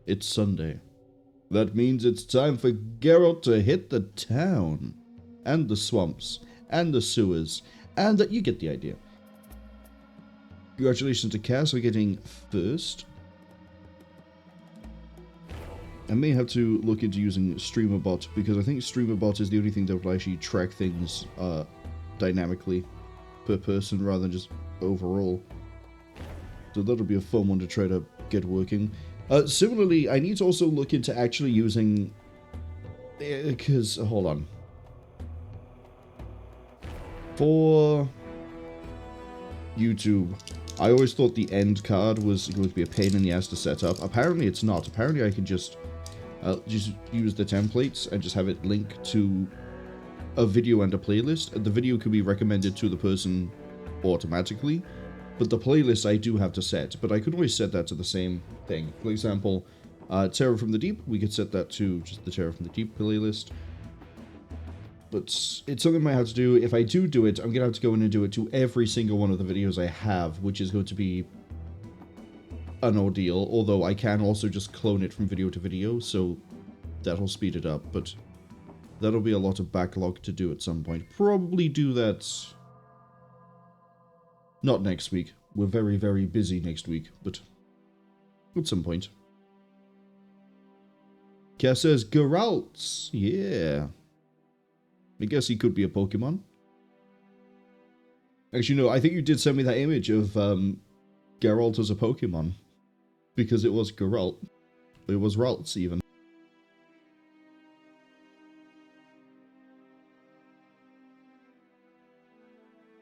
It's Sunday. That means it's time for Geralt to hit the town. And the swamps. And the sewers. And you get the idea. Congratulations to Cass for getting first. I may have to look into using StreamerBot, because I think StreamerBot is the only thing that will actually track things dynamically per person rather than just overall. So that'll be a fun one to try to get working. Similarly, I need to also look into actually using... Because, hold on. For YouTube, I always thought the end card was going to be a pain in the ass to set up. Apparently it's not. Apparently I can just use the templates and just have it link to a video and a playlist. And the video can be recommended to the person automatically. But the playlist I do have to set, but I could always set that to the same thing. For example, Terror from the Deep, we could set that to just the Terror from the Deep playlist. But it's something I might have to do. If I do it, I'm going to have to go in and do it to every single one of the videos I have, which is going to be an ordeal. Although I can also just clone it from video to video, so that'll speed it up. But that'll be a lot of backlog to do at some point. Probably do that... Not next week. We're very, very busy next week, but at some point. Cass says, Geralt. Yeah. I guess he could be a Pokemon. Actually, no, I think you did send me that image of Geralt as a Pokemon. Because it was Geralt. It was Ralts, even.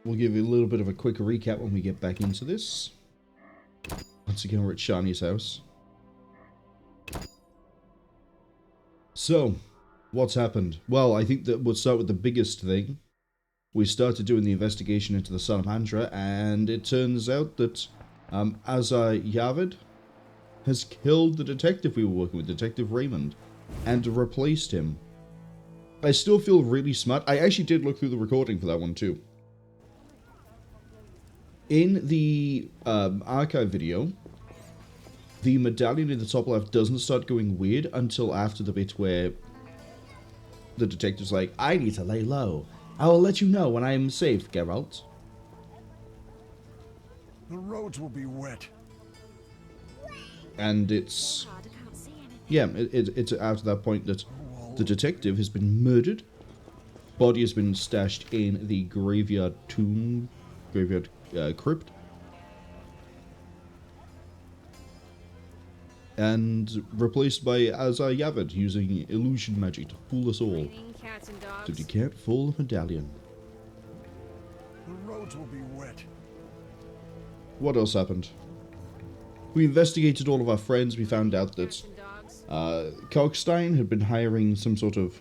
We'll give you a little bit of a quick recap when we get back into this. Once again, we're at Shani's house. So, what's happened? Well, I think that we'll start with the biggest thing. We started doing the investigation into the Salamandra, and it turns out that Azar Yavid has killed the detective we were working with, Detective Raymond, and replaced him. I still feel really smart. I actually did look through the recording for that one too. In the archive video, the medallion in the top left doesn't start going weird until after the bit where the detective's like, I need to lay low. I will let you know when I am safe, Geralt. The roads will be wet. And it's... Yeah, it's after that point that the detective has been murdered. Body has been stashed in the graveyard tomb... Graveyard crypt. And replaced by Azar Yavid using illusion magic to fool us all. So you can't fool a medallion. The roads will be wet. What else happened? We investigated all of our friends. We found out that Kalkstein had been hiring some sort of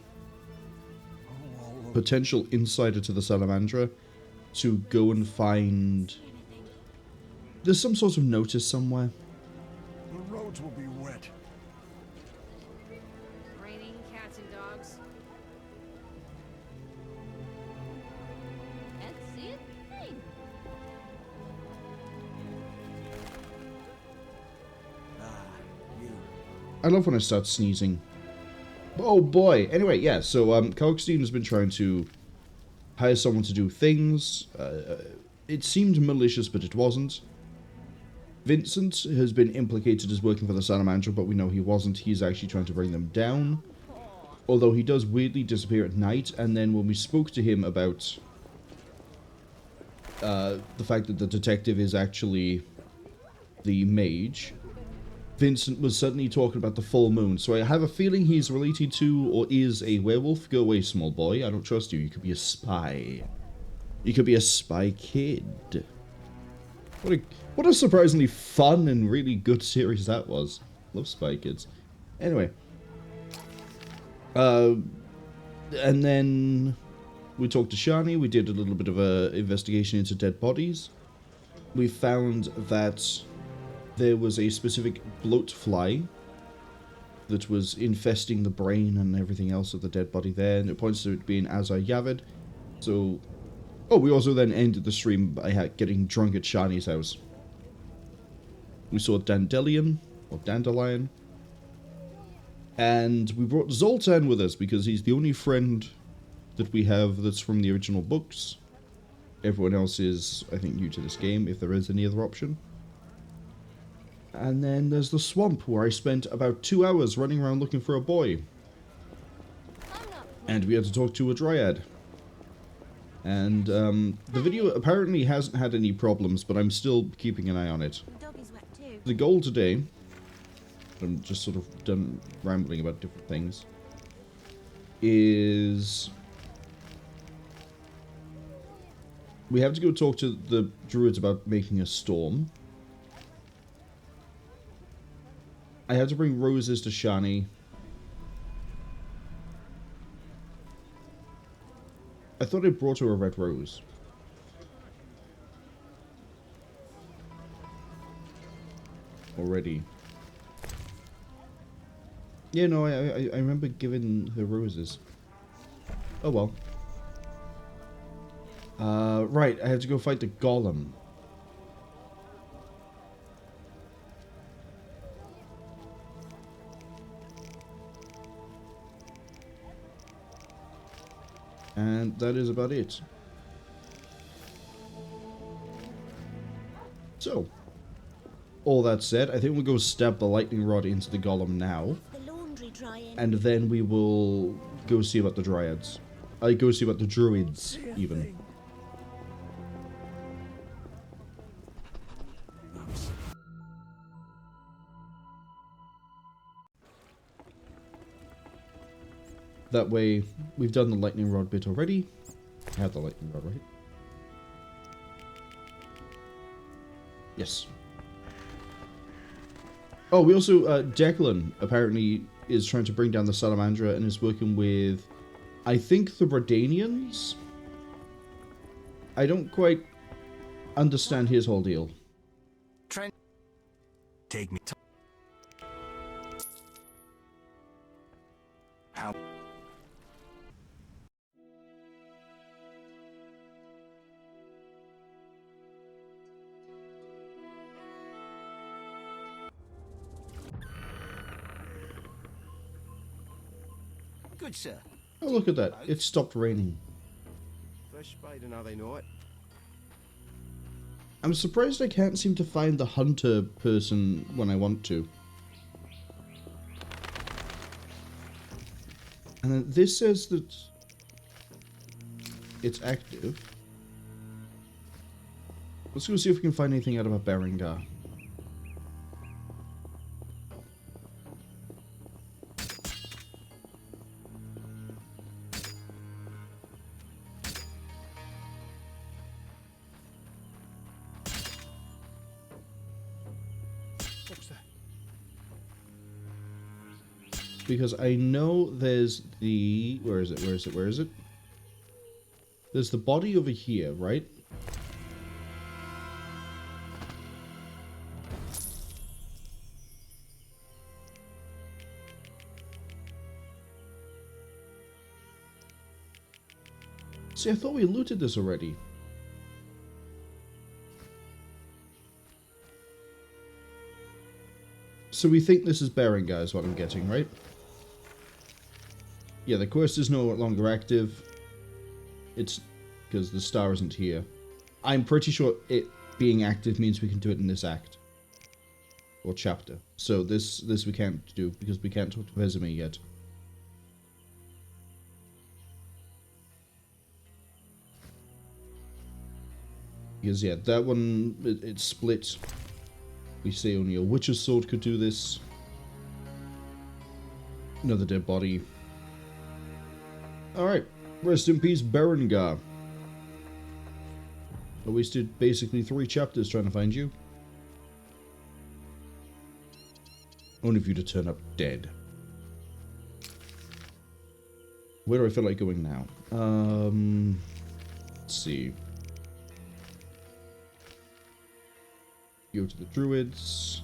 potential insider to the Salamandra to go and find... There's some sort of notice somewhere. The roads will be wet. Raining cats and dogs. Can't see a thing. You. I love when I start sneezing. Oh boy. Anyway, yeah, so Kalkstein has been trying to hire someone to do things. It seemed malicious, but it wasn't. Vincent has been implicated as working for the Salamandra, but we know he wasn't. He's actually trying to bring them down. Although he does weirdly disappear at night, and then when we spoke to him about the fact that the detective is actually the mage, Vincent was suddenly talking about the full moon, so I have a feeling he's related to or is a werewolf. Go away, small boy. I don't trust you. You could be a spy. You could be a spy kid. What a surprisingly fun and really good series that was. Love Spy Kids. Anyway. And then we talked to Shani. We did a little bit of a investigation into dead bodies. We found that there was a specific bloat fly that was infesting the brain and everything else of the dead body there, and it points to it being Azar Yavid. So... Oh, we also then ended the stream by getting drunk at Shani's house. We saw Dandelion, or Dandelion, And we brought Zoltan with us because he's the only friend that we have that's from the original books. Everyone else is, I think, new to this game, if there is any other option. And then there's the swamp, where I spent about 2 hours running around looking for a boy. And we had to talk to a dryad. And the video apparently hasn't had any problems, but I'm still keeping an eye on it. The goal today, I'm just sort of done rambling about different things, is we have to go talk to the druids about making a storm. I have to bring roses to Shani. I thought I brought her a red rose. Already. Yeah, no, I remember giving her roses. Oh well. Right, I have to go fight the Golem. And that is about it. So, all that said, I think we'll go stab the lightning rod into the Golem now. And then we will go see about the dryads. I go see about the druids, even. That way, we've done the lightning rod bit already. I have the lightning rod, right? Yes. Oh, we also, Declan apparently is trying to bring down the Salamandra and is working with, I think, the Redanians? I don't quite understand his whole deal. Trent, take me. How? Good, sir. Oh, look at that. It stopped raining. Fresh spade another night. I'm surprised I can't seem to find the hunter person when I want to. And then this says that it's active. Let's go see if we can find anything out about Berengar. What's that? Because I know there's the... Where is it? Where is it? Where is it? There's the body over here, right? See, I thought we looted this already. So we think this is Berengar is what I'm getting, right? Yeah, the quest is no longer active. It's because the star isn't here. I'm pretty sure it being active means we can do it in this act. Or chapter. So this we can't do because we can't talk to Vesemir yet. Because yeah, that one, it's split. We say only a witch's sword could do this. Another dead body. Alright, rest in peace, Berengar. I wasted basically 3 chapters trying to find you. Only for you to turn up dead. Where do I feel like going now? Let's see. Go to the druids.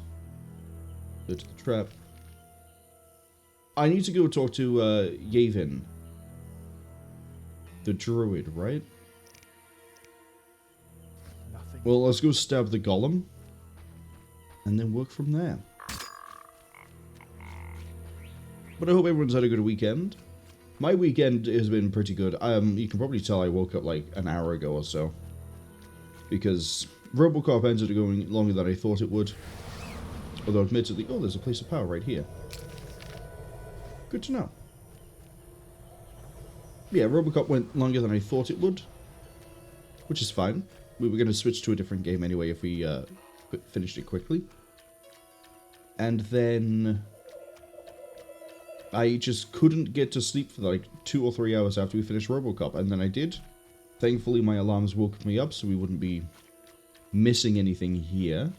Go to the trap. I need to go talk to Yavin. The druid, right? Nothing. Well, let's go stab the golem. And then work from there. But I hope everyone's had a good weekend. My weekend has been pretty good. You can probably tell I woke up like an hour ago or so. Because Robocop ended up going longer than I thought it would. Although admittedly, oh, there's a place of power right here. Good to know. Yeah, Robocop went longer than I thought it would. Which is fine. We were going to switch to a different game anyway if we finished it quickly. And then I just couldn't get to sleep for like 2 or 3 hours after we finished Robocop, and then I did. Thankfully, my alarms woke me up so we wouldn't be missing anything here.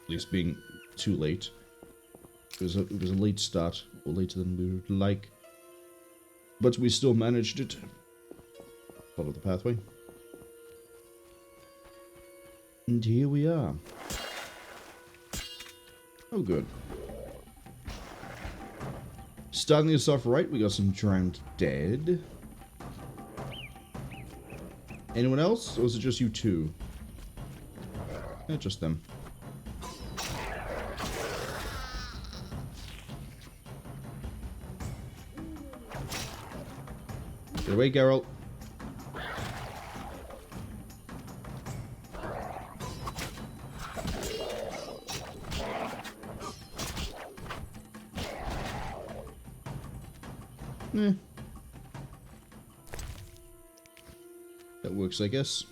At least being too late. It was a late start, or later than we would like. But we still managed it. Follow the pathway. And here we are. Oh, good. Starting this off right, we got some drowned dead. Anyone else? Or was it just you two? Yeah, just them. Get away, Geralt. That works, I guess.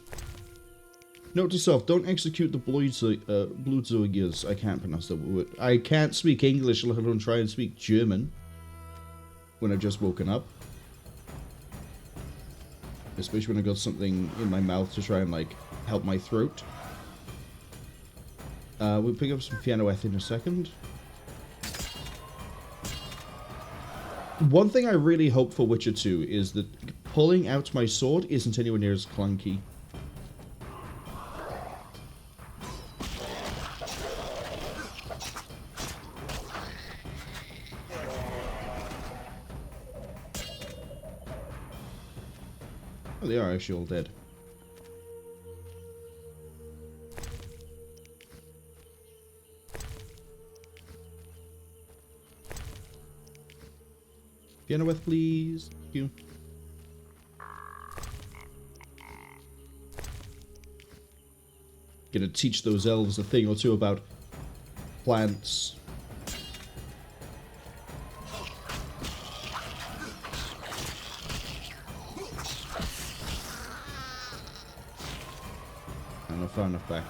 Note to self, don't execute the Blutzeugiers. I can't pronounce that word. I can't speak English, let alone try and speak German. When I've just woken up. Especially when I got something in my mouth to try and, like, help my throat. We'll pick up some Pianoeth in a second. One thing I really hope for Witcher 2 is that pulling out my sword isn't anywhere near as clunky. Oh, they are actually all dead. Pianoeth, please. Thank you. Gonna teach those elves a thing or two about plants. I'm not far enough back.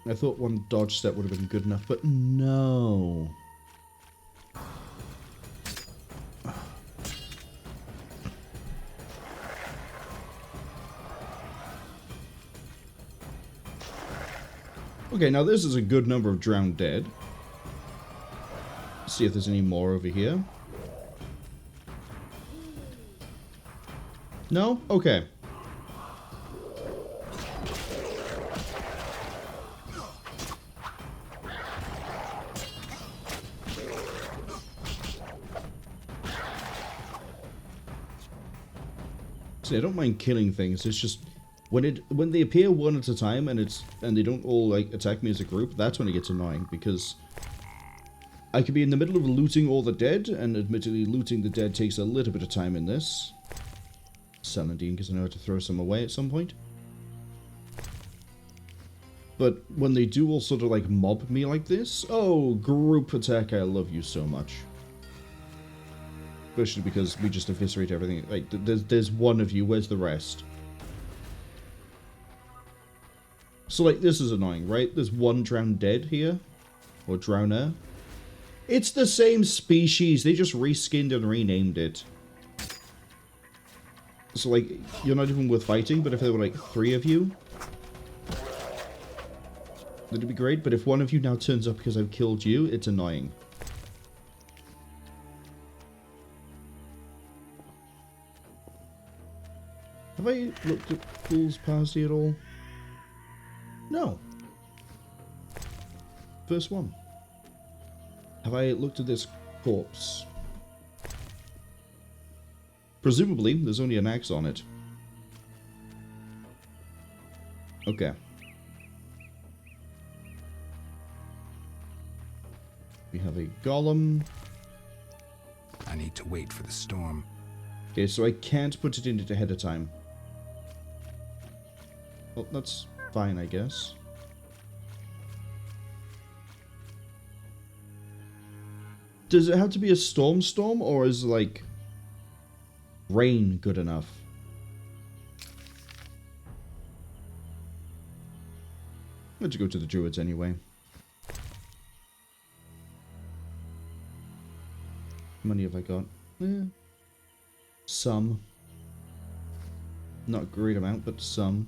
I thought one dodge step would have been good enough, but no. Okay, now this is a good number of drowned dead. Let's see if there's any more over here. No? Okay. See, I don't mind killing things. It's just when they appear one at a time and they don't all like attack me as a group, that's when it gets annoying because I could be in the middle of looting all the dead, and admittedly looting the dead takes a little bit of time in this. Celandine, because I know how to throw some away at some point. But when they do all sort of like mob me like this, oh, group attack, I love you so much. Especially because we just eviscerate everything. Like, there's one of you, where's the rest? So, like, this is annoying, right? There's one drowned dead here. Or drowner. It's the same species, they just reskinned and renamed it. So, like, you're not even worth fighting, but if there were, like, 3 of you, that'd be great. But if one of you now turns up because I've killed you, it's annoying. Have I looked at Fool's Party at all? No. First one. Have I looked at this corpse? Presumably, there's only an axe on it. Okay. a golem. I need to wait for the storm. Okay, so I can't put it in it ahead of time. Well, that's fine, I guess. Does it have to be a storm, or is, like, rain good enough? Let's go to the druids anyway. How many have I got? Some. Not a great amount, but some.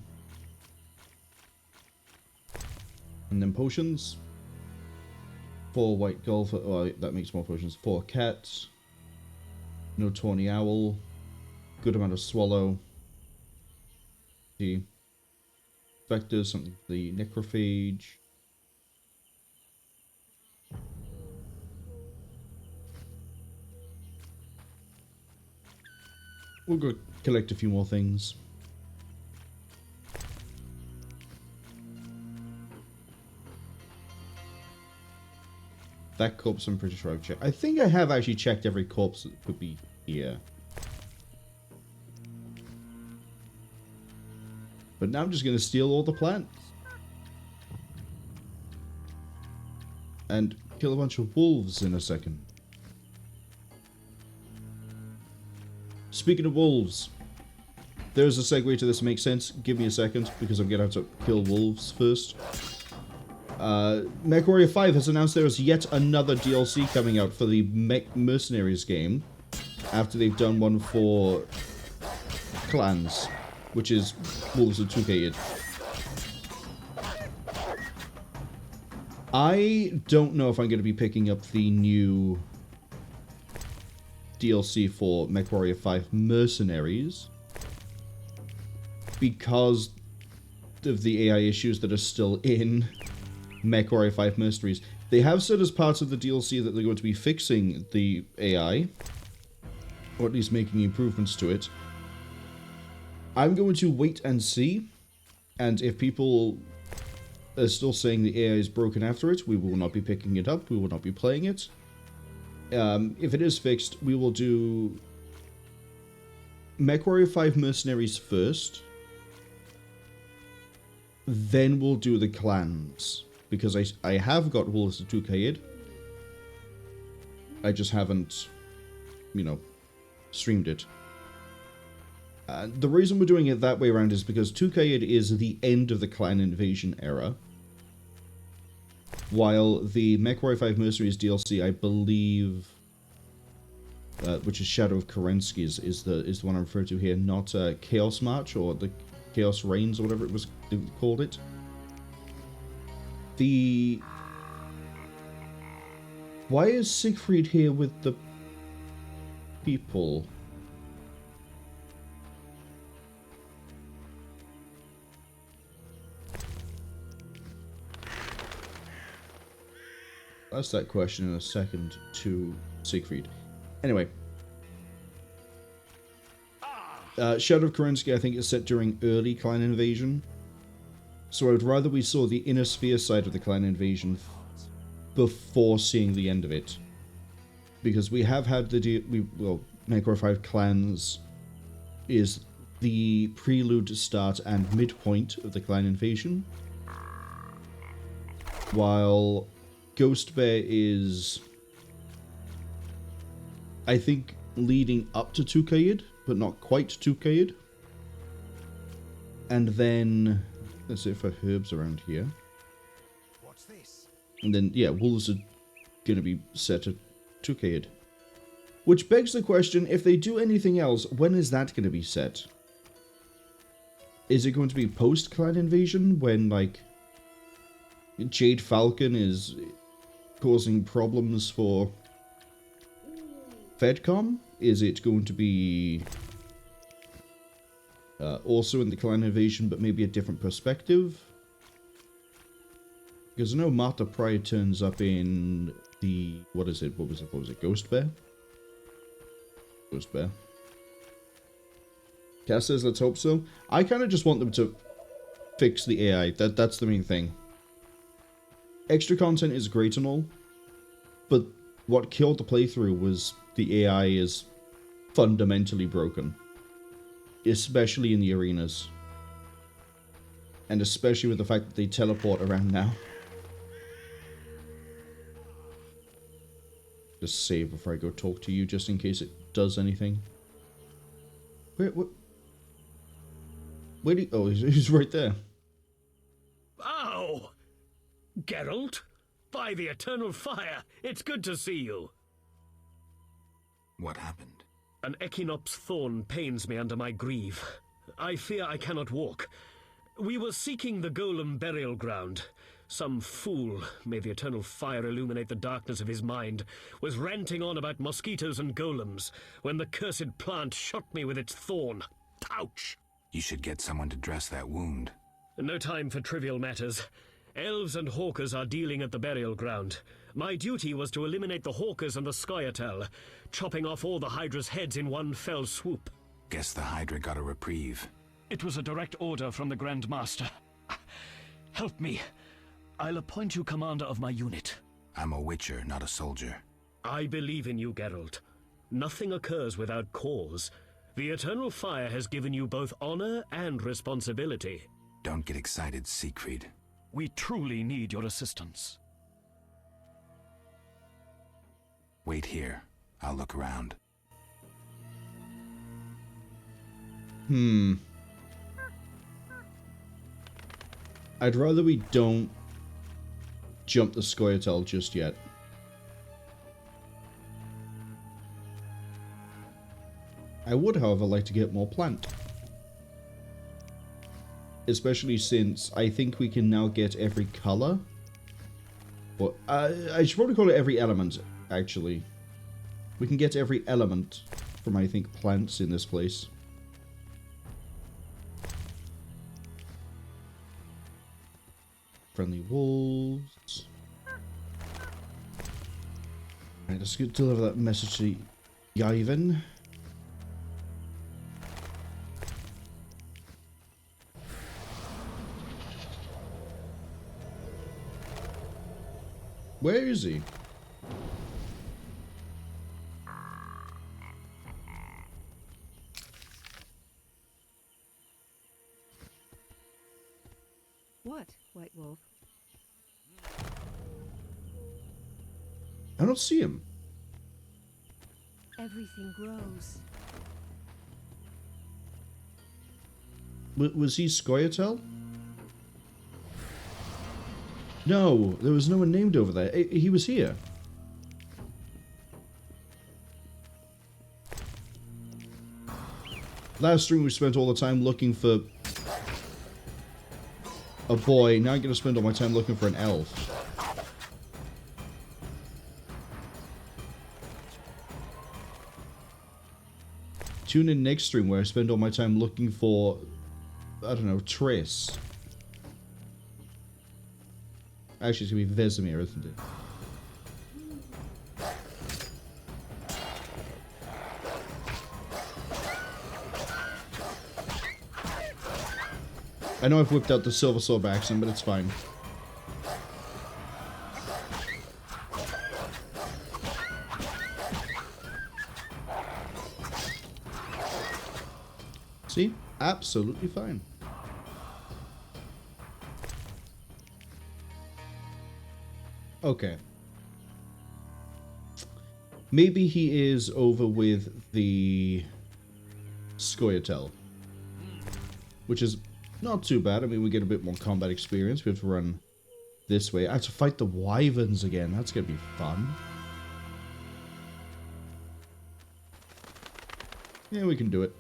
And then potions. 4 white golfer. Oh, that makes more potions. 4 cats. No tawny owl. Good amount of swallow. The vectors, something for the necrophage. We'll go collect a few more things. That corpse I'm pretty sure I've checked. I think I have actually checked every corpse that could be here. But now I'm just going to steal all the plants. And kill a bunch of wolves in a second. Speaking of wolves, there's a segue to this makes sense. Give me a second, because I'm going to have to kill wolves first. MechWarrior 5 has announced there is yet another DLC coming out for the Mercenaries game, after they've done one for clans, which is Wolves of 2K. I don't know if I'm going to be picking up the new DLC for MechWarrior 5 Mercenaries, because of the AI issues that are still in MechWarrior 5 Mercenaries. They have said as part of the DLC that they're going to be fixing the AI, or at least making improvements to it. I'm going to wait and see, and if people are still saying the AI is broken after it, we will not be picking it up, we will not be playing it. If it is fixed, we will do MechWarrior 5 Mercenaries first, then we'll do the clans, because I have got Wolves of 2K. I just haven't, you know, streamed it. The reason we're doing it that way around is because 2K is the end of the clan invasion era, while the MechWarrior 5 Mercenaries DLC, I believe, which is Shadow of Kerensky, is the one I'm referring to here, not Chaos March or the Chaos Reigns or whatever it was they called it. Why is Siegfried here with the people? I'll ask that question in a second to Siegfried. Anyway. Shadow of Kerensky, I think, is set during early clan invasion. So I would rather we saw the inner sphere side of the clan invasion before seeing the end of it. Because we have had MechWarrior 5 clans is the prelude, start, and midpoint of the clan invasion. While Ghost Bear is, I think, leading up to 2K, but not quite 2K. And then, let's see for herbs around here. What's this? And then, yeah, wolves are going to be set at 2K. Which begs the question, if they do anything else, when is that going to be set? Is it going to be post-clan invasion, when, like, Jade Falcon is causing problems for Fedcom? Is it going to be also in the clan invasion, but maybe a different perspective? Because I know Martha Pryor turns up in the... What was it? Ghost Bear? Ghost Bear. Cass says, let's hope so. I kind of just want them to fix the AI. That's the main thing. Extra content is great and all, but what killed the playthrough was the AI is fundamentally broken. Especially in the arenas. And especially with the fact that they teleport around now. Just save before I go talk to you, just in case it does anything. Where do you... Oh, he's right there. Ow! Geralt? By the eternal fire, it's good to see you. What happened? An Echinops thorn pains me under my greave. I fear I cannot walk. We were seeking the Golem burial ground. Some fool, may the eternal fire illuminate the darkness of his mind, was ranting on about mosquitoes and golems when the cursed plant shot me with its thorn. Ouch! You should get someone to dress that wound. No time for trivial matters. Elves and hawkers are dealing at the burial ground. My duty was to eliminate the hawkers and the Scoia'tael, chopping off all the Hydra's heads in one fell swoop. Guess the Hydra got a reprieve. It was a direct order from the Grand Master. Help me. I'll appoint you commander of my unit. I'm a witcher, not a soldier. I believe in you, Geralt. Nothing occurs without cause. The eternal fire has given you both honor and responsibility. Don't get excited, Siegfried. We truly need your assistance. Wait here. I'll look around. I'd rather we don't jump the Scoia'tael just yet. I would, however, like to get more plant. Especially since I think we can now get every color. But I should probably call it every element, actually. We can get every element from, I think, plants in this place. Friendly wolves. Alright, let's deliver that message to Yavin. Where is he? What, White Wolf? I don't see him. Everything grows. Was he Scoia'tael? No, there was no one named over there. He was here. Last stream we spent all the time looking for a boy. Now I'm going to spend all my time looking for an elf. Tune in next stream where I spend all my time looking for, I don't know, Triss. Actually, it's going to be Vesemir, isn't it? I know I've whipped out the silver sword by accident, but it's fine. See? Absolutely fine. Okay. Maybe he is over with the Scoia'tael. Which is not too bad. I mean, we get a bit more combat experience. We have to run this way. I have to fight the wyverns again. That's going to be fun. Yeah, we can do it.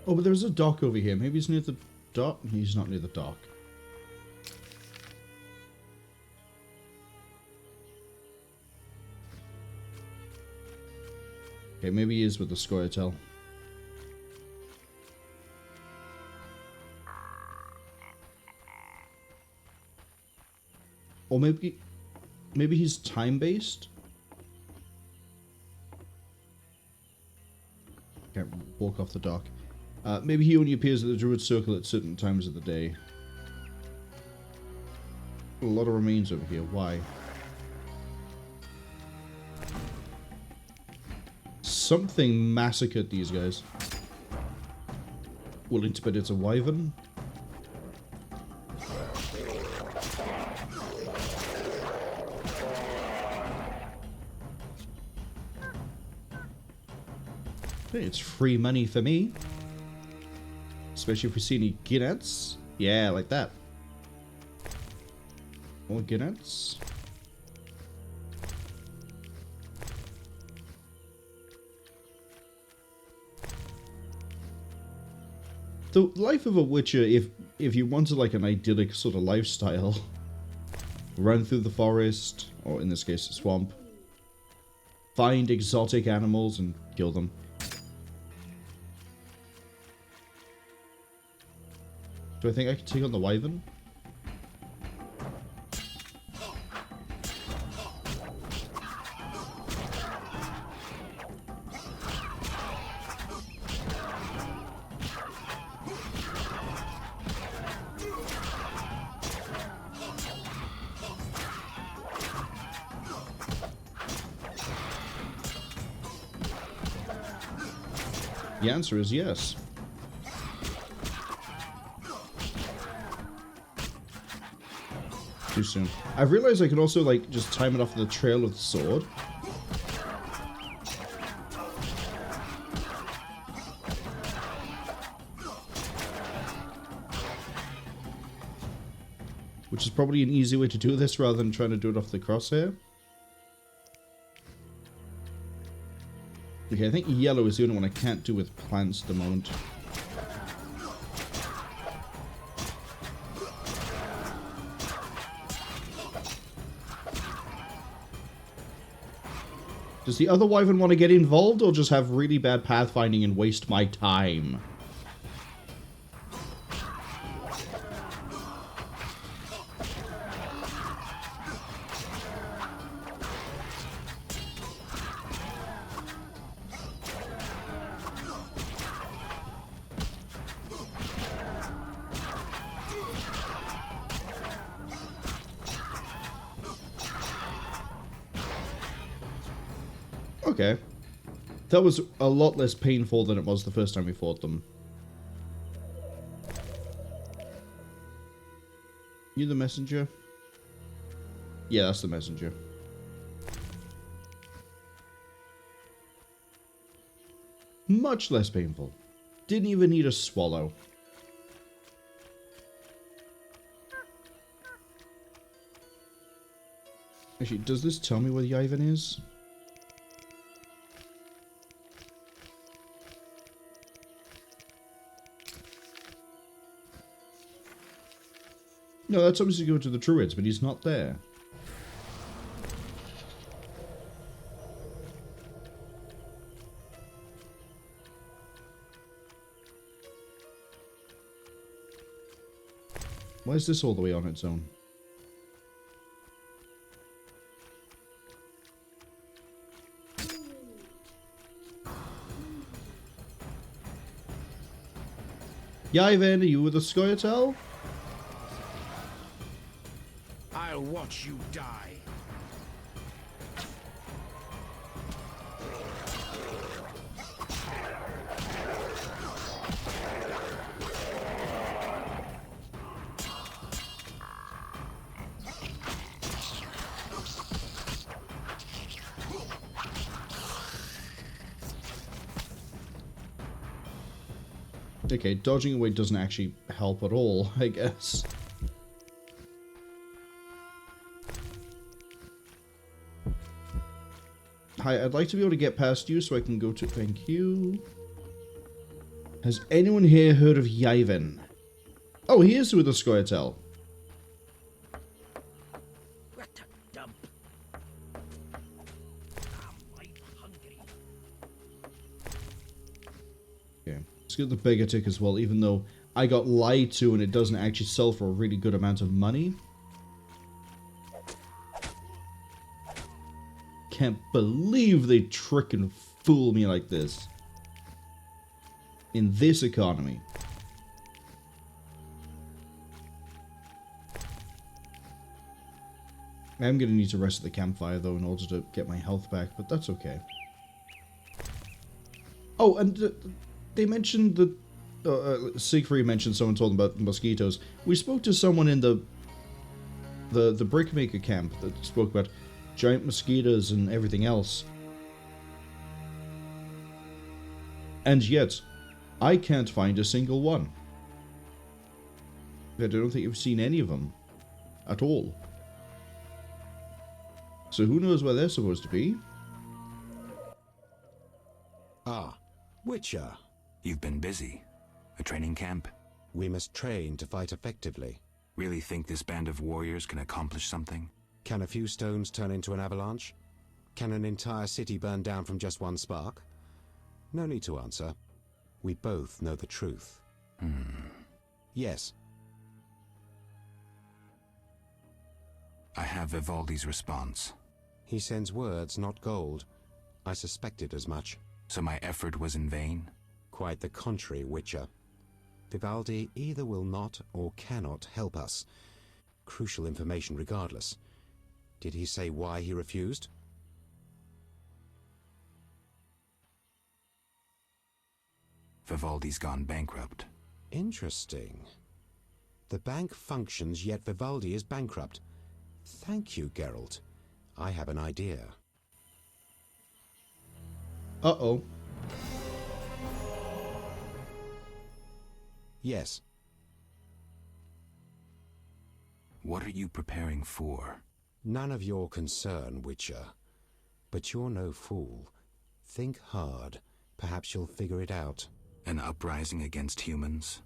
Oh, but there's a dock over here. Maybe he's near the dock? He's not near the dock. Okay, maybe he is with the Scoia'tael. Or maybe he's time-based? Can't walk off the dock. Maybe he only appears at the Druid Circle at certain times of the day. A lot of remains over here. Why? Something massacred these guys. Willing to bet it's a wyvern? Hey, it's free money for me. Especially if we see any Ginnets. Yeah, like that. More Ginnets. The life of a Witcher, if you wanted like an idyllic sort of lifestyle, run through the forest, or in this case, a swamp, find exotic animals and kill them. Do I think I can take on the wyvern? The answer is yes. Too soon. I've realized I can also, like, just time it off the trail of the sword. Which is probably an easy way to do this rather than trying to do it off the crosshair. Okay, I think yellow is the only one I can't do with plants at the moment. Does the other wyvern want to get involved or just have really bad pathfinding and waste my time? Okay. That was a lot less painful than it was the first time we fought them. You the messenger? Yeah, that's the messenger. Much less painful. Didn't even need a swallow. Actually, does this tell me where the Ivan is? No, that's obviously going to the Druids, but he's not there. Why is this all the way on its own? Yaiven, are you with the Scoia'tael? I'll watch you die. Okay, dodging away doesn't actually help at all, I guess. Hi, I'd like to be able to get past you so I can go to... Thank you. Has anyone here heard of Yaiven? Oh, he is with the Scoia'tael. What a dump. I'm hungry. Okay, let's get the beggar tick as well, even though I got lied to and it doesn't actually sell for a really good amount of money. Can't believe they trick and fool me like this. in this economy. I'm going to need to rest at the campfire, though, in order to get my health back, but that's okay. Oh, and they mentioned that... Siegfried mentioned someone told them about mosquitoes. We spoke to someone in the brickmaker camp that spoke about giant mosquitoes and everything else. And yet, I can't find a single one. I don't think I've seen any of them at all. So who knows where they're supposed to be? Ah, Witcher. You've been busy. A training camp? We must train to fight effectively. Really think this band of warriors can accomplish something? Can a few stones turn into an avalanche? Can an entire city burn down from just one spark? No need to answer. We both know the truth. Yes. I have Vivaldi's response. He sends words, not gold. I suspected as much. So my effort was in vain? Quite the contrary, Witcher. Vivaldi either will not or cannot help us. Crucial information regardless. Did he say why he refused? Vivaldi's gone bankrupt. Interesting. The bank functions, yet Vivaldi is bankrupt. Thank you, Geralt. I have an idea. Uh-oh. Yes. What are you preparing for? None of your concern, Witcher. But you're no fool. Think hard. Perhaps you'll figure it out. An uprising against humans?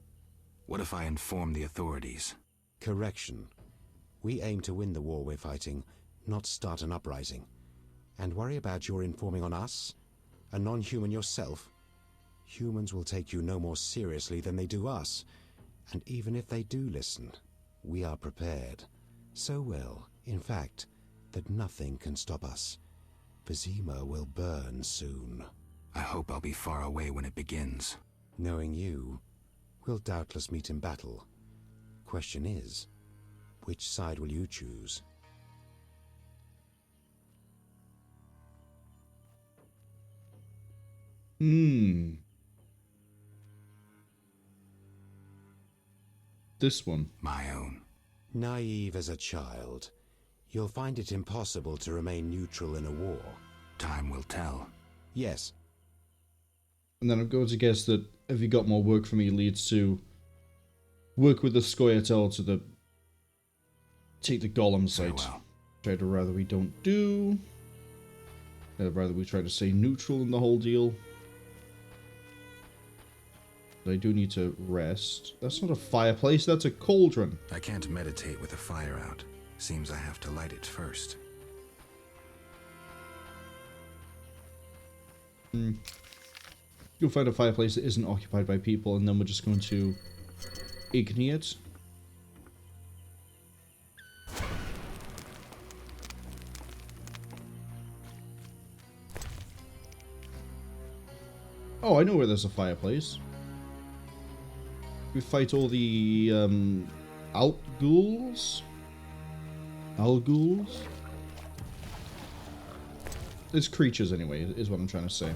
What if I inform the authorities? Correction. We aim to win the war we're fighting, not start an uprising. And worry about your informing on us? A non-human yourself? Humans will take you no more seriously than they do us. And even if they do listen, we are prepared. So well, in fact, that nothing can stop us. Vizima will burn soon. I hope I'll be far away when it begins. Knowing you, we'll doubtless meet in battle. Question is, which side will you choose? This one. My own. Naive as a child, you'll find it impossible to remain neutral in a war. Time will tell. Yes. And then I'm going to guess that if you got more work for me leads to work with the Scoia'tael to take the Golem Very site. well. I'd rather we don't do. I'd rather we try to stay neutral in the whole deal. But I do need to rest. That's not a fireplace, that's a cauldron. I can't meditate with the fire out. Seems I have to light it first. You'll find a fireplace that isn't occupied by people, and then we're just going to ignite it. Oh, I know where there's a fireplace. We fight all the Outghouls? Alghouls? It's creatures anyway, is what I'm trying to say.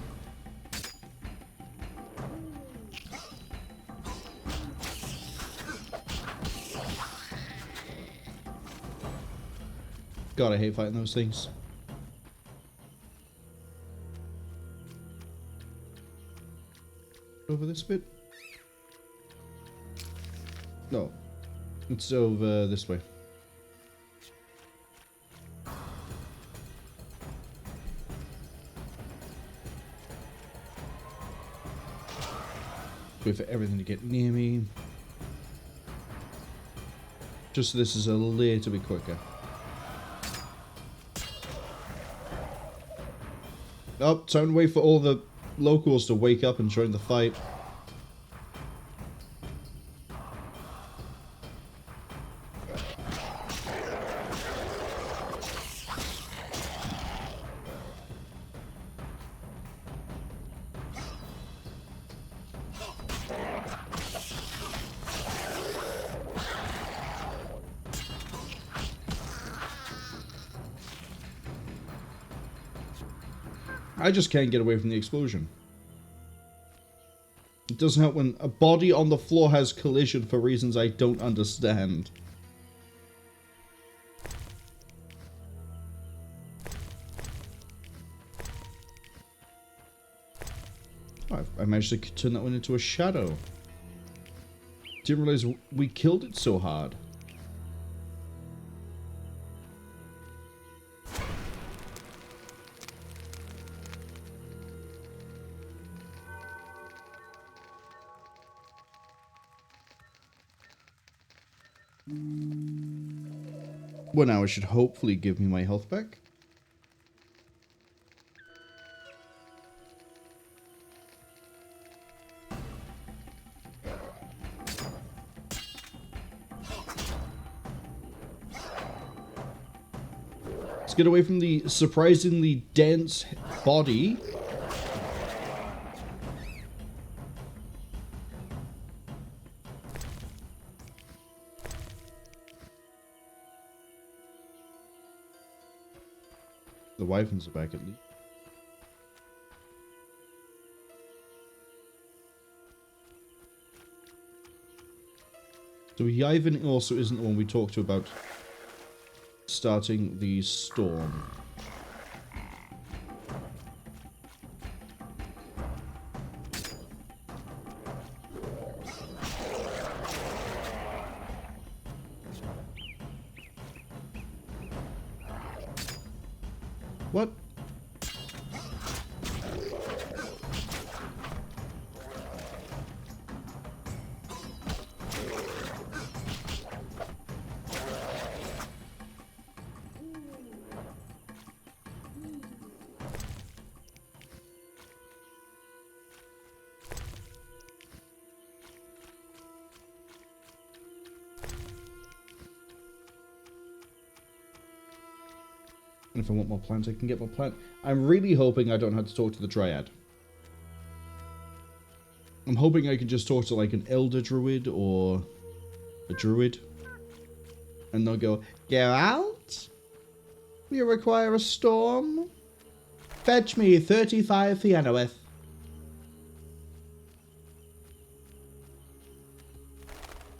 God, I hate fighting those things. Over this bit? No. It's over this way. Wait for everything to get near me. Just so this is a little bit quicker. Oh, time to wait for all the locals to wake up and join the fight. I just can't get away from the explosion. It doesn't help when a body on the floor has collision for reasons I don't understand. Oh, I managed to turn that one into a shadow. Didn't realize we killed it so hard. Well, now it should hopefully give me my health back. Let's get away from the surprisingly dense body. The wyverns are back at least. So Yvain also isn't the one we talked to about starting the storm. What? If I want more plants, I can get more plant. I'm really hoping I don't have to talk to the Dryad. I'm hoping I can just talk to like an Elder Druid or a Druid. And they'll go, Geralt? We require a storm? Fetch me 35 Fianoweth.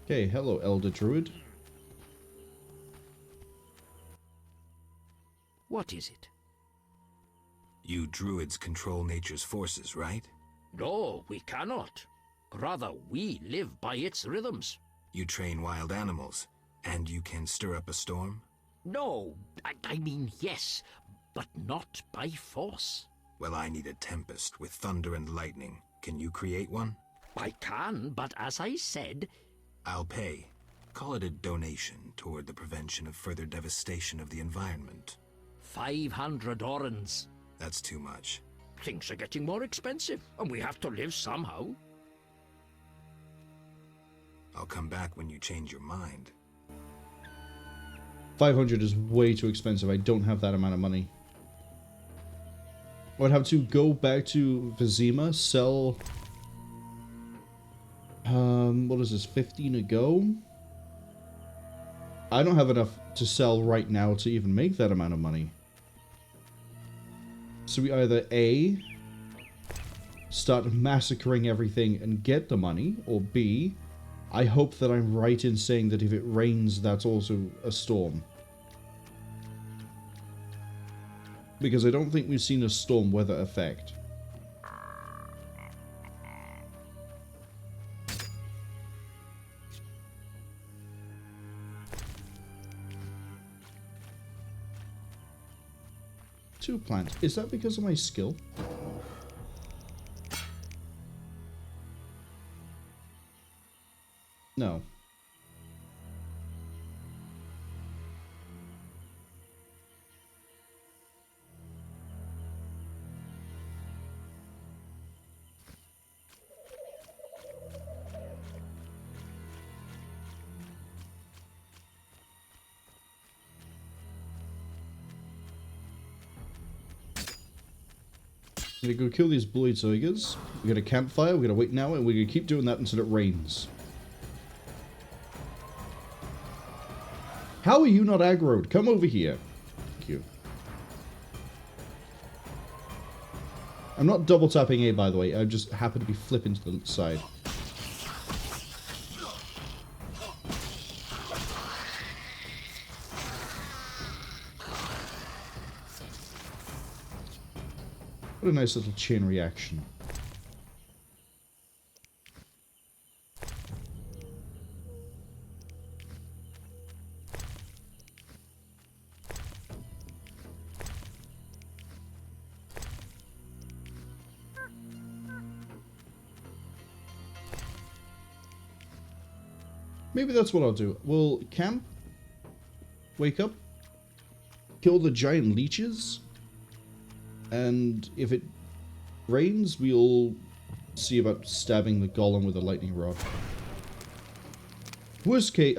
Okay, hello Elder Druid. What is it? You druids control nature's forces, right? No, we cannot. Rather, we live by its rhythms. You train wild animals, and you can stir up a storm? No, I mean yes, but not by force. Well, I need a tempest with thunder and lightning. Can you create one? I can, but as I said... I'll pay. Call it a donation toward the prevention of further devastation of the environment. 500 orens. That's too much. Things are getting more expensive, and we have to live somehow. I'll come back when you change your mind. 500 is way too expensive. I don't have that amount of money. I'd have to go back to Vizima, sell... what is this, 15 a go? I don't have enough to sell right now to even make that amount of money. So we either A, start massacring everything and get the money, or B, I hope that I'm right in saying that if it rains, that's also a storm. Because I don't think we've seen a storm weather effect. Two plants. Is that because of my skill? No. We're gonna go kill these blood tigers. We got a campfire, we're gonna wait now, and we're gonna keep doing that until it rains. How are you not aggroed? Come over here. Thank you. I'm not double tapping A, by the way. I just happen to be flipping to the side. What a nice little chain reaction. Maybe that's what I'll do. We'll camp, wake up, kill the giant leeches, and if it rains, we'll see about stabbing the golem with a lightning rod. Worst case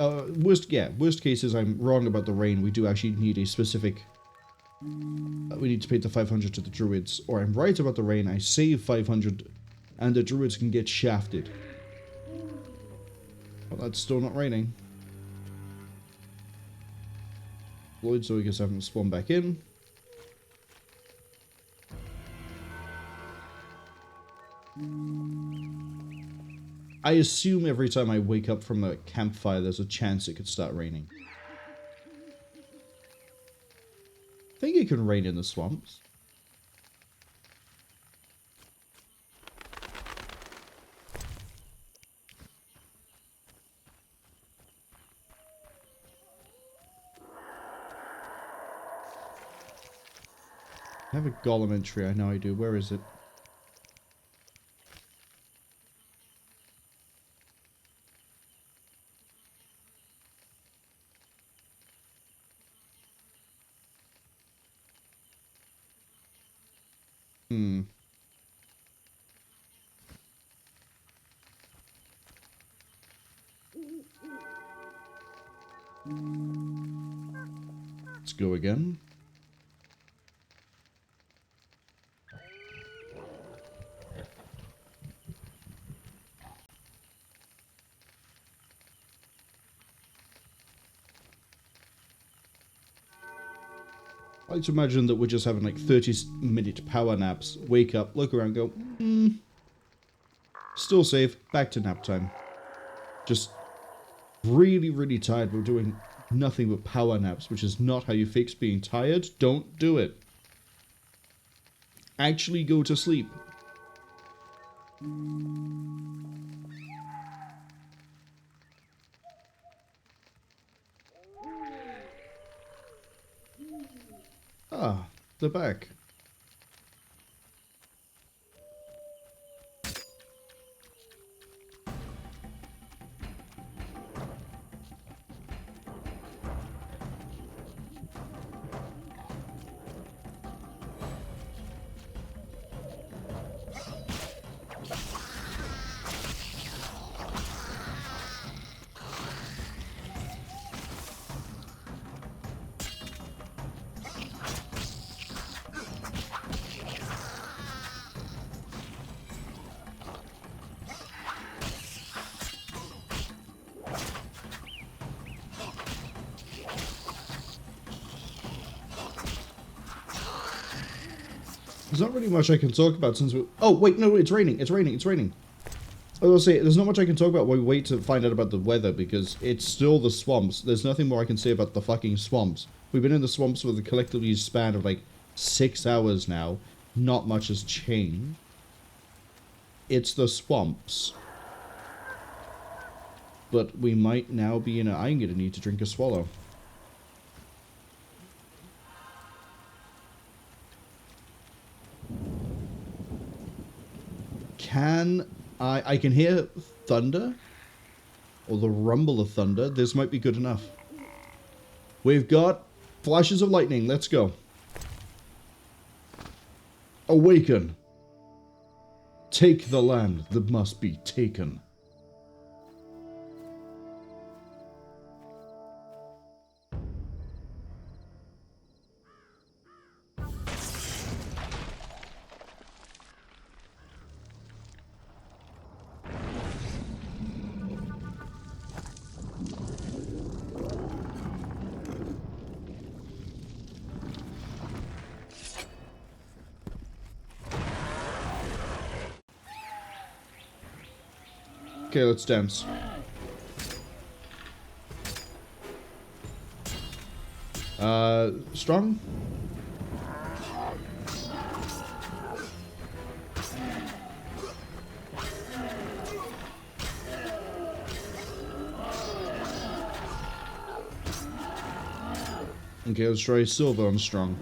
is I'm wrong about the rain. We do actually need a specific... we need to pay the 500 to the druids. Or I'm right about the rain. I save 500 and the druids can get shafted. Well, that's still not raining. Lloyd Zoigus haven't spawned back in. I assume every time I wake up from a campfire, there's a chance it could start raining. I think it can rain in the swamps. I have a golem entry, I know I do. Where is it? Let's go again. I like to imagine that we're just having like 30-minute power naps, wake up, look around, go, still safe, back to nap time. Just really, really tired. We're doing nothing but power naps, which is not how you fix being tired. Don't do it. Actually go to sleep. Ah, they're back. There's not really much I can talk about since we... Oh, wait, no, it's raining. It's raining. It's raining. I will say, there's not much I can talk about while we wait to find out about the weather, because it's still the swamps. There's nothing more I can say about the fucking swamps. We've been in the swamps for the collectively span of, like, 6 hours now. Not much has changed. It's the swamps. But we might now be in a... I'm gonna need to drink a swallow. I can hear thunder, or the rumble of thunder. This might be good enough. We've got flashes of lightning. Let's go. Awaken. Take the land that must be taken. Okay, let's dance. Strong? Okay, let's try silver on strong.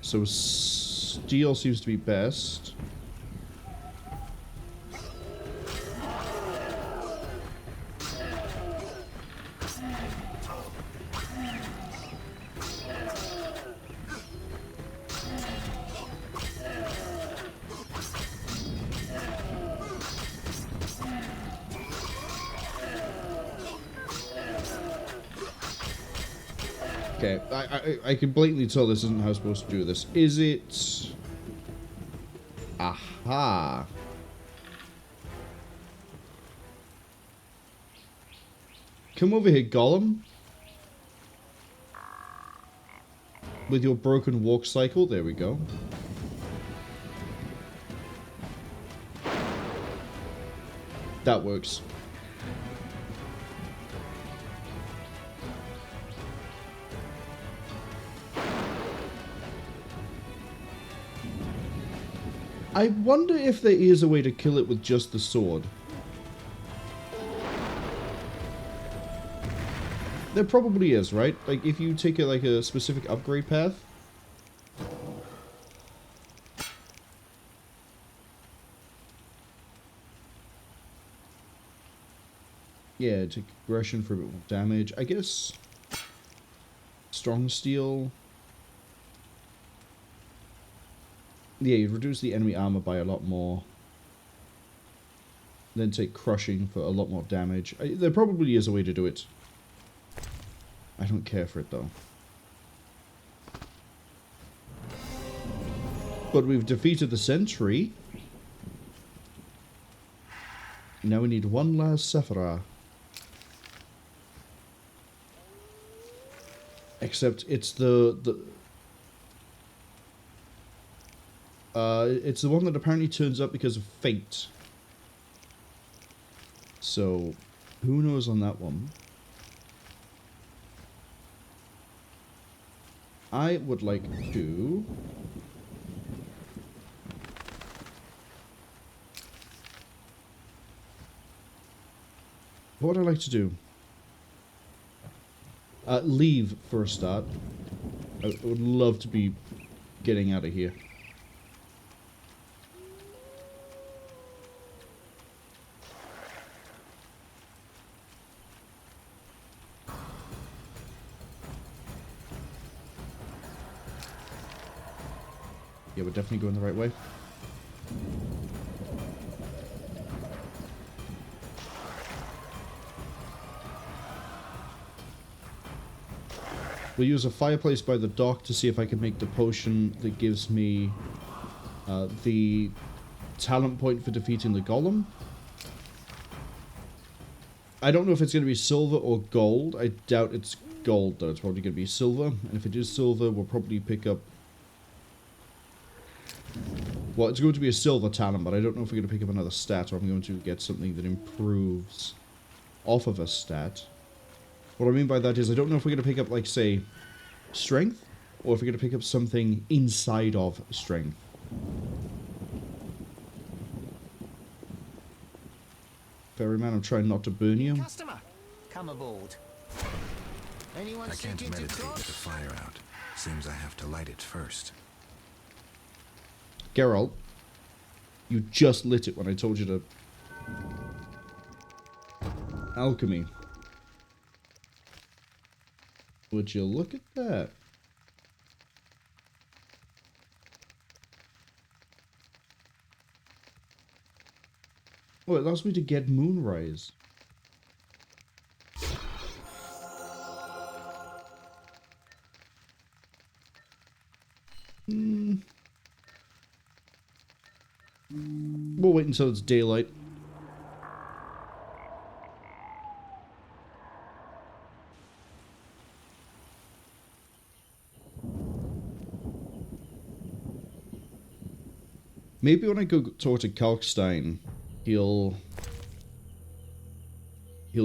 So steel seems to be best. Okay, I can blatantly tell this isn't how I'm supposed to do this. Is it? Aha. Come over here, Golem. With your broken walk cycle. There we go. That works. I wonder if there is a way to kill it with just the sword. There probably is, right? Like, if you take a specific upgrade path. Yeah, take aggression for a bit more damage. I guess strong steel. Yeah, you reduce the enemy armor by a lot more. Then take crushing for a lot more damage. There probably is a way to do it. I don't care for it though. But we've defeated the sentry. Now we need one last Sephirot. Except it's it's the one that apparently turns up because of fate. So, who knows on that one? I would like to... What would I like to do? Leave for a start. I would love to be getting out of here. Yeah, we're definitely going the right way. We'll use a fireplace by the dock to see if I can make the potion that gives me the talent point for defeating the golem. I don't know if it's going to be silver or gold. I doubt it's gold, though. It's probably going to be silver. And if it is silver, we'll probably pick up... Well, it's going to be a silver talent, but I don't know if we're going to pick up another stat or I'm going to get something that improves off of a stat. What I mean by that is I don't know if we're going to pick up, like, say, strength, or if we're going to pick up something inside of strength. Ferryman, I'm trying not to burn you. Customer, come aboard. Anyone I can't seeking to meditate with the cross? fire out. Seems I have to light it first. Geralt, you just lit it when I told you to... Alchemy. Would you look at that? Oh, it allows me to get Moonrise. We'll wait until it's daylight. Maybe when I go talk to Kalkstein, he'll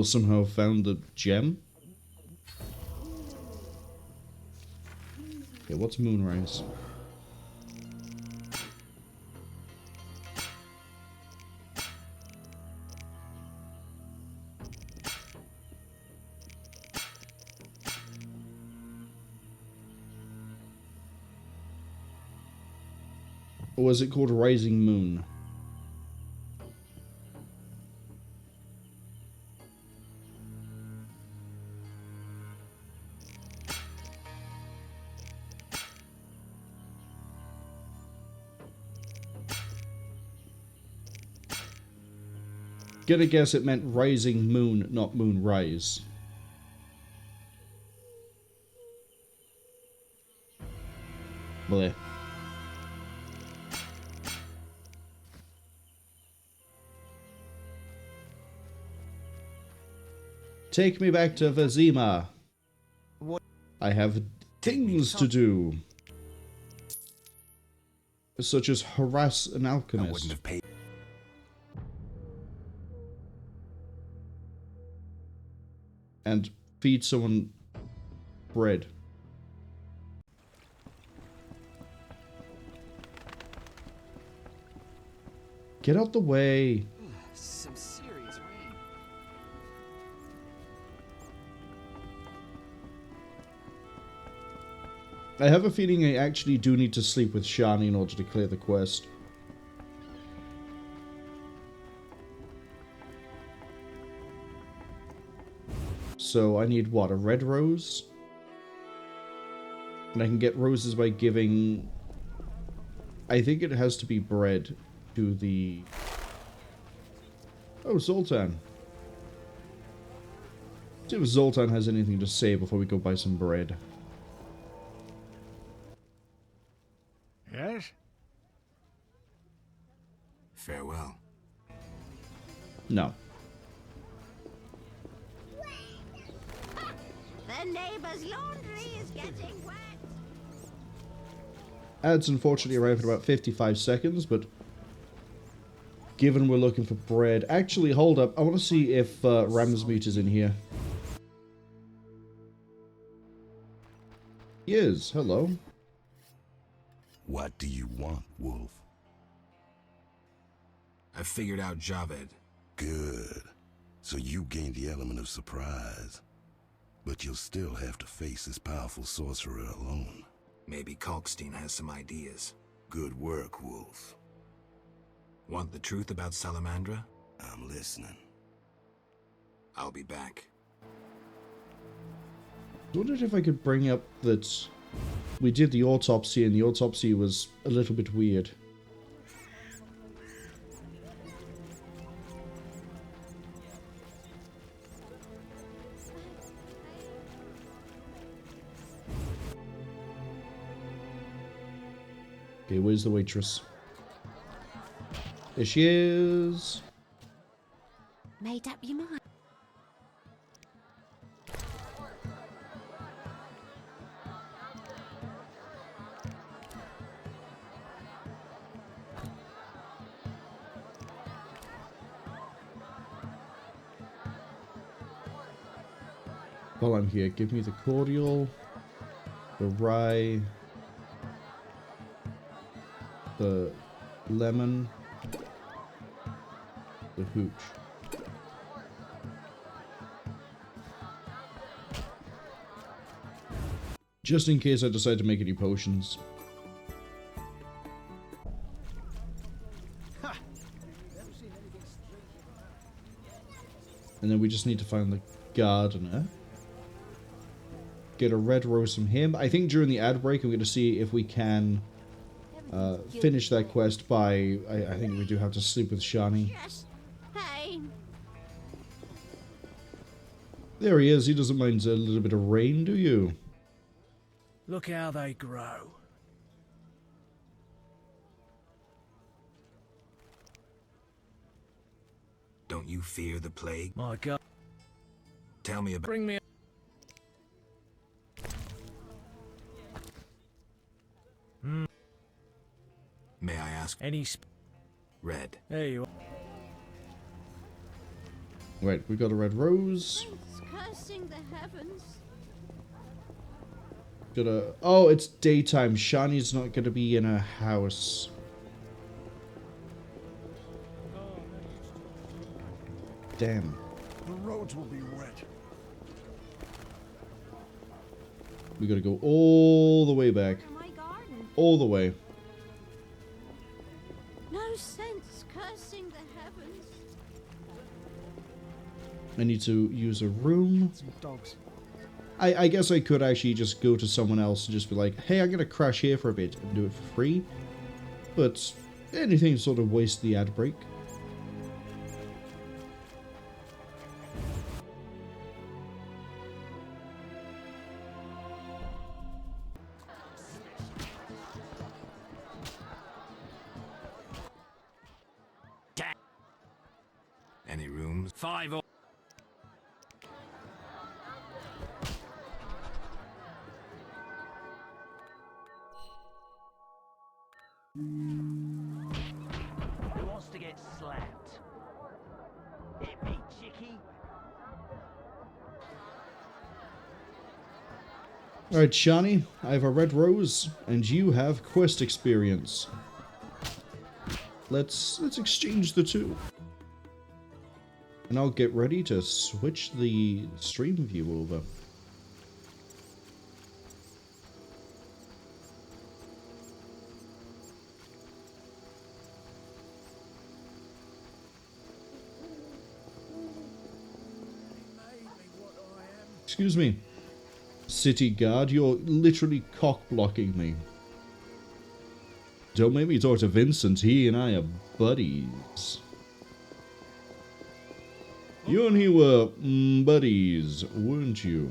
somehow found the gem. Okay, what's Moonrise? Or was it called Rising Moon? Gonna guess it meant Rising Moon, not Moonrise. Bleh. Take me back to Vizima. What? I have things to do. Such as harass an I wouldn't alchemist. have paid. And feed someone bread. Get out the way. Some serious rain. I have a feeling I actually do need to sleep with Shani in order to clear the quest. So I need what, a red rose? And I can get roses by giving... I think it has to be bread to the... Oh, Zoltan. See if Zoltan has anything to say before we go buy some bread. Yes? Farewell. No. The neighbor's laundry is getting wet. Ads unfortunately arrive in about 55 seconds, but given we're looking for bread... Actually, hold up. I want to see if Ramsmeet is in here. He is. Hello. What do you want, Wolf? I figured out Javed. Good. So you gained the element of surprise. But you'll still have to face this powerful sorcerer alone. Maybe Kalkstein has some ideas. Good work, Wolf. Want the truth about Salamandra? I'm listening. I'll be back. I wondered if I could bring up that we did the autopsy, and the autopsy was a little bit weird. Okay, where's the waitress? There she is. Made up your mind. While I'm here, give me the cordial, the rye, the lemon, the hooch. Just in case I decide to make any potions. And then we just need to find the gardener. Get a red rose from him. I think during the ad break I'm going to see if we can finish that quest by... I think we do have to sleep with Shani. Yes. Pain. There he is. He doesn't mind a little bit of rain, do you? Look how they grow. Don't you fear the plague? My God. Tell me about... Bring me... May I ask? Red. There you are. Right, we got a red rose. Prince cursing the heavens. Oh, it's daytime. Shani's not gonna be in her house. Damn. The roads will be wet. We gotta go all the way back. My garden. All the way. No sense cursing the heavens. I need to use a room. Some dogs. I guess I could actually just go to someone else and just be like, hey, I'm gonna crash here for a bit and do it for free. But anything to sort of waste the ad break. Any rooms? 5 or... Who wants to get slapped? Hit me, chickie. Alright, Shani, I have a red rose, and you have quest experience. Let's exchange the two. And I'll get ready to switch the stream view over. Excuse me. City guard, you're literally cock-blocking me. Don't make me talk to Vincent, he and I are buddies. You and he were buddies, weren't you?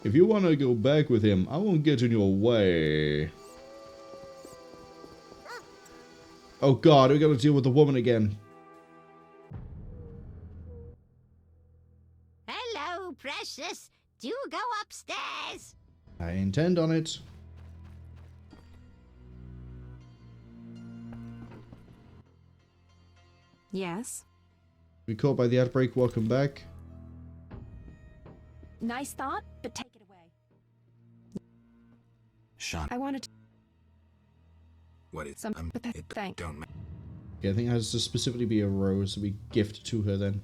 If you want to go back with him, I won't get in your way. Oh god, we gotta deal with the woman again. Hello, precious. Do go upstairs. I intend on it. Yes. We caught by the outbreak, welcome back. Nice thought, but take it away. Sean. I wanted to... What is... but that... Thank. Don't... Yeah, I think it has to specifically be a rose that we gift to her then.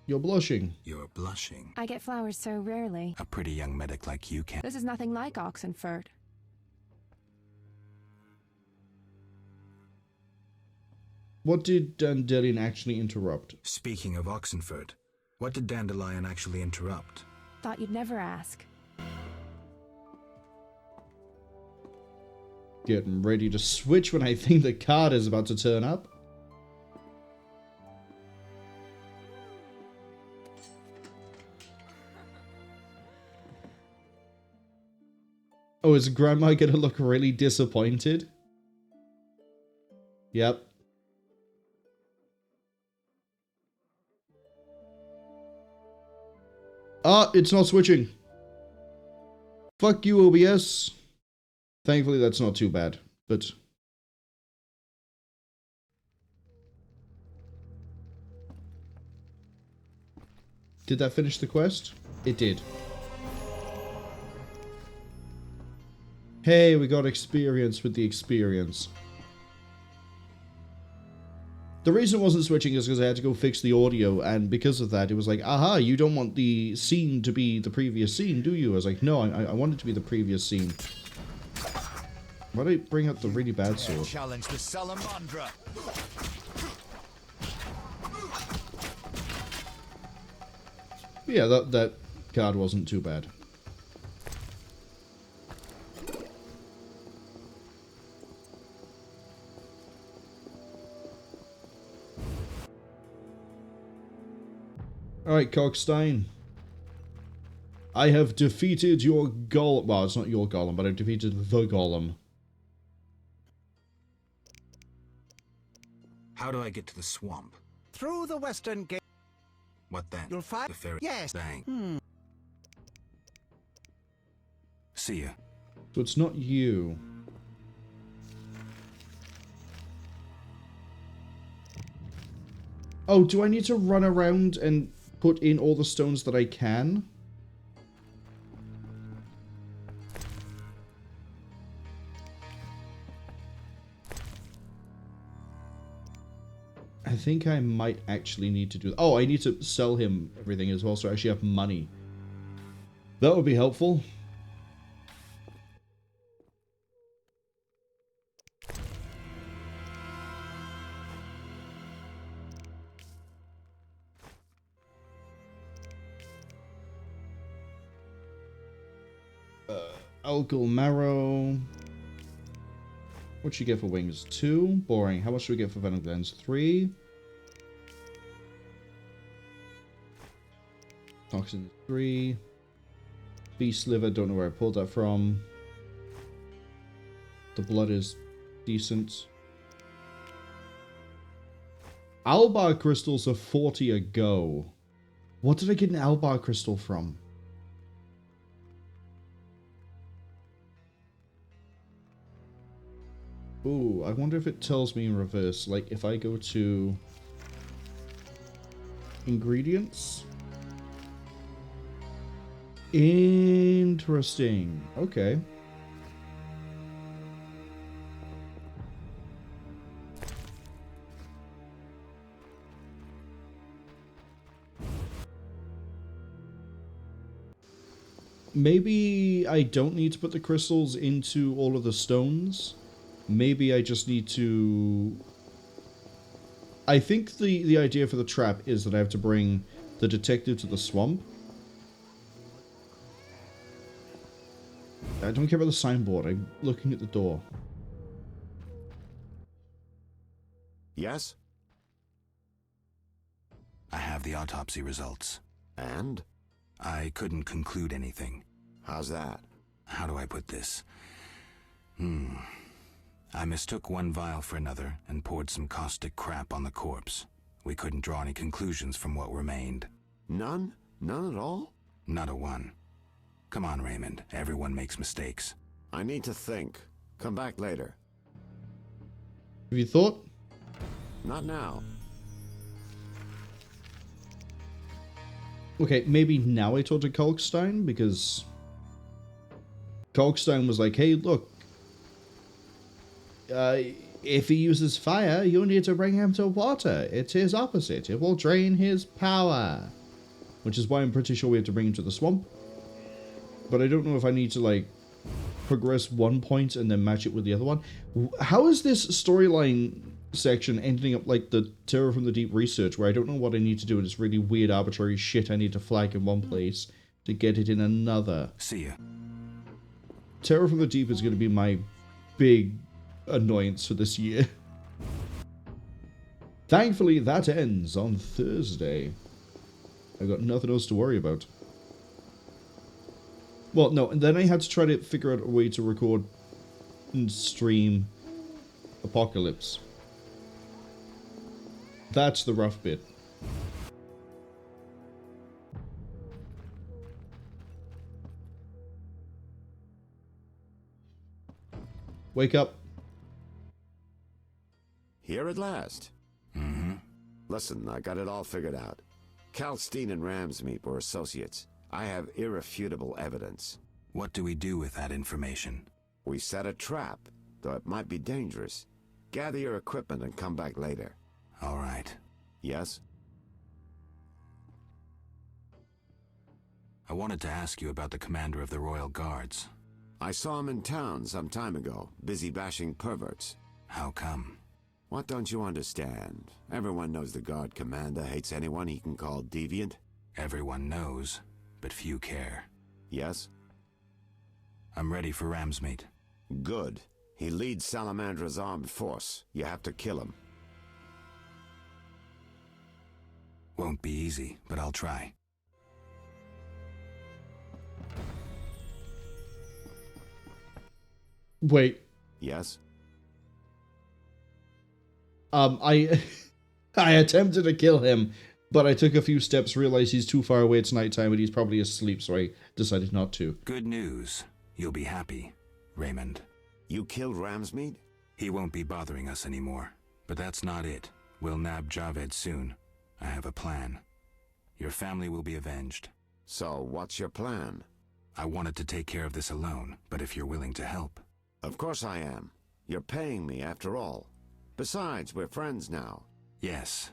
You're blushing. You're blushing. I get flowers so rarely. A pretty young medic like you can... This is nothing like Oxenford. What did Dandelion actually interrupt? Speaking of Oxenford, what did Dandelion actually interrupt? Thought you'd never ask. Getting ready to switch when I think the card is about to turn up. Oh, is Grandma gonna look really disappointed? Yep. Ah, it's not switching. Fuck you, OBS. Thankfully, that's not too bad, but... Did that finish the quest? It did. Hey, we got experience with the experience. The reason it wasn't switching is because I had to go fix the audio, and because of that, it was like, aha, you don't want the scene to be the previous scene, do you? I was like, no, I want it to be the previous scene. Why did I bring up the really bad sword? Challenge the Salamandra. Yeah, that card wasn't too bad. Alright, Cockstein. I have defeated your golem. Well, it's not your golem, but I've defeated the golem. How do I get to the swamp? Through the western gate. What then? You'll find. The ferry. Yes. Dang. See ya. So it's not you. Oh, do I need to run around and put in all the stones that I can? I think I might actually need to do... Oh, I need to sell him everything as well, so I actually have money. That would be helpful. Algal Marrow. What should you get for wings? 2. Boring. How much should we get for venom glands? 3. Toxin 3. Beast liver. Don't know where I pulled that from. The blood is decent. Albar crystals are 40 a go. What did I get an Albar crystal from? Ooh, I wonder if it tells me in reverse. Like, if I go to ingredients. Interesting. Okay. Maybe I don't need to put the crystals into all of the stones. Maybe I just need to... I think the idea for the trap is that I have to bring the detective to the swamp. I don't care about the signboard. I'm looking at the door. Yes? I have the autopsy results. And? I couldn't conclude anything. How's that? How do I put this? I mistook one vial for another and poured some caustic crap on the corpse. We couldn't draw any conclusions from what remained. None? None at all? Not a one. Come on, Raymond. Everyone makes mistakes. I need to think. Come back later. Have you thought? Not now. Okay, maybe now I talk to Kalkstein, because Kalkstein was like, hey, look, if he uses fire, you need to bring him to water. It's his opposite. It will drain his power. Which is why I'm pretty sure we have to bring him to the swamp. But I don't know if I need to, like, progress one point and then match it with the other one. How is this storyline section ending up like the Terror from the Deep research, where I don't know what I need to do and it's really weird, arbitrary shit I need to flag in one place to get it in another? See ya. Terror from the Deep is going to be my big annoyance for this year. Thankfully, that ends on Thursday. I've got nothing else to worry about. Well, no, and then I had to try to figure out a way to record and stream Apocalypse. That's the rough bit. Wake up. Here at last. Mm-hmm. Listen, I got it all figured out. Kalkstein and Ramsmeet were associates. I have irrefutable evidence. What do we do with that information? We set a trap, though it might be dangerous. Gather your equipment and come back later. All right. Yes? I wanted to ask you about the commander of the Royal Guards. I saw him in town some time ago, busy bashing perverts. How come? What don't you understand? Everyone knows the Guard commander hates anyone he can call deviant. Everyone knows, but few care. Yes? I'm ready for Ramsmeet. Good. He leads Salamandra's armed force. You have to kill him. Won't be easy, but I'll try. Wait. Yes? I attempted to kill him, but I took a few steps, realized he's too far away, it's nighttime, and he's probably asleep, so I decided not to. Good news. You'll be happy, Raymond. You killed Ramsmead? He won't be bothering us anymore. But that's not it. We'll nab Javed soon. I have a plan. Your family will be avenged. So, what's your plan? I wanted to take care of this alone, but if you're willing to help... Of course I am. You're paying me, after all. Besides, we're friends now. Yes.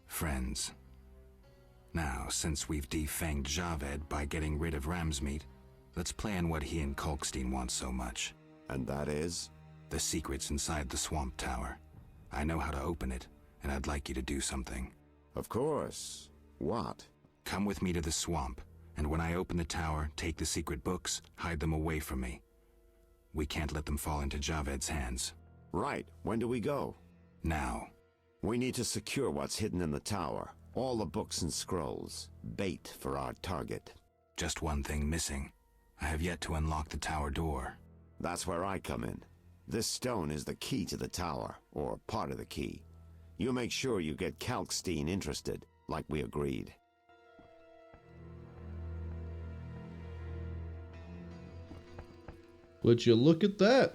Friends. Now, since we've defanged Javed by getting rid of Ramsmead, let's plan what he and Kalkstein want so much. And that is? The secret's inside the swamp tower. I know how to open it, and I'd like you to do something. Of course. What? Come with me to the swamp, and when I open the tower, take the secret books, hide them away from me. We can't let them fall into Javed's hands. Right. When do we go? Now. We need to secure what's hidden in the tower. All the books and scrolls. Bait for our target. Just one thing missing. I have yet to unlock the tower door. That's where I come in. This stone is the key to the tower, or part of the key. You make sure you get Kalkstein interested, like we agreed. Would you look at that?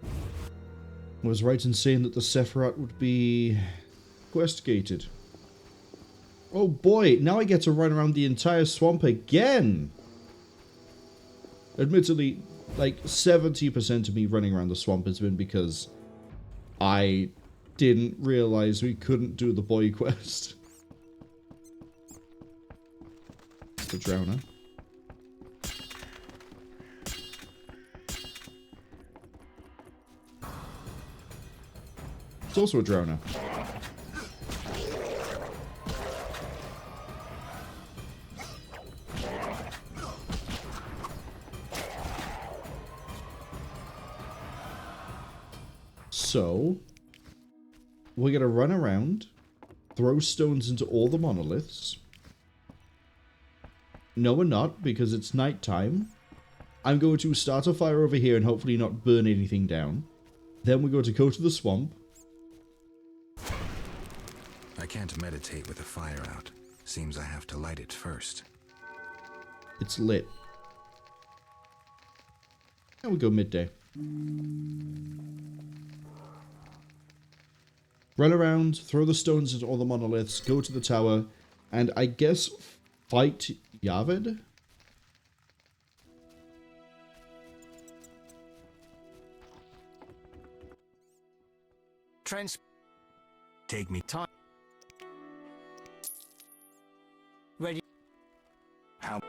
I was right in saying that the Sephirot would be quest gated. Oh boy, now I get to run around the entire swamp again! Admittedly, like 70% of me running around the swamp has been because I didn't realize we couldn't do the boy quest. The Drowner. It's also a Drowner. So, we're gonna run around, throw stones into all the monoliths. No, we're not, because it's nighttime. I'm going to start a fire over here and hopefully not burn anything down. Then we're going to go to the swamp. I can't meditate with a fire out. Seems I have to light it first. It's lit. And we go midday. Run around, throw the stones into all the monoliths, go to the tower, and I guess fight Javed? Take me time. Ready? How?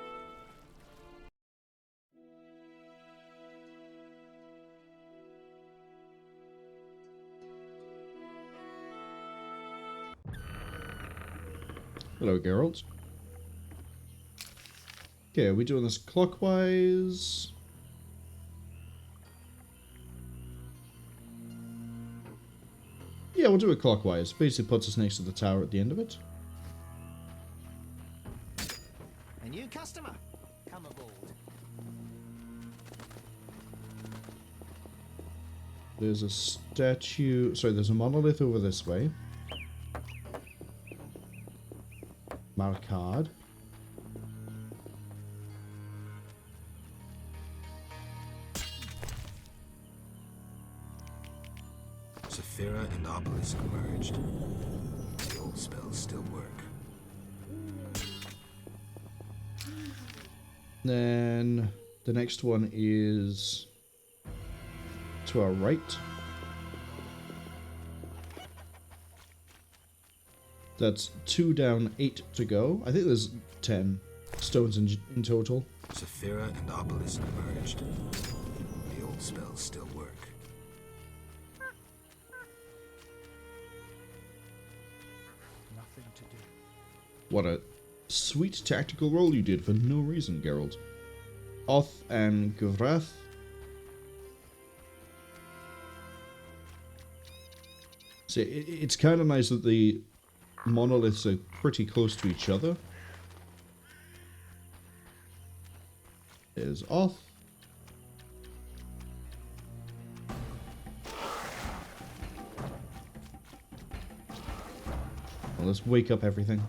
Hello, Geralt. Okay, are we doing this clockwise? Yeah, we'll do it clockwise. Basically puts us next to the tower at the end of it. A new customer. Come aboard. There's a statue... Sorry, there's a monolith over this way. Marcard. Sephirot and Obelisk merged. The old spells still work. Then the next one is to our right. That's 2 down, 8 to go. I think there's 10 stones in total. Sephirot and Obelisk merged. The old spells still work. Nothing to do. What a sweet tactical roll you did for no reason, Geralt. Oth and Gvrath. So it's kind of nice that the monoliths are pretty close to each other. is off. Well, let's wake up everything.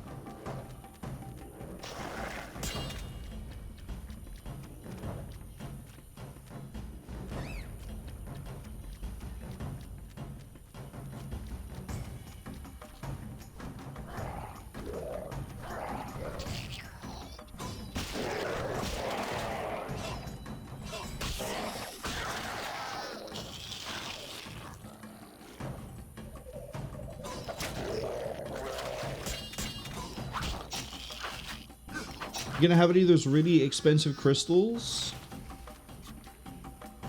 You gonna have any of those really expensive crystals?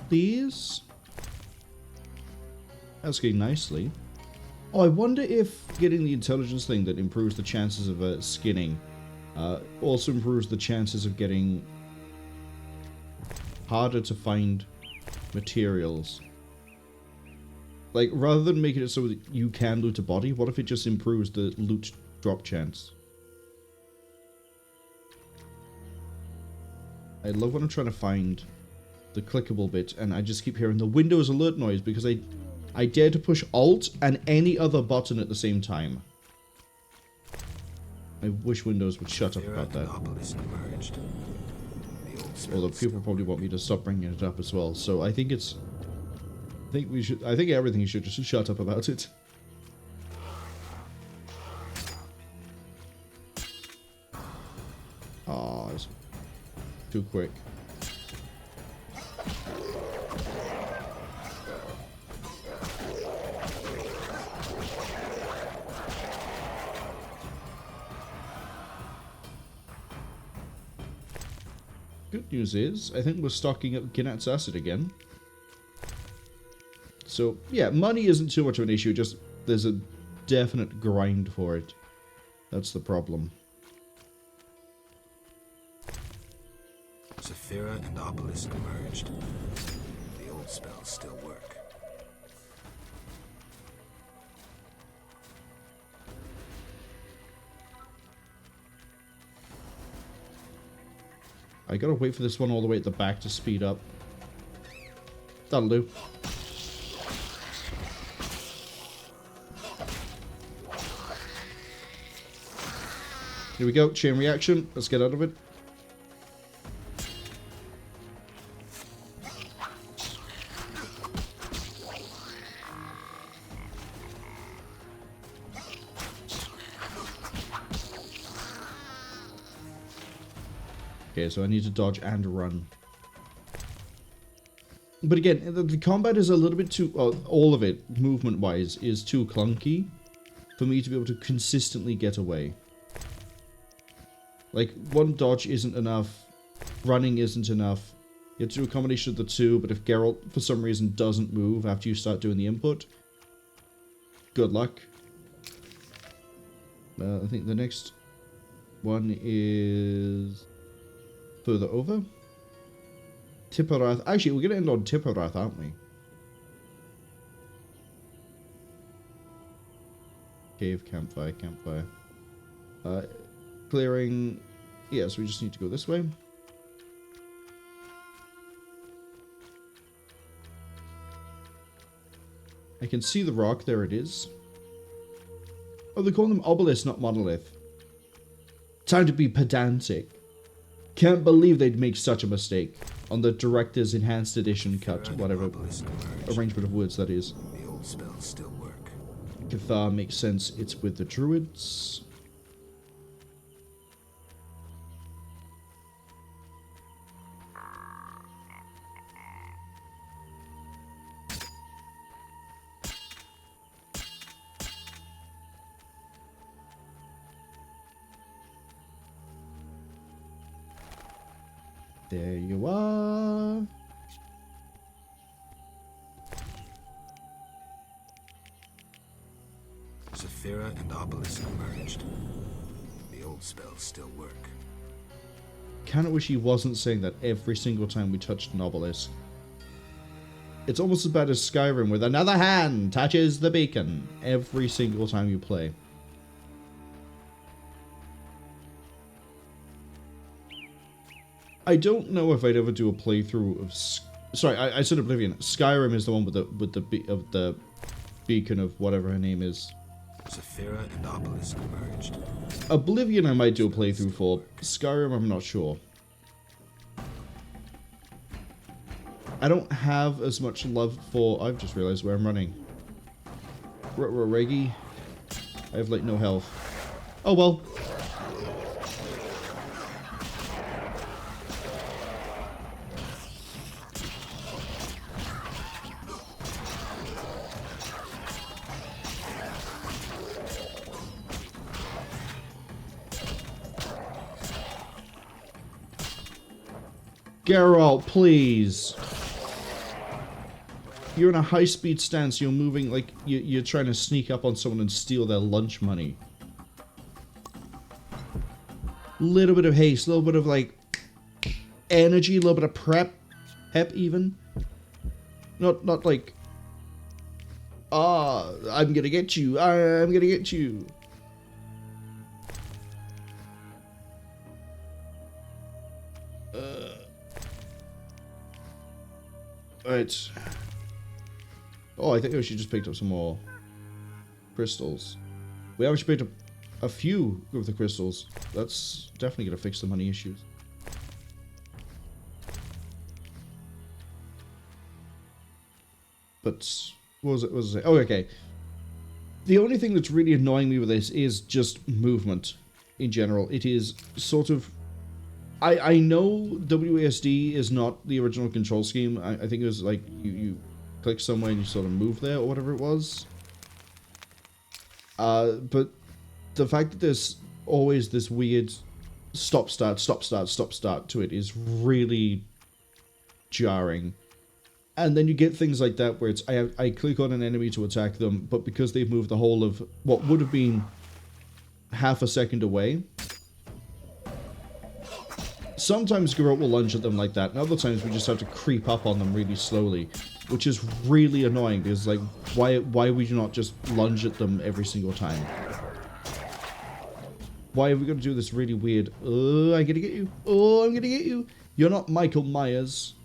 Please? Asking nicely. Oh, I wonder if getting the intelligence thing that improves the chances of skinning also improves the chances of getting harder to find materials. Like, rather than making it so that you can loot a body, what if it just improves the loot drop chance? I love when I'm trying to find the clickable bit and I just keep hearing the Windows alert noise because I dare to push Alt and any other button at the same time. I wish Windows would shut up about that. Although people probably want me to stop bringing it up as well, so I think it's... I think everything should just shut up about it. Aw, it's too quick. Good news is, I think we're stocking up Gnat's acid again. So, yeah, money isn't too much of an issue, just there's a definite grind for it. That's the problem. Sephirot and Obelisk merged. The old spells still work. I gotta wait for this one all the way at the back to speed up. That'll do. Here we go, chain reaction. Let's get out of it. Okay, so I need to dodge and run. But again, the combat is a little bit too... all of it, movement-wise, is too clunky for me to be able to consistently get away. Like, one dodge isn't enough, running isn't enough. You have to do a combination of the two, but if Geralt, for some reason, doesn't move after you start doing the input, good luck. I think the next one is further over. Tiparath. Actually, we're going to end on Tiparath, aren't we? Cave, campfire, campfire. Clearing. Yeah, so we just need to go this way. I can see the rock. There it is. Oh, they call them obelisk, not monolith. Time to be pedantic. Can't believe they'd make such a mistake on the director's enhanced edition cut, whatever arrangement of words that is. The old spells still work. Cathar makes sense. It's with the druids. There you are. Sephirot and Obelisk merged. The old spells still work. Kinda wish he wasn't saying that every single time we touched an obelisk. It's almost as bad as Skyrim with another hand touches the beacon every single time you play. I don't know if I'd ever do a playthrough of... Sorry, I said Oblivion. Skyrim is the one with the beacon of whatever her name is. Sephirot and Obelisk merged. Oblivion I might do a playthrough for. Skyrim I'm not sure. I don't have as much love for... I've just realized where I'm running. Reggie. I have like no health. Oh well. Geralt, please. You're in a high-speed stance. You're moving like you're trying to sneak up on someone and steal their lunch money. Little bit of haste, a little bit of like energy, a little bit of pep even. Not like, I'm gonna get you. I'm gonna get you. Right. Oh, I think we should just picked up some more crystals. We actually picked up a few of the crystals. That's definitely going to fix the money issues. But, what was it? Oh, okay. The only thing that's really annoying me with this is just movement in general. It is sort of... I know WASD is not the original control scheme. I think it was like you click somewhere and you sort of move there or whatever it was. But the fact that there's always this weird stop start to it is really jarring. And then you get things like that where it's I click on an enemy to attack them, but because they've moved the whole of what would have been half a second away. Sometimes Geralt will lunge at them like that, and other times we just have to creep up on them really slowly, which is really annoying, because, like, why would you not just lunge at them every single time? Why are we going to do this really weird, I'm gonna get you, I'm gonna get you, you're not Michael Myers,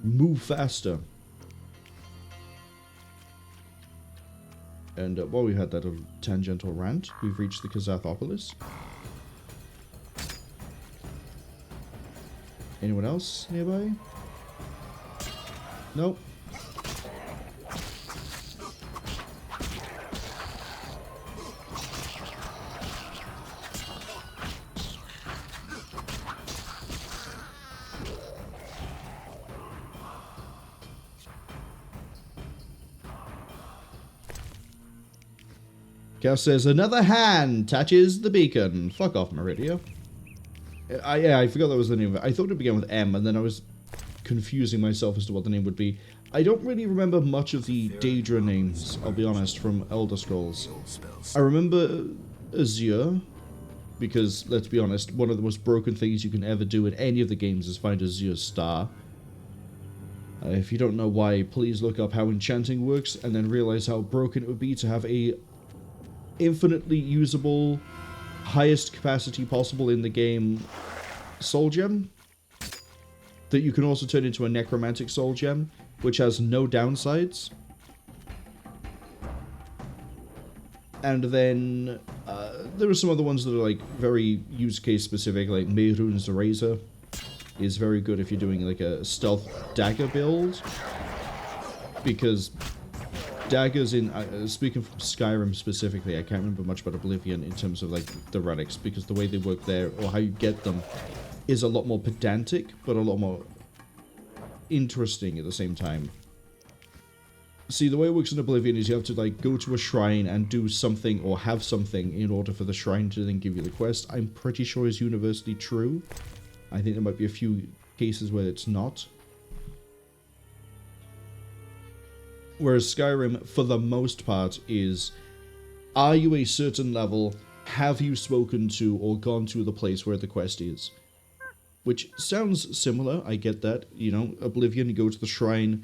move faster. And while we had that tangential rant, we've reached the Kazathopolis. Anyone else nearby? Nope. Cal says, another hand touches the beacon. Fuck off, Meridia. Yeah, I forgot that was the name of it. I thought it began with M, and then I was confusing myself as to what the name would be. I don't really remember much of the Daedra names, I'll be honest, from Elder Scrolls. I remember Azure, because, let's be honest, one of the most broken things you can ever do in any of the games is find Azure's star. If you don't know why, please look up how enchanting works, and then realize how broken it would be to have a infinitely usable, highest capacity possible in the game soul gem that you can also turn into a necromantic soul gem, which has no downsides. And then there are some other ones that are like very use case specific, like Mehrunes the Razor is very good if you're doing like a stealth dagger build, because daggers in, speaking from Skyrim specifically, I can't remember much about Oblivion in terms of like the relics, because the way they work there, or how you get them, is a lot more pedantic, but a lot more interesting at the same time. See, the way it works in Oblivion is you have to like go to a shrine and do something or have something in order for the shrine to then give you the quest. I'm pretty sure is universally true. I think there might be a few cases where it's not. Whereas Skyrim, for the most part, is, are you a certain level, have you spoken to or gone to the place where the quest is? Which sounds similar, I get that, you know, Oblivion, you go to the shrine,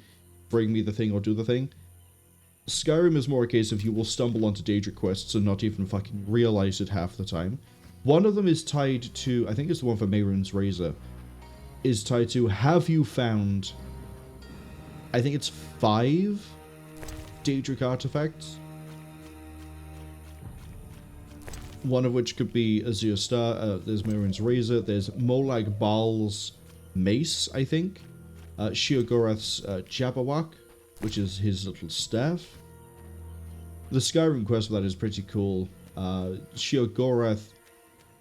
bring me the thing or do the thing. Skyrim is more a case of you will stumble onto Daedric quests and not even fucking realize it half the time. One of them is tied to, I think it's the one for Mehrunes Razor, is tied to, have you found, I think it's 5 Daedric artifacts? One of which could be Azure Star, there's Mehrunes Razor, there's Molag Bal's Mace, I think. Sheogorath's Jabberwock, which is his little staff. The Skyrim quest for that is pretty cool. Sheogorath,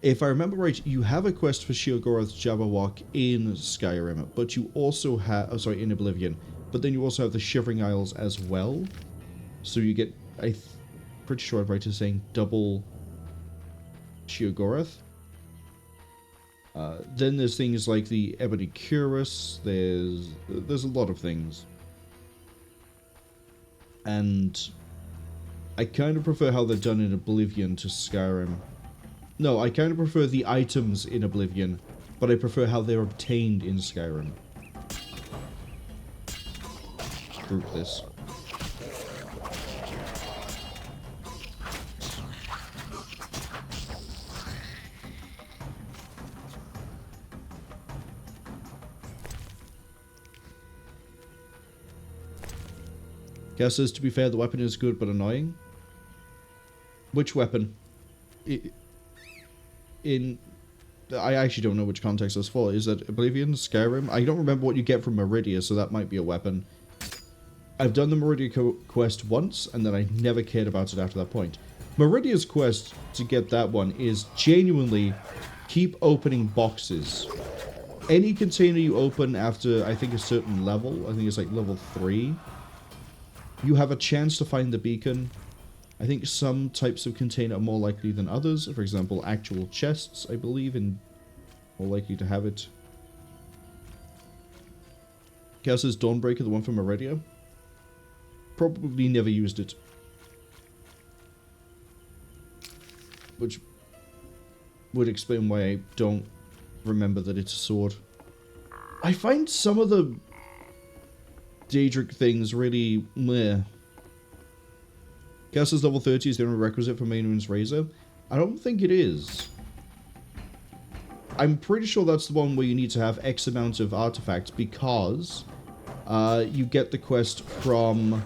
if I remember right, you have a quest for Sheogorath's Jabberwock in Skyrim, but you also have, in Oblivion, but then you also have the Shivering Isles as well. So you get, pretty sure I'm right in saying double Sheogorath. Then there's things like the Ebony Cuirass, there's a lot of things. And I kind of prefer how they're done in Oblivion to Skyrim. No, I kind of prefer the items in Oblivion, but I prefer how they're obtained in Skyrim. Group this. Gas says, to be fair, the weapon is good but annoying. Which weapon? I actually don't know which context that's for. Is that Oblivion? Skyrim? I don't remember what you get from Meridia, so that might be a weapon. I've done the Meridia quest once, and then I never cared about it after that point. Meridia's quest to get that one is genuinely keep opening boxes. Any container you open after, I think, a certain level, I think it's like level 3, you have a chance to find the beacon. I think some types of container are more likely than others. For example, actual chests, I believe, are more likely to have it. Chaos says Dawnbreaker, the one from Meridia. Probably never used it. Which would explain why I don't remember that it's a sword. I find some of the Daedric things really meh. Chaos says level 30 is the only requisite for Mehrunes Razor. I don't think it is. I'm pretty sure that's the one where you need to have X amount of artifacts because you get the quest from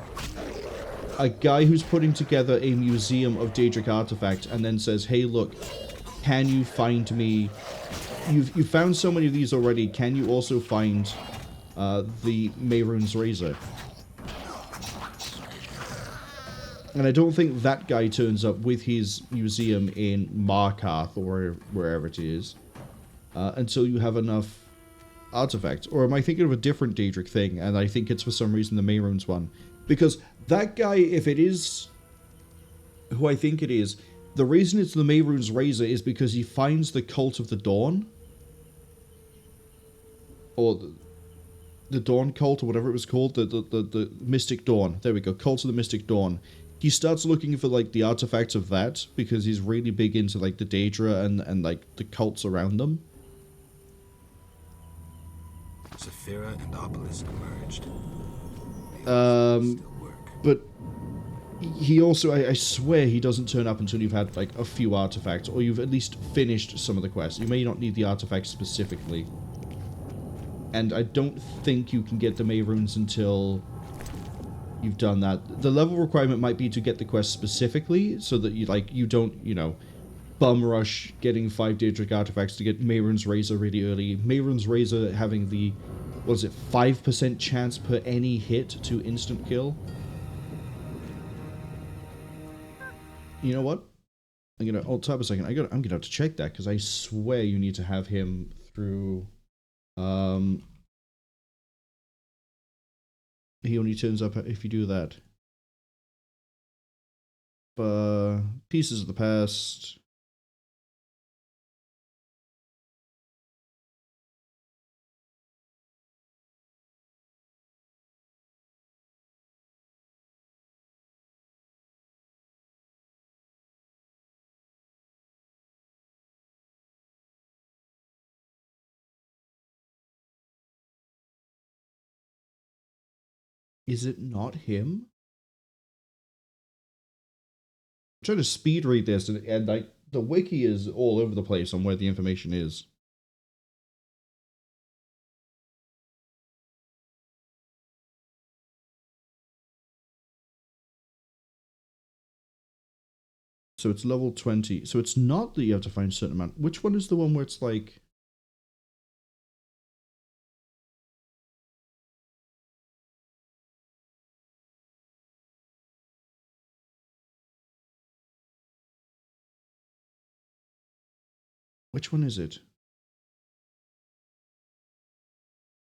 a guy who's putting together a museum of Daedric artifacts and then says, hey look, can you find me... You've found so many of these already, can you also find the Mehrunes Razor? And I don't think that guy turns up with his museum in Markarth or wherever it is until you have enough artifacts. Or am I thinking of a different Daedric thing and I think it's for some reason the Mehrunes one? Because that guy, if it is who I think it is, the reason it's the Mehrunes Razor is because he finds the Cult of the Dawn. Or the Dawn Cult, or whatever it was called. The Mystic Dawn. There we go. Cult of the Mystic Dawn. He starts looking for, like, the artifacts of that, because he's really big into, like, the Daedra and like, the cults around them. Sephirot and Obelisk merged. But he also, I swear he doesn't turn up until you've had, like, a few artifacts, or you've at least finished some of the quests. You may not need the artifacts specifically. And I don't think you can get the Mehrunes until you've done that. The level requirement might be to get the quest specifically, so that you don't, you know, bum rush getting 5 Daedric artifacts to get Mehrunes Razor really early. Mehrunes Razor having the, what is it, 5% chance per any hit to instant kill. You know what? I'm gonna hold up a second. I'm gonna have to check that because I swear you need to have him through. He only turns up if you do that. Pieces of the Past. Is it not him? I'm trying to speed read this, and like the wiki is all over the place on where the information is. So it's level 20. So it's not that you have to find a certain amount. Which one is the one where it's like... Which one is it?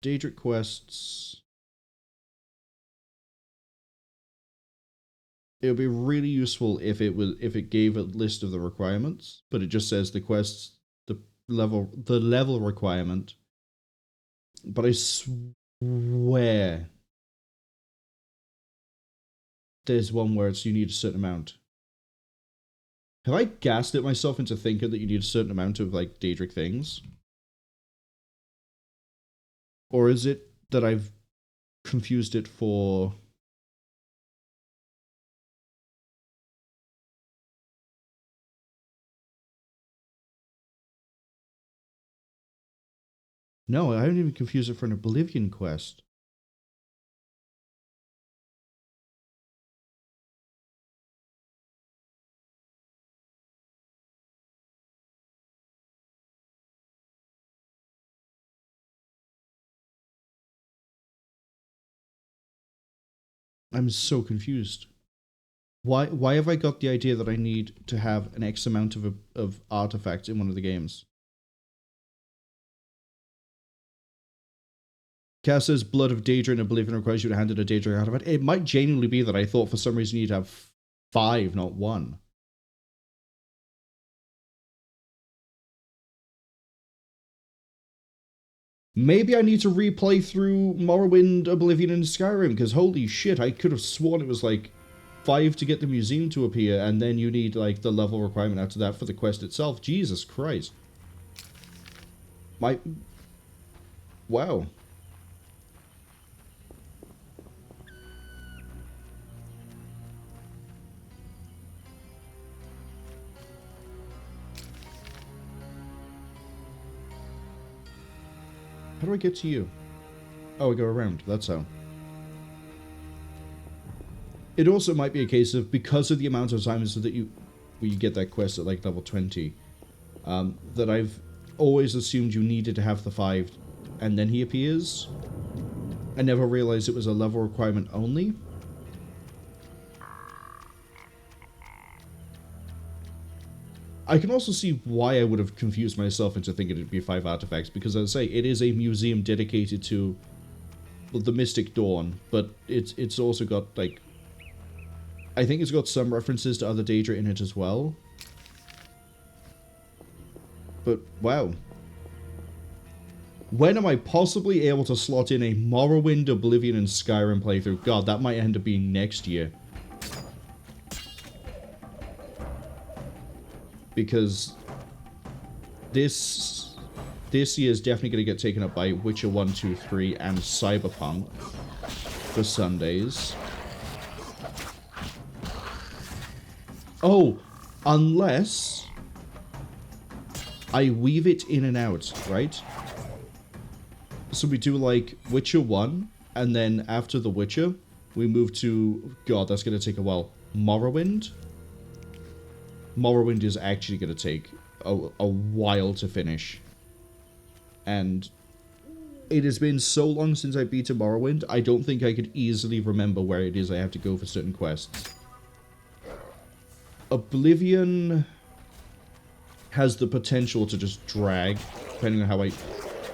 Daedric quests. It would be really useful if it gave a list of the requirements, but it just says the quests, the level requirement. But I swear there's one where it's you need a certain amount. Have I gassed it myself into thinking that you need a certain amount of like Daedric things? Or is it that I've confused it for... No, I haven't even confused it for an Oblivion quest. I'm so confused. Why have I got the idea that I need to have an X amount of artifacts in one of the games? Cass says Blood of Daedra in Oblivion requires you to hand in a Daedra artifact. It might genuinely be that I thought for some reason you'd have 5, not 1. Maybe I need to replay through Morrowind, Oblivion, and Skyrim, because holy shit, I could have sworn it was like 5 to get the museum to appear, and then you need like the level requirement after that for the quest itself. Jesus Christ. Wow. How do I get to you? Oh, I go around. That's how. It also might be a case of, because of the amount of time so that you get that quest at like level 20, that I've always assumed you needed to have the 5 and then he appears. I never realized it was a level requirement only. I can also see why I would have confused myself into thinking it'd be 5 artifacts, because as I say, it is a museum dedicated to the Mystic Dawn, but it's also got, like... I think it's got some references to other Daedra in it as well. But, wow. When am I possibly able to slot in a Morrowind, Oblivion, and Skyrim playthrough? God, that might end up being next year. Because this year is definitely going to get taken up by Witcher 1, 2, 3 and Cyberpunk for Sundays. Oh, unless I weave it in and out, right? So we do like Witcher 1, and then after The Witcher, we move to, God, that's going to take a while, Morrowind. Morrowind is actually going to take a while to finish. And it has been so long since I beat a Morrowind, I don't think I could easily remember where it is I have to go for certain quests. Oblivion has the potential to just drag, depending on how I...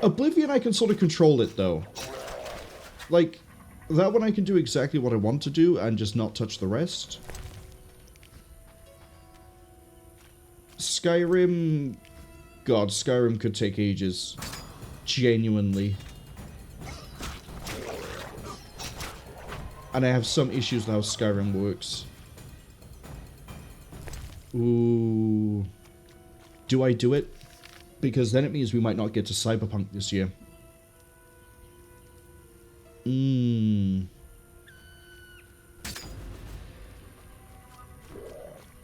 Oblivion, I can sort of control it, though. Like, that one I can do exactly what I want to do and just not touch the rest. Skyrim... God, Skyrim could take ages. Genuinely. And I have some issues with how Skyrim works. Ooh. Do I do it? Because then it means we might not get to Cyberpunk this year.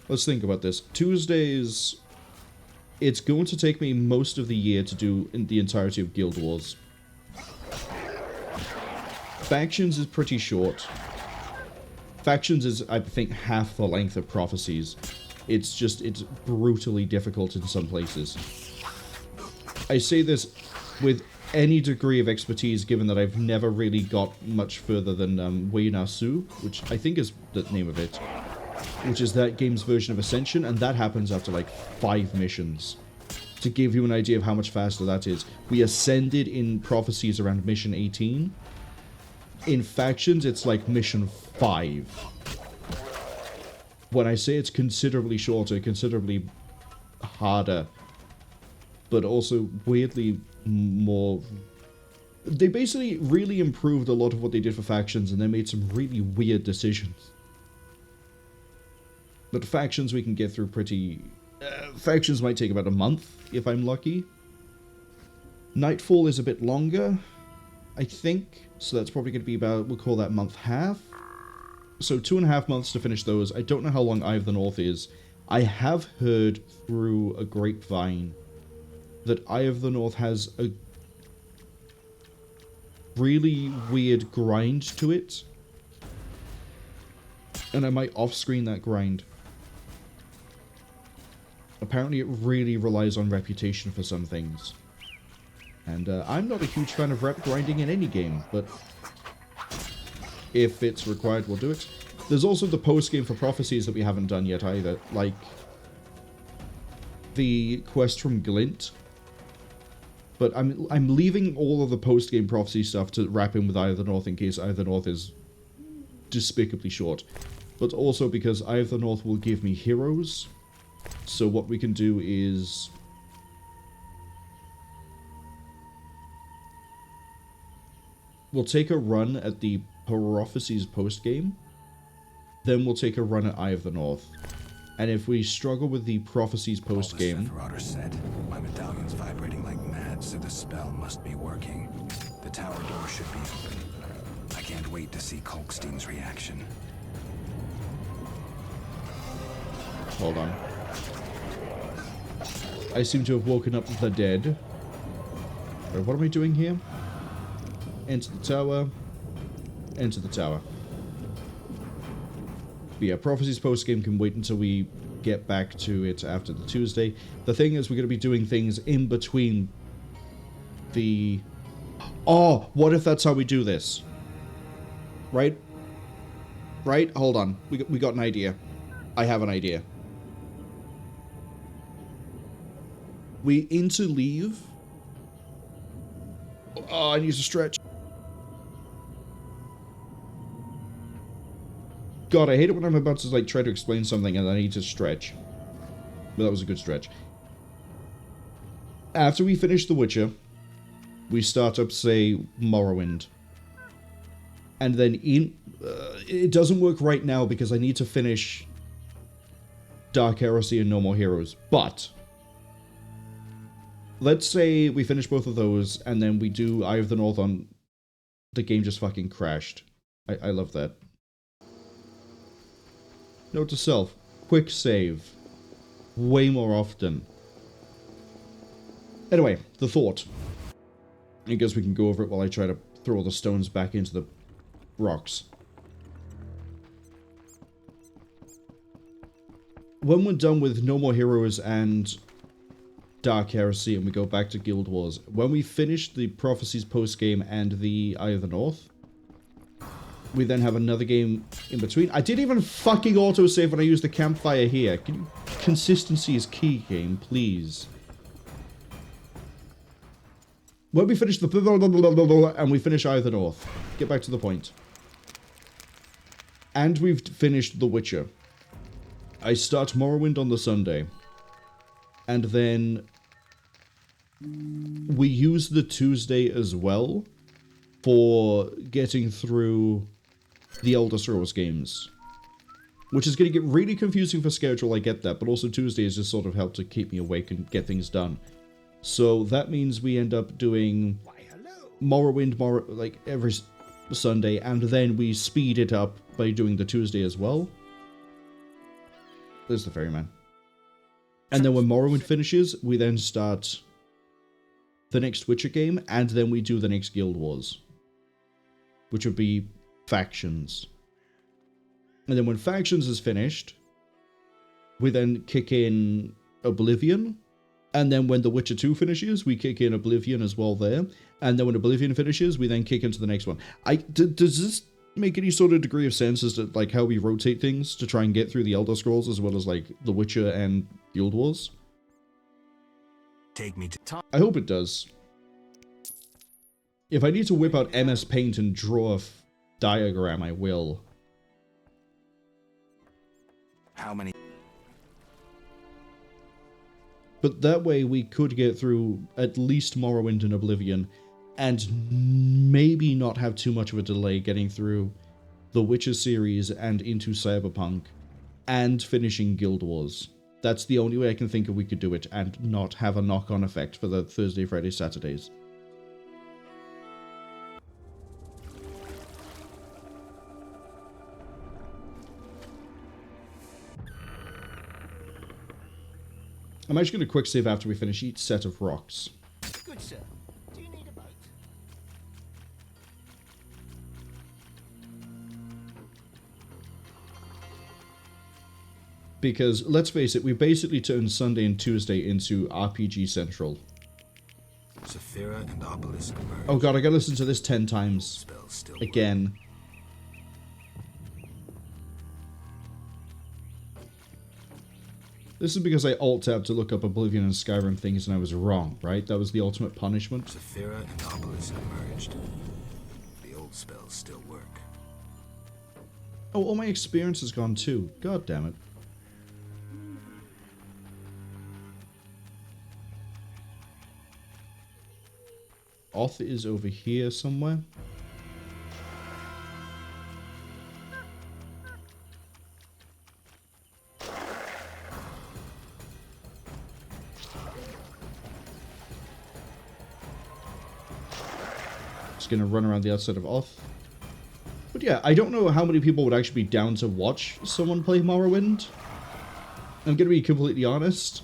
Let's think about this. Tuesdays, it's going to take me most of the year to do the entirety of Guild Wars. Factions is pretty short. Factions is, I think, half the length of Prophecies. It's brutally difficult in some places. I say this with any degree of expertise, given that I've never really got much further than Wei Na Su, which I think is the name of it, which is that game's version of Ascension, and that happens after like 5 missions. To give you an idea of how much faster that is, we ascended in Prophecies around mission 18. In Factions, it's like mission 5. When I say it's considerably shorter, considerably harder, but also weirdly more... They basically really improved a lot of what they did for Factions, and they made some really weird decisions. But Factions we can get through pretty... Factions might take about a month, if I'm lucky. Nightfall is a bit longer, I think. So that's probably going to be about, we'll call that month half. So 2.5 months to finish those. I don't know how long Eye of the North is. I have heard through a grapevine that Eye of the North has a really weird grind to it. And I might off-screen that grind. Apparently it really relies on reputation for some things. And I'm not a huge fan of rep grinding in any game, but if it's required, we'll do it. There's also the post-game for Prophecies that we haven't done yet either, like the quest from Glint. But I'm leaving all of the post-game Prophecy stuff to wrap in with Eye of the North in case Eye of the North is despicably short. But also because Eye of the North will give me heroes. So what we can do is... we'll take a run at the Prophecies post-game. Then we'll take a run at Eye of the North. And if we struggle with the Prophecies post-game... All the Sephirot are set. My medallion's vibrating like mad, so the spell must be working. The tower door should be open. I can't wait to see Cwningen's reaction. Hold on. I seem to have woken up the dead. What am I doing here? Enter the tower. Enter the tower. But yeah, Prophecies post-game can wait until we get back to it after the Tuesday. The thing is, we're going to be doing things in between the... Oh, what if that's how we do this? Right? Right? Hold on. We got an idea. I have an idea. We interleave. Oh, I need to stretch. God, I hate it when I'm about to like try to explain something and I need to stretch. But that was a good stretch. After we finish The Witcher, we start up, say, Morrowind. And then it doesn't work right now because I need to finish Dark Heresy and No More Heroes. But let's say we finish both of those and then we do Eye of the North on... The game just fucking crashed. I love that. Note to self, quick save. Way more often. Anyway, the thought. I guess we can go over it while I try to throw all the stones back into the rocks. When we're done with No More Heroes and Dark Heresy and we go back to Guild Wars, when we finish the Prophecies post-game and the Eye of the North, we then have another game in between. I didn't even fucking autosave when I used the campfire here. Can you... Consistency is key, game, please. When we finish the... and we finish Eye of the North. Get back to the point. And we've finished The Witcher. I start Morrowind on the Sunday. And then... we use the Tuesday as well for getting through the Elder Scrolls games. Which is going to get really confusing for schedule, I get that, but also Tuesdays just sort of help to keep me awake and get things done. So that means we end up doing Morrowind like every Sunday, and then we speed it up by doing the Tuesday as well. There's the ferryman. And then when Morrowind finishes, we then start the next Witcher game, and then we do the next Guild Wars. Which would be Factions. And then when Factions is finished, we then kick in Oblivion. And then when The Witcher 2 finishes, we kick in Oblivion as well there. And then when Oblivion finishes, we then kick into the next one. Does this make any sort of degree of sense as to like how we rotate things to try and get through the Elder Scrolls as well as like The Witcher and Guild Wars? Take me to time. I hope it does. If I need to whip out MS Paint and draw a diagram, I will. How many? But that way we could get through at least Morrowind and Oblivion, and maybe not have too much of a delay getting through the Witcher series and into Cyberpunk, and finishing Guild Wars. That's the only way I can think of we could do it, and not have a knock-on effect for the Thursday, Friday, Saturdays. I'm actually going to quick save after we finish each set of rocks. Good sir. Do you need a boat? Because, let's face it, we basically turned Sunday and Tuesday into RPG Central. Sephirot and Obelisk merge. Oh god, I gotta listen to this 10 times. Spells still Again. This is because I alt-tabbed to look up Oblivion and Skyrim things and I was wrong, right? That was the ultimate punishment. Sephirot and Obelisk merged. The old spells still work. Oh, all my experience has gone too. God damn it. Oth is over here somewhere. Just gonna run around the outside of Oth. But yeah, I don't know how many people would actually be down to watch someone play Morrowind. I'm gonna be completely honest.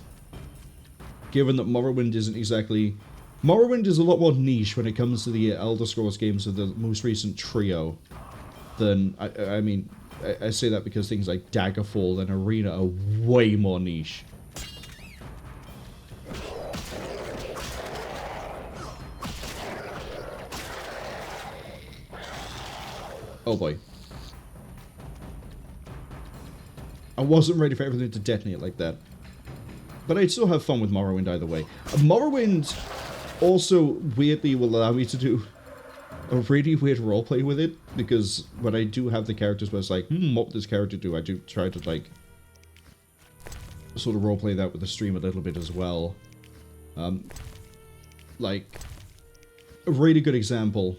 Given that Morrowind isn't exactly... Morrowind is a lot more niche when it comes to the Elder Scrolls games of the most recent trio than... I mean, I say that because things like Daggerfall and Arena are way more niche. Oh boy. I wasn't ready for everything to detonate like that. But I'd still have fun with Morrowind either way. Morrowind also weirdly will allow me to do a really weird roleplay with it, because when I do have the characters where it's like, what would this character do? I do try to like sort of roleplay that with the stream a little bit as well. Like, a really good example.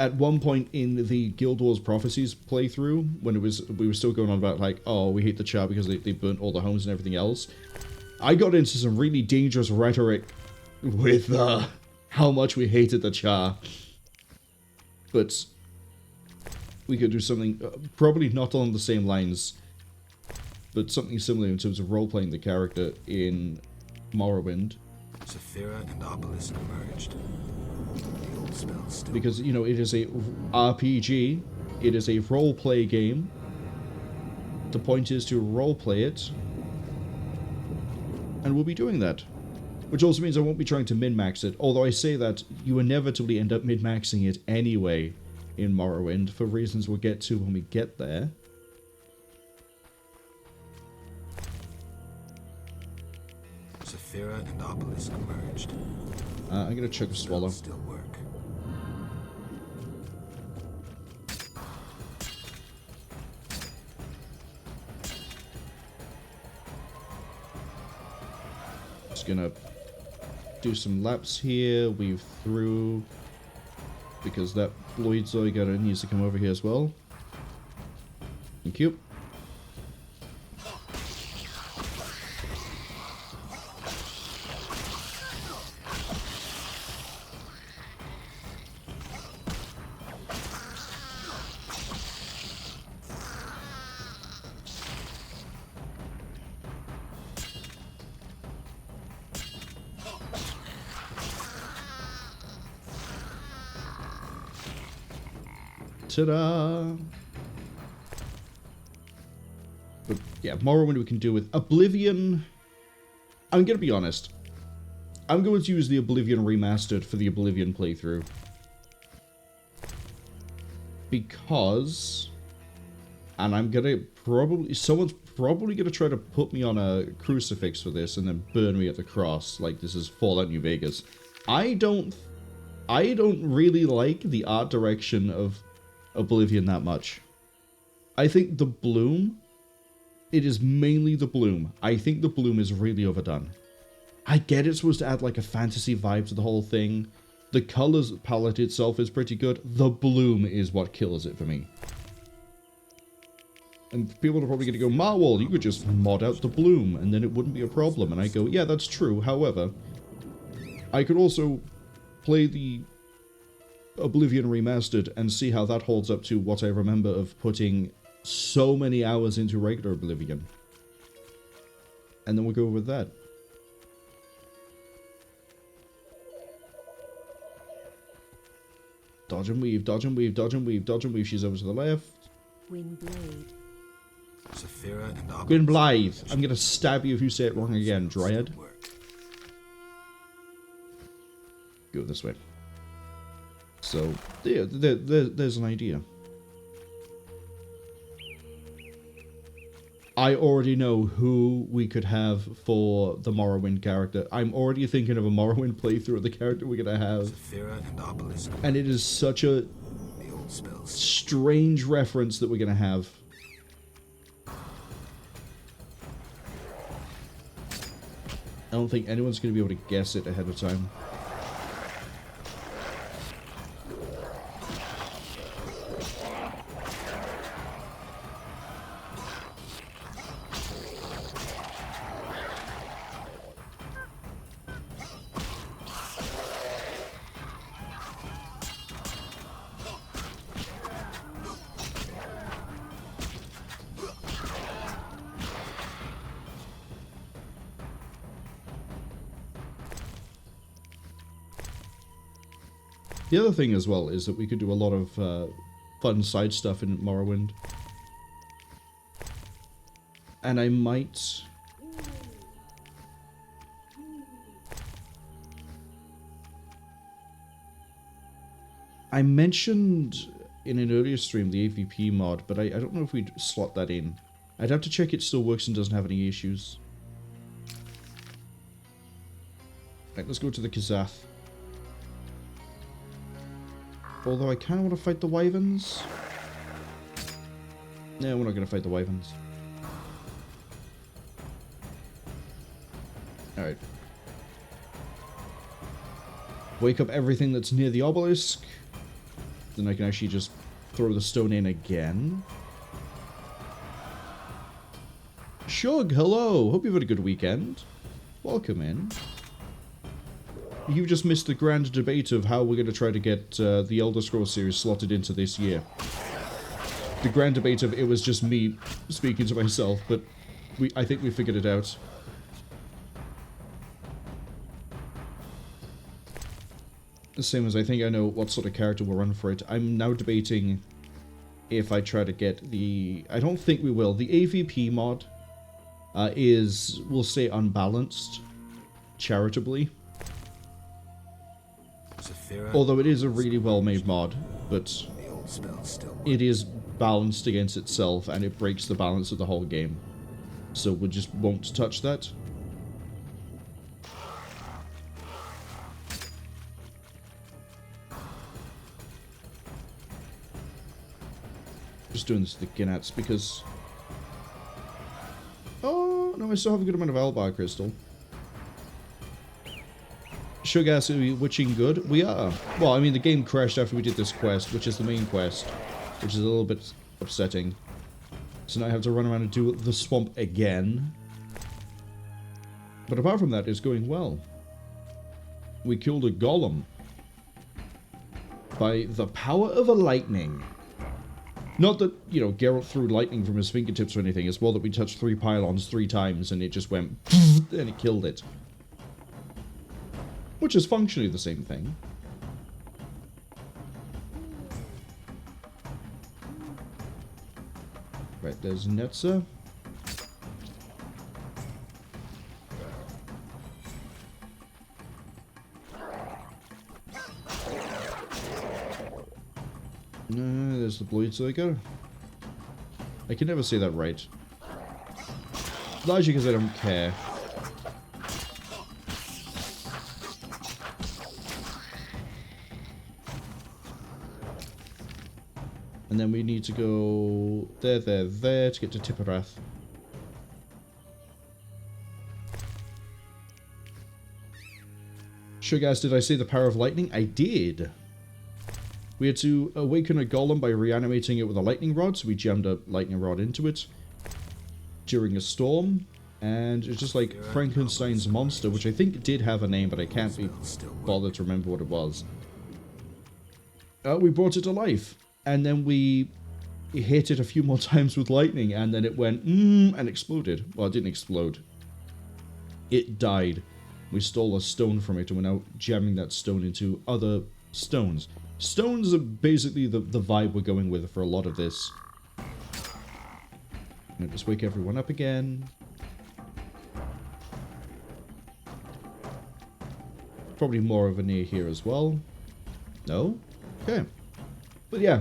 At one point in the Guild Wars Prophecies playthrough, when we were still going on about like, oh, we hate the Char because they burnt all the homes and everything else, I got into some really dangerous rhetoric with how much we hated the Char. But we could do something, probably not along the same lines, but something similar in terms of role-playing the character in Morrowind. Sephirot and Obelisk merged. The old spells still... Because, you know, it is a RPG, it is a role-play game. The point is to role-play it, and we'll be doing that. Which also means I won't be trying to min-max it, although I say that you inevitably end up min-maxing it anyway in Morrowind, for reasons we'll get to when we get there. Sephirot and Obelisk merged. I'm gonna chug a swallow. Still work. Just gonna do some laps here, weave through, because that Lloyd Zoiga needs to come over here as well. Thank you. Ta-da! But yeah, Morrowind we can do with Oblivion. I'm going to be honest. I'm going to use the Oblivion Remastered for the Oblivion playthrough. Because... And I'm going to probably... Someone's probably going to try to put me on a crucifix for this and then burn me at the cross like this is Fallout New Vegas. I don't really like the art direction of Oblivion that much. I think the bloom... It is mainly the bloom. I think the bloom is really overdone. I get it's supposed to add like a fantasy vibe to the whole thing. The colors palette itself is pretty good. The bloom is what kills it for me. And people are probably going to go, Marwol, you could just mod out the bloom and then it wouldn't be a problem. And I go, yeah, that's true. However, I could also play the Oblivion Remastered and see how that holds up to what I remember of putting so many hours into regular Oblivion. And then we'll go with that. Dodge and weave, dodge and weave, dodge and weave, dodge and weave. She's over to the left. Windblade. Sephirot and Gwynblythe. I'm gonna stab you if you say it wrong again, Dryad. Go this way. So, yeah, there's an idea. I already know who we could have for the Morrowind character. I'm already thinking of a Morrowind playthrough of the character we're gonna have. And it is such a strange reference that we're gonna have. I don't think anyone's gonna be able to guess it ahead of time. The other thing as well is that we could do a lot of fun side stuff in Morrowind. And I might... I mentioned in an earlier stream the AVP mod, but I don't know if we'd slot that in. I'd have to check it still works and doesn't have any issues. Right, let's go to the Kazath. Although I kind of want to fight the Wyverns. No, we're not going to fight the Wyverns. Alright. Wake up everything that's near the obelisk. Then I can actually just throw the stone in again. Shug, hello! Hope you've had a good weekend. Welcome in. You just missed the grand debate of how we're going to try to get the Elder Scrolls series slotted into this year. The grand debate of it was just me speaking to myself, but I think we figured it out. The same as I think I know what sort of character will run for it. I'm now debating if I try to get the... I don't think we will. The AVP mod is, we'll say, unbalanced, charitably. Although it is a really well-made mod, but it is balanced against itself and it breaks the balance of the whole game. So we just won't touch that. Just doing this to the Ginats because... Oh, no, I still have a good amount of Elbar Crystal. Sugas, are we witching good? We are. Well, I mean, the game crashed after we did this quest, which is the main quest, which is a little bit upsetting. So now I have to run around and do the swamp again. But apart from that, it's going well. We killed a golem by the power of a lightning. Not that, you know, Geralt threw lightning from his fingertips or anything. It's more that we touched 3 pylons 3 times and it just went and it killed it. Which is functionally the same thing. Right, there's Netza. There's the Bloodsucker. I can never say that right. Largely because I don't care. And then we need to go there to get to Tipperath. Sure guys, did I say the power of lightning? I did. We had to awaken a golem by reanimating it with a lightning rod, so we jammed a lightning rod into it during a storm. And it's just like Frankenstein's monster, which I think did have a name, but I can't be bothered to remember what it was. We brought it to life. And then we hit it a few more times with lightning, and then it went, and exploded. Well, it didn't explode. It died. We stole a stone from it, and we're now jamming that stone into other stones. Stones are basically the vibe we're going with for a lot of this. And just wake everyone up again. Probably more of a near here as well. No? Okay. But yeah,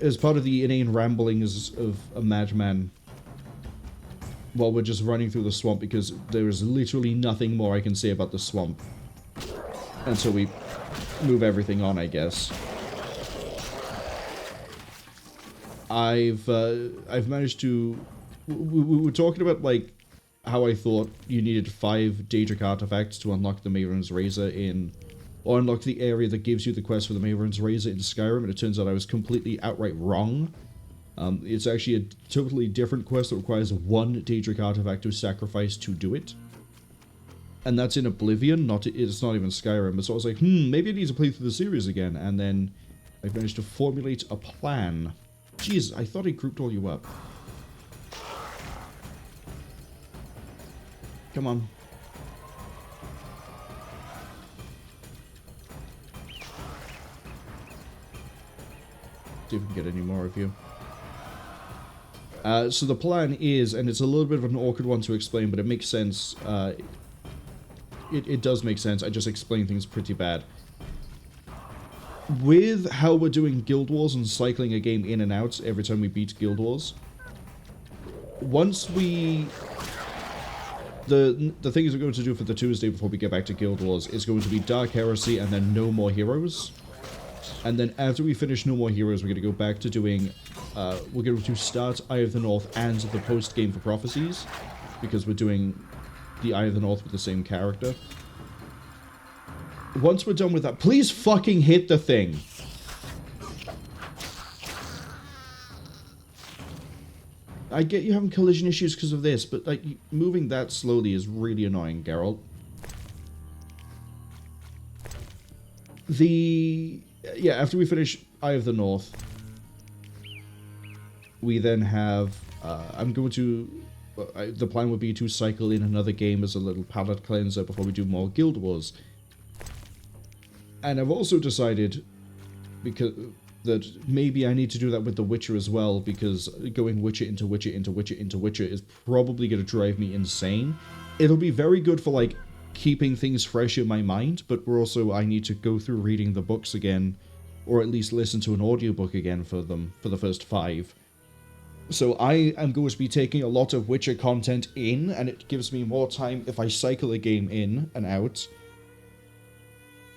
as part of the inane ramblings of a madman, while we're just running through the swamp, because there is literally nothing more I can say about the swamp until we move everything on, I guess. I've managed to... We were talking about, like, how I thought you needed 5 Daedric artifacts to unlock the Maiden's Razor in... Or unlock the area that gives you the quest for the Maiden's Razor in Skyrim, and it turns out I was completely outright wrong. It's actually a totally different quest that requires 1 Daedric artifact to sacrifice to do it. And that's in Oblivion, it's not even Skyrim. So I was like, maybe I need to play through the series again, and then I managed to formulate a plan. Jeez, I thought I grouped all you up. Come on. See if we can get any more of you. So the plan is, and it's a little bit of an awkward one to explain, but it makes sense. It does make sense. I just explain things pretty bad. With how we're doing Guild Wars and cycling a game in and out every time we beat Guild Wars, once we... The things we're going to do for the Tuesday before we get back to Guild Wars is going to be Dark Heresy and then No More Heroes. And then after we finish No More Heroes, we're going to go back to doing... we're going to start Eye of the North and the post-game for Prophecies, because we're doing the Eye of the North with the same character. Once we're done with that, please fucking hit the thing! I get you having collision issues because of this, but like moving that slowly is really annoying, Geralt. Yeah, after we finish Eye of the North, we then have, I'm going to, the plan would be to cycle in another game as a little palate cleanser before we do more Guild Wars. And I've also decided, because that maybe I need to do that with The Witcher as well, because going Witcher into Witcher into Witcher into Witcher is probably going to drive me insane. It'll be very good for, like, keeping things fresh in my mind, but I need to go through reading the books again, or at least listen to an audiobook again for them, for the first 5. So I am going to be taking a lot of Witcher content in, and it gives me more time if I cycle a game in and out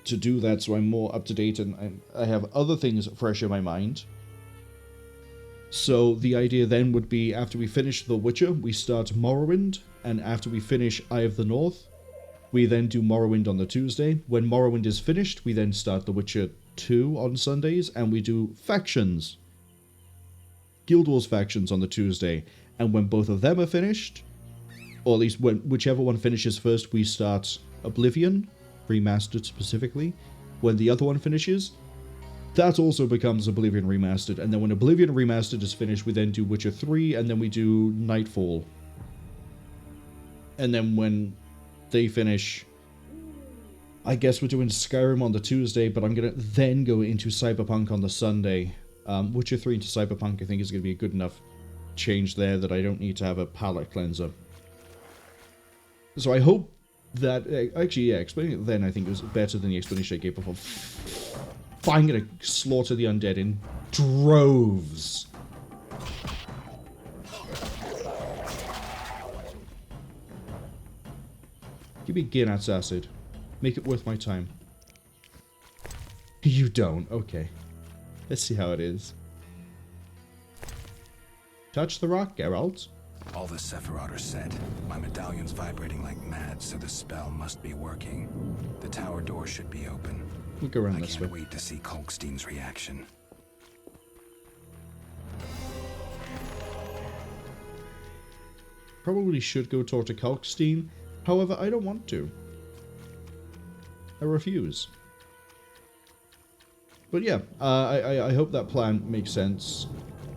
to do that, so I'm more up to date and I have other things fresh in my mind. So the idea then would be, after we finish The Witcher, we start Morrowind, and after we finish Eye of the North, we then do Morrowind on the Tuesday. When Morrowind is finished, we then start The Witcher 2 on Sundays, and we do factions. Guild Wars factions on the Tuesday. And when both of them are finished, or at least whichever one finishes first, we start Oblivion, Remastered specifically. When the other one finishes, that also becomes Oblivion Remastered. And then when Oblivion Remastered is finished, we then do Witcher 3, and then we do Nightfall. And then when they finish, I guess we're doing Skyrim on the Tuesday, but I'm going to then go into Cyberpunk on the Sunday. Witcher 3 into Cyberpunk, I think, is going to be a good enough change there that I don't need to have a palate cleanser. So I hope that... Actually, yeah, explaining it then, I think, was better than the explanation I gave before. I'm gonna slaughter the undead in droves. Give me Ginat's acid. Make it worth my time. You don't. Okay. Let's see how it is. Touch the rock, Geralt. All the Sephirot are set. My medallion's vibrating like mad, so the spell must be working. The tower door should be open. We'll go around I this way. can't wait to see Cwningen's reaction. Probably should go talk to Cwningen. However, I don't want to. I refuse. But yeah, I hope that plan makes sense.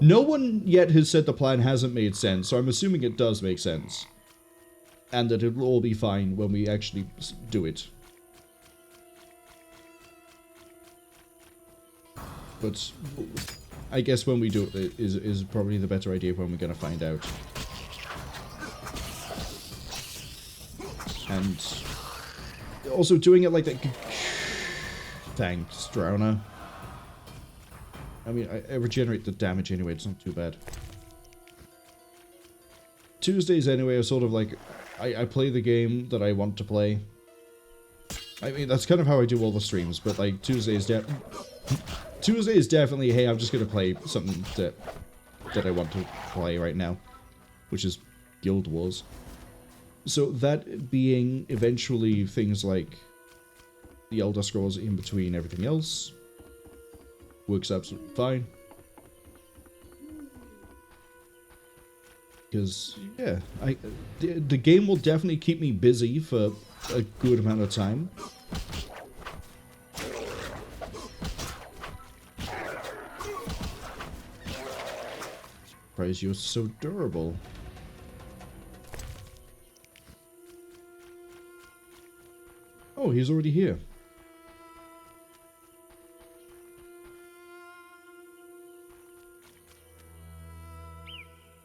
No one yet has said the plan hasn't made sense, so I'm assuming it does make sense. And that it will all be fine when we actually do it. But I guess when we do it is probably the better idea when we're going to find out. And also doing it like that. Thanks, Drowner. I mean, I regenerate the damage anyway, it's not too bad. Tuesdays anyway are sort of like, I play the game that I want to play. I mean, that's kind of how I do all the streams, but like, Tuesday is definitely, hey, I'm just gonna play something that I want to play right now, which is Guild Wars. So that being eventually things like the Elder Scrolls in between everything else, works absolutely fine. Because, yeah, the game will definitely keep me busy for a good amount of time. Surprised you're so durable. Oh, he's already here.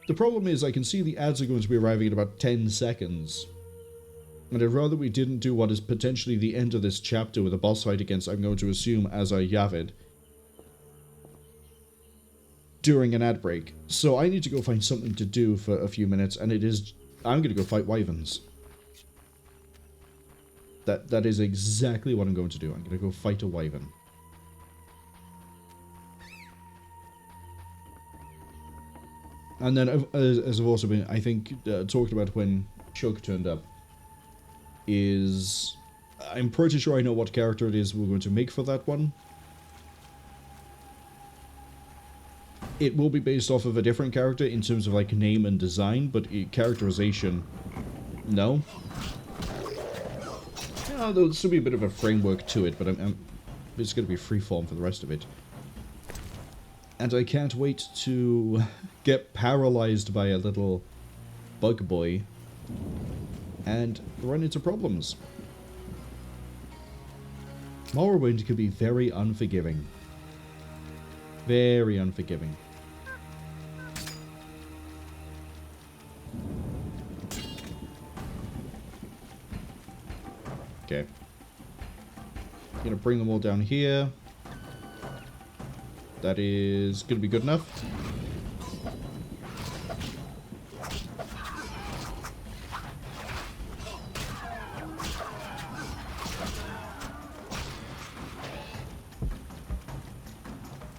The problem is I can see the ads are going to be arriving in about 10 seconds. And I'd rather we didn't do what is potentially the end of this chapter with a boss fight against, I'm going to assume, as a Yavid during an ad break. So I need to go find something to do for a few minutes, and I'm going to go fight wyverns. That is exactly what I'm going to do. I'm going to go fight a wyvern. And then, as I've also been, I think, talked about when Choke turned up, is I'm pretty sure I know what character it is we're going to make for that one. It will be based off of a different character in terms of like name and design, but characterization, no. Yeah, there'll still be a bit of a framework to it, but it's going to be freeform for the rest of it. And I can't wait to get paralyzed by a little bug boy and run into problems. Morrowind can be very unforgiving. Very unforgiving. Okay. Gonna bring them all down here. That is gonna be good enough.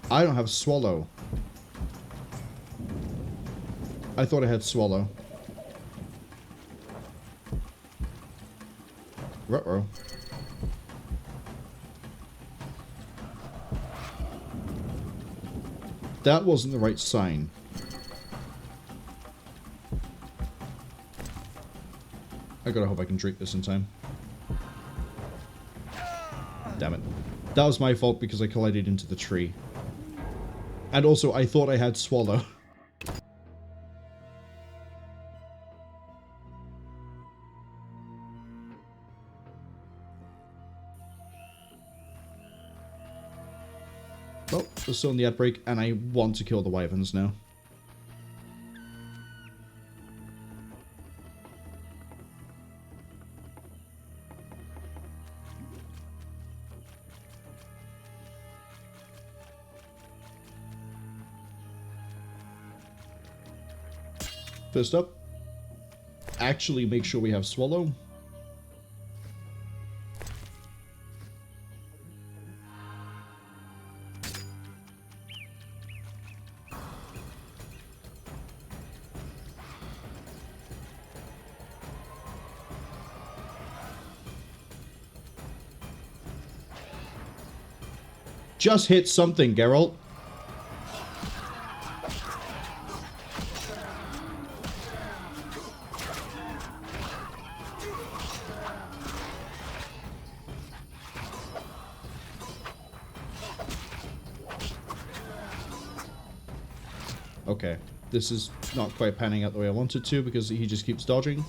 I don't have Swallow. I thought I had Swallow. Ruh-roh. That wasn't the right sign. I gotta hope I can drink this in time. Damn it. That was my fault because I collided into the tree. And also, I thought I had Swallow. Well, we're still in the outbreak, and I want to kill the wyverns now. First up, actually make sure we have Swallow. Just hit something, Geralt. Okay, this is not quite panning out the way I wanted to because he just keeps dodging.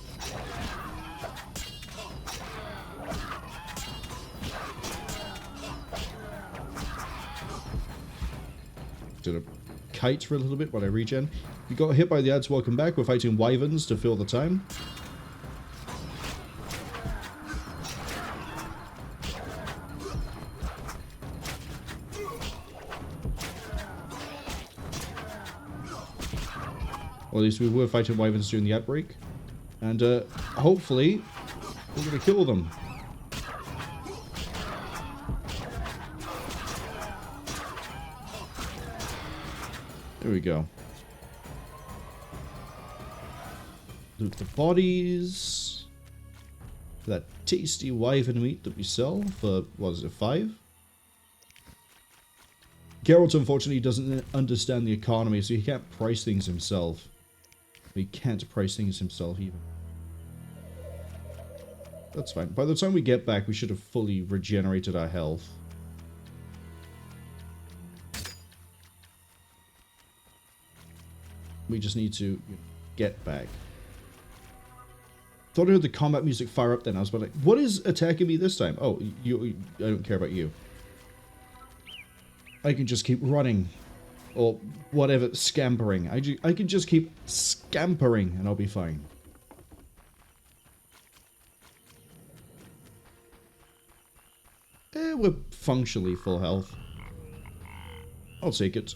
Did a kite for a little bit while I regen. You got hit by the ads, welcome back. We're fighting wyverns to fill the time. Or at least we were fighting wyverns during the outbreak. And hopefully we're going to kill them. There we go. Loot the bodies. For that tasty wyvern meat that we sell for, what is it, 5? Geralt unfortunately doesn't understand the economy, so he can't price things himself. He can't price things himself either. That's fine. By the time we get back, we should have fully regenerated our health. We just need to get back. Thought I heard the combat music fire up then. I was about like, what is attacking me this time? Oh, I don't care about you. I can just keep running. Or whatever, scampering. I can just keep scampering and I'll be fine. We're functionally full health. I'll take it.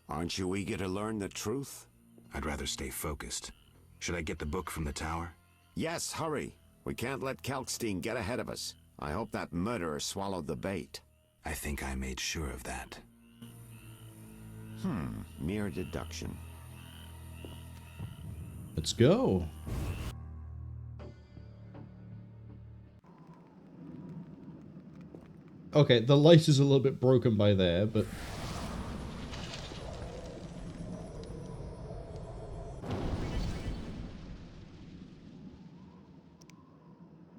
Aren't you eager to learn the truth? I'd rather stay focused. Should I get the book from the tower? Yes, hurry. We can't let Cwningen get ahead of us. I hope that murderer swallowed the bait. I think I made sure of that. Mere deduction. Let's go. Okay, the light is a little bit broken by there, but...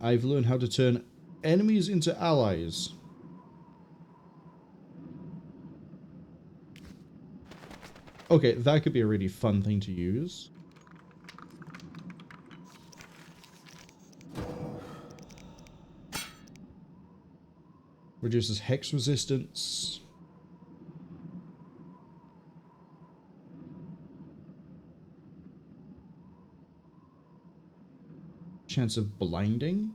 I've learned how to turn enemies into allies. Okay, that could be a really fun thing to use. Reduces hex resistance. Chance of blinding.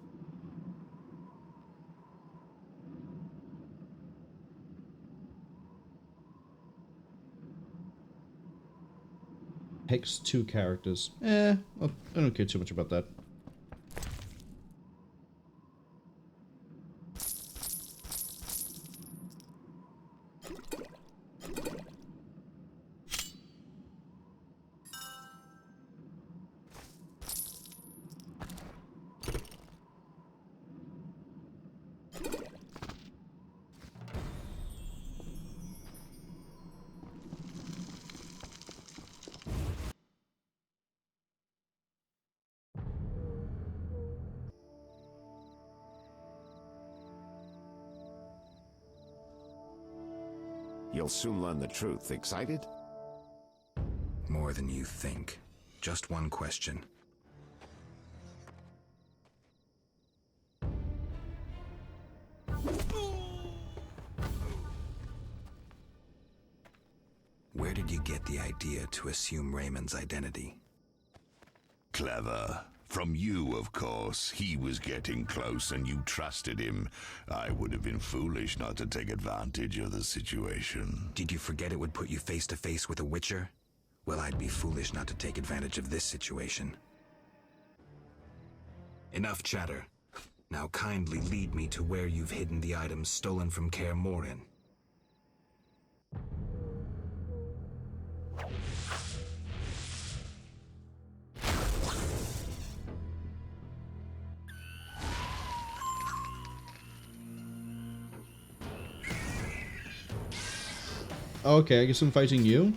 Hex 2 characters. I don't care too much about that. You'll soon learn the truth. Excited? More than you think. Just one question. Where did you get the idea to assume Raymond's identity? Clever. From you, of course. He was getting close and you trusted him. I would have been foolish not to take advantage of the situation. Did you forget it would put you face to face with a Witcher? Well, I'd be foolish not to take advantage of this situation. Enough chatter. Now kindly lead me to where you've hidden the items stolen from Kaer Morhen. Okay, I guess I'm fighting you.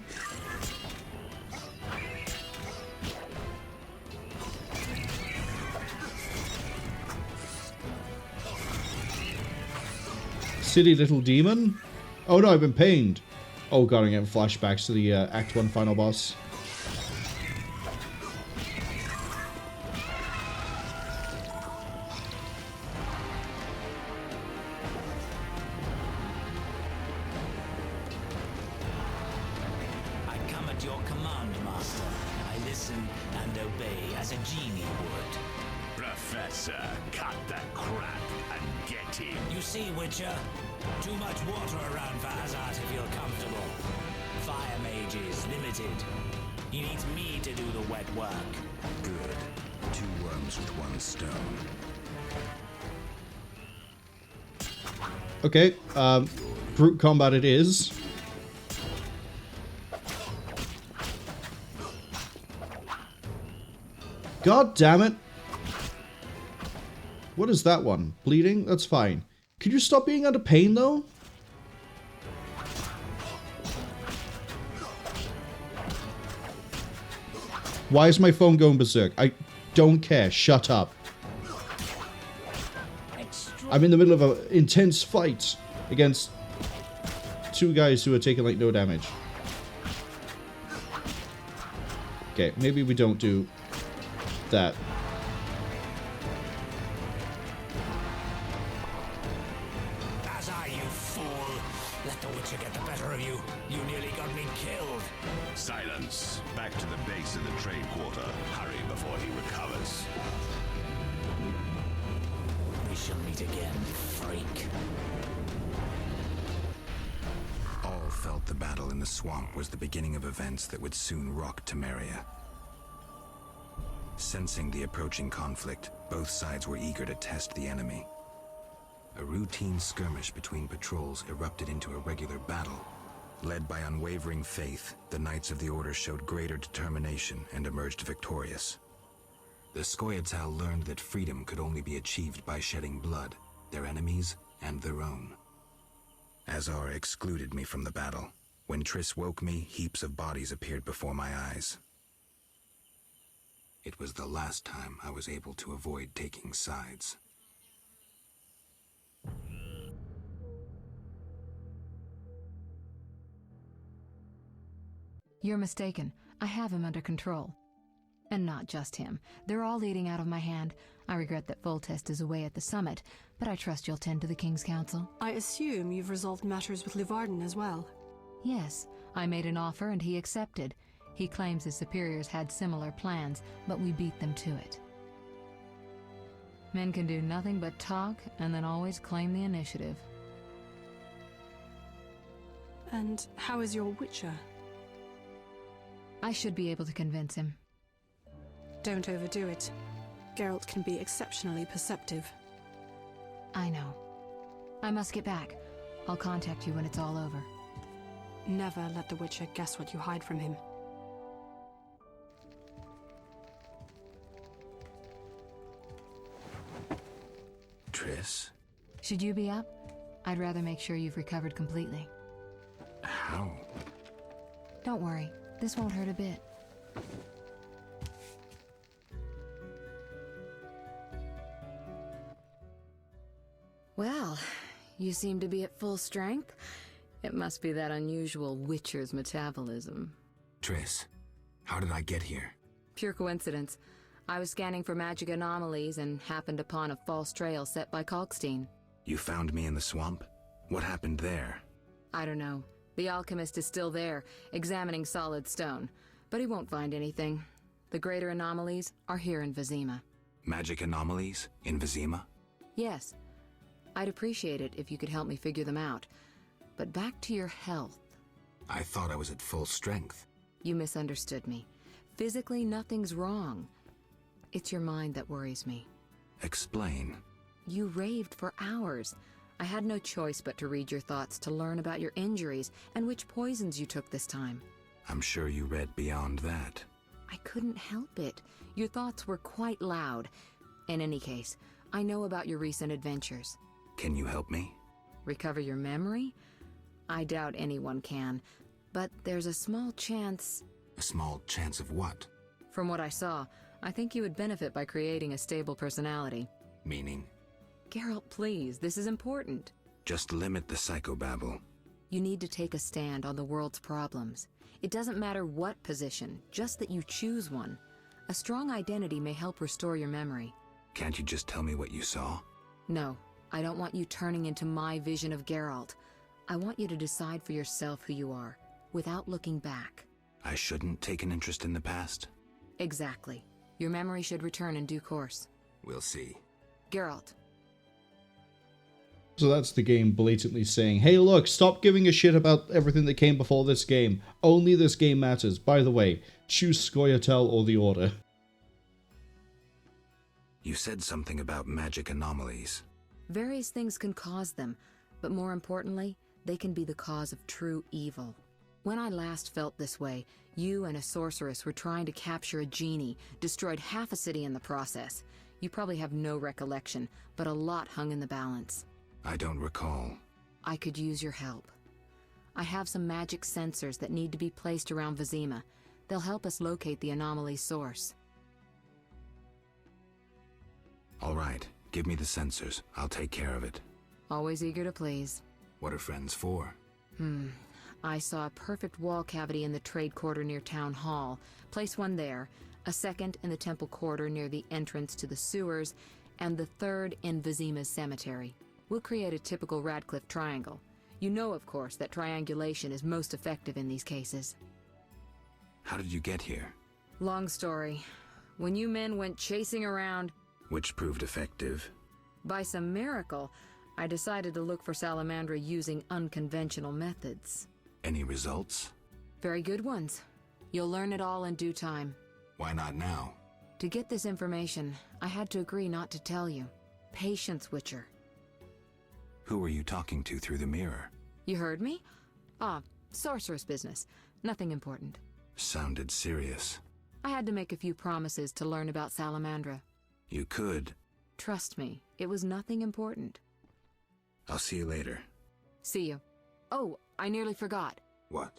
Silly little demon. Oh no, I've been pained. Oh god, I'm getting flashbacks to the Act 1 final boss. I come at your command, Master. I listen and obey as a genie would. Professor, cut the crap and get him. You see, Witcher? Too much water around for Hazard to feel comfortable. Fire mage is limited. He needs me to do the wet work. Good. 2 worms with 1 stone. Okay, brute combat it is. God damn it. What is that one? Bleeding? That's fine. Could you stop being under pain, though? Why is my phone going berserk? I don't care. Shut up. I'm in the middle of an intense fight against 2 guys who are taking, like, no damage. Okay, maybe we don't do that. You fool! Let the Witcher get the better of you. You nearly got me killed. Silence. Back to the base of the trade quarter. Hurry before he recovers. We shall meet again, freak. All felt the battle in the swamp was the beginning of events that would soon rock Temeria. Sensing the approaching conflict, both sides were eager to test the enemy. A routine skirmish between patrols erupted into a regular battle. Led by unwavering faith, the Knights of the Order showed greater determination and emerged victorious. The Scoia'tael learned that freedom could only be achieved by shedding blood, their enemies and their own. Azar excluded me from the battle. When Triss woke me, heaps of bodies appeared before my eyes. It was the last time I was able to avoid taking sides. You're mistaken. I have him under control. And not just him. They're all eating out of my hand. I regret that Foltest is away at the summit, but I trust you'll tend to the King's Council. I assume you've resolved matters with Livarden as well. Yes, I made an offer and he accepted. He claims his superiors had similar plans, but we beat them to it. Men can do nothing but talk and then always claim the initiative. And how is your Witcher? I should be able to convince him. Don't overdo it. Geralt can be exceptionally perceptive. I know. I must get back. I'll contact you when it's all over. Never let the Witcher guess what you hide from him. Triss? Should you be up? I'd rather make sure you've recovered completely. How? Don't worry. This won't hurt a bit. Well, you seem to be at full strength. It must be that unusual Witcher's metabolism. Triss, how did I get here? Pure coincidence. I was scanning for magic anomalies and happened upon a false trail set by Kalkstein. You found me in the swamp? What happened there? I don't know. The alchemist is still there, examining solid stone. But he won't find anything. The greater anomalies are here in Vizima. Magic anomalies in Vizima? Yes. I'd appreciate it if you could help me figure them out. But back to your health. I thought I was at full strength. You misunderstood me. Physically, nothing's wrong. It's your mind that worries me. Explain. You raved for hours. I had no choice but to read your thoughts to learn about your injuries and which poisons you took this time. I'm sure you read beyond that. I couldn't help it. Your thoughts were quite loud. In any case, I know about your recent adventures. Can you help me? Recover your memory? I doubt anyone can, but there's a small chance... A small chance of what? From what I saw, I think you would benefit by creating a stable personality. Meaning? Geralt, please, this is important. Just limit the psychobabble. You need to take a stand on the world's problems. It doesn't matter what position, just that you choose one. A strong identity may help restore your memory. Can't you just tell me what you saw? No, I don't want you turning into my vision of Geralt. I want you to decide for yourself who you are, without looking back. I shouldn't take an interest in the past? Exactly. Your memory should return in due course. We'll see. Geralt. So that's the game blatantly saying, hey look, stop giving a shit about everything that came before this game. Only this game matters. By the way, choose Scoia'tael or the Order. You said something about magic anomalies. Various things can cause them, but more importantly, they can be the cause of true evil. When I last felt this way, you and a sorceress were trying to capture a genie, destroyed half a city in the process. You probably have no recollection, but a lot hung in the balance. I don't recall. I could use your help. I have some magic sensors that need to be placed around Vizima. They'll help us locate the anomaly's source. All right, give me the sensors. I'll take care of it. Always eager to please. What are friends for? I saw a perfect wall cavity in the trade quarter near Town Hall. Place one there, a second in the temple quarter near the entrance to the sewers, and the third in Vizima's cemetery. We'll create a typical Radcliffe triangle. You know, of course, that triangulation is most effective in these cases. How did you get here? Long story. When you men went chasing around... Which proved effective. By some miracle, I decided to look for Salamandra using unconventional methods. Any results? Very good ones. You'll learn it all in due time. Why not now? To get this information, I had to agree not to tell you. Patience, Witcher. Who were you talking to through the mirror? You heard me? Sorceress business. Nothing important. Sounded serious. I had to make a few promises to learn about Salamandra. You could. Trust me, it was nothing important. I'll see you later. See you. Oh, I nearly forgot. What?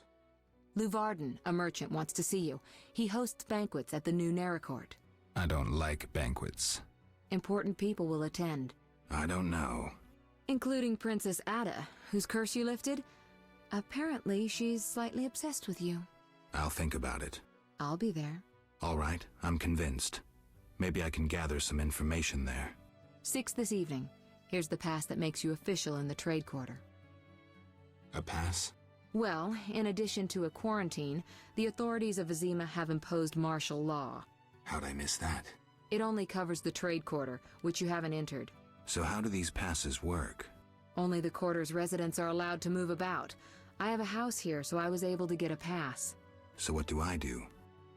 Luvarden, a merchant, wants to see you. He hosts banquets at the new Neracourt. I don't like banquets. Important people will attend. I don't know. Including Princess Ada, whose curse you lifted. Apparently, she's slightly obsessed with you. I'll think about it. I'll be there. All right, I'm convinced. Maybe I can gather some information there. 6 this evening. Here's the pass that makes you official in the trade quarter. A pass? Well, in addition to a quarantine, the authorities of Vizima have imposed martial law. How'd I miss that? It only covers the trade quarter, which you haven't entered. So how do these passes work? Only the quarter's residents are allowed to move about. I have a house here, so I was able to get a pass. So what do I do?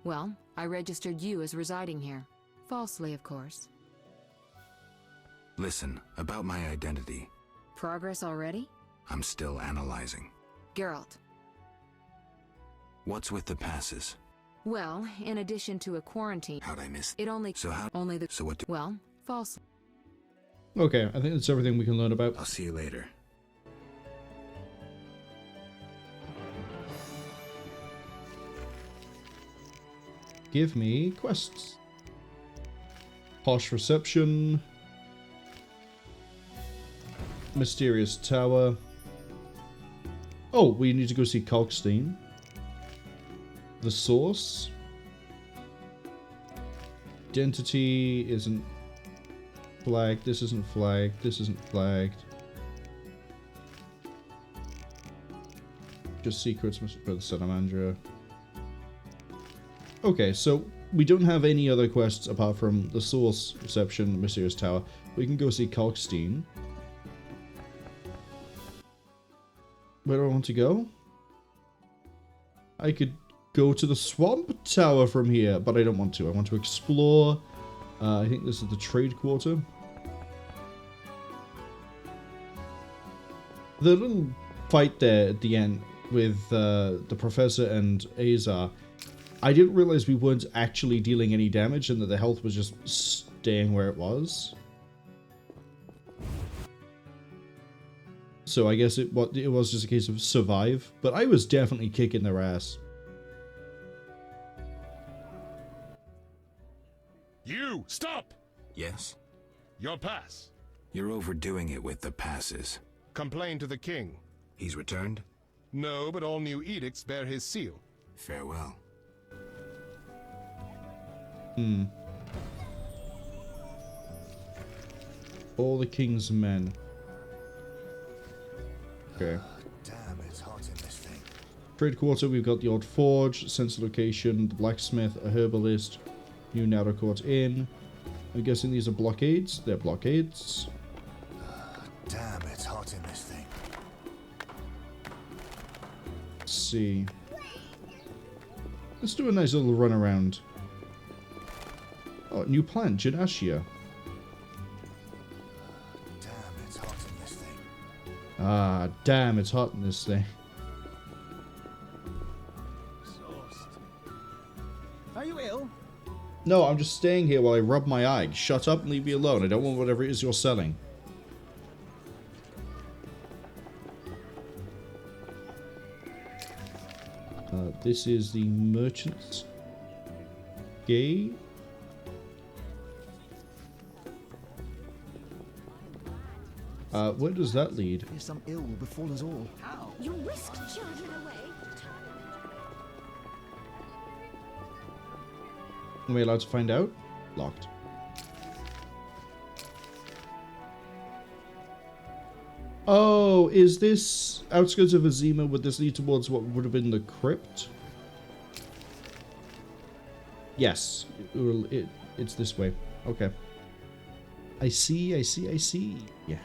Well, I registered you as residing here. Falsely, of course. Listen, about my identity. Progress already? I'm still analyzing. Geralt. What's with the passes? Well, in addition to a quarantine... How'd I miss... It only... So how... Only the... So what do... Well, false. Okay, I think that's everything we can learn about. I'll see you later. Give me quests. Posh reception. Mysterious tower. Oh, we need to go see Kalkstein. The source. Identity isn't flagged. This isn't flagged. This isn't flagged. Just secrets for the Salamandra. Okay, so we don't have any other quests apart from the Source Reception, Mysterious Tower. We can go see Kalkstein. Where do I want to go? I could go to the Swamp Tower from here, but I don't want to. I want to explore. I think this is the Trade Quarter. The little fight there at the end with the Professor and Azar, I didn't realize we weren't actually dealing any damage and that the health was just staying where it was. So I guess it was just a case of survive, but I was definitely kicking their ass. You! Stop! Yes? Your pass. You're overdoing it with the passes. Complain to the king. He's returned? No, but all new edicts bear his seal. Farewell. All the king's men. Okay. Damn, it's hot in this thing. Trade Quarter, we've got the Old Forge, Sensor Location, the Blacksmith, a Herbalist, New Narrow Court Inn. I'm guessing these are blockades. They're blockades. Damn, it's hot in this thing. Let's see. Let's do a nice little run around. Oh, new plant, Janacia. Damn, it's hot in this thing. Ah, damn, it's hot in this thing. Are you ill? No, I'm just staying here while I rub my eye. Shut up and leave me alone. I don't want whatever it is you're selling. This is the Merchant's Gate. Where does that lead? There's some ill will befall us all. How? You whisked children away. Am I allowed to find out? Locked. Oh, is this outskirts of Azima? Would this lead towards what would have been the crypt? Yes. It's this way. Okay. I see. Yeah.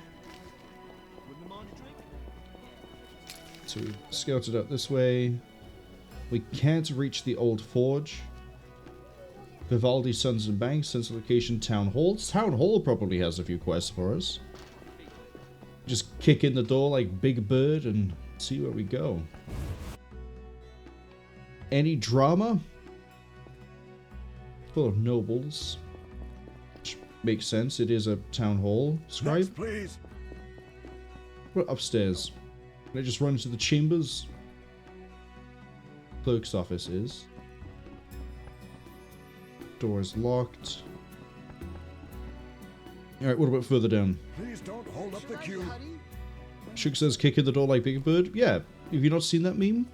So we scouted out this way. We can't reach the Old Forge. Vivaldi, Sons and Banks, Sense Location, Town Hall. Town Hall probably has a few quests for us. Just kick in the door like Big Bird and see where we go. Any drama? Full of nobles. Which makes sense, it is a town hall. Scribe? Next, please. We're upstairs. Can I just run to the chambers? Clerk's office is. Door is locked. Alright, what about further down? Please don't hold up the queue. Shug says kick in the door like Big Bird. Yeah, have you not seen that meme?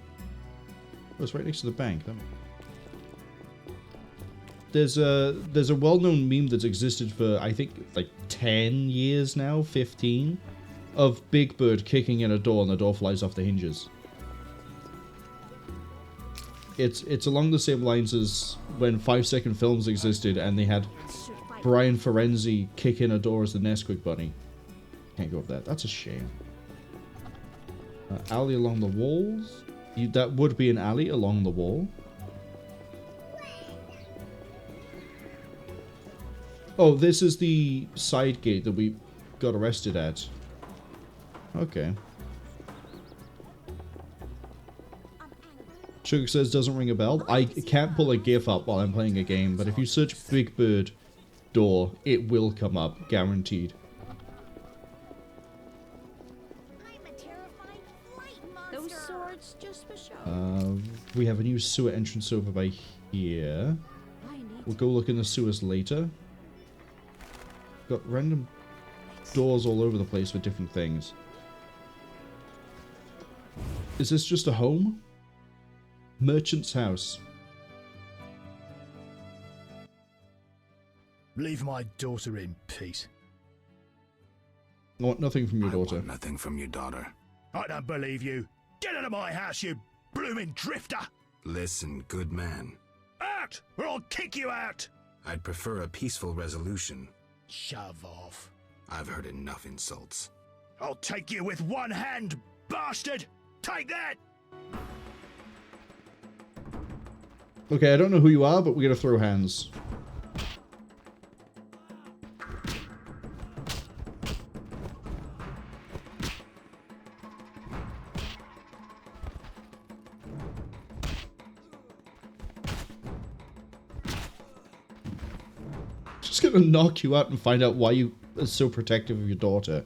Oh, it's right next to the bank. There's a well-known meme that's existed for, I think, like 10 years now, 15, of Big Bird kicking in a door and the door flies off the hinges. It's along the same lines as when 5-second films existed and they had Brian Ferenzi kick in a door as the Nesquik Bunny. Can't go with that. That's a shame. Alley along the walls. That would be an alley along the wall. Oh, this is the side gate that we got arrested at. Okay. Sugar says doesn't ring a bell. I can't pull a GIF up while I'm playing a game, but if you search Big Bird door, it will come up, guaranteed. Those swords just for show. We have a new sewer entrance over by here. We'll go look in the sewers later. Got random doors all over the place for different things. Is this just a home? Merchant's house. Leave my daughter in peace. I want nothing from your daughter. I want nothing from your daughter. I don't believe you. Get out of my house, you blooming drifter! Listen, good man. Out, or I'll kick you out! I'd prefer a peaceful resolution. Shove off. I've heard enough insults. I'll take you with one hand, bastard! Take that! Okay, I don't know who you are, but we're gonna throw hands. Just gonna knock you out and find out why you are so protective of your daughter.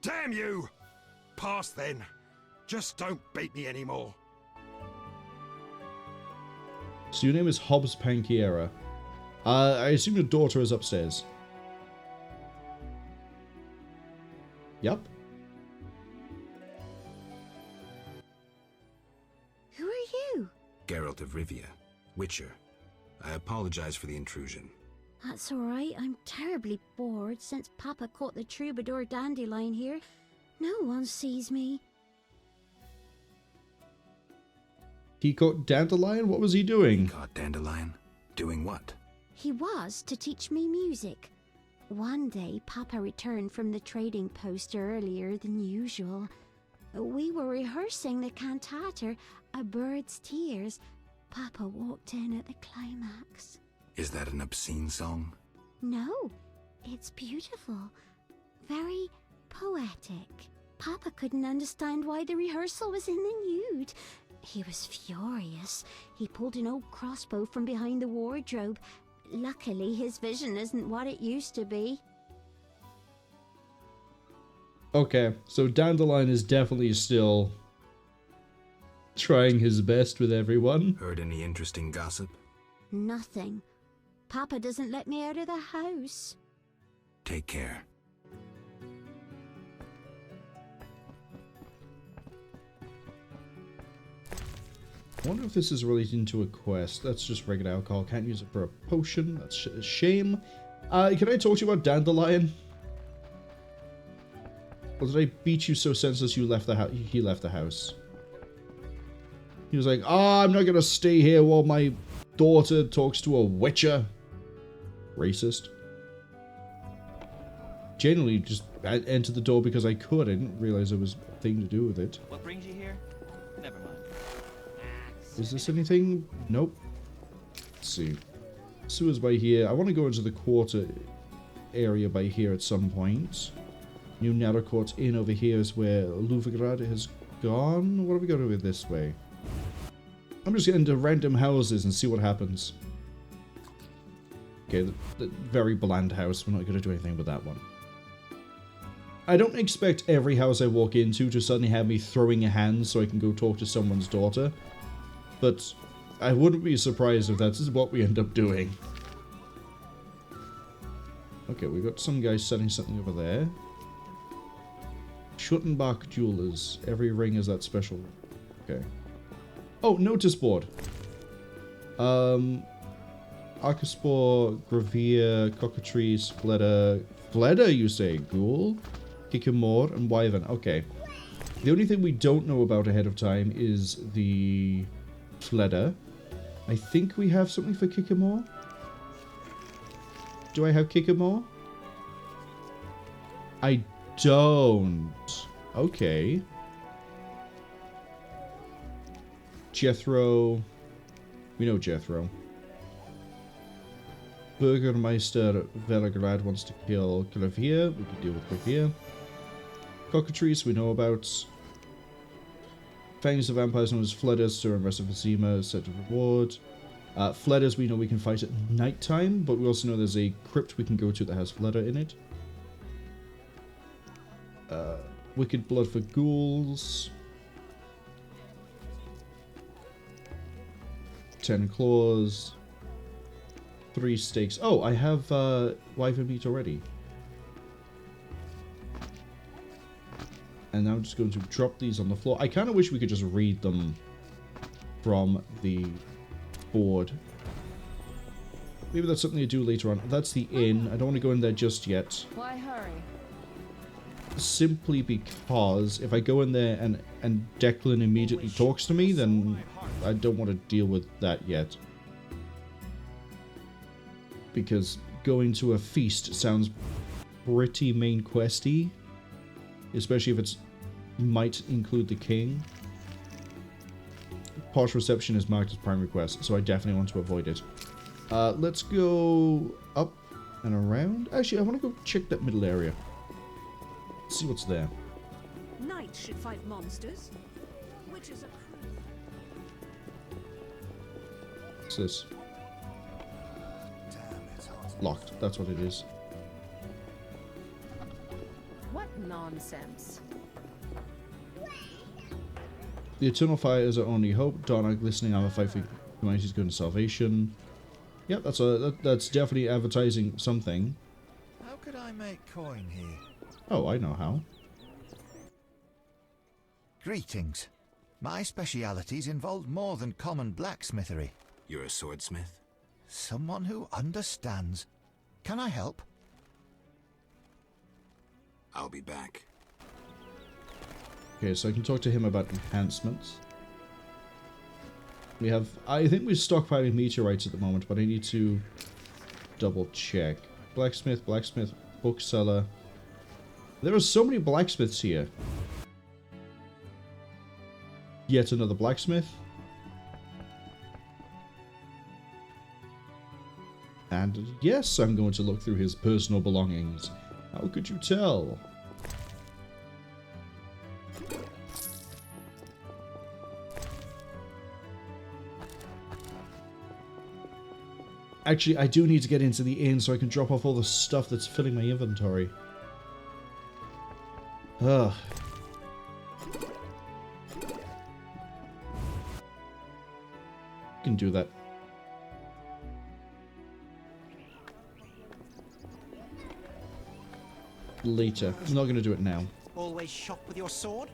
Damn you! Pass then. Just don't beat me anymore. So your name is Hobbs Pankiera. I assume your daughter is upstairs. Yep. Who are you? Geralt of Rivia, Witcher. I apologize for the intrusion. That's alright, I'm terribly bored since Papa caught the troubadour dandelion here. No one sees me. He caught Dandelion? What was he doing? He caught Dandelion? Doing what? He was to teach me music. One day, Papa returned from the trading post earlier than usual. We were rehearsing the cantata, A Bird's Tears. Papa walked in at the climax. Is that an obscene song? No, it's beautiful. Very poetic. Papa couldn't understand why the rehearsal was in the nude. He was furious. He pulled an old crossbow from behind the wardrobe. Luckily, his vision isn't what it used to be. Okay, so Dandelion is definitely still trying his best with everyone. Heard any interesting gossip? Nothing. Papa doesn't let me out of the house. Take care. I wonder if this is related to a quest. That's just regular alcohol. Can't use it for a potion. That's a shame. Can I talk to you about Dandelion? Or did I beat you so senseless you left the house? He left the house. He was like, I'm not gonna stay here while my daughter talks to a witcher. Racist. Genuinely just entered the door because I could. I didn't realize there was a thing to do with it. What brings you here? Never mind. Is this anything? Nope. Let's see. Sewers by here. I want to go into the quarter area by here at some point. New Nethercourt Inn over here is where Luvigrad has gone. What have we got over this way? I'm just getting into random houses and see what happens. Okay, the very bland house. We're not going to do anything with that one. I don't expect every house I walk into to suddenly have me throwing a hand so I can go talk to someone's daughter. But I wouldn't be surprised if that's what we end up doing. Okay, we've got some guy selling something over there. Schuttenbach Jewelers. Every ring is that special. Okay. Oh, notice board. Arcaspor, Gravier, Cockatrice, Fleda. Fleda, you say? Ghoul? Kikamor, and Wyvern. Okay. The only thing we don't know about ahead of time is the Fleda. I think we have something for Kikamor. Do I have Kikamor? I don't. Okay. Jethro. We know Jethro. Burgermeister Velagrad wants to kill Clavier. We can deal with Clavier. Cockatrice we know about. Fangs of Vampires known as Fledders, Sir and Rest of Vizima, set of reward. Fledders we know we can fight at night time, but we also know there's a crypt we can go to that has Fleder in it. Wicked Blood for Ghouls. 10 Claws. 3 Steaks. Oh, I have Wyvern meat already. And now I'm just going to drop these on the floor. I kind of wish we could just read them from the board. Maybe that's something to do later on. That's the inn. I don't want to go in there just yet. Why hurry? simply because if I go in there and Declan immediately talks to me, then I don't want to deal with that yet. Because going to a feast sounds pretty main questy, especially if it's might include the king. Posh reception is marked as primary quest, so I definitely want to avoid it. Let's go up and around. Actually, I want to go check that middle area. See what's there. Knights should fight monsters, which is a... What's this? Locked. That's what it is. What nonsense. The eternal fire is our only hope. Dawn our glistening armor, fight for humanity's good and salvation. Yep, that's definitely advertising something. How could I make coin here? Oh, I know how. Greetings. My specialities involve more than common blacksmithery. You're a swordsmith? Someone who understands. Can I help? I'll be back. Okay, so I can talk to him about enhancements. We have... I think we're stockpiling meteorites at the moment, but I need to double check. Blacksmith, bookseller. There are so many blacksmiths here. Yet another blacksmith. And yes, I'm going to look through his personal belongings. How could you tell? Actually, I do need to get into the inn so I can drop off all the stuff that's filling my inventory. Ugh. Can do that. Later. I'm not going to do it now. Always shop with your sword?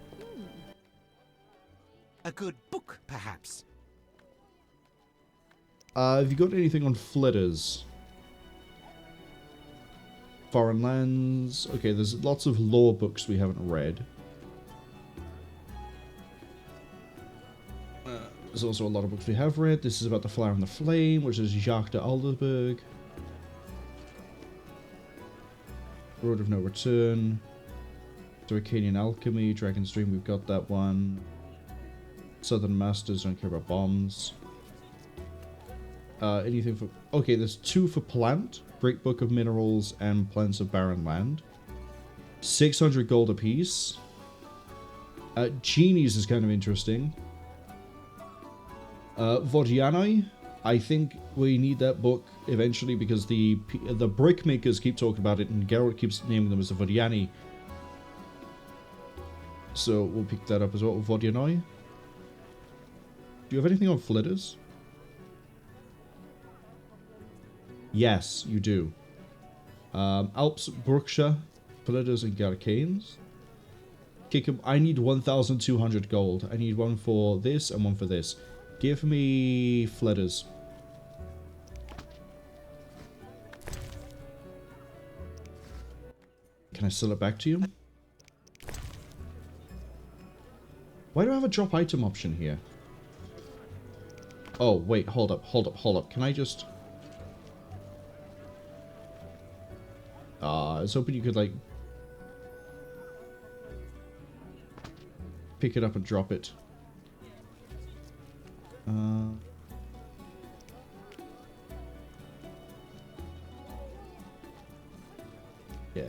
A good book, perhaps? Have you got anything on flitters? Foreign lands. Okay, there's lots of lore books we haven't read. There's also a lot of books we have read. This is about the Flower and the Flame, which is Jacques de Alderberg. Road of No Return. Arcanian Alchemy, Dragon's Dream, we've got that one. Southern Masters, don't care about bombs. Anything for... Okay, there's 2 for plant. Great Book of Minerals and Plants of Barren Land. 600 gold apiece. Genies is kind of interesting. Vodianoi. I think we need that book eventually because the brick makers keep talking about it and Geralt keeps naming them as the Vodiani. So we'll pick that up as well. Vodianoi. Do you have anything on flitters? Yes, you do. Alps, Brookshire, flitters, and Garcanes. I need 1,200 gold. I need one for this and one for this. Give me flitters. Can I sell it back to you? Why do I have a drop item option here? Oh, wait, hold up. Can I just... I was hoping you could, like... pick it up and drop it. Yeah.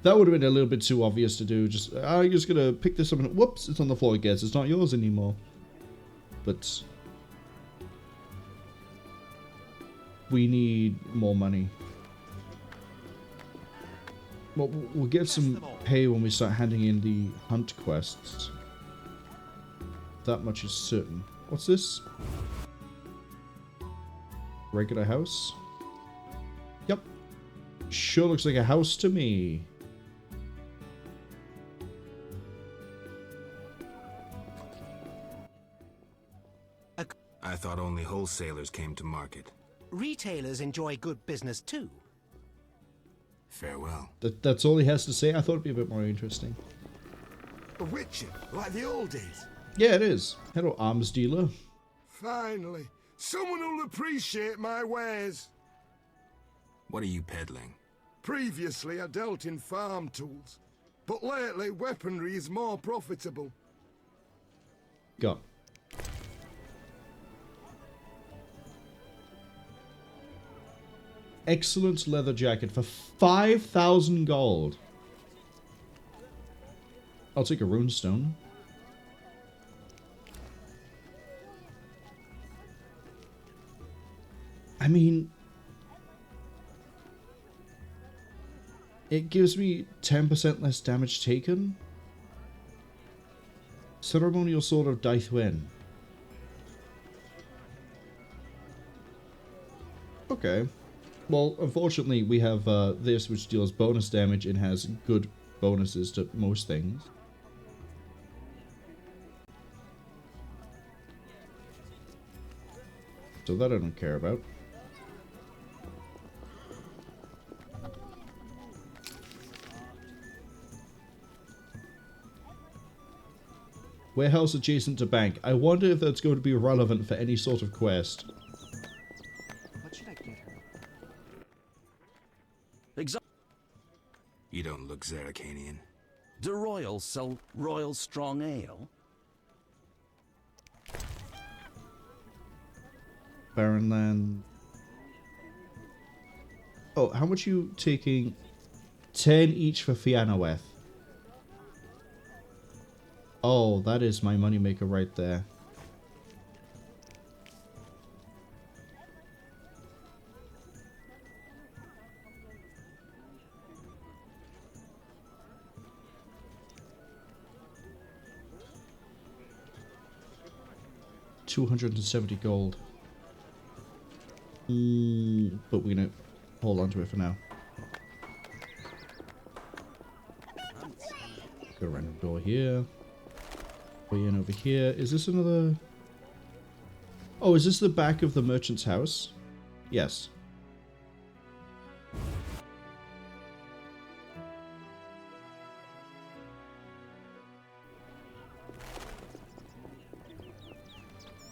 That would have been a little bit too obvious to do. Just, I'm just gonna pick this up and whoops, it's on the floor again. It's not yours anymore. But... we need more money. Well, we'll get some pay when we start handing in the hunt quests. That much is certain. What's this? Regular house? Yep. Sure looks like a house to me. I thought only wholesalers came to market. Retailers enjoy good business too. Farewell. That's all he has to say. I thought it'd be a bit more interesting. A witcher, like the old days. Yeah, it is. Hello, arms dealer. Finally, someone will appreciate my wares. What are you peddling? Previously, I dealt in farm tools, but lately, weaponry is more profitable. Go. Excellent leather jacket for 5,000 gold. I'll take a runestone. I mean, it gives me 10% less damage taken. Ceremonial Sword of Cwningen. Okay. Well, unfortunately, we have this, which deals bonus damage and has good bonuses to most things. So that I don't care about. Warehouse adjacent to bank. I wonder if that's going to be relevant for any sort of quest. What should I get her? You don't look Zerrikanian. Do royals sell royal strong ale? Baronland. Oh, how much are you taking? 10 each for Fianaweth. Oh, that is my moneymaker right there. $270 gold. But we're gonna hold on to it for now. Go around the door here. Way in over here. Is this another... Oh, is this the back of the merchant's house? Yes.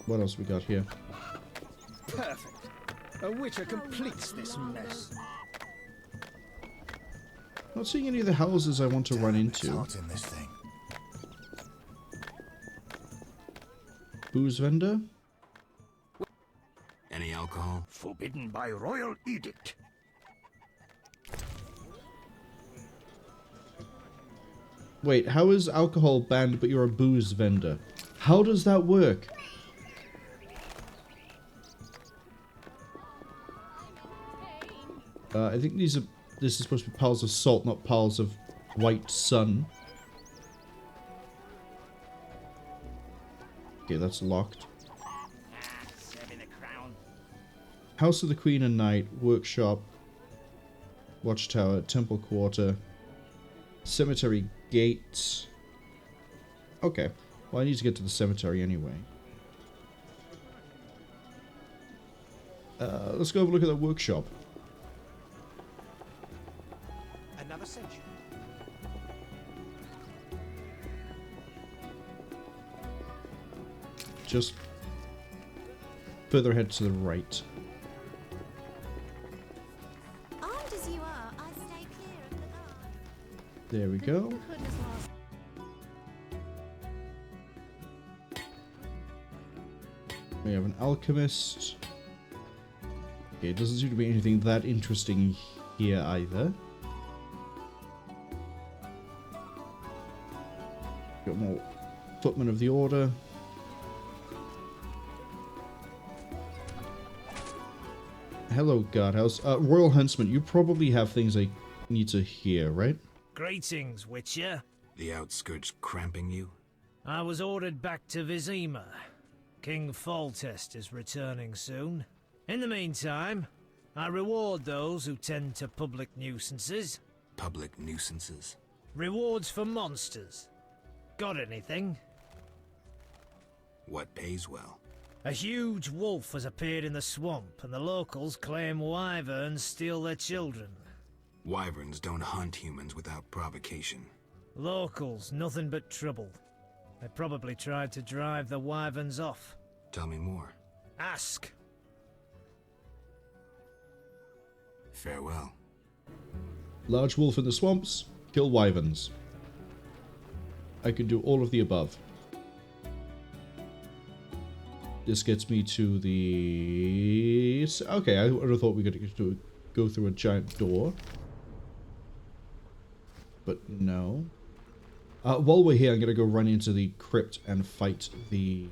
What else we got here? Perfect. A witcher completes this mess. Not seeing any of the houses I want to run into. In this thing. Booze vendor? Any alcohol? Forbidden by royal edict. Wait, how is alcohol banned but you're a booze vendor? How does that work? I think this is supposed to be piles of salt, not piles of white sun. Okay, that's locked. House of the Queen and Knight, workshop, watchtower, temple quarter, cemetery gate. Okay, well I need to get to the cemetery anyway. Let's go have a look at that workshop. Another century. Just further ahead to the right. Armed as you are, I'd stay clear of the guard. There we go. We have an alchemist. Okay, it doesn't seem to be anything that interesting here either. Got more footmen of the order. Hello, guardhouse. Royal Huntsman, you probably have things I need to hear, right? Greetings, Witcher. The outskirts cramping you? I was ordered back to Vizima. King Foltest is returning soon. In the meantime, I reward those who tend to public nuisances. Public nuisances? Rewards for monsters. Got anything? What pays well? A huge wolf has appeared in the swamp, and the locals claim wyverns steal their children. Wyverns don't hunt humans without provocation. Locals, nothing but trouble. They probably tried to drive the wyverns off. Tell me more. Ask. Farewell. Large wolf in the swamps, kill wyverns. I can do all of the above. This gets me to the... Okay, I would have thought we could go through a giant door. But no. While we're here, I'm going to go run into the crypt and fight the...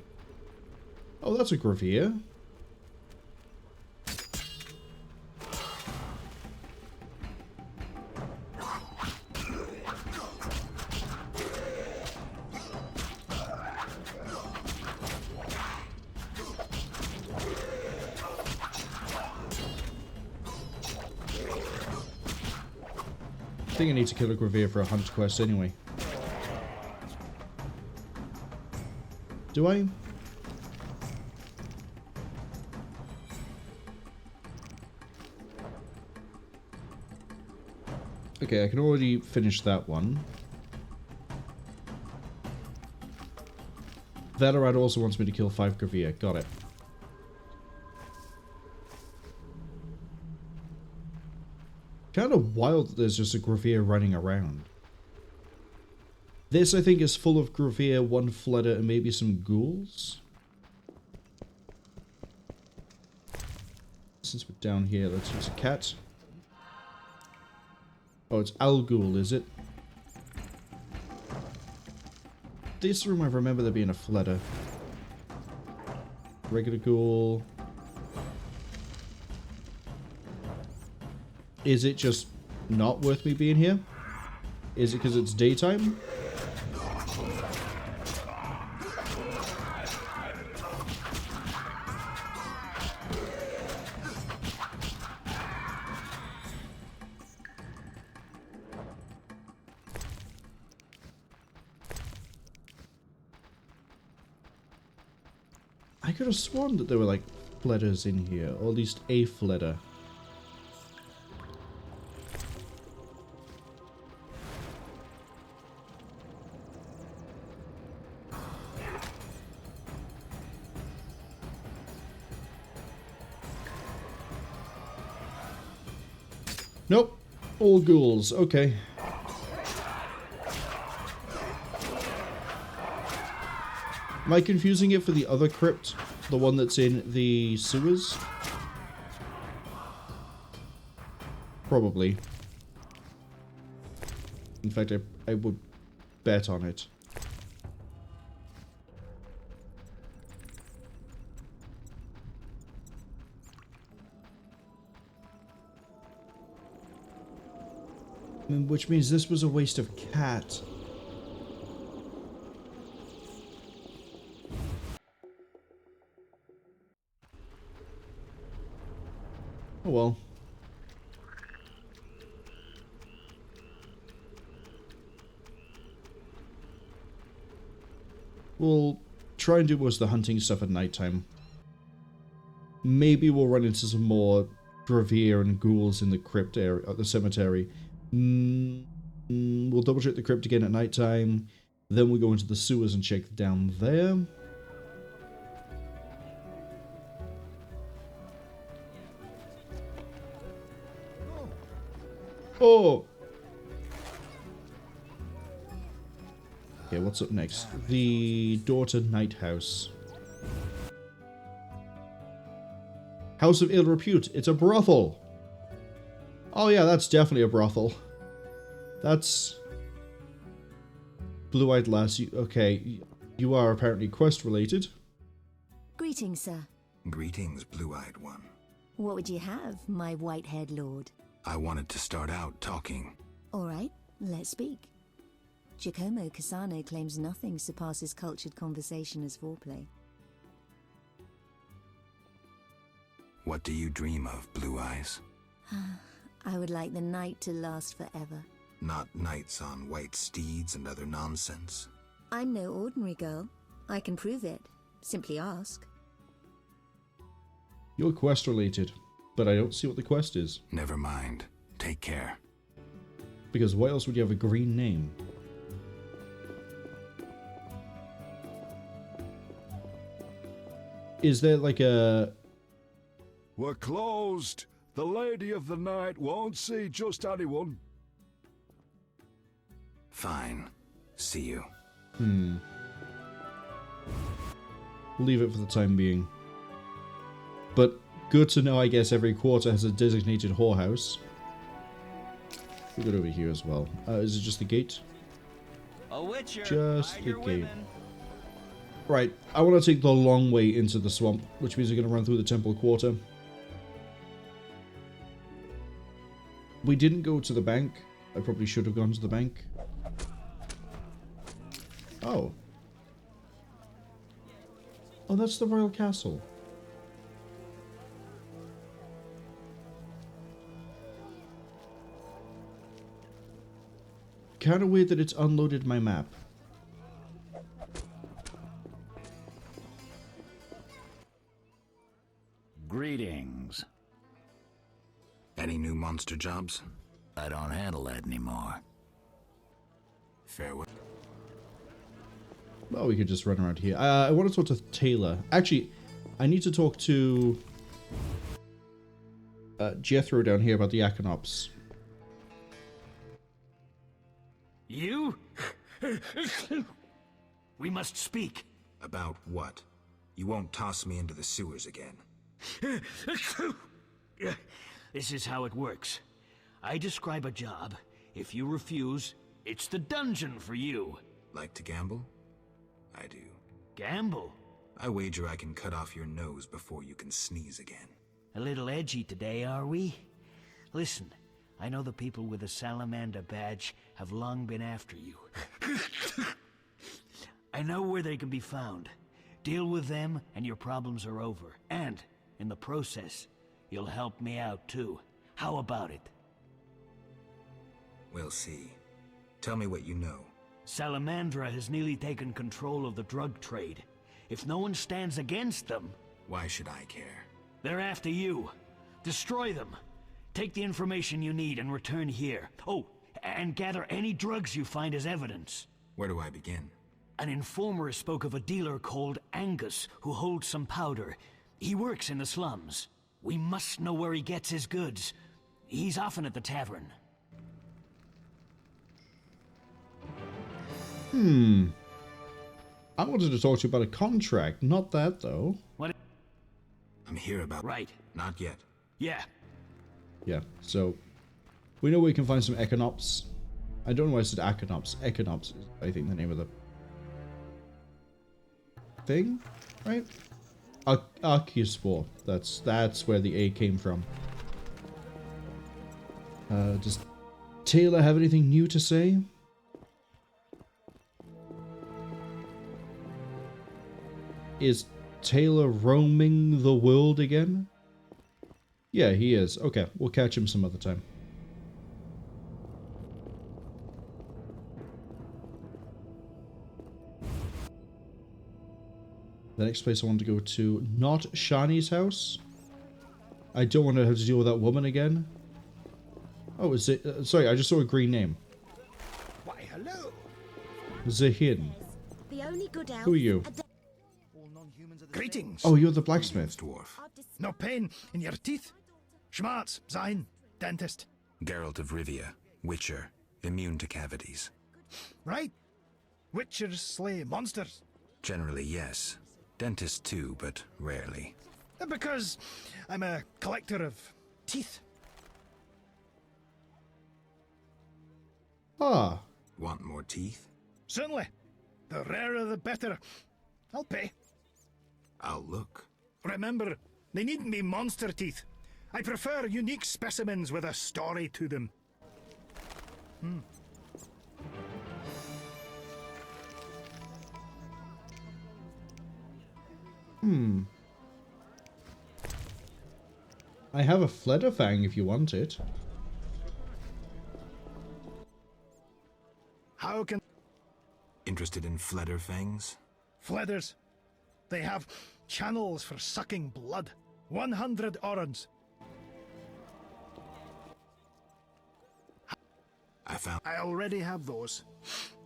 Oh, that's a Gravier. I think I need to kill a Gravier for a hunt quest anyway. Do I? Okay, I can already finish that one. Velerad also wants me to kill 5 Gravier. Got it. Kind of wild that there's just a Gravier running around. This, I think, is full of Gravier, 1 Fleder, and maybe some ghouls. Since we're down here, let's use a cat. Oh, it's Al-Ghul, is it? This room, I remember there being a Fleder. Regular ghoul. Is it just not worth me being here? Is it because it's daytime? I could have sworn that there were like Fleders in here, or at least a Fleder. Nope. All ghouls. Okay. Am I confusing it for the other crypt? The one that's in the sewers? Probably. In fact, I would bet on it. Which means this was a waste of cat. Oh well. We'll try and do most of the hunting stuff at nighttime. Maybe we'll run into some more Gravier and ghouls in the crypt area, at the cemetery. We'll double check the crypt again at nighttime. Then we'll go into the sewers and check down there. Oh! Okay, what's up next? The Daughter Night House. House of Ill Repute. It's a brothel. Oh yeah, that's definitely a brothel. That's... Blue-eyed lass. Okay, you are apparently quest-related. Greetings, sir. Greetings, blue-eyed one. What would you have, my white-haired lord? I wanted to start out talking. All right, let's speak. Giacomo Cassano claims nothing surpasses cultured conversation as foreplay. What do you dream of, Blue Eyes? I would like the night to last forever. Not nights on white steeds and other nonsense. I'm no ordinary girl. I can prove it. Simply ask. You're quest-related, but I don't see what the quest is. Never mind. Take care. Because why else would you have a green name? Is there like a... We're closed. The Lady of the Night won't see just anyone. Fine. See you. Leave it for the time being. But good to know, I guess, every quarter has a designated whorehouse. We got over here as well. Is it just the gate? A witcher. Just the gate. Right, I want to take the long way into the swamp, which means we're going to run through the temple quarter. We didn't go to the bank. I probably should have gone to the bank. Oh. Oh, that's the royal castle. Kind of weird that it's unloaded my map. Greetings. Any new monster jobs? I don't handle that anymore. Farewell. Well, we could just run around here. I want to talk to Taylor. Actually, I need to talk to Jethro down here about the Akanops. You? We must speak. About what? You won't toss me into the sewers again. This is how it works. I describe a job. If you refuse, it's the dungeon for you. Like to gamble? I do. Gamble? I wager I can cut off your nose before you can sneeze again. A little edgy today, are we? Listen, I know the people with the salamander badge have long been after you. I know where they can be found. Deal with them and your problems are over. And, in the process, you'll help me out too. How about it? We'll see. Tell me what you know. Salamandra has nearly taken control of the drug trade. If no one stands against them... Why should I care? They're after you. Destroy them. Take the information you need and return here. Oh, and gather any drugs you find as evidence. Where do I begin? An informer spoke of a dealer called Angus who holds some powder. He works in the slums. We must know where he gets his goods. He's often at the tavern. I wanted to talk to you about a contract, not that though. What? I'm here about... Right. Not yet. Yeah. Yeah, so we know we can find some Econops. I don't know why I said Aconops. Econops is, I think, the name of the thing, right? Archeospore. That's where the A came from. Does Taylor have anything new to say? Is Taylor roaming the world again? Yeah, he is. Okay, we'll catch him some other time. The next place I want to go to, not Shani's house. I don't want to have to deal with that woman again. Oh, is it? Sorry, I just saw a green name. Why, hello. Zahin. The only good Who are you? Greetings. Oh, you're the blacksmith. Dwarf. No pain in your teeth? Schmarz, sein, dentist. Geralt of Rivia, Witcher, immune to cavities. Right? Witchers slay monsters. Generally, yes. Dentist too, but rarely. Because I'm a collector of teeth. Ah. Want more teeth? Certainly. The rarer the better. I'll pay. I'll look. Remember, they needn't be monster teeth. I prefer unique specimens with a story to them. I have a Flederfang if you want it. How can... Interested in Flederfangs? Fledders. They have channels for sucking blood. 100 orans. I found... I already have those.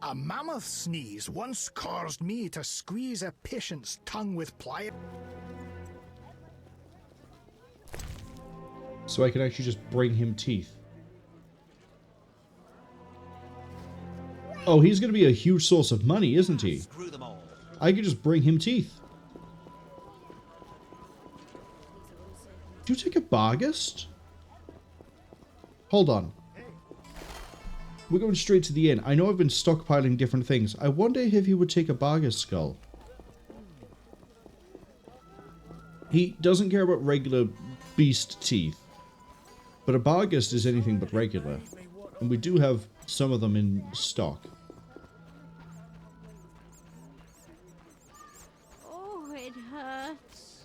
A mammoth sneeze once caused me to squeeze a patient's tongue with pliers. So I can actually just bring him teeth. Oh, he's going to be a huge source of money, isn't he? Screw them all. I could just bring him teeth. Do you take a Barghest? Hold on. We're going straight to the inn. I know I've been stockpiling different things. I wonder if he would take a Barghest skull. He doesn't care about regular beast teeth. But a Barghest is anything but regular. And we do have some of them in stock. Oh, it hurts.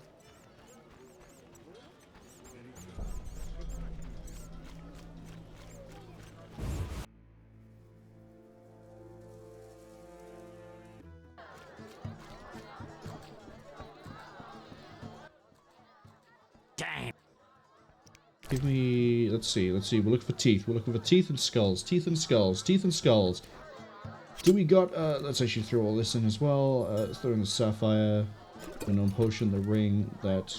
Damn. Give me... Let's see. We're looking for teeth. We're looking for teeth and skulls. Teeth and skulls. Teeth and skulls. Do we got... let's actually throw all this in as well. Let's throw in the sapphire. The known potion, the ring, that...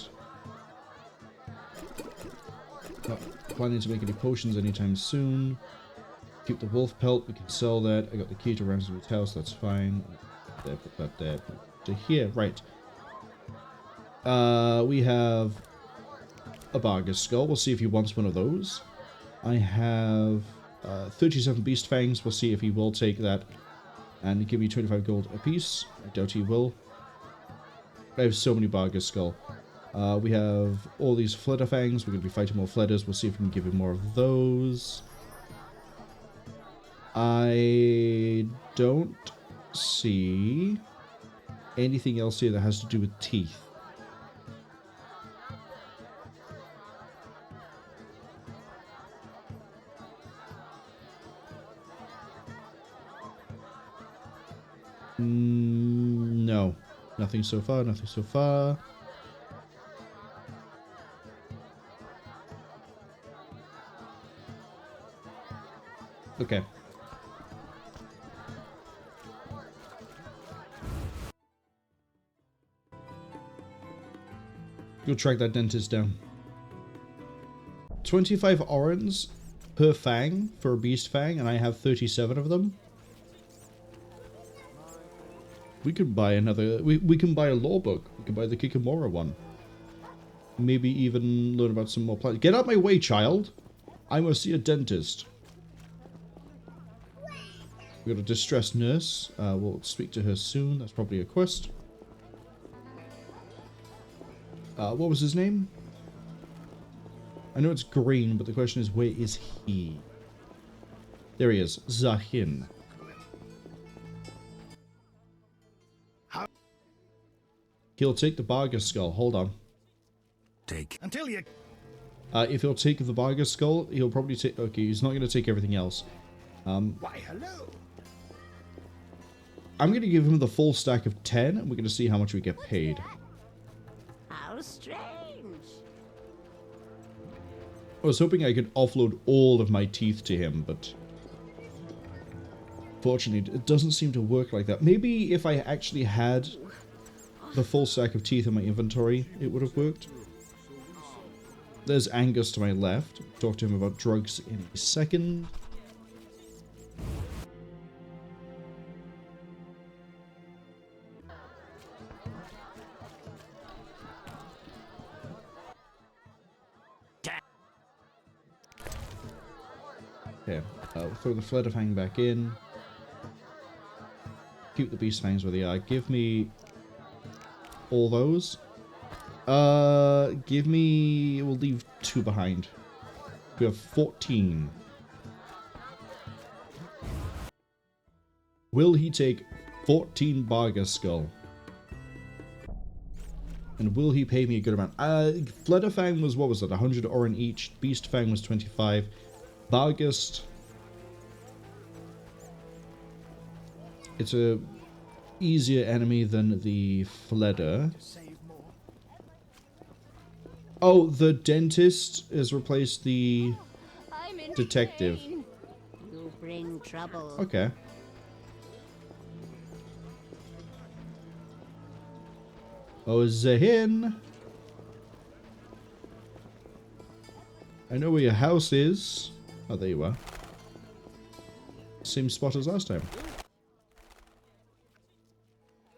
Not planning to make any potions anytime soon. Keep the wolf pelt. We can sell that. I got the key to Ramsey's house. That's fine. There, put that there. Put it to here. Right. We have... a Barghest skull. We'll see if he wants one of those. I have 37 beast fangs. We'll see if he will take that and give me 25 gold apiece. I doubt he will. I have so many Barghest skull. We have all these flitter fangs. We're going to be fighting more flitters. We'll see if we can give him more of those. I don't see anything else here that has to do with teeth. No. Nothing so far, nothing so far. Okay. You'll track that dentist down. 25 orens per fang for a beast fang, and I have 37 of them. We could buy another... We can buy a law book. We can buy the Kikamura one. Maybe even learn about some more plants. Get out my way, child! I must see a dentist. We got a distressed nurse. We'll speak to her soon. That's probably a quest. What was his name? I know it's Green, but the question is, where is he? There he is. Zahin. He'll take the Barghest skull. Hold on. Take. Until you... if he'll take the Barghest skull, he'll probably take... Okay, he's not going to take everything else. Why, hello. I'm going to give him the full stack of 10, and we're going to see how much we get paid. How strange. I was hoping I could offload all of my teeth to him, but... Fortunately, it doesn't seem to work like that. Maybe if I actually had the full stack of teeth in my inventory, it would have worked. There's Angus to my left. Talk to him about drugs in a second. Okay, we'll throw the Fled of Hang back in. Keep the Beast Fangs where they are. Give me all those. Give me... We'll leave 2 behind. We have 14. Will he take 14 Barghest skull? And will he pay me a good amount? Flederfang was, what was it, 100 oren each. Beast Fang was 25. Barghest... It's a easier enemy than the Fleder. Oh, the dentist has replaced the detective. You bring Trouble. Okay. Oh, Zahin. I know where your house is. Oh, there you are. Same spot as last time.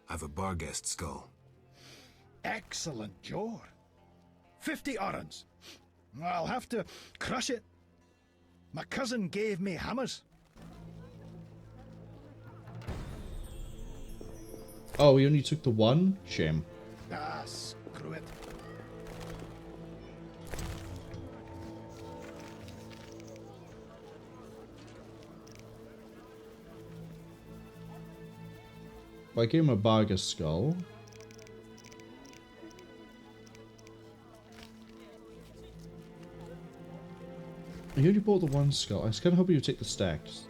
I've a Barghest skull. Excellent, Jor. 50 orens. I'll have to crush it. My cousin gave me hammers. Oh, we only took the one? Shame. Ah, screw it. I gave him a Barga skull. I only bought the one skull. I was kind of hoping you'd take the stacks.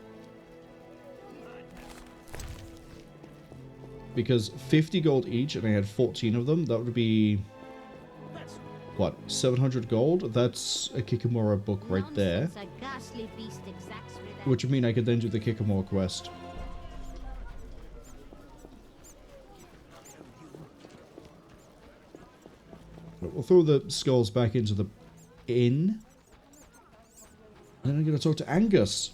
Because 50 gold each, and I had 14 of them, that would be... what, 700 gold? That's a Kikamura book right there. Which would mean I could then do the Kikamura quest. We'll throw the skulls back into the inn. And then I'm going to talk to Angus.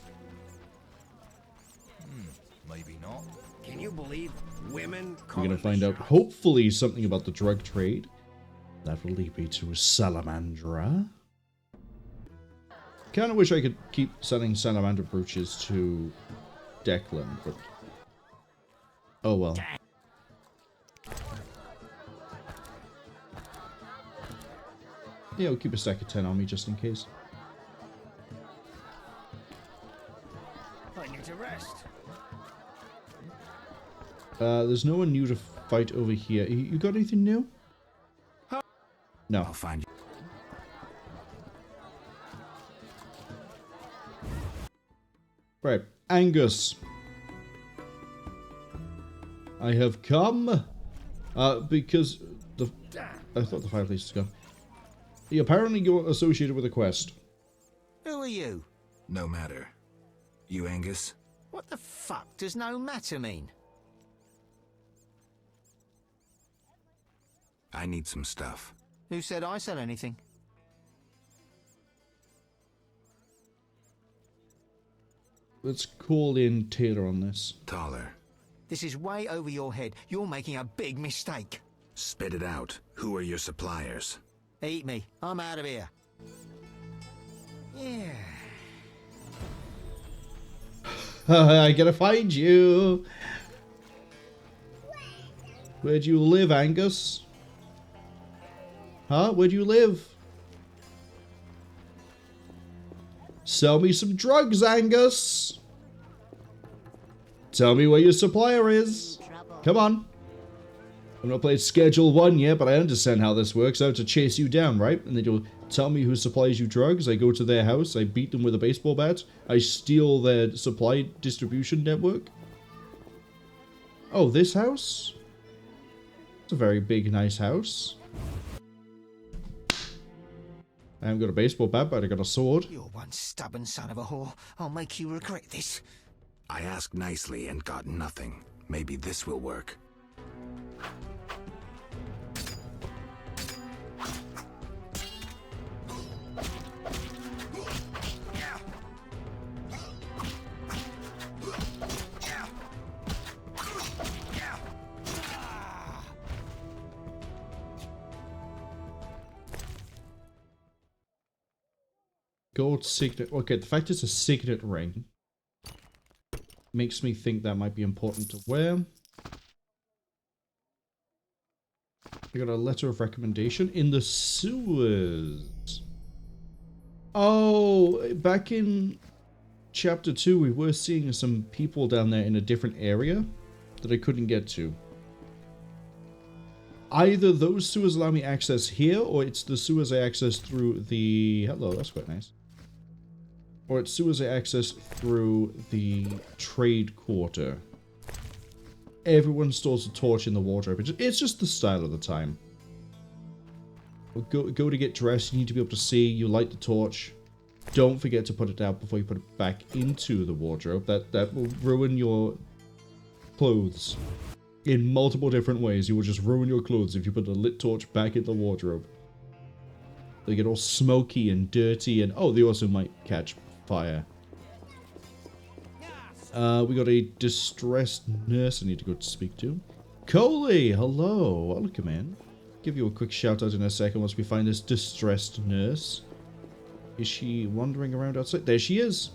Maybe not. Can you believe women? We're going to find out, hopefully, something about the drug trade. That will lead me to Salamandra. Kind of wish I could keep selling Salamander brooches to Declan, but... oh well. Yeah, we'll keep a stack of 10 on me just in case. I need to rest. There's no one new to fight over here. You got anything new? No. I'll find you. Right, Angus. I have come because the... I thought the fireplace was gone. Apparently you're associated with a quest. Who are you? No matter. You, Angus? What the fuck does no matter mean? I need some stuff. Who said I sell anything? Let's call in Taylor on this. Taller. This is way over your head. You're making a big mistake. Spit it out. Who are your suppliers? Eat me. I'm out of here. Yeah. I gotta find you. Where do you live, Angus? Huh? Where do you live? Sell me some drugs, Angus. Tell me where your supplier is. Come on. I've not played Schedule 1 yet, but I understand how this works. I have to chase you down, right? And then you'll tell me who supplies you drugs. I go to their house. I beat them with a baseball bat. I steal their supply distribution network. Oh, this house? It's a very big, nice house. I haven't got a baseball bat, but I got a sword. You're one stubborn son of a whore. I'll make you regret this. I asked nicely and got nothing. Maybe this will work. Gold signet. Okay, the fact it's a signet ring makes me think that might be important to wear. I got a letter of recommendation in the sewers. Oh, back in chapter 2, we were seeing some people down there in a different area that I couldn't get to. Either those sewers allow me access here, or it's the sewers I access through the... Hello, that's quite nice. Or it's sewers I access through the trade quarter. Everyone stores a torch in the wardrobe. It's just the style of the time. Go to get dressed, you need to be able to see, you light the torch. don't forget to put it out before you put it back into the wardrobe. That will ruin your clothes in multiple different ways. You will just ruin your clothes if you put a lit torch back in the wardrobe. They get all smoky and dirty, and oh, they also might catch fire. We got a distressed nurse I need to go to speak to. Coley, hello. Welcome in. Give you a quick shout out in a second once we find this distressed nurse. Is she wandering around outside? There she is.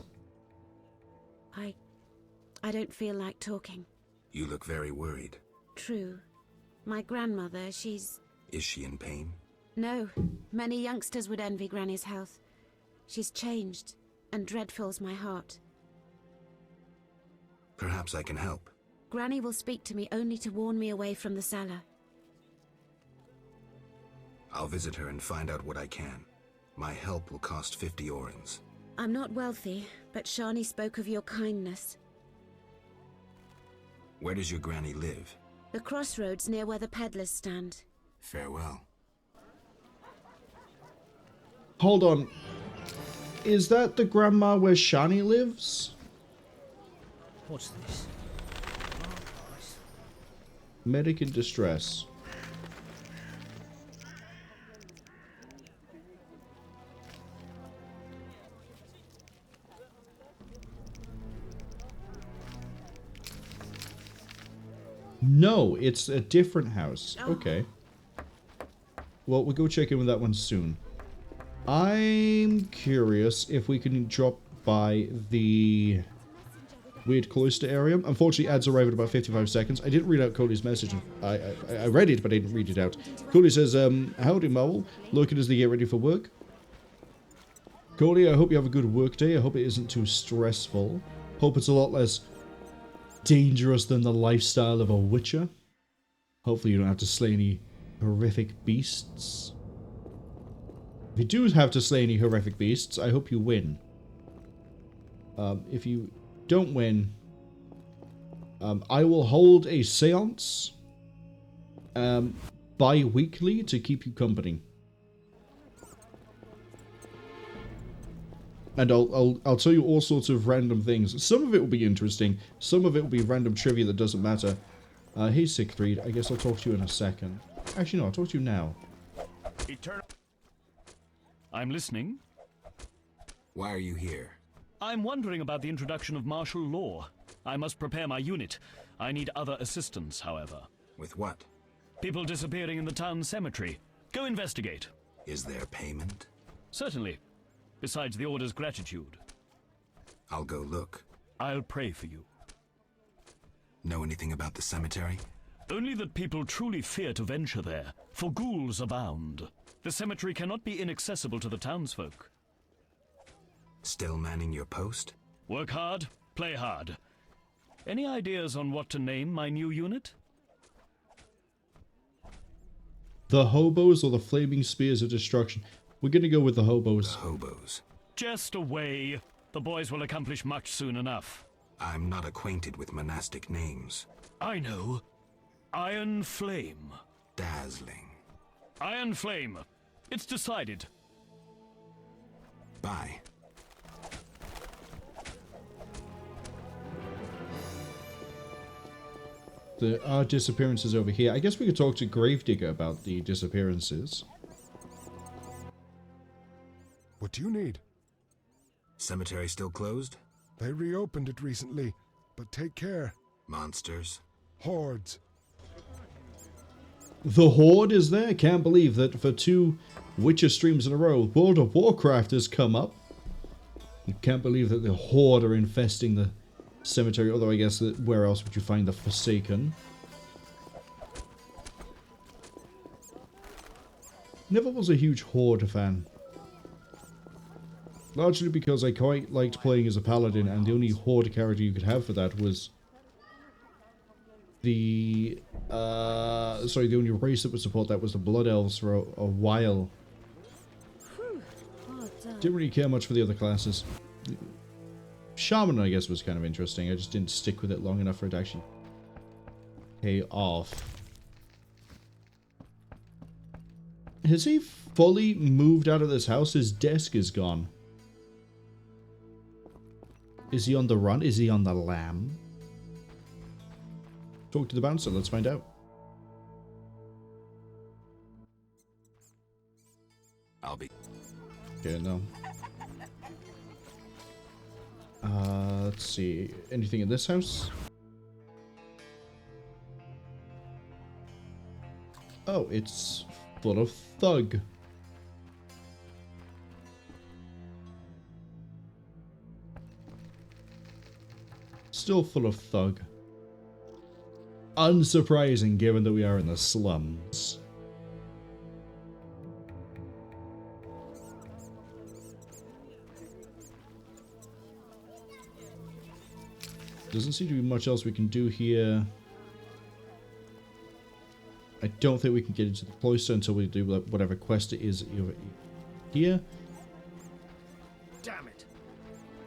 I don't feel like talking. You look very worried. True. My grandmother, she's... Is she in pain? No. Many youngsters would envy Granny's health. She's changed, and dread fills my heart. Perhaps I can help. Granny will speak to me only to warn me away from the cellar. I'll visit her and find out what I can. My help will cost 50 orens. I'm not wealthy, but Shani spoke of your kindness. Where does your granny live? The crossroads near where the peddlers stand. Farewell. Hold on. Is that the grandma where Shani lives? What's this? Medic in distress. No, it's a different house. Okay. Well, we'll go check in with that one soon. I'm curious if we can drop by the weird cloister area. Unfortunately, ads arrive in about 55 seconds. I didn't read out Cody's message. I read it, but I didn't read it out. Cody says, howdy, Marwol. Looking as they get ready for work. Cody, I hope you have a good work day. I hope it isn't too stressful. Hope it's a lot less dangerous than the lifestyle of a witcher. Hopefully you don't have to slay any horrific beasts. If you do have to slay any horrific beasts, I hope you win. If you don't win, I will hold a seance bi-weekly to keep you company. And I'll tell you all sorts of random things. Some of it will be interesting. Some of it will be random trivia that doesn't matter. Hey, Siegfried. I guess I'll talk to you in a second. Actually, no. I'll talk to you now. I'm listening. Why are you here? I'm wondering about the introduction of martial law. I must prepare my unit. I need other assistance, however. With what? People disappearing in the town cemetery. Go investigate. Is there payment? Certainly. Besides the order's gratitude. I'll go look. I'll pray for you. Know anything about the cemetery? Only that people truly fear to venture there, for ghouls abound. The cemetery cannot be inaccessible to the townsfolk. Still manning your post? Work hard, play hard. Any ideas on what to name my new unit? The hobos or the flaming spears of destruction? We're gonna go with the hobos. The hobos. Just away. The boys will accomplish much soon enough. I'm not acquainted with monastic names. I know. Iron Flame. Dazzling. Iron Flame. It's decided. Bye. There are disappearances over here. I guess we could talk to Gravedigger about the disappearances. What do you need? Cemetery still closed? They reopened it recently, but take care. Monsters? Hordes. The Horde is there? Can't believe that for 2 Witcher streams in a row, World of Warcraft has come up. You can't believe that the Horde are infesting the cemetery, although I guess that where else would you find the Forsaken? Never was a huge Horde fan. Largely because I quite liked playing as a paladin, and the only Horde character you could have for that was the the only race that would support that was the Blood Elves for a while. Didn't really care much for the other classes. Shaman, I guess, was kind of interesting. I just didn't stick with it long enough for it to actually pay off. Has he fully moved out of this house? His desk is gone. Is he on the run? Is he on the lam? Talk to the bouncer, let's find out. I'll be... Okay, no. Let's see. Anything in this house? Oh, it's full of thug. Still full of thug. Unsurprising given that we are in the slums. Doesn't seem to be much else we can do here. I don't think we can get into the cloister until we do whatever quest it is over here. Damn it.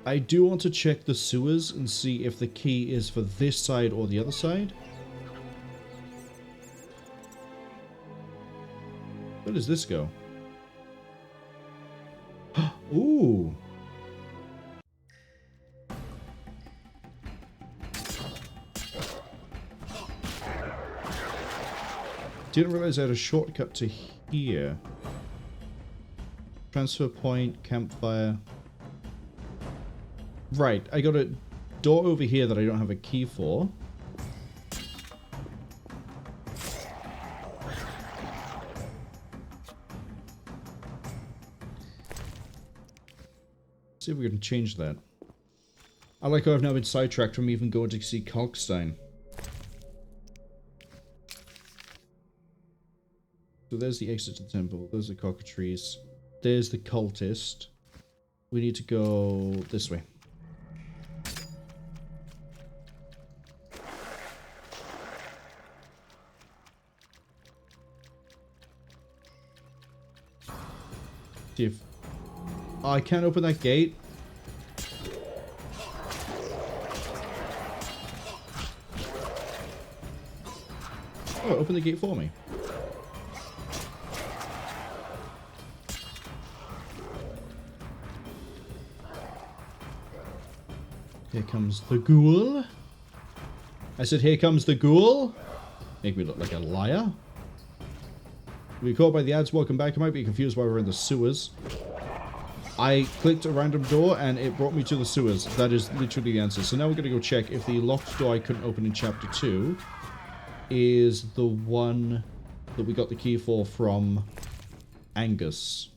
I do want to check the sewers and see if the key is for this side or the other side. Where does this go? Ooh. Didn't realize I had a shortcut to here. Transfer point, campfire. Right, I got a door over here that I don't have a key for. See if we can change that. I like how I've now been sidetracked from even going to see Kalkstein. So there's the exit to the temple, there's the cockatrice, there's the cultist. We need to go this way. See if... Oh, I can't open that gate. Oh, open the gate for me. Here comes the ghoul. I said, here comes the ghoul. Make me look like a liar. We caught by the ads. Welcome back. I might be confused why we're in the sewers. I clicked a random door and it brought me to the sewers. That is literally the answer. So now we're going to go check if the locked door I couldn't open in chapter 2 is the one that we got the key for from Angus.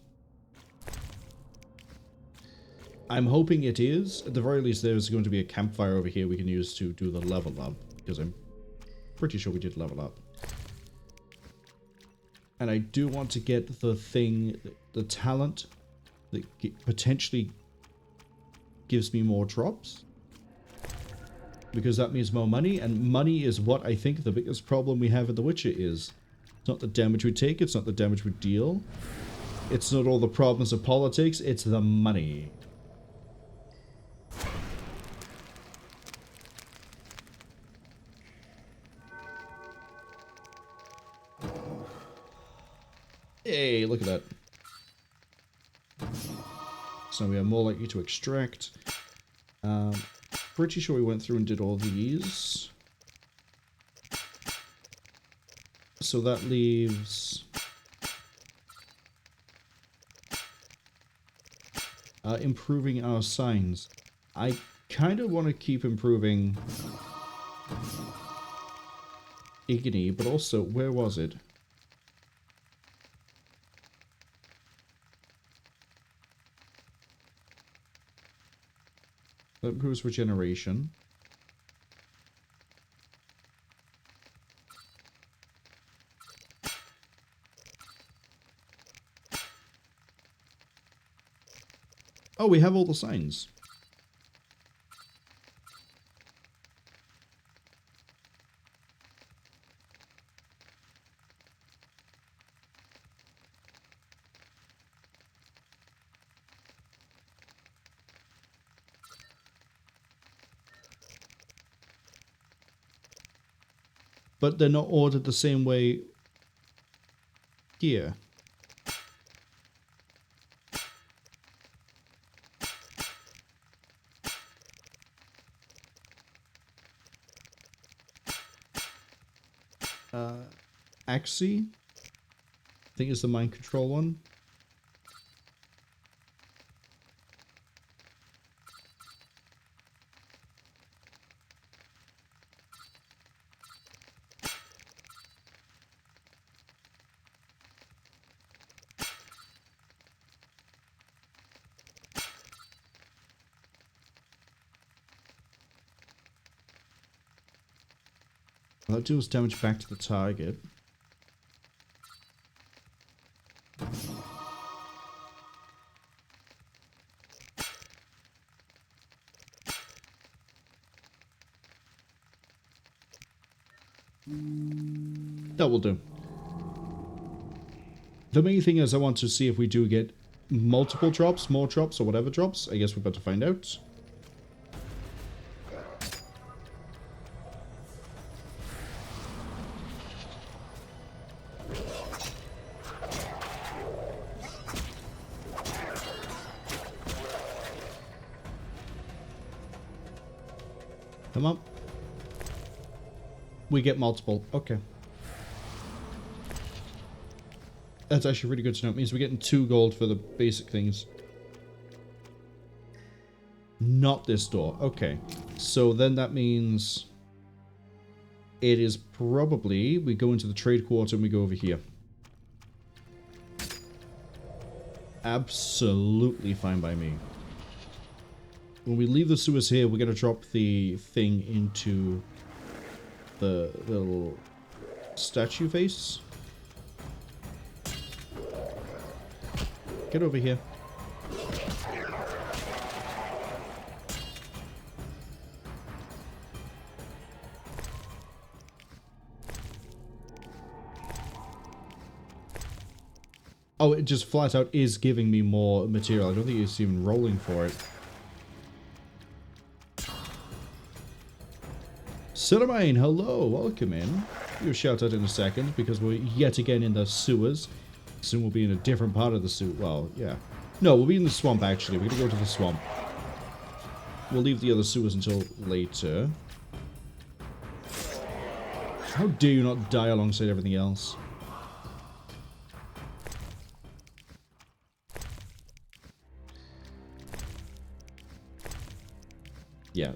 I'm hoping it is. At the very least, there's going to be a campfire over here we can use to do the level up. Because I'm pretty sure we did level up. And I do want to get the thing, the talent that potentially gives me more drops. Because that means more money. And money is what I think the biggest problem we have in The Witcher is. It's not the damage we take. It's not the damage we deal. It's not all the problems of politics. It's the money. Hey, look at that. So we are more likely to extract. Pretty sure we went through and did all these. So that leaves... improving our signs. I kind of want to keep improving Igni, but also, where was it? That improves regeneration. Oh, we have all the signs. But they're not ordered the same way here. Axie, I think is the mind control one. That deals damage back to the target. That will do. The main thing is I want to see if we do get multiple drops, more drops, or whatever drops. I guess we're about to find out. Come on. We get multiple. Okay. That's actually really good to know. It means we're getting 2 gold for the basic things. Not this door. Okay. So then that means it is probably we go into the trade quarter and we go over here. Absolutely fine by me. When we leave the sewers here, we're going to drop the thing into the little statue face. Get over here. Oh, it just flat out is giving me more material. I don't think it's even rolling for it. Cinnamine, hello, welcome in. You'll shout out in a second because we're yet again in the sewers. Soon we'll be in a different part of the sewer. Well, yeah. No, we'll be in the swamp actually. We're gonna go to the swamp. We'll leave the other sewers until later. How dare you not die alongside everything else? Yeah,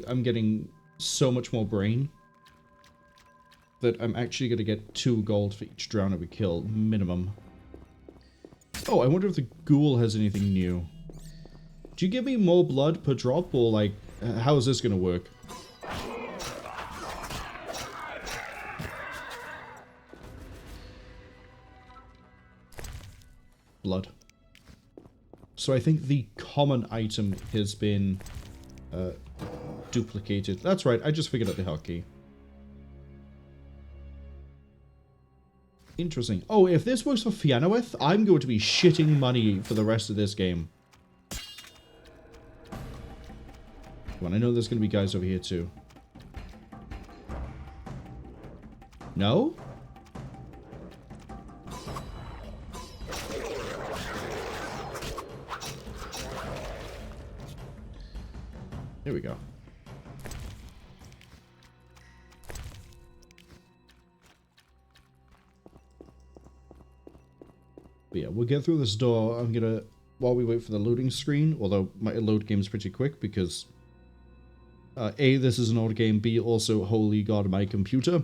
I'm getting so much more brain that I'm actually going to get 2 gold for each drowner we kill, minimum. Oh, I wonder if the ghoul has anything new. Do you give me more blood per drop, or like, how is this going to work? Blood. So I think the common item has been duplicated. That's right, I just figured out the hotkey. Interesting. Oh, if this works for Fianowith, I'm going to be shitting money for the rest of this game. Come on, I know there's going to be guys over here too. No? Here we go. But yeah, we'll get through this door. I'm gonna, while we wait for the loading screen, although my load game's pretty quick because A, this is an old game, B, also, holy god, my computer.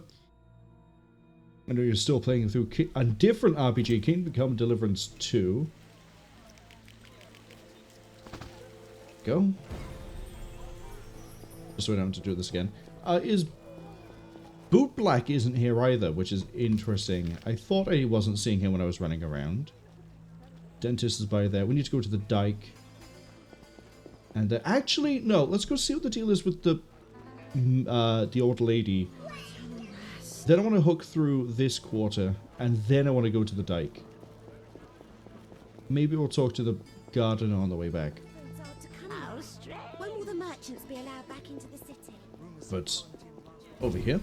I know you're still playing through a different RPG, Kingdom Come Deliverance 2. Go. Just so I don't have to do this again. Is Boot Black isn't here either, which is interesting. I thought I wasn't seeing him when I was running around. Dentist is by there. We need to go to the dike. And actually, no. Let's go see what the deal is with the old lady. Then I want to hook through this quarter, and then I want to go to the dike. Maybe we'll talk to the gardener on the way back. When will the merchants be allowed back into the city? But over here.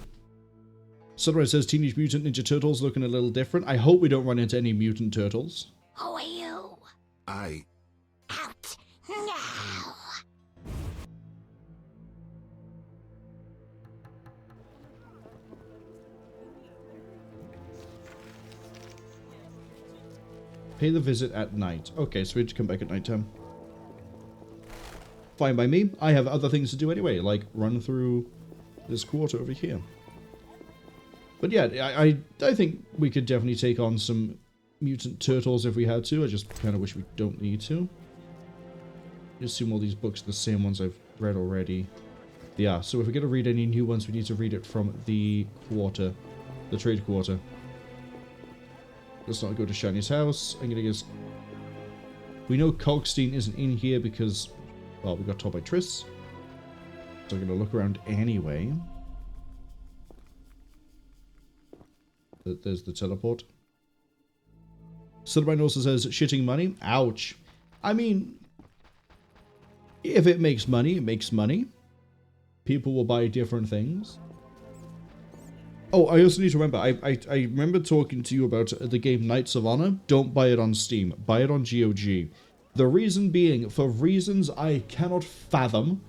Sunrise says Teenage Mutant Ninja Turtles looking a little different. I hope we don't run into any mutant turtles. Who are you? Out now! Pay the visit at night. Okay, so we have to come back at night time. Fine by me. I have other things to do anyway, like run through this quarter over here. But yeah, I think we could definitely take on some mutant turtles if we had to. I just kind of wish we don't need to. I assume all these books are the same ones I've read already. Yeah, so if we're going to read any new ones, we need to read it from the quarter. The trade quarter. Let's not go to Shiny's house. I'm going to guess... We know Kalkstein isn't in here because... Well, we got told by Triss. So I'm going to look around anyway. There's the teleport. Silvermine also says, shitting money? Ouch. I mean, if it makes money, it makes money. People will buy different things. Oh, I also need to remember, I remember talking to you about the game Knights of Honor. Don't buy it on Steam. Buy it on GOG. The reason being, for reasons I cannot fathom,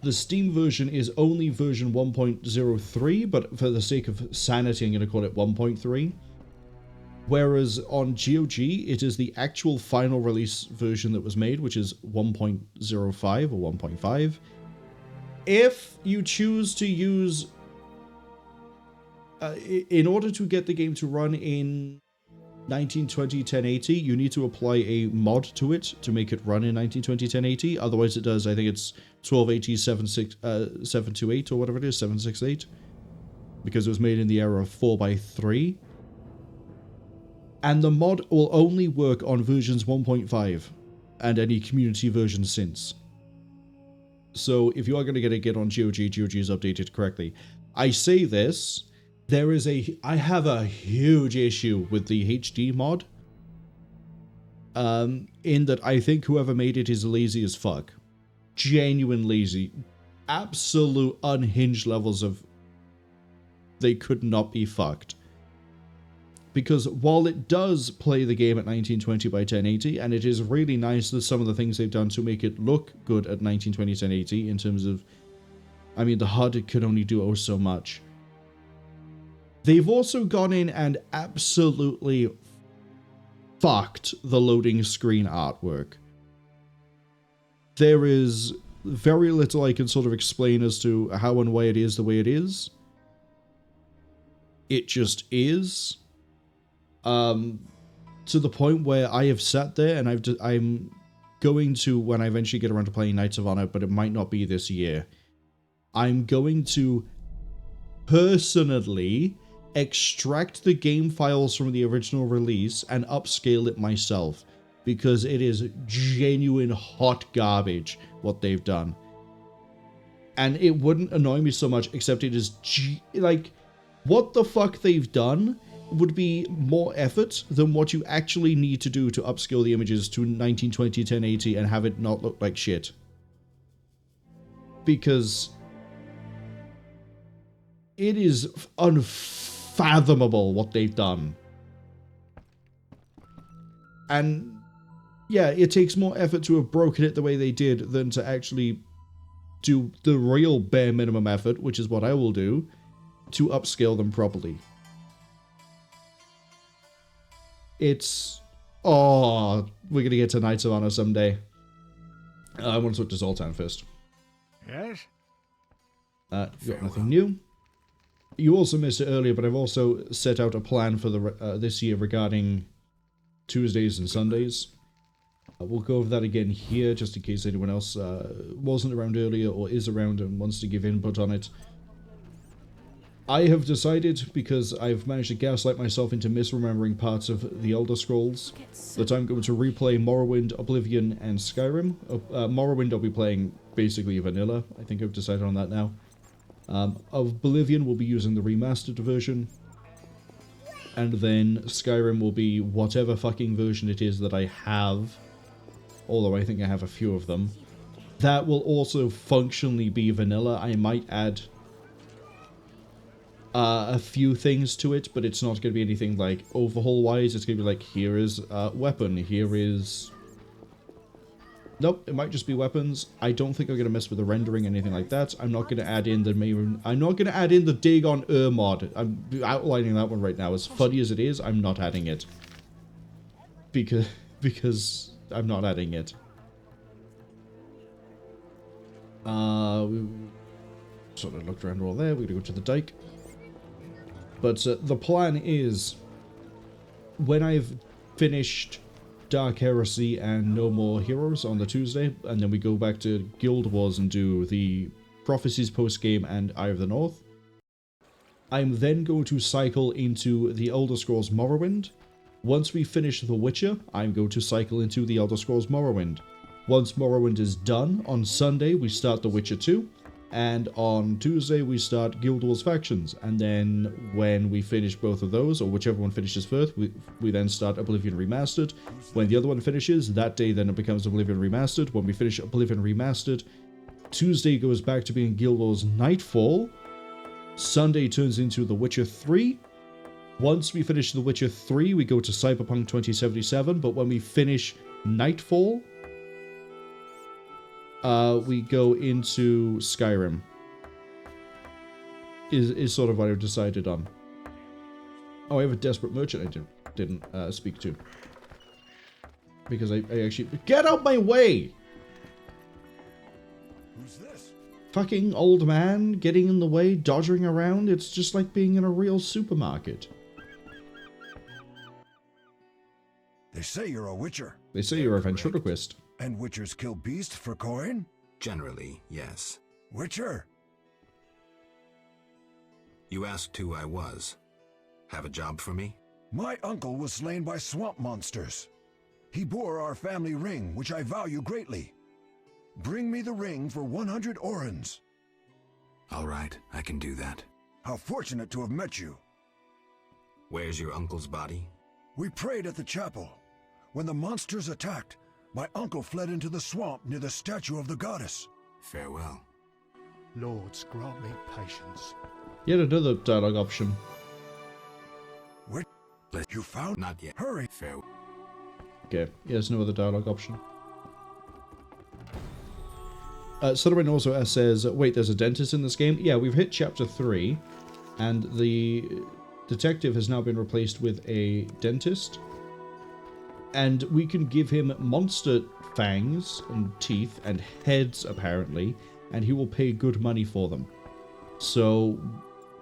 the Steam version is only version 1.03, but for the sake of sanity, I'm going to call it 1.3. Whereas on GOG, it is the actual final release version that was made, which is 1.05 or 1.5. If you choose to use... in order to get the game to run in 1920 1080, you need to apply a mod to it to make it run in 1920 1080. Otherwise it does, I think it's 1280 728 or whatever it is, 768. Because it was made in the era of 4x3. And the mod will only work on versions 1.5 and any community versions since. So if you are going to get on GOG, GOG is updated correctly. I say this, I have a huge issue with the HD mod. In that I think whoever made it is lazy as fuck. Genuine lazy. Absolute unhinged levels of... They could not be fucked. Because while it does play the game at 1920 by 1080, and it is really nice that some of the things they've done to make it look good at 1920 1080 in terms of... I mean, the HUD could only do oh so much. They've also gone in and absolutely fucked the loading screen artwork. There is very little I can sort of explain as to how and why it is the way it is. It just is. To the point where I have sat there and I'm going to, when I eventually get around to playing Knights of Honor, but it might not be this year, I'm going to personally extract the game files from the original release and upscale it myself, because it is genuine hot garbage what they've done. And it wouldn't annoy me so much, except it is like, what the fuck they've done would be more effort than what you actually need to do to upscale the images to 1920 1080 and have it not look like shit. Because it is unfathomable what they've done. And yeah, it takes more effort to have broken it the way they did than to actually do the real bare minimum effort, which is what I will do, to upscale them properly. It's... Oh, we're going to get to Knights of Honor someday. I want to talk to Zoltan first. Yes? You got nothing new. You also missed it earlier, but I've also set out a plan for the this year regarding Tuesdays and Sundays. We'll go over that again here, just in case anyone else wasn't around earlier or is around and wants to give input on it. I have decided, because I've managed to gaslight myself into misremembering parts of the Elder Scrolls, that I'm going to replay Morrowind, Oblivion, and Skyrim. Morrowind I'll be playing basically vanilla. I think I've decided on that now. Oblivion will be using the remastered version. And then Skyrim will be whatever fucking version it is that I have. Although I think I have a few of them. That will also functionally be vanilla. I might add a few things to it, but it's not going to be anything like overhaul-wise. It's going to be like, here is a weapon, here is... Nope, it might just be weapons. I don't think I'm going to mess with the rendering or anything like that. I'm not going to add in the dig on mod. I'm outlining that one right now. As funny as it is, I'm not adding it. because I'm not adding it. We sort of looked around all there. We're gonna go to the dike. But the plan is, when I've finished Dark Heresy and No More Heroes on the Tuesday, and then we go back to Guild Wars and do the Prophecies post-game and Eye of the North, I'm then going to cycle into the Elder Scrolls Morrowind. Once we finish The Witcher, I'm going to cycle into the Elder Scrolls Morrowind. Once Morrowind is done, on Sunday we start The Witcher 2, and on Tuesday we start Guild Wars Factions, and then when we finish both of those, or whichever one finishes first, we then start Oblivion Remastered. When the other one finishes, that day then it becomes Oblivion Remastered. When we finish Oblivion Remastered, Tuesday goes back to being Guild Wars Nightfall. Sunday turns into The Witcher 3. Once we finish The Witcher 3, we go to Cyberpunk 2077, but when we finish Nightfall, we go into Skyrim. Is sort of what I've decided on. Oh, I have a desperate merchant I didn't speak to. Because I actually... Get out my way! Who's this? Fucking old man getting in the way, dodging around. It's just like being in a real supermarket. They say you're a witcher. They say you're a ventriloquist. And witchers kill beasts for coin? Generally, yes. Witcher! You asked who I was. Have a job for me? My uncle was slain by swamp monsters. He bore our family ring, which I value greatly. Bring me the ring for 100 orens. All right, I can do that. How fortunate to have met you. Where's your uncle's body? We prayed at the chapel. When the monsters attacked, my uncle fled into the swamp near the statue of the goddess. Farewell. Lords, grant me patience. Yet another dialogue option. Where you found? Not yet. Hurry. Farewell. Okay, there's no other dialogue option. Sutherland also says, wait, there's a dentist in this game? Yeah, we've hit chapter 3, and the detective has now been replaced with a dentist. And we can give him monster fangs and teeth and heads, apparently, and he will pay good money for them. So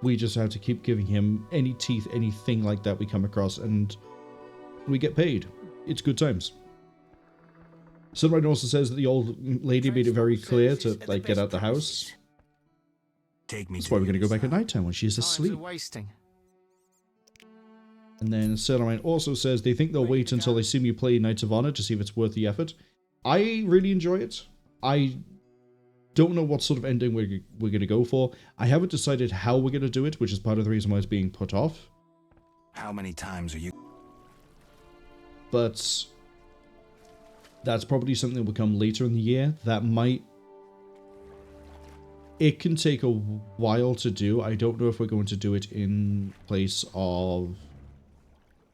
we just have to keep giving him any teeth, anything like that we come across, and we get paid. It's good times. Someone also says that the old lady made it very clear to, like, get out the house. Take me. That's why we're going to go back at night time when she's asleep. Wasting. And then Sailormine also says they think they'll wait until they see me play Knights of Honor to see if it's worth the effort. I really enjoy it. I don't know what sort of ending we're going to go for. I haven't decided how we're going to do it, which is part of the reason why it's being put off. How many times are you... But that's probably something that will come later in the year. That might... It can take a while to do. I don't know if we're going to do it in place of...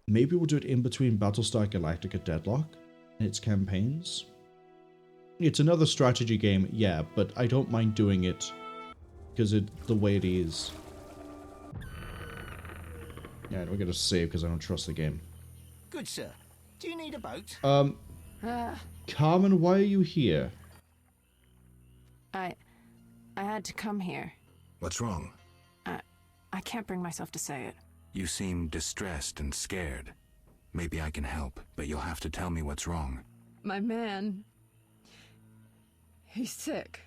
Maybe we'll do it in between Battlestar Galactica Deadlock and its campaigns. It's another strategy game, yeah, but I don't mind doing it because the way it is. Yeah, we're going to save because I don't trust the game. Good, sir. Do you need a boat? Carmen, why are you here? I had to come here. What's wrong? I can't bring myself to say it. You seem distressed and scared. Maybe I can help, but you'll have to tell me what's wrong. My man... He's sick.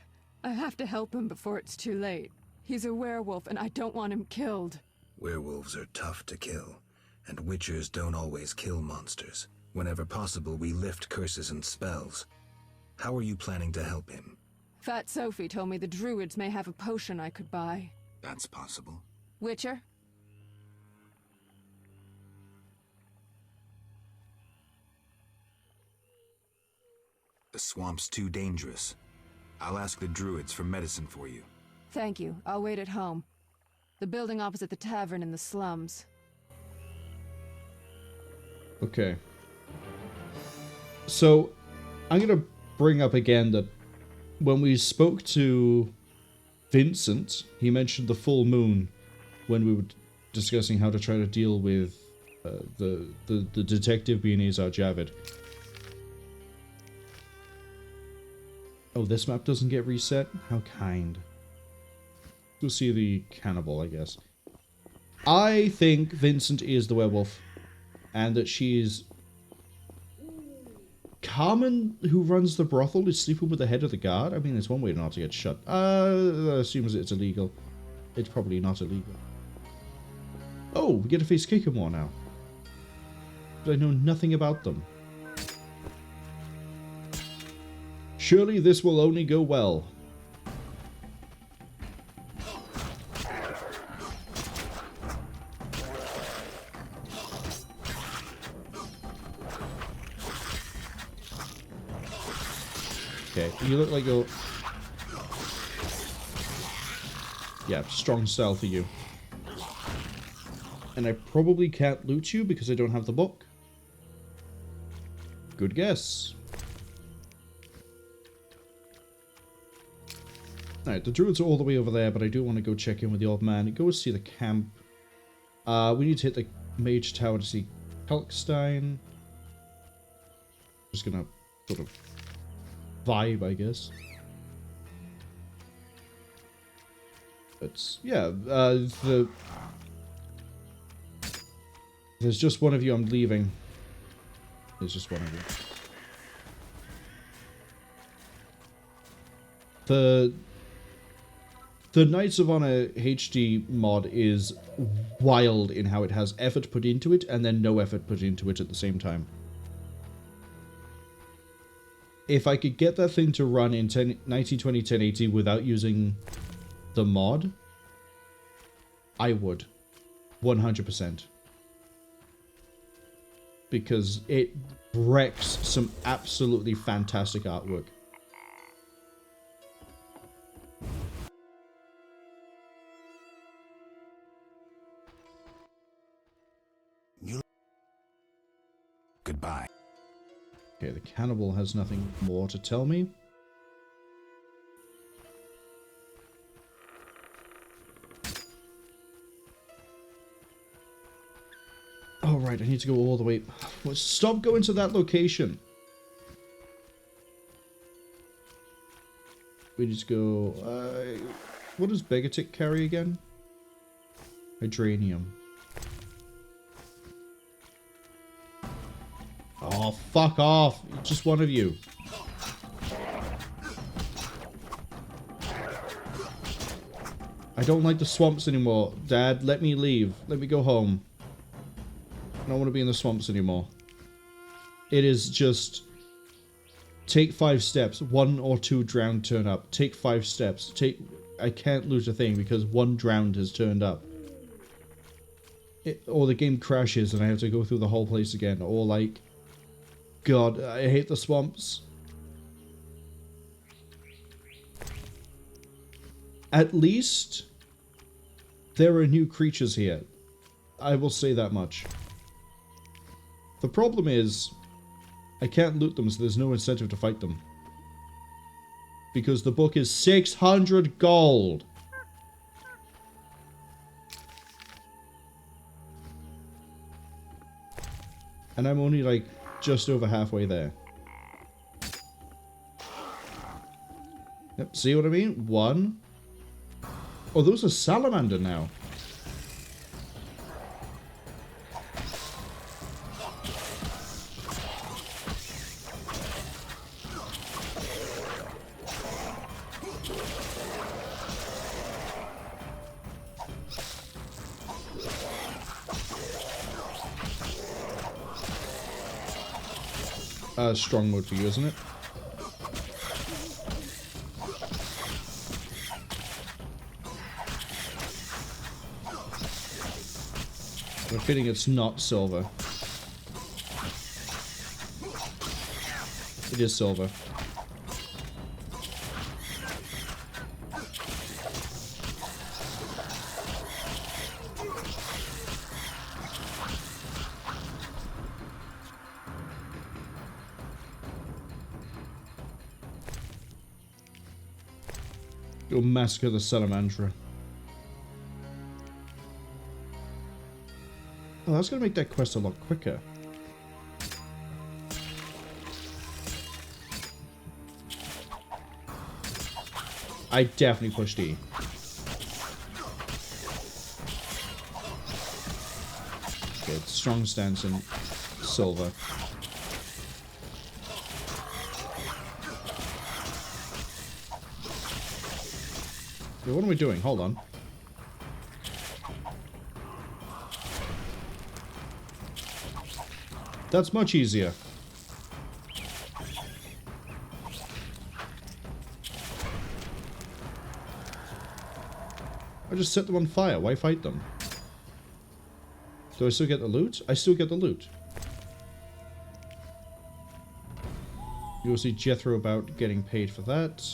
I have to help him before it's too late. He's a werewolf and I don't want him killed. Werewolves are tough to kill, and witchers don't always kill monsters. Whenever possible, we lift curses and spells. How are you planning to help him? Fat Sophie told me the druids may have a potion I could buy. That's possible. Witcher? The swamp's too dangerous. I'll ask the druids for medicine for you. Thank you. I'll wait at home. The building opposite the tavern in the slums. Okay. So, I'm going to bring up again that when we spoke to Vincent, he mentioned the full moon when we were discussing how to try to deal with the detective being Azar Javid. Oh, this map doesn't get reset? How kind. We'll see the cannibal, I guess. I think Vincent is the werewolf. And that she is... Carmen, who runs the brothel, is sleeping with the head of the guard? I mean, there's one way not to get shut. Assumes it's illegal. It's probably not illegal. Oh, we get to face Kikamore now. But I know nothing about them. Surely this will only go well. Okay, you look like you're... Yeah, strong style for you. And I probably can't loot you because I don't have the book. Good guess. Alright, the druids are all the way over there, but I do want to go check in with the old man. Go see the camp. We need to hit the mage tower to see Kalkstein. Just gonna sort of vibe, I guess. But yeah, there's just one of you. I'm leaving. There's just one of you. The Knights of Honor HD mod is wild in how it has effort put into it and then no effort put into it at the same time. If I could get that thing to run in 1920 1080 without using the mod, I would. 100%. Because it wrecks some absolutely fantastic artwork. Goodbye. Okay, the cannibal has nothing more to tell me. Oh, right, I need to go all the way... Well, stop going to that location! We need to go... what does Begatic carry again? Hydranium. Oh, fuck off! Just one of you. I don't like the swamps anymore. Dad, let me leave. Let me go home. I don't want to be in the swamps anymore. It is just... Take 5 steps. 1 or 2 drowned turn up. Take 5 steps. I can't lose a thing because 1 drowned has turned up. Or the game crashes and I have to go through the whole place again. Or like... God, I hate the swamps. At least... there are new creatures here. I will say that much. The problem is, I can't loot them, so there's no incentive to fight them. Because the book is 600 gold! And I'm only like, just over halfway there. Yep, see what I mean? 1. Oh, those are salamander now. Strong mode for you, isn't it? I'm feeling it's not silver. It is silver. Go massacre the Salamandra. Oh, that's going to make that quest a lot quicker. I definitely pushed E. Okay, it's strong stance and silver. Okay, what are we doing? Hold on. That's much easier. I just set them on fire. Why fight them? Do I still get the loot? I still get the loot. You'll see Jethro about getting paid for that.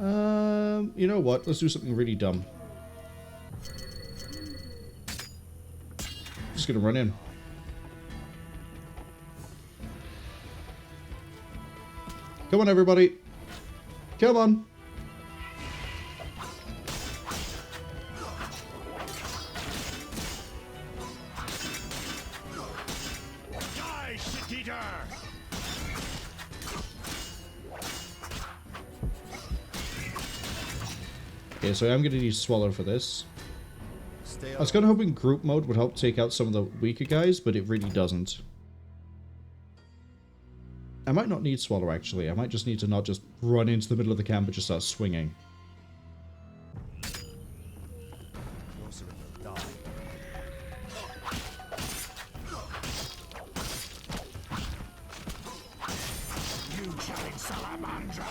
You know what? Let's do something really dumb. Just gonna run in. Come on, everybody. Come on. Die, shit-eater! Okay, so I'm gonna need Swallow for this. I was kind of hoping group mode would help take out some of the weaker guys, but it really doesn't. I might not need Swallow, actually. I might just need to not just run into the middle of the camp and just start swinging. You challenge Salamandra!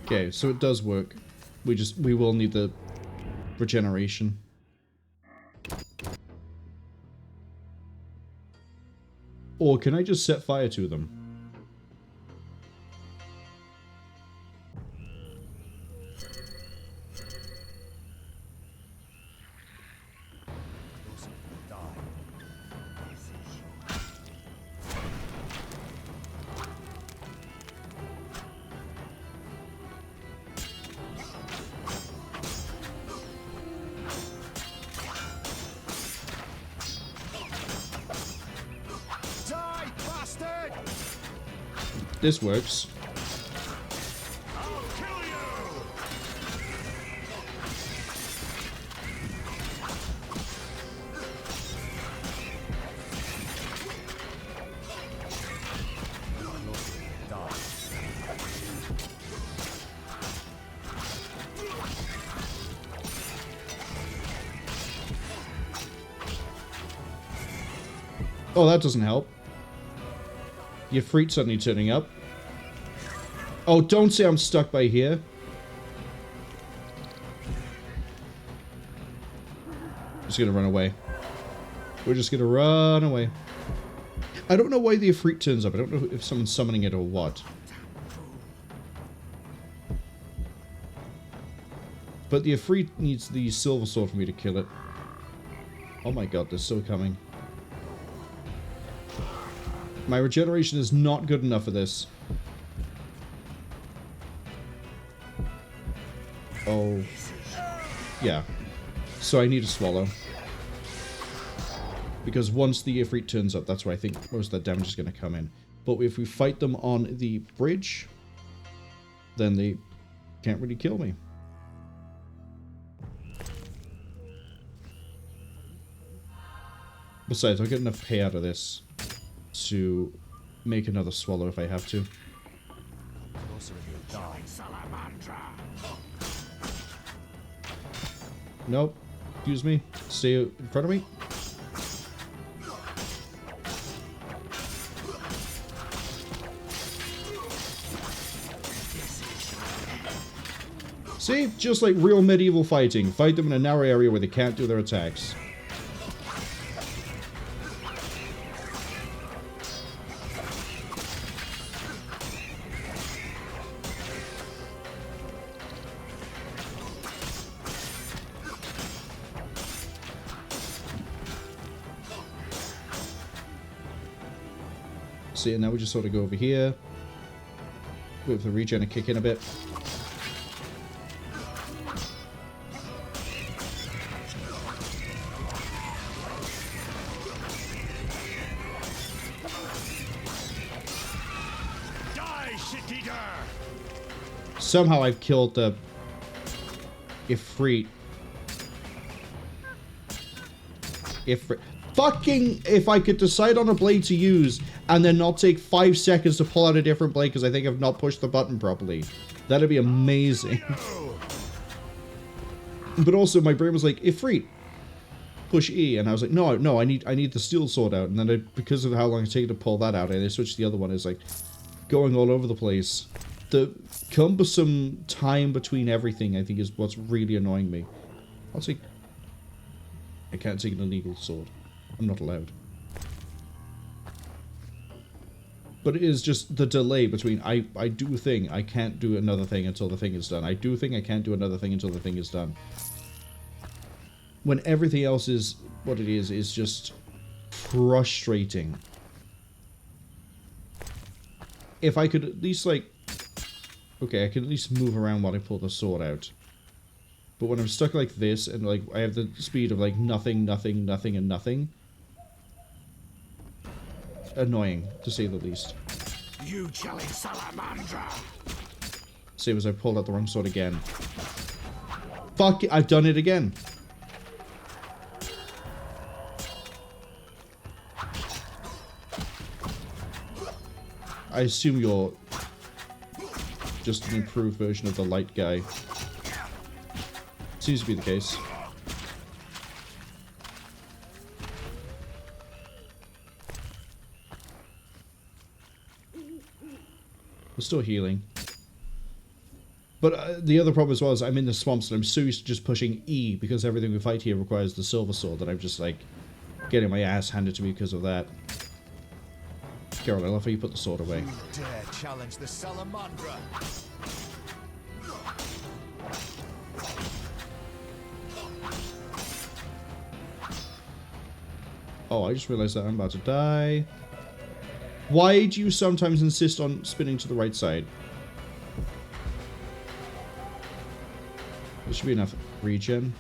Okay, so it does work. We will need the regeneration. Or can I just set fire to them? This works. Oh, that doesn't help. Your Ifrit suddenly turning up. Oh, don't say I'm stuck by here. Just gonna run away. We're just gonna run away. I don't know why the Ifrit turns up. I don't know if someone's summoning it or what. But the Ifrit needs the silver sword for me to kill it. Oh my god, they're still coming. My regeneration is not good enough for this. Oh. Yeah. So I need a Swallow. Because once the Ifrit turns up, that's where I think most of that damage is going to come in. But if we fight them on the bridge, then they can't really kill me. Besides, I'll get enough pay out of this to make another Swallow if I have to. Nope. Excuse me. Stay in front of me. See? Just like real medieval fighting. Fight them in a narrow area where they can't do their attacks. See, and now we just sort of go over here. Wait for the regen to kick in a bit. Somehow I've killed the Ifrit. Fucking if I could decide on a blade to use and then not take 5 seconds to pull out a different blade because I think I've not pushed the button properly. That'd be amazing. But also my brain was like, Ifrit, push E, and I was like, no, I need the steel sword out, and then because of how long it taken to pull that out, and I switched the other one. It's like going all over the place. The cumbersome time between everything, I think, is what's really annoying me. I'll take... I can't take an illegal sword. I'm not allowed. But it is just the delay between I do a thing, I can't do another thing until the thing is done. I do a thing, I can't do another thing until the thing is done. When everything else is what it is just frustrating. If I could at least, like... Okay, I can at least move around while I pull the sword out. But when I'm stuck like this, and like I have the speed of like nothing, nothing, nothing, and nothing. Annoying, to say the least. You jelly salamandra! Same as I pulled out the wrong sword again. Fuck it, I've done it again. I assume you're just an improved version of the light guy. Seems to be the case. We're still healing. But the other problem as well is I'm in the swamps and I'm so used to just pushing E because everything we fight here requires the silver sword that I'm just like getting my ass handed to me because of that. Geralt, I love how you put the sword away. You dare challenge the Salamandra? Oh, I just realized that I'm about to die. Why do you sometimes insist on spinning to the right side? There should be enough regen.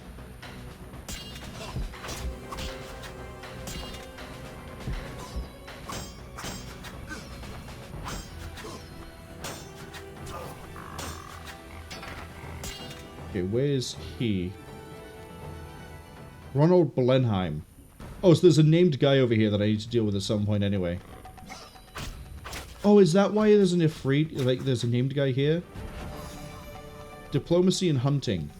Okay, where's he? Ronald Blenheim. Oh, so there's a named guy over here that I need to deal with at some point anyway. Oh, is that why there's an Ifrit? Like, there's a named guy here? Diplomacy and hunting.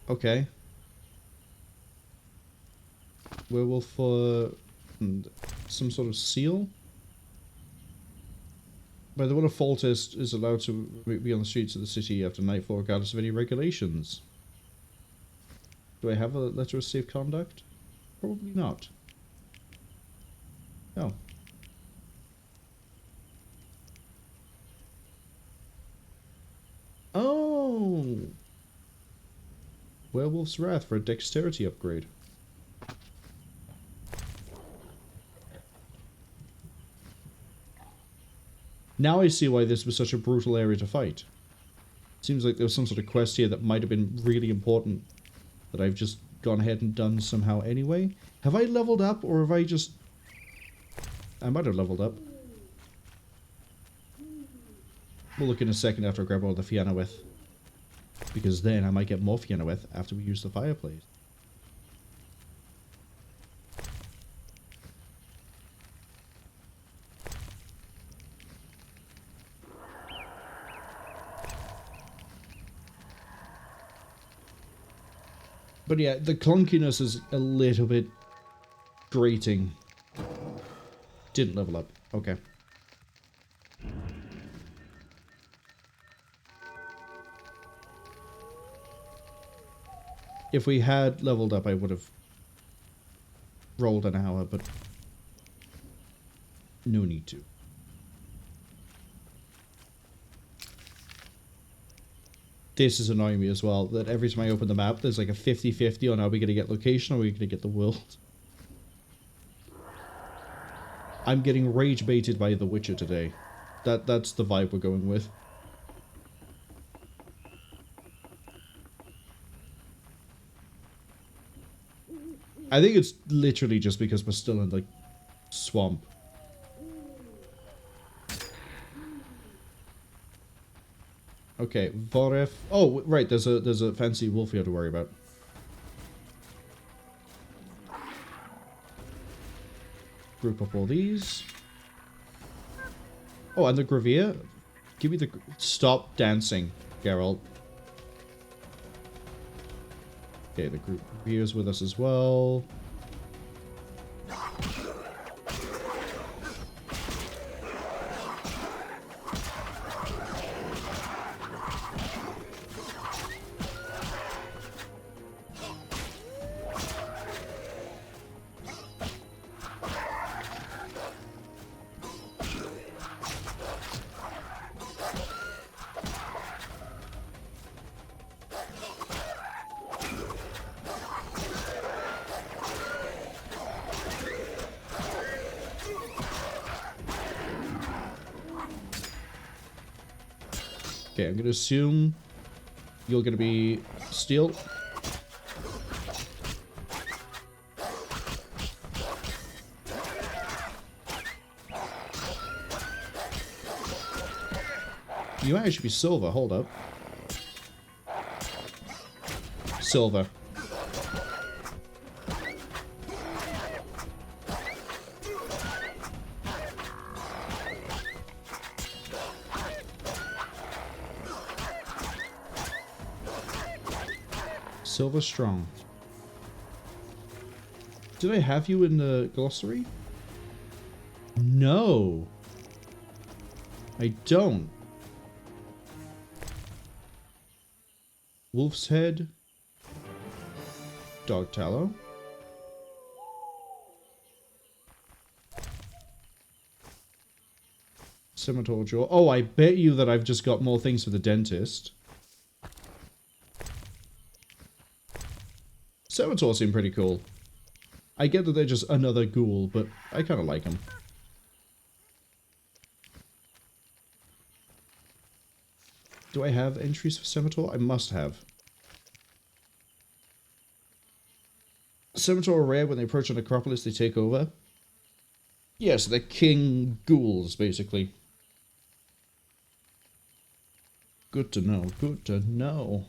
Okay. Werewolf for... some sort of seal? By the one of Foltest is allowed to be on the streets of the city after nightfall regardless of any regulations. Do I have a letter of safe conduct? Probably not. No. Oh! Werewolf's Wrath for a dexterity upgrade. Now I see why this was such a brutal area to fight. Seems like there was some sort of quest here that might have been really important that I've just gone ahead and done somehow anyway. Have I leveled up, or have I just... I might have leveled up. We'll look in a second after I grab all the Fianna with. Because then I might get more Fianna with after we use the fireplace. But yeah, the clunkiness is a little bit grating. Didn't level up. Okay. If we had leveled up, I would have rolled an hour, but no need to. this is annoying me as well, that every time I open the map, there's like a 50-50 on are we going to get location or are we going to get the world. I'm getting rage baited by The Witcher today. That's the vibe we're going with. I think it's literally just because we're still in the swamp. Okay, Voref. Oh, right. There's a fancy wolf you have to worry about. Group up all these. Oh, and the Gravier. Give me the. Stop dancing, Geralt. Okay, the Gravier's with us as well. Okay, I'm gonna assume you're gonna be steel. You might actually be silver, hold up. Silver. Silver strong. Did I have you in the glossary? No. I don't. Wolf's head. Dog tallow. Scimitar jaw. Oh, I bet you that I've just got more things for the dentist. Sephirot seem pretty cool. I get that they're just another ghoul, but I kind of like them. Do I have entries for Sephirot? I must have. Sephirot are rare. When they approach an necropolis, they take over. Yes, they're king ghouls, basically. Good to know. Good to know.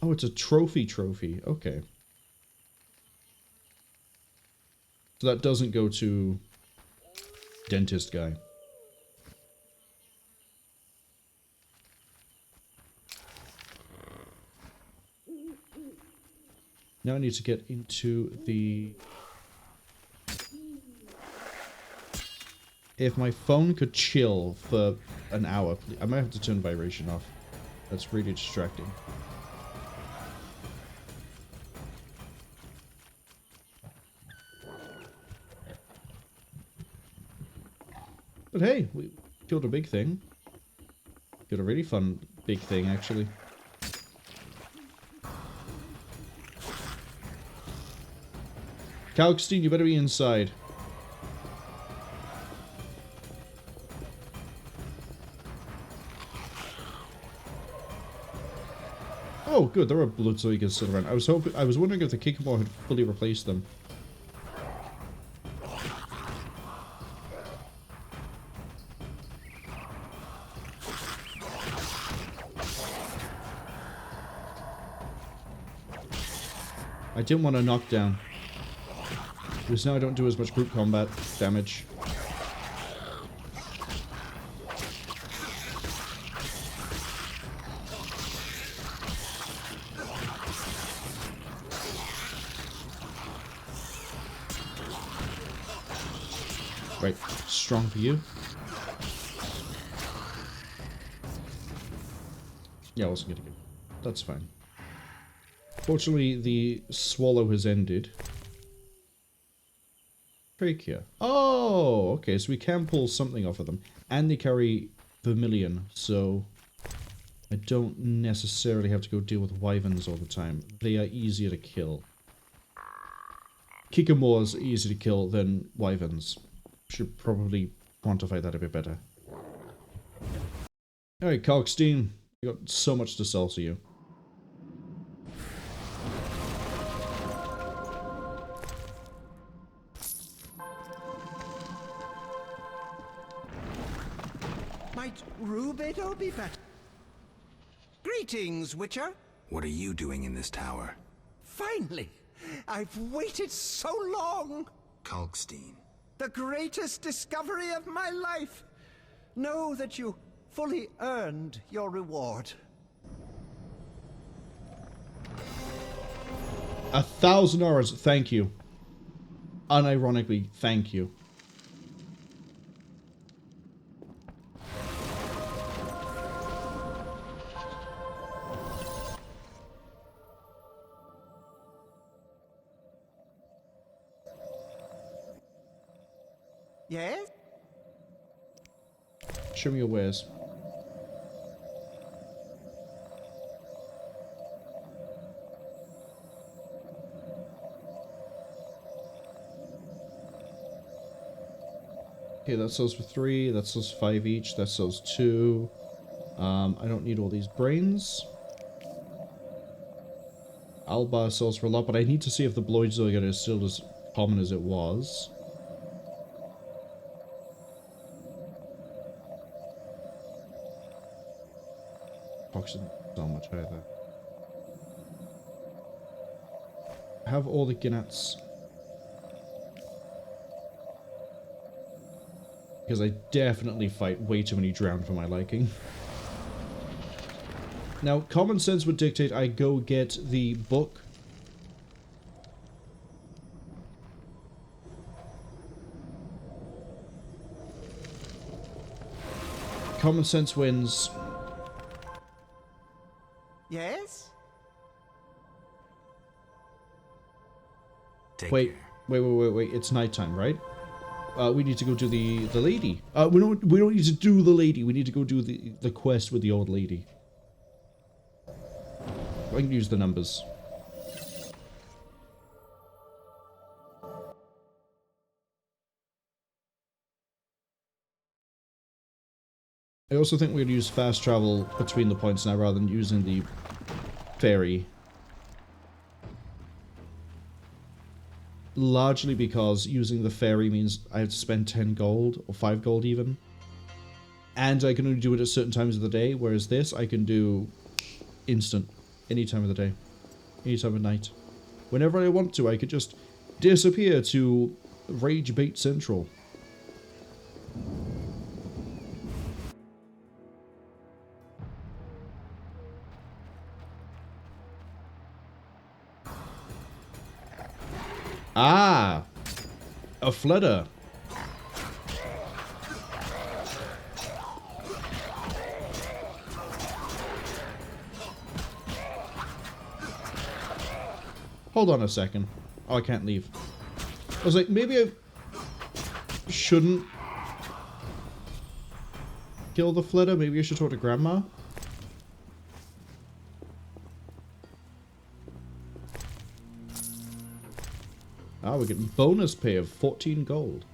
Oh, it's a trophy. Okay. So that doesn't go to dentist guy. Now I need to get into the... If my phone could chill for an hour, I might have to turn vibration off. That's really distracting. But hey, we killed a big thing. Killed a really fun big thing, actually. Kalkstein, you better be inside. Oh, good. There are bloodsoikers still around. I was wondering if the Kikimor had fully replaced them. I didn't want to knock down. Because now I don't do as much group combat damage. Right, strong for you. Yeah, I wasn't gonna get... That's fine. Fortunately, the swallow has ended. Trachea. Oh, okay, so we can pull something off of them. And they carry vermilion, so I don't necessarily have to go deal with wyverns all the time. They are easier to kill. Kikamores are easier to kill than wyverns. Should probably quantify that a bit better. Alright, Kalkstein. I got so much to sell to you. Might Rubedo be better? Greetings, Witcher. What are you doing in this tower? Finally! I've waited so long! Kalkstein. The greatest discovery of my life! Know that you fully earned your reward. 1,000 hours, thank you. Unironically, thank you. Yes? Show me your wares. Okay, that sells for 3, that sells 5 each, that sells 2. I don't need all these brains. Alba sells for a lot, but I need to see if the Bloodzoger is still as common as it was. Doesn't sell much either. Have all the Gnats. Because I definitely fight way too many drowned for my liking. Now, common sense would dictate I go get the book. Common sense wins. Yes? Wait, it's nighttime, right? We need to go do the lady. We don't need to do the lady. We need to go do the quest with the old lady. I can use the numbers. I also think we're going to use fast travel between the points now rather than using the ferry. Largely because using the ferry means I have to spend 10 gold, or 5 gold even. And I can only do it at certain times of the day, whereas this I can do instant. Any time of the day. Any time of night. Whenever I want to, I could just disappear to Rage Bait Central. Ah! A flutter. Hold on a second. Oh, I can't leave. I was like, maybe I shouldn't kill the flitter. Maybe I should talk to Grandma. Ah, we're getting bonus pay of 14 gold.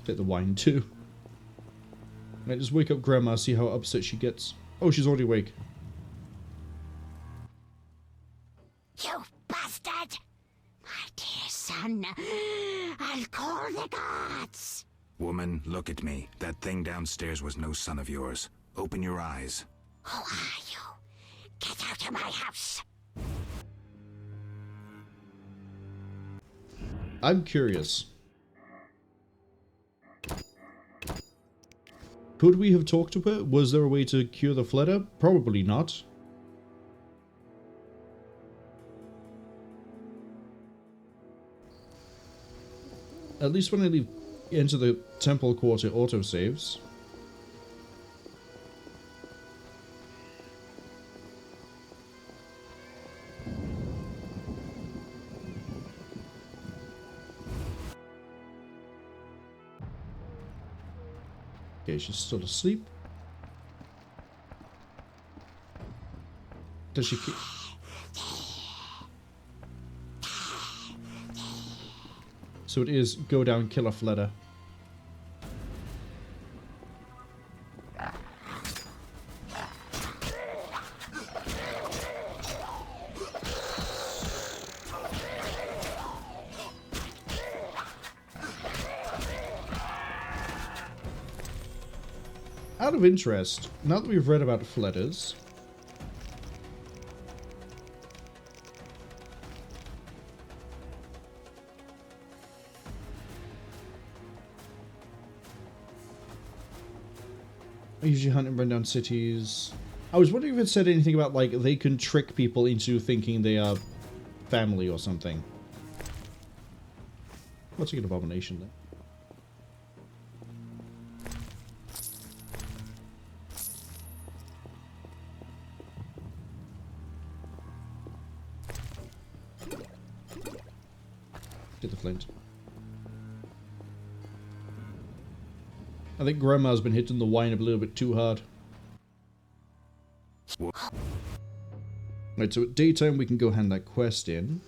Take the wine too. Might just wake up Grandma, see how upset she gets. Oh, she's already awake. You bastard! My dear son, I'll call the gods! Woman, look at me. That thing downstairs was no son of yours. Open your eyes. Who are you? Get out of my house! I'm curious. Could we have talked to her? Was there a way to cure the flitter? Probably not. At least when I leave into the temple quarter, autosaves. Okay, she's still asleep. Does she keep... So it is go down, kill a fledder. Out of interest, now that we've read about fledders, I usually hunt and run down cities. I was wondering if it said anything about, like, they can trick people into thinking they are family or something. What's a good abomination then? Get the flint. I think Grandma's been hitting the wine a little bit too hard. Right, so at daytime we can go hand that quest in.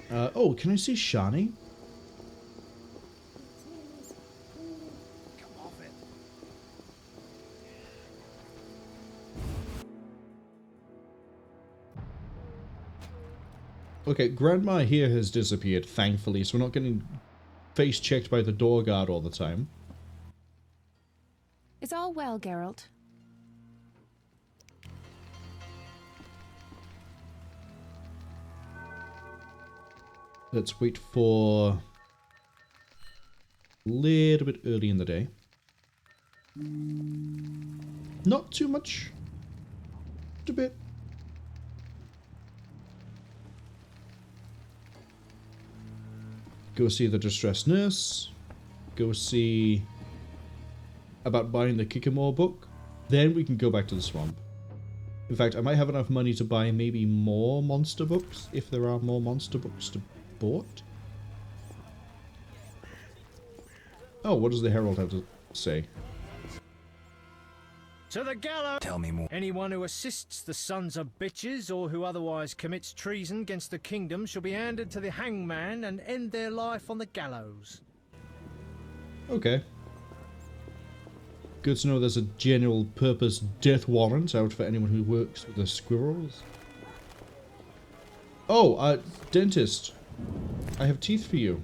Oh, can I see Shani? Okay, Grandma here has disappeared, thankfully, so we're not getting face checked by the door guard all the time. Is all well, Geralt? Let's wait for a little bit early in the day. Not too much. Just a bit. Go see the distressed nurse. Go see about buying the Kikimore book. Then we can go back to the swamp. In fact, I might have enough money to buy maybe more monster books, if there are more monster books to bought. Oh, what does the Herald have to say? To the gallows! Tell me more. Anyone who assists the sons of bitches or who otherwise commits treason against the kingdom shall be handed to the hangman and end their life on the gallows. Okay. Good to know there's a general purpose death warrant out for anyone who works with the squirrels. Oh, dentist. I have teeth for you.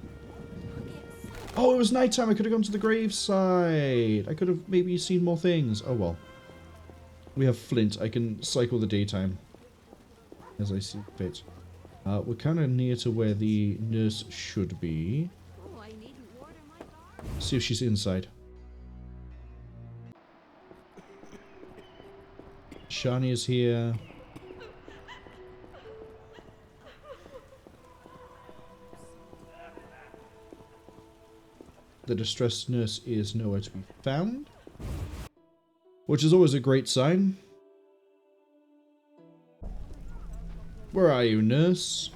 Oh, it was nighttime. I could have gone to the graveside. I could have maybe seen more things. Oh well. We have flint. I can cycle the daytime as I see fit. We're kind of near to where the nurse should be. See if she's inside. Shani is here. The distressed nurse is nowhere to be found, which is always a great sign. Where are you, nurse?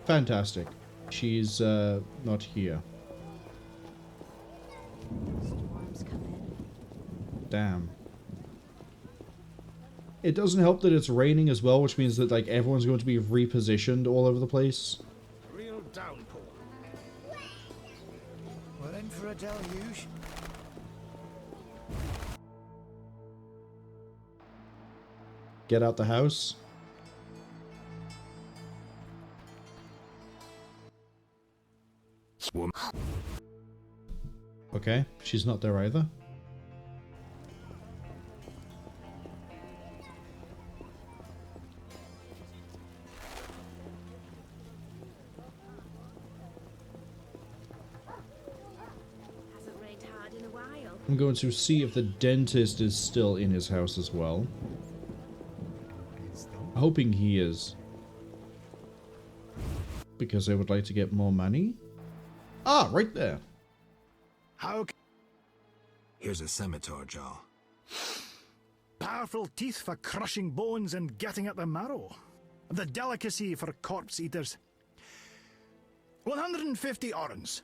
Fantastic. She's not here. Damn. It doesn't help that it's raining as well, which means that like everyone's going to be repositioned all over the place. Real downpour. We're in for a deluge. Get out the house. Okay, she's not there either. I'm going to see if the dentist is still in his house as well. Hoping he is. Because I would like to get more money. Ah, right there. How? Here's a scimitar jaw. Powerful teeth for crushing bones and getting at the marrow. The delicacy for corpse eaters. 150 orens.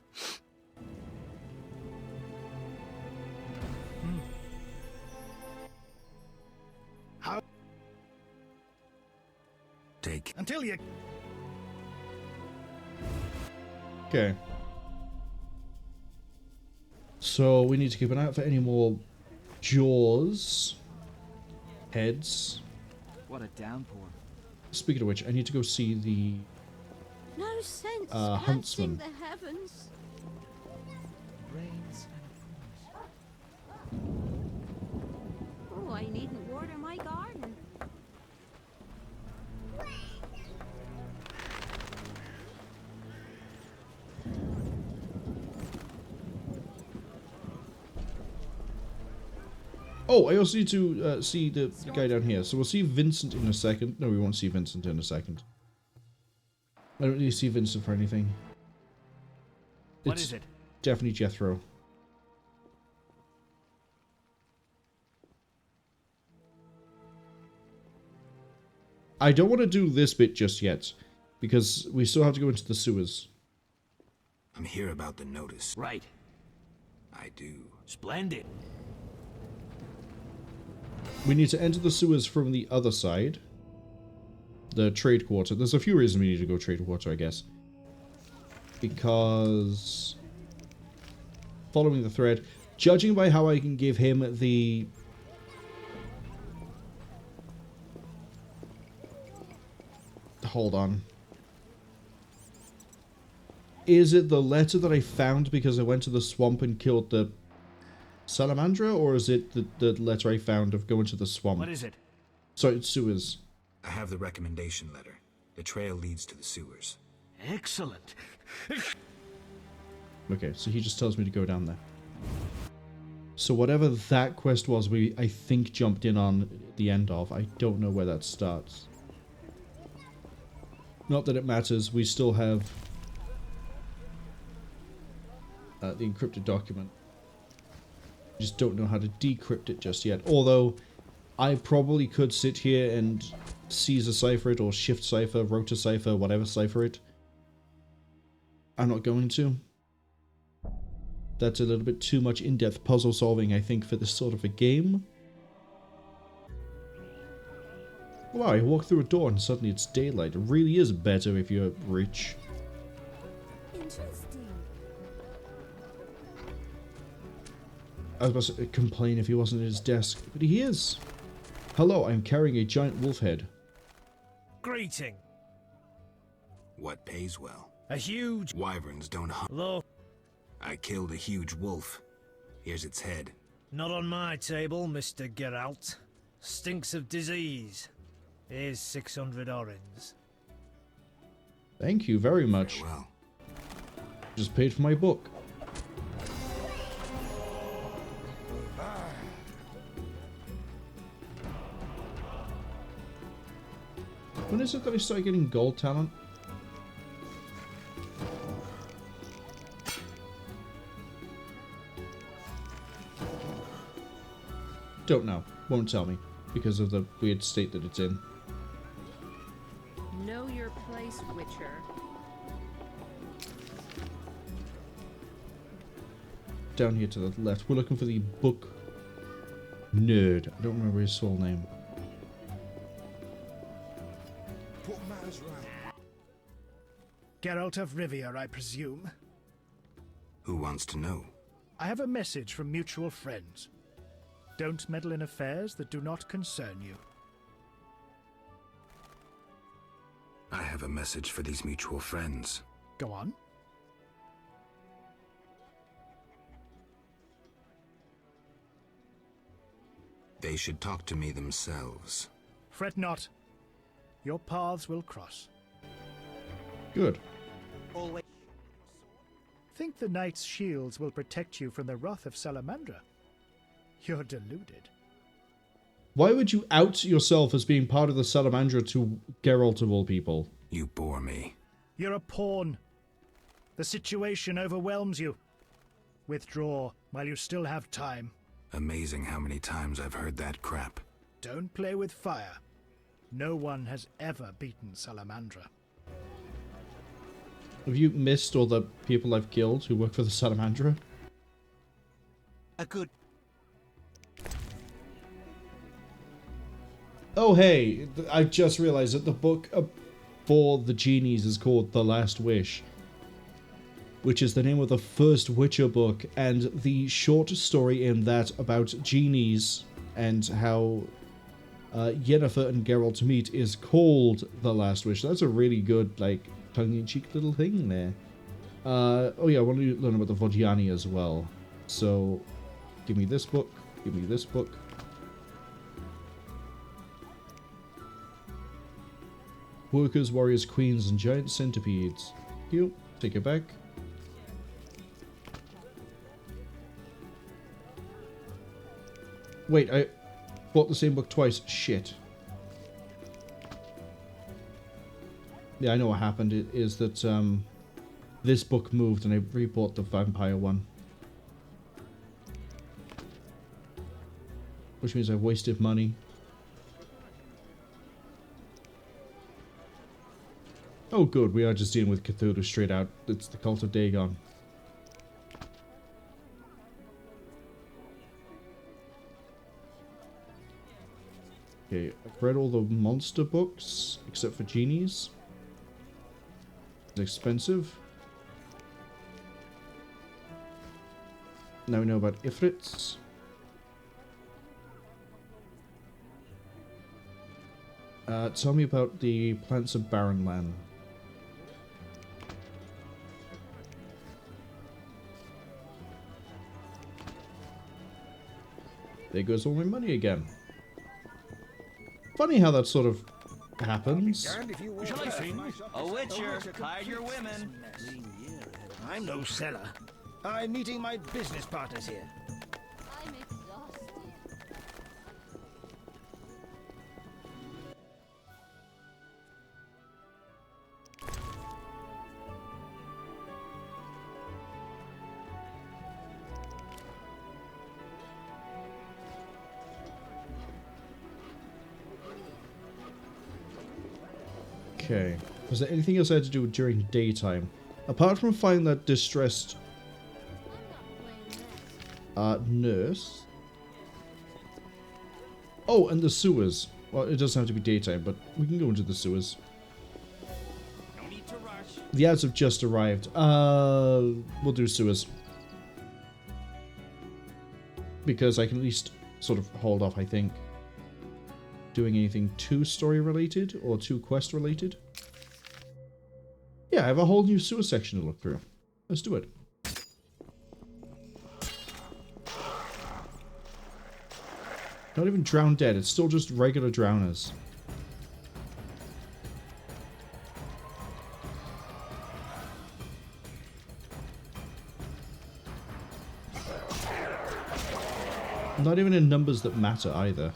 How? Take. Until you... Okay. So we need to keep an eye out for any more jaws, heads. What a downpour. Speaking of which, I need to go see the No sense huntsman. catching the heavens. Rains Oh, I needn't water my garden. Oh, I also need to see the guy down here. So we'll see Vincent in a second. No, we won't see Vincent in a second. I don't need to see Vincent for anything. What is it? Definitely Jethro. I don't want to do this bit just yet, because we still have to go into the sewers. I'm here about the notice. Right. I do. Splendid. We need to enter the sewers from the other side. The trade quarter. There's a few reasons we need to go trade quarter, I guess. Because... following the thread, judging by how I can give him the... Hold on. Is it the letter that I found because I went to the swamp and killed the Salamandra, or is it the letter I found of going to the swamp? What is it? Sorry, it's sewers. I have the recommendation letter. The trail leads to the sewers. Excellent. Okay, so he just tells me to go down there. So whatever that quest was, we, I think, jumped in on the end of. I don't know where that starts. Not that it matters, we still have the encrypted document. Just don't know how to decrypt it just yet. Although, I probably could sit here and Caesar cipher it, or shift cipher, rotor cipher, whatever cipher it. I'm not going to. That's a little bit too much in-depth puzzle solving, I think, for this sort of a game. Wow, I walk through a door and suddenly it's daylight. It really is better if you're rich. Interesting. I was about to complain if he wasn't at his desk, but he is. Hello, I'm carrying a giant wolf head. Greeting. What pays well? A huge... Wyverns don't hunt. Look. I killed a huge wolf. Here's its head. Not on my table, Mr. Geralt. Stinks of disease. Here's 600 orens. Thank you very much. Farewell. Just paid for my book. When is it that I start getting gold talent? Don't know. Won't tell me. Because of the weird state that it's in. Know your place, Witcher. Down here to the left. We're looking for the book nerd. I don't remember his full name. Geralt of Rivia, I presume. Who wants to know? I have a message from mutual friends. Don't meddle in affairs that do not concern you. I have a message for these mutual friends. Go on. They should talk to me themselves. Fret not. Your paths will cross. Good. Always. Think the knight's shields will protect you from the wrath of Salamandra? You're deluded. Why would you out yourself as being part of the Salamandra to Geralt of all people? You bore me. You're a pawn. The situation overwhelms you. Withdraw while you still have time. Amazing how many times I've heard that crap. Don't play with fire. No one has ever beaten Salamandra. Have you missed all the people I've killed who work for the Salamandra? A good... Oh hey, I just realized that the book for the genies is called The Last Wish, which is the name of the first Witcher book, and the short story in that about genies and how Yennefer and Geralt meet is called The Last Wish. That's a really good, like, tongue-in-cheek little thing there. Oh yeah, I want to learn about the Vodjani as well. So, give me this book, give me this book. Workers, warriors, queens, and giant centipedes. You take it back. Wait, I bought the same book twice. Shit. Yeah, I know what happened. It is that this book moved and I rebought the vampire one. Which means I wasted money. Oh good, we are just dealing with Cthulhu straight out. It's the Cult of Dagon. Okay, I've read all the monster books, except for genies. It's expensive. Now we know about Ifrits. Tell me about the plants of barren land. There goes all my money again. Funny how that sort of happens. Shall I sing? A witcher, hide your women. I'm no seller. I'm meeting my business partners here. I'm exhausted. Okay. Was there anything else I had to do during daytime? Apart from finding that distressed nurse. Oh, and the sewers. Well, it doesn't have to be daytime, but we can go into the sewers. No need to rush. The ads have just arrived. We'll do sewers. Because I can at least sort of hold off, I think, doing anything too story related or too quest related. Yeah, I have a whole new sewer section to look through. Let's do it. Not even drown dead, it's still just regular drowners. Not even in numbers that matter either.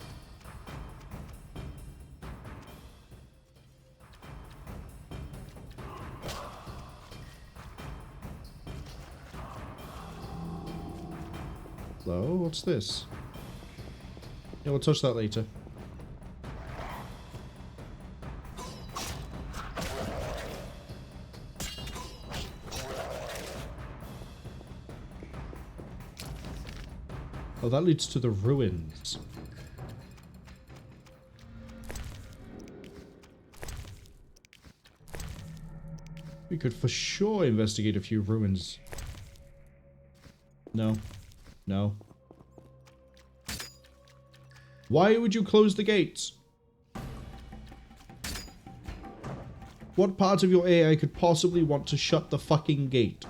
Hello, what's this? Yeah, we'll touch that later. Oh, that leads to the ruins. We could for sure investigate a few ruins. No. No. Why would you close the gates? What part of your AI could possibly want to shut the fucking gate?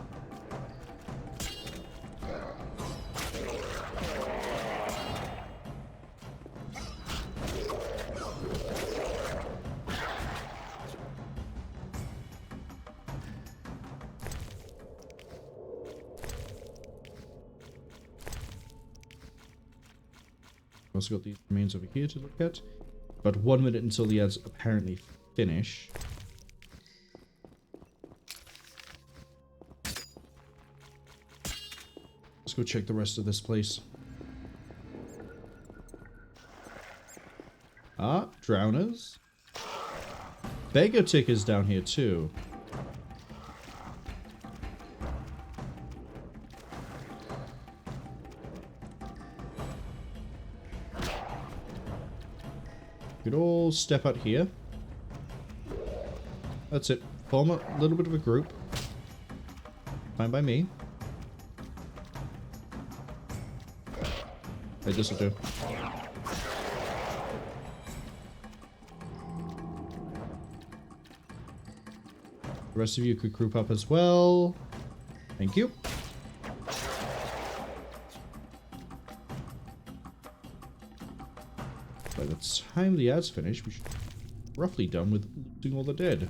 Also got these remains over here to look at. About 1 minute until the ads apparently finish. Let's go check the rest of this place. Ah, drowners. beggar tickers down here too. We could all step out here. That's it. Form a little bit of a group. Fine by me. Hey, this'll do. The rest of you could group up as well. Thank you. By the time the ad's finished, we should be roughly done with looting all the dead.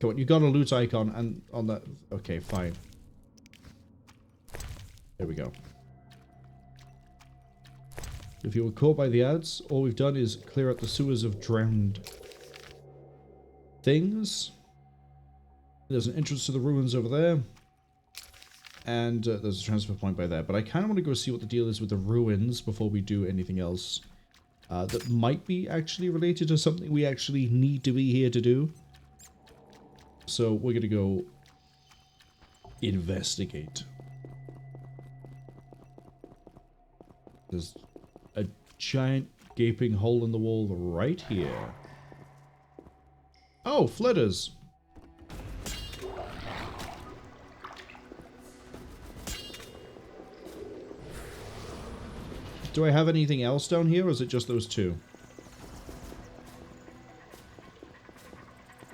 Come on, you got a loot icon and on that. Okay, fine. There we go. If you were caught by the ads, all we've done is clear out the sewers of drowned things. There's an entrance to the ruins over there. And there's a transfer point by there. But I kind of want to go see what the deal is with the ruins before we do anything else. That might be actually related to something we actually need to be here to do. So we're going to go investigate. There's a giant gaping hole in the wall right here. Oh, flitters. Do I have anything else down here, or is it just those two?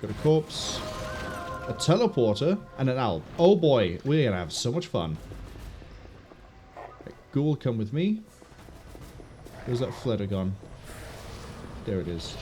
Got a corpse, a teleporter, and an owl. Oh boy, we're gonna have so much fun. Right, ghoul, come with me. Where's that flitter gone? There it is.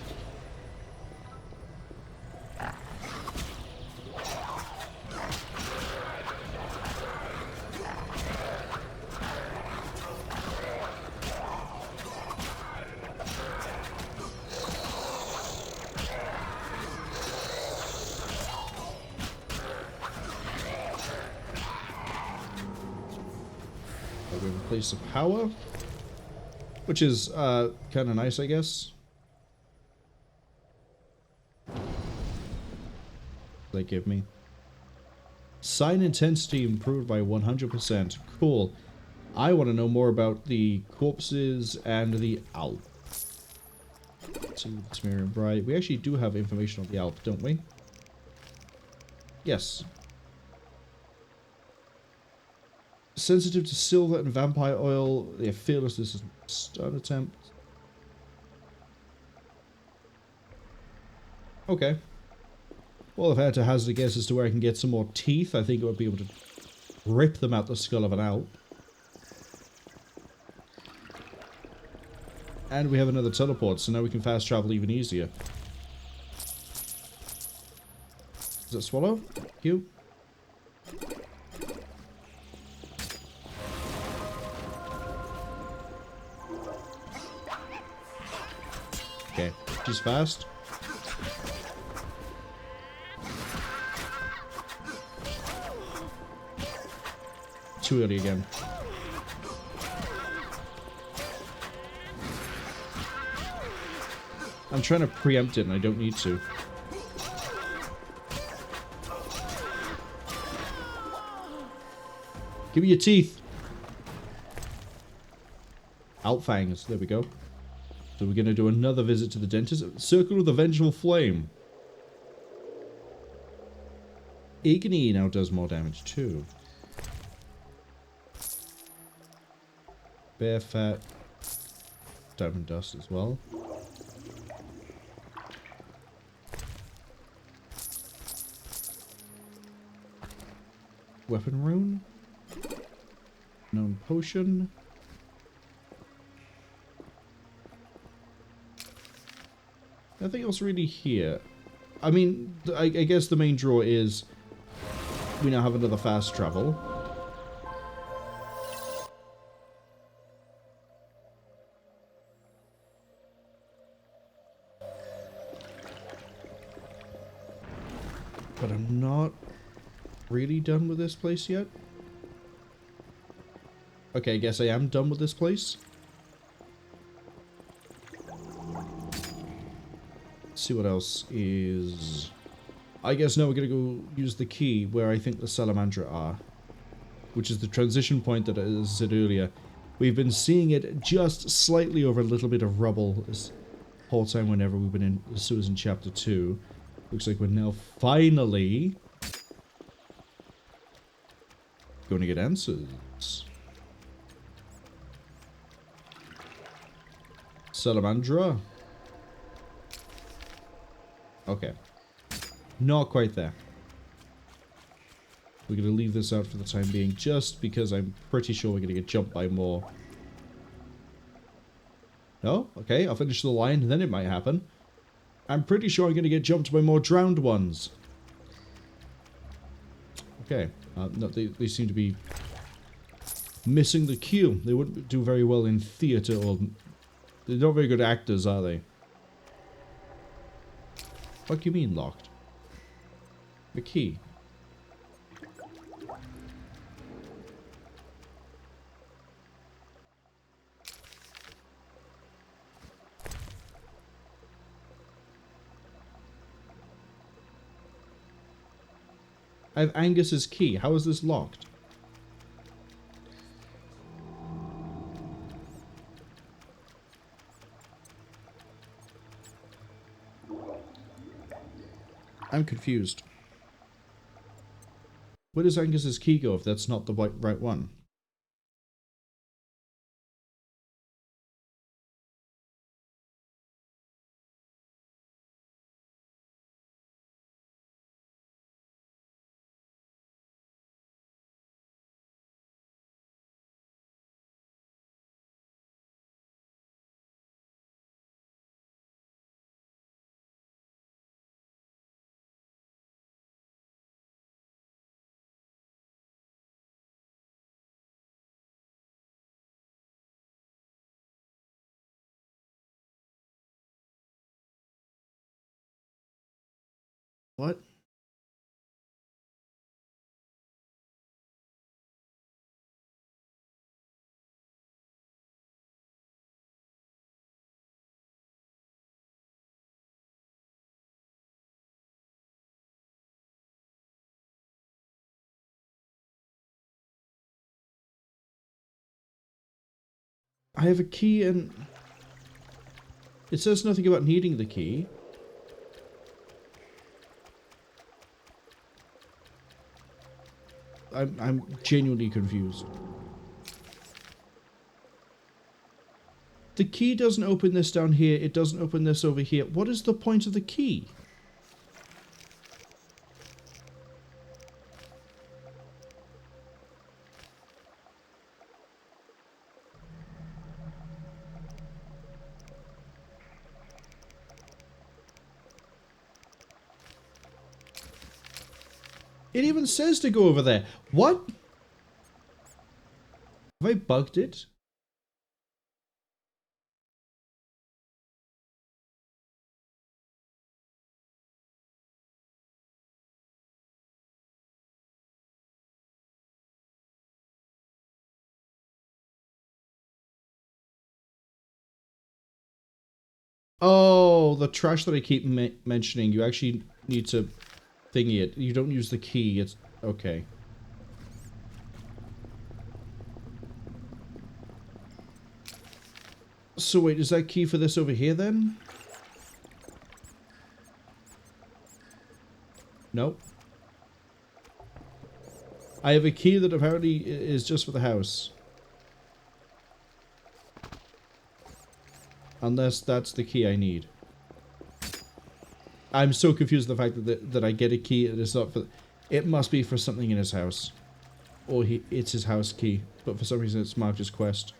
We have a place of power, which is kind of nice, I guess. They give me sign intensity improved by 100%. Cool. I want to know more about the corpses and the Alp. Let's see the Temerian Bride. We actually do have information on the Alp, don't we? Yes. Sensitive to silver and vampire oil. They're fearless. This is a stun attempt. Okay. Well, if I had to hazard a guess as to where I can get some more teeth, I think I would be able to rip them out the skull of an owl. And we have another teleport, so now we can fast travel even easier. Does that swallow? Thank you. Okay, she's fast. Too early again. I'm trying to preempt it and I don't need to. Give me your teeth. Outfangs, there we go. So we're going to do another visit to the dentist. Circle of the Vengeful Flame. Igni now does more damage too. Bear Fat. Diamond Dust as well. Weapon Rune. Known Potion. Nothing else really here. I mean, I guess the main draw is we now have another fast travel. But I'm not really done with this place yet. Okay, I guess I am done with this place. Let's see what else is... I guess now we're going to go use the key where I think the Salamandra are. Which is the transition point that, as I said earlier, we've been seeing it just slightly over a little bit of rubble this whole time whenever we've been in the sewers in Chapter 2. Looks like we're now finally going to get answers. Salamandra. Okay. Not quite there. We're going to leave this out for the time being, just because I'm pretty sure we're going to get jumped by more. No? Okay, I'll finish the line, and then it might happen. I'm pretty sure I'm going to get jumped by more drowned ones. Okay. No, they seem to be missing the cue. They wouldn't do very well in theatre, or... They're not very good actors, are they? What do you mean, locked? The key. I have Angus's key. How is this locked? I'm confused. Where does Angus's key go if that's not the right one? What? I have a key and... It says nothing about needing the key. I'm genuinely confused. The key doesn't open this down here. It doesn't open this over here. What is the point of the key? It even says to go over there. What? Have I bugged it? Oh, the trash that I keep mentioning. You actually need to thingy it. You don't use the key. It's okay. So wait, is that key for this over here then? Nope. I have a key that apparently is just for the house. Unless that's the key I need. I'm so confused with the fact that I get a key and it's not for... It must be for something in his house. Or it's his house key. But for some reason it's marked as quest.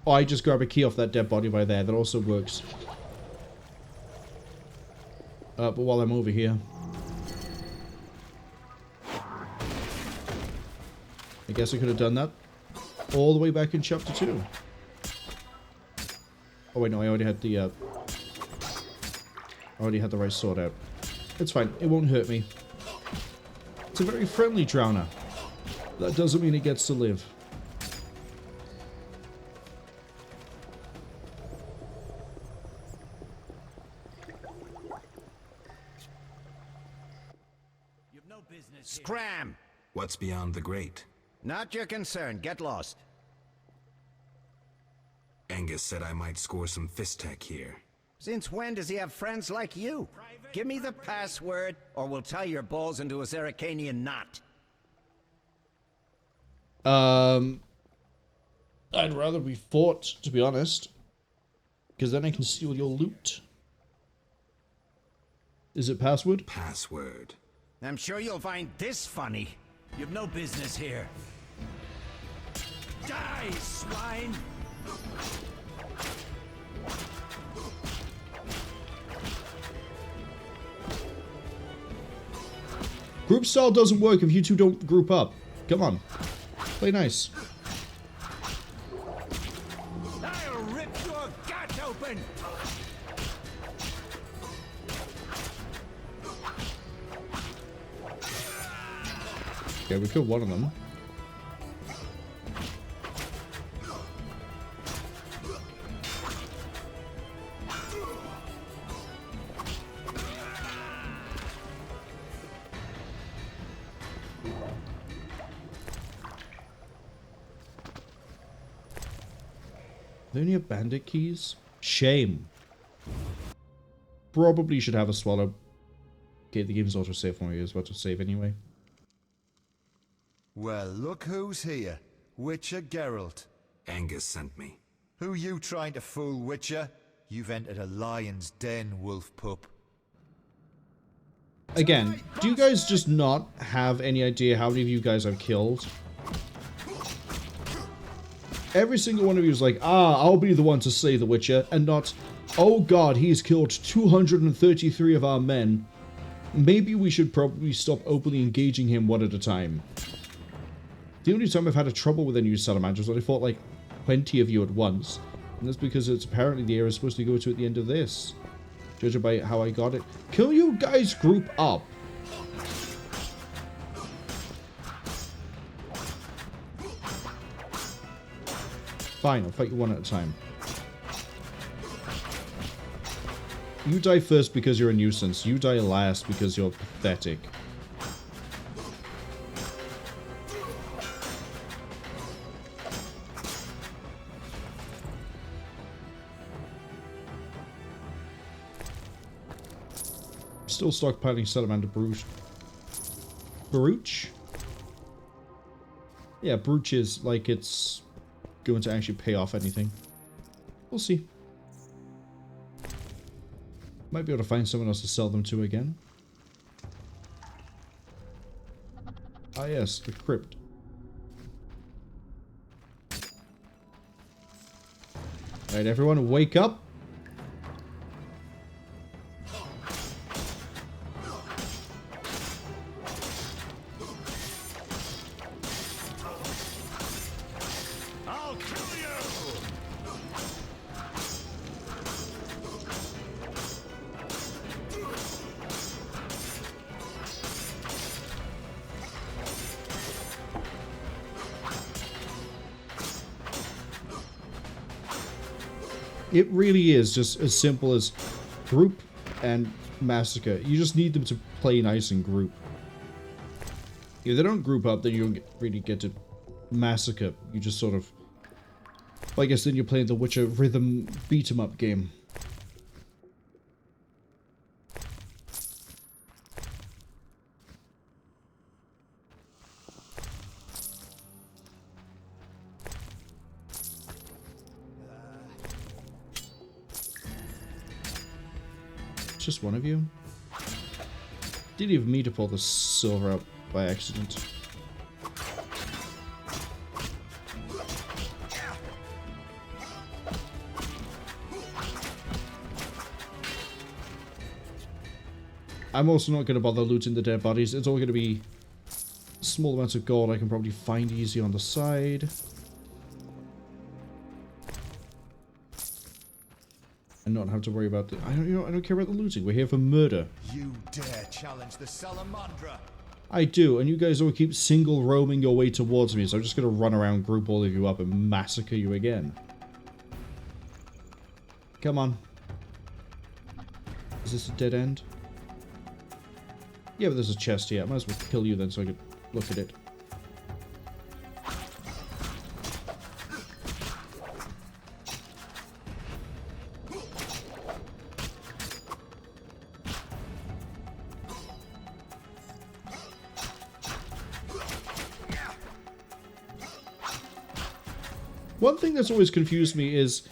Oh, I just grab a key off that dead body by there. That also works. But while I'm over here... I guess I could have done that all the way back in chapter 2. Oh wait, no, I already had the right sword out. It's fine, it won't hurt me. It's a very friendly drowner. That doesn't mean it gets to live. What's beyond the Great? Not your concern. Get lost. Angus said I might score some fistech here. Since when does he have friends like you? Give me the password, or we'll tie your balls into a Zeracanian knot. I'd rather we fought, to be honest. Because then I can steal your loot. Is it password? Password. I'm sure you'll find this funny. You've no business here. Die, swine! Group style doesn't work if you two don't group up. Come on. Play nice. I'll rip your gut open! Okay, we killed one of them. Are there any bandit keys? Shame. Probably should have a swallow. Okay, the game's autosave for me. I was about to save anyway. Well, look who's here. Witcher Geralt. Angus sent me. Who you trying to fool, Witcher? You've entered a lion's den, wolf pup. Again, do you guys just not have any idea how many of you guys I've killed? Every single one of you is like, I'll be the one to slay the Witcher, and not, oh god, he's killed 233 of our men. Maybe we should probably stop openly engaging him one at a time. The only time I've had a trouble with any new salamanders is when I fought like 20 of you at once. And that's because it's apparently the area is supposed to go to at the end of this. Judging by how I got it. Can you guys group up? Fine, I'll fight you one at a time. You die first because you're a nuisance. You die last because you're pathetic. Still stockpiling salamander brooch. Brooch? Yeah, brooch is like it's going to actually pay off anything. We'll see. Might be able to find someone else to sell them to again. Ah yes, the crypt. Alright, everyone, wake up. It really is just as simple as group and massacre. You just need them to play nice and group. If they don't group up, then you don't really get to massacre. You just sort of... Well, I guess then you're playing the Witcher rhythm beat-em-up game. Just one of you? Didn't even mean to pull the silver out by accident. I'm also not going to bother looting the dead bodies. It's all going to be small amounts of gold I can probably find easy on the side. And not have to worry about the... I don't care about the looting. We're here for murder. You dare challenge the Salamandra? I do, and you guys all keep single roaming your way towards me, so I'm just gonna run around, group all of you up, and massacre you again. Come on. Is this a dead end? Yeah, but there's a chest here. I might as well kill you then so I can look at it. One thing that's always confused me is,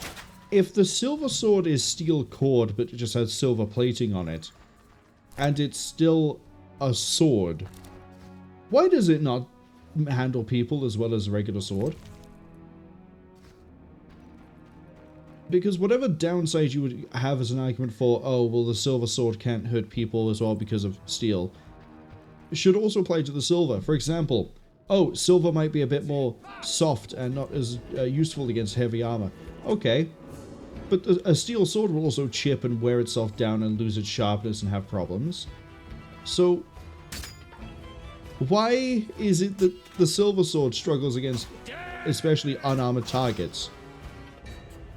if the silver sword is steel cord, but it just has silver plating on it, and it's still a sword, why does it not handle people as well as a regular sword? Because whatever downside you would have as an argument for, oh, well, the silver sword can't hurt people as well because of steel, should also apply to the silver. For example, oh, silver might be a bit more soft and not as useful against heavy armor. Okay, but a steel sword will also chip and wear itself down and lose its sharpness and have problems. So, why is it that the silver sword struggles against especially unarmored targets?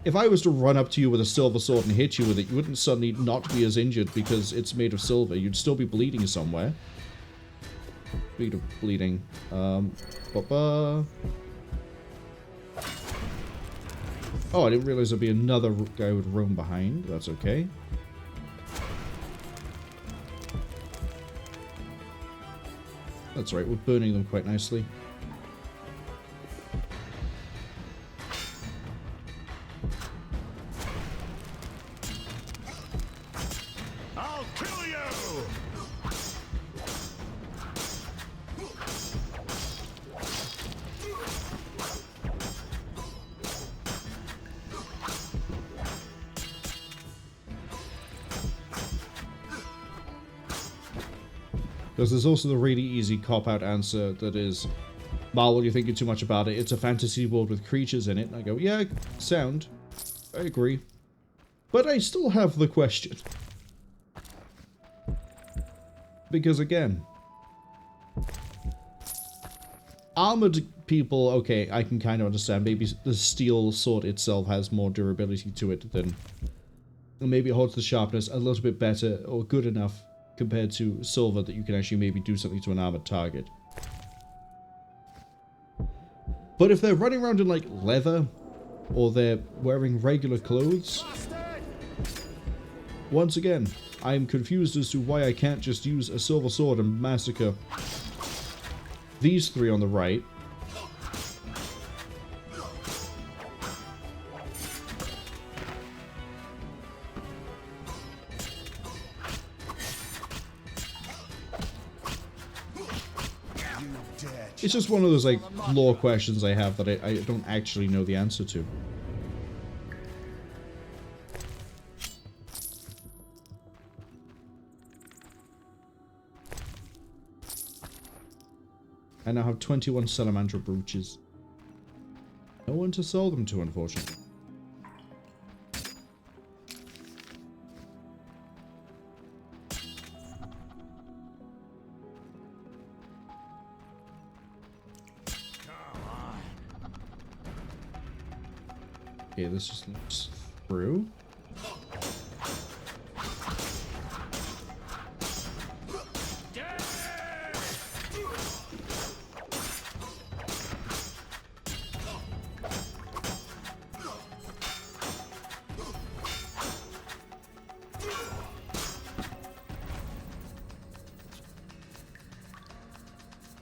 If I was to run up to you with a silver sword and hit you with it, you wouldn't suddenly not be as injured because it's made of silver. You'd still be bleeding somewhere. Speaking of bleeding, Oh, I didn't realize there'd be another guy with roam behind. That's okay. That's right, we're burning them quite nicely. I'll kill you! Because there's also the really easy cop-out answer that is, Marwol, you're thinking too much about it. It's a fantasy world with creatures in it. And I go, yeah, sound. I agree. But I still have the question. Because again, armored people, okay, I can kind of understand. Maybe the steel sword itself has more durability to it than... Maybe it holds the sharpness a little bit better or good enough compared to silver that you can actually maybe do something to an armored target. But if they're running around in, like, leather, or they're wearing regular clothes, once again, I am confused as to why I can't just use a silver sword and massacre these three on the right. It's just one of those, like, lore questions I have that I don't actually know the answer to. I now have 21 Salamandra brooches. No one to sell them to, unfortunately. Okay, this just looks through.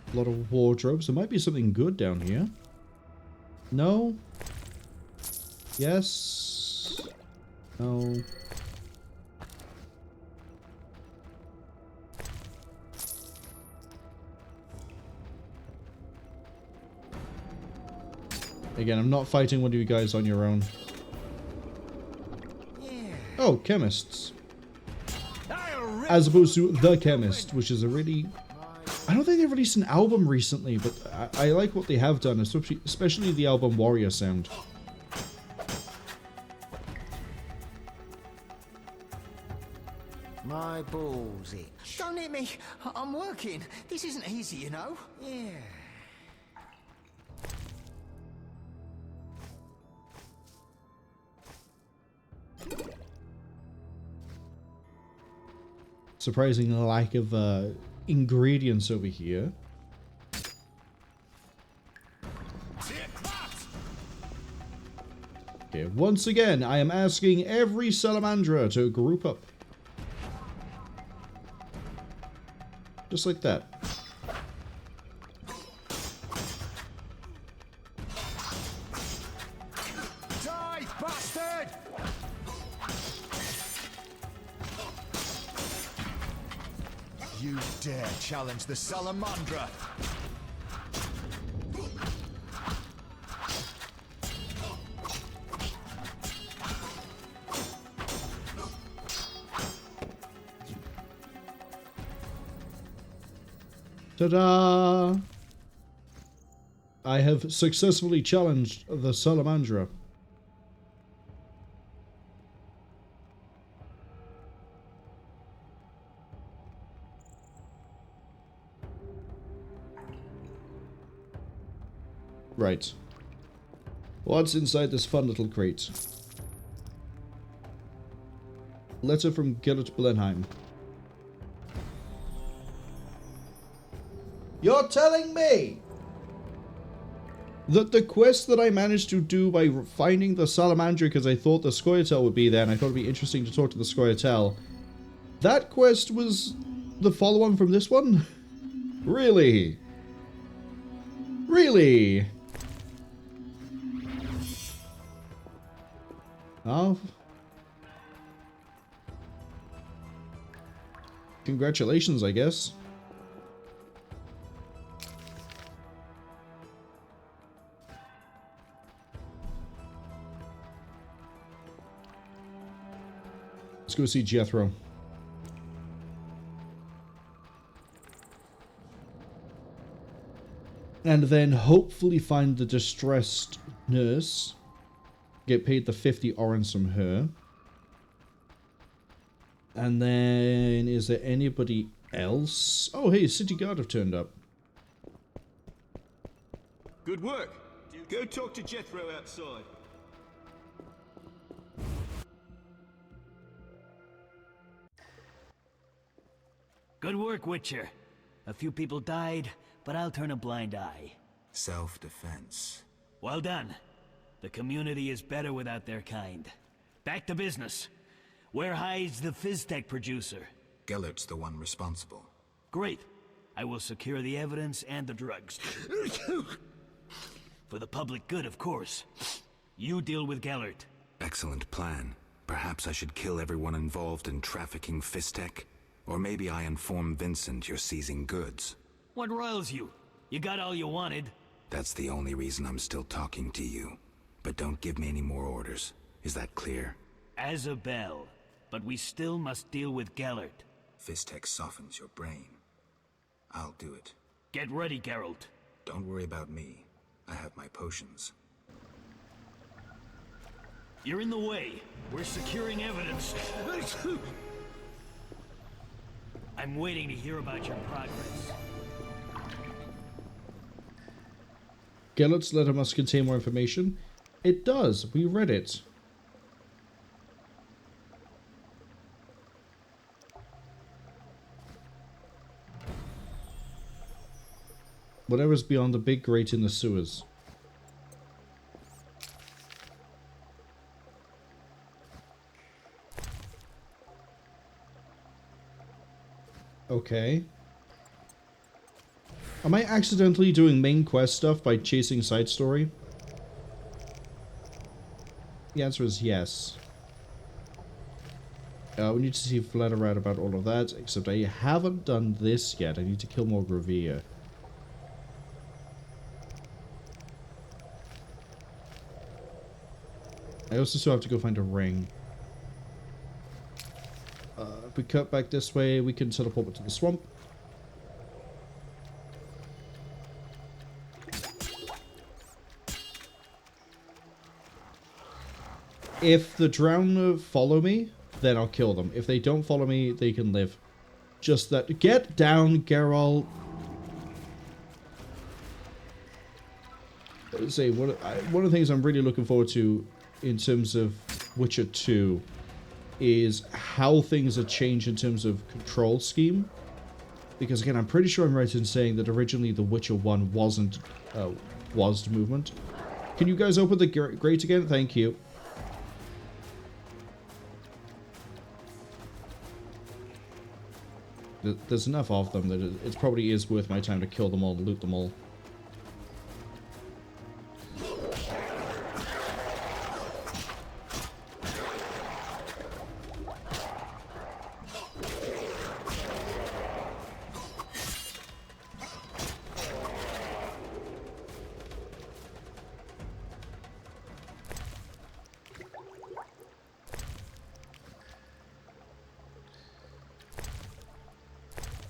A lot of wardrobes. There might be something good down here. No? Yes? No? Again, I'm not fighting one of you guys on your own. Oh, chemists. As opposed to The Chemist, which is a really... I don't think they've released an album recently, but I like what they have done, especially the album Warrior sound. My balls itch. Don't hit me. I'm working. This isn't easy, you know. Yeah. Surprising lack of ingredients over here. Okay, once again, I am asking every Salamandra to group up. Just like that. bastard! You dare challenge the Salamandra? Ta-da! I have successfully challenged the Salamandra. Right. What's inside this fun little crate? Letter from Geralt Blenheim. You're telling me that the quest that I managed to do by finding the Salamander, because I thought the Scoia'tael would be there and I thought it'd be interesting to talk to the Scoia'tael, that quest was the follow-on from this one? Really? Really? Oh. Congratulations, I guess. Let's go see Jethro. And then hopefully find the distressed nurse. Get paid the 50 orens from her. And then, is there anybody else? Oh, hey, City Guard have turned up. Good work. Go talk to Jethro outside. Good work, Witcher. A few people died, but I'll turn a blind eye. Self-defense. Well done. The community is better without their kind. Back to business. Where hides the Fizztech producer? Gellert's the one responsible. Great. I will secure the evidence and the drugs. For the public good, of course. You deal with Gellert. Excellent plan. Perhaps I should kill everyone involved in trafficking Fizztech? Or maybe I inform Vincent you're seizing goods. What riles you? You got all you wanted. That's the only reason I'm still talking to you. But don't give me any more orders. Is that clear? As a bell. But we still must deal with Gellert. Fizztech softens your brain. I'll do it. Get ready, Geralt. Don't worry about me. I have my potions. You're in the way. We're securing evidence. I'm waiting to hear about your progress. Gellert's letter must contain more information. It does. We read it. Whatever's beyond the big grate in the sewers. Okay. Am I accidentally doing main quest stuff by chasing side story? The answer is yes. We need to see a letter out about all of that, except I haven't done this yet. I need to kill more Gravia. I also still have to go find a ring. If we cut back this way, we can teleport to the swamp. If the Drowned follow me, then I'll kill them. If they don't follow me, they can live. Just that. Get down, Geralt. Say one of the things I'm really looking forward to in terms of Witcher 2 is how things have changed in terms of control scheme. Because again, I'm pretty sure I'm right in saying that originally the Witcher 1 wasn't WASD movement. Can you guys open the grate again? Thank you. There's enough of them that it probably is worth my time to kill them all and loot them all.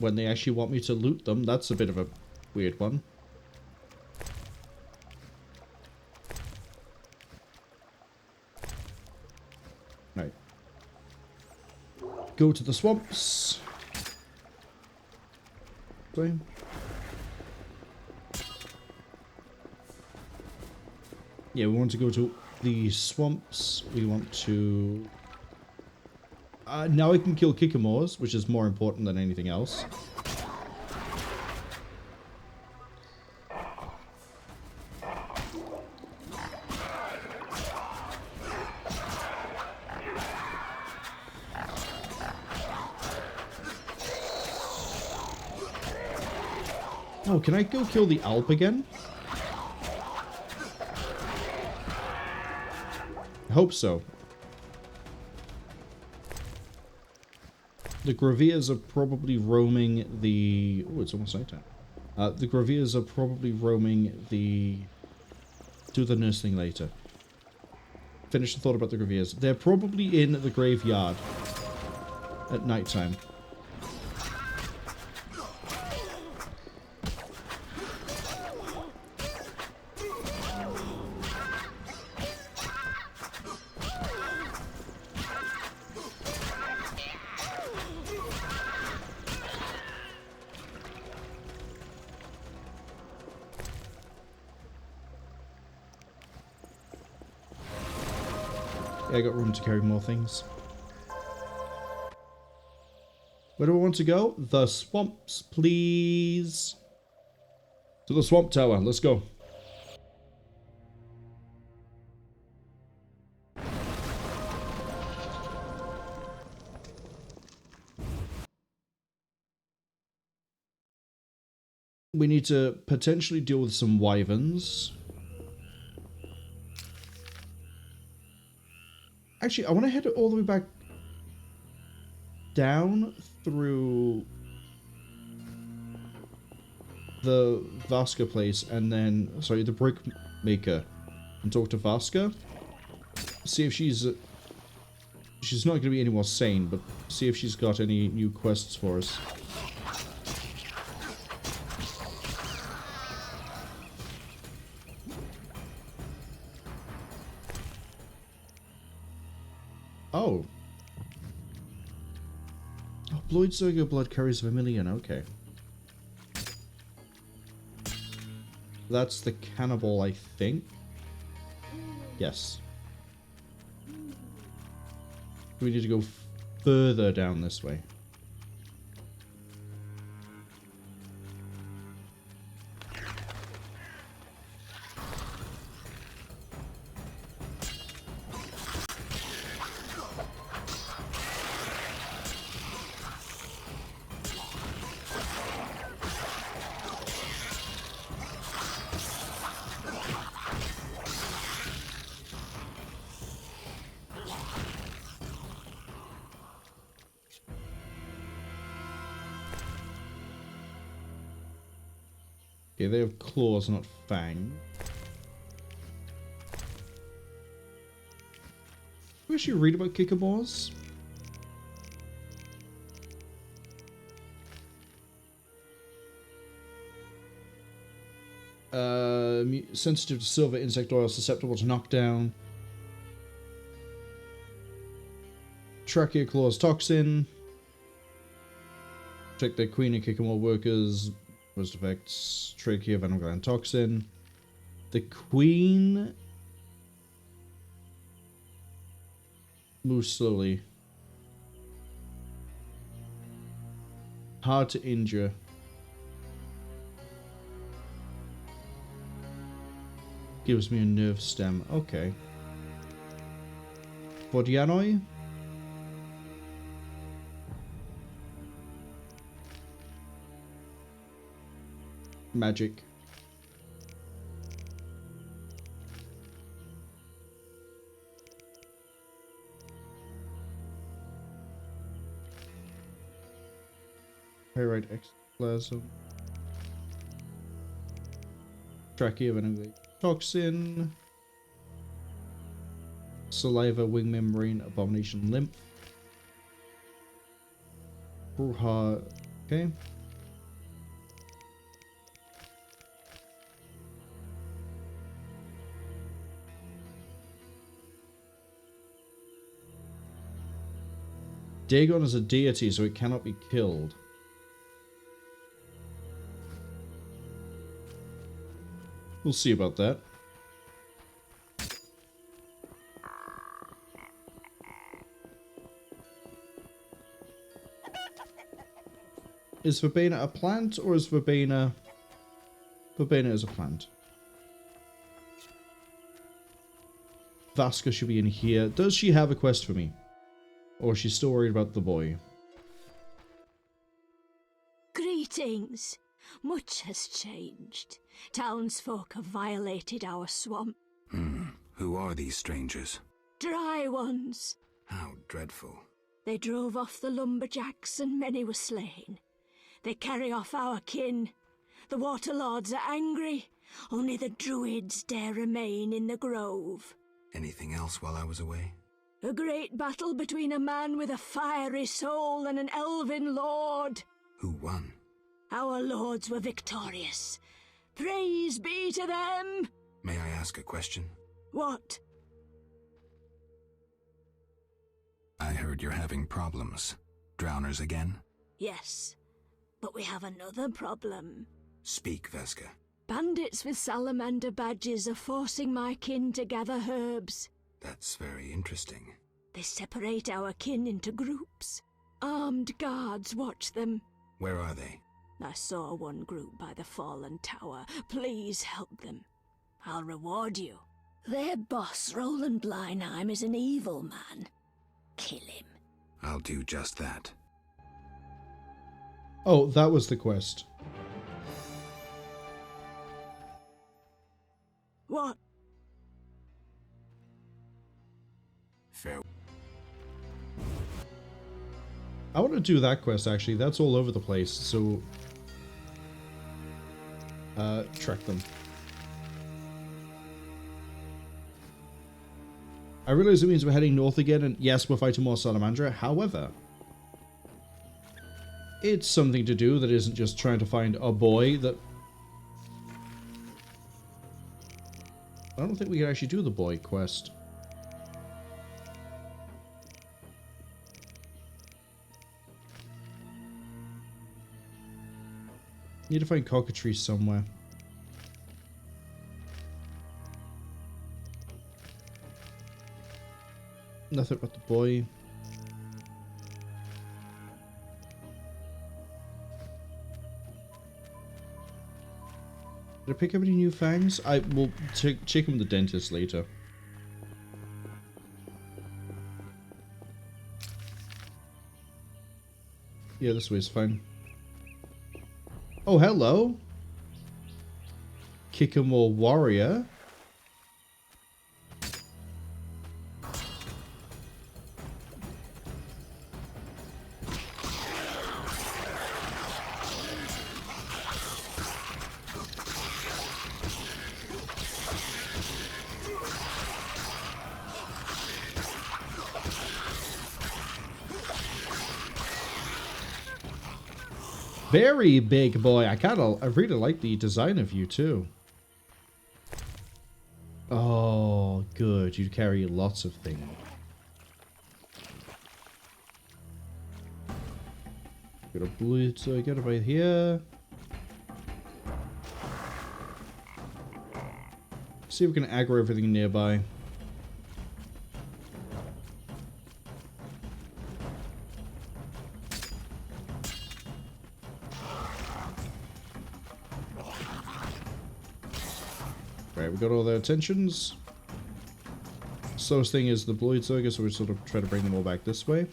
when they actually want me to loot them, that's a bit of a weird one. Right. Go to the swamps. Okay. Yeah, we want to go to the swamps. We want to... now I can kill Kikimores, which is more important than anything else. Oh, can I go kill the Alp again? I hope so. The Graviers are probably roaming the... Oh, it's almost nighttime. The Graviers are probably roaming the... Do the nursling later. Finish the thought about the Graviers. They're probably in the graveyard at nighttime. Yeah, I got room to carry more things. Where do I want to go? The swamps, please. To the swamp tower. Let's go. We need to potentially deal with some wyverns. Actually, I want to head all the way back down through the Vaska place and then, sorry, the brick maker and talk to Vaska. See if she's not going to be any more sane, but see if she's got any new quests for us. Oh. Oh, Bloodsugar blood carries vermilion, okay. That's the cannibal, I think. Yes. We need to go further down this way. Okay, they have claws, not fang. Did we actually read about Kikimores? Sensitive to silver insect oil, susceptible to knockdown. Trachea claws toxin. Protect their queen and Kikimore workers. Most effects, trachea, venom gland, toxin. The queen moves slowly. Hard to injure. Gives me a nerve stem. Okay. Bodianoi. Magic. Pyrite ectoplasm. Trachea venom toxin. Saliva wing membrane abomination lymph. Bruja. Okay. Dagon is a deity, so it cannot be killed. We'll see about that. Is verbena a plant, or is verbena... Verbena is a plant. Vaska should be in here. Does she have a quest for me? Or is she still worried about the boy? Greetings. Much has changed. Townsfolk have violated our swamp. Who are these strangers? Dry ones. How dreadful. They drove off the lumberjacks and many were slain. They carry off our kin. The Waterlords are angry. Only the druids dare remain in the grove. Anything else while I was away? A great battle between a man with a fiery soul and an elven lord. Who won? Our lords were victorious. Praise be to them! May I ask a question? What? I heard you're having problems. Drowners again? Yes, but we have another problem. Speak, Veska. Bandits with salamander badges are forcing my kin to gather herbs. That's very interesting. They separate our kin into groups. Armed guards watch them. Where are they? I saw one group by the fallen tower. Please help them. I'll reward you. Their boss, Roland Bleinheim, is an evil man. Kill him. I'll do just that. Oh, that was the quest. What? Fair. I want to do that quest, actually. That's all over the place, so... track them. I realize it means we're heading north again, and yes, we're fighting more Salamandra. However, it's something to do that isn't just trying to find a boy that... I don't think we can actually do the boy quest. Need to find cockatrice somewhere. Nothing but the boy. Did I pick up any new fangs? I will check them with the dentist later. Yeah, this way's fine. Oh, hello. Kickamore Warrior. Very big boy. I really like the design of you too. Oh, good. You carry lots of things. Got a blue, so I got it right here. See if we can aggro everything nearby. Right, we got all their attentions. Slowest thing is the Bloodsucker, so we sort of try to bring them all back this way.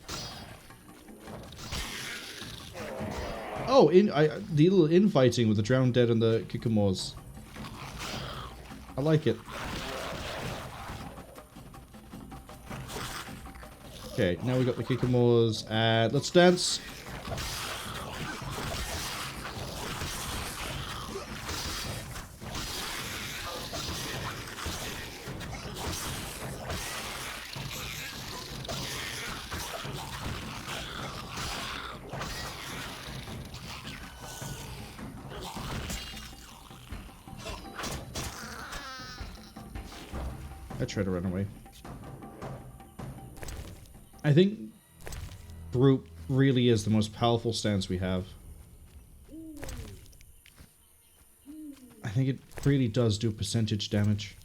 Oh, the little infighting with the Drowned Dead and the Kikimores. I like it. Okay, now we got the Kikimores. Let's dance. I try to run away. I think group really is the most powerful stance we have. I think it really does do percentage damage.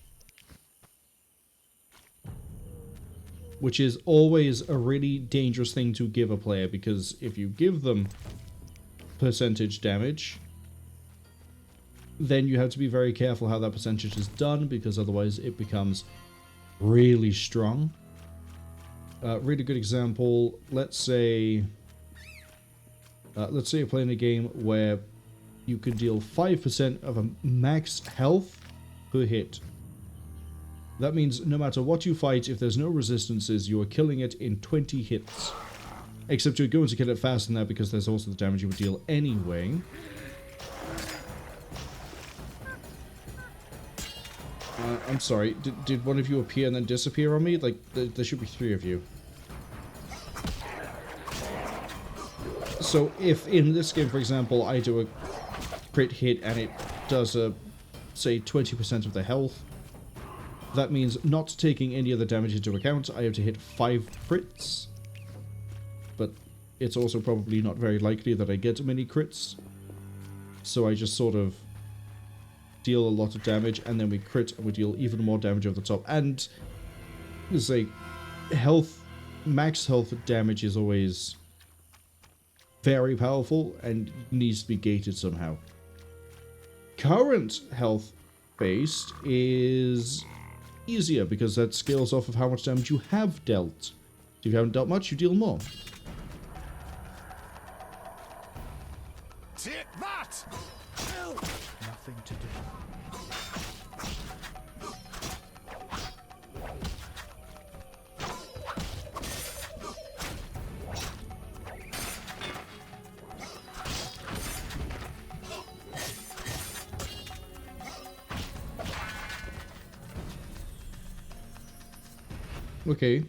Which is always a really dangerous thing to give a player, because if you give them percentage damage, then you have to be very careful how that percentage is done, because otherwise it becomes really strong. Really good example, let's say you're playing a game where you could deal 5% of a max health per hit. That means no matter what you fight, if there's no resistances, you are killing it in 20 hits. Except you're going to kill it faster than that, because there's also the damage you would deal anyway. I'm sorry, did one of you appear and then disappear on me? Like, there should be 3 of you. So if in this game, for example, I do a crit hit and it does say 20% of the health, that means not taking any other damage into account, I have to hit 5 crits. But it's also probably not very likely that I get many crits. So I just sort of deal a lot of damage, and then we crit and we deal even more damage over the top. And say max health damage is always very powerful and needs to be gated somehow. Current health based is easier, because that scales off of how much damage you have dealt. If you haven't dealt much, you deal more. Take that! Nothing to do. Okay.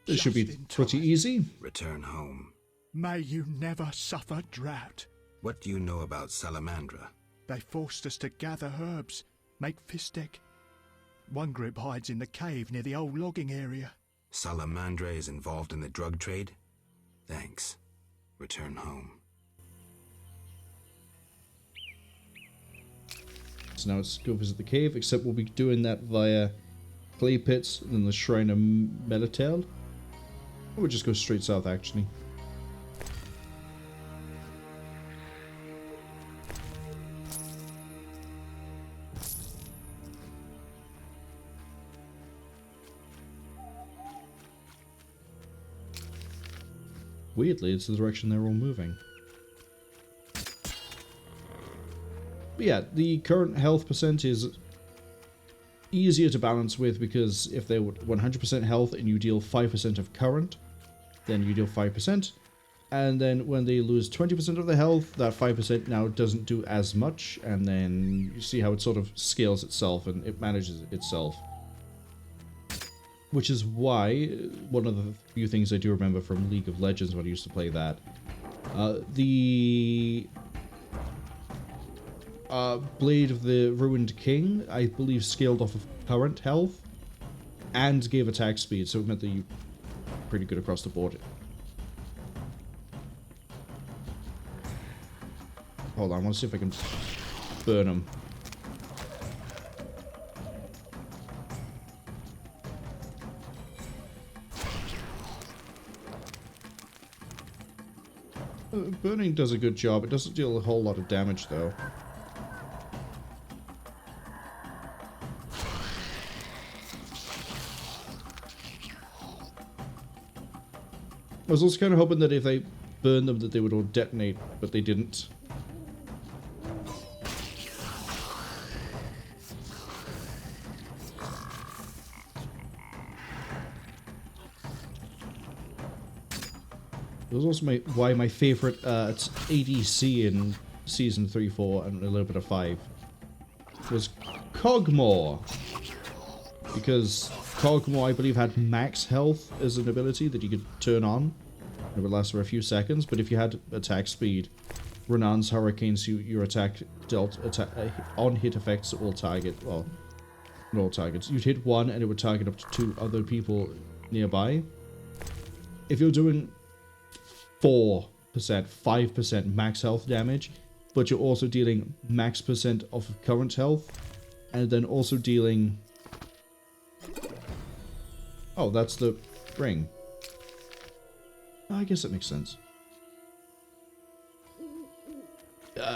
This should be pretty easy. Return home. May you never suffer drought. What do you know about Salamandra? They forced us to gather herbs, make fistic. One group hides in the cave near the old logging area. Salamandra is involved in the drug trade? Thanks. Return home. So now let's go visit the cave, except we'll be doing that via clay pits and then the Shrine of Melitael. Or we'll just go straight south, actually. Weirdly, it's the direction they're all moving. But yeah, the current health percent is easier to balance with, because if they're 100% health and you deal 5% of current, then you deal 5%. And then when they lose 20% of their health, that 5% now doesn't do as much, and then you see how it sort of scales itself and it manages itself. Which is why, one of the few things I do remember from League of Legends when I used to play that, the Blade of the Ruined King, I believe, scaled off of current health and gave attack speed, so it meant that you were pretty good across the board. Hold on, I want to see if I can burn them. Burning does a good job. It doesn't deal a whole lot of damage, though. I was also kind of hoping that if they burned them that they would all detonate, but they didn't. It was also why my favorite ADC in Season 3, 4, and a little bit of 5 was Cogmore. Because Cogmore, I believe, had max health as an ability that you could turn on. It would last for a few seconds, but if you had attack speed, Renan's Hurricanes, your attack dealt on hit effects at all target, well, not all targets. You'd hit one and it would target up to 2 other people nearby. if you're doing 4%, 5% max health damage, but you're also dealing max percent of current health, and then also dealing... Oh, that's the ring. I guess that makes sense.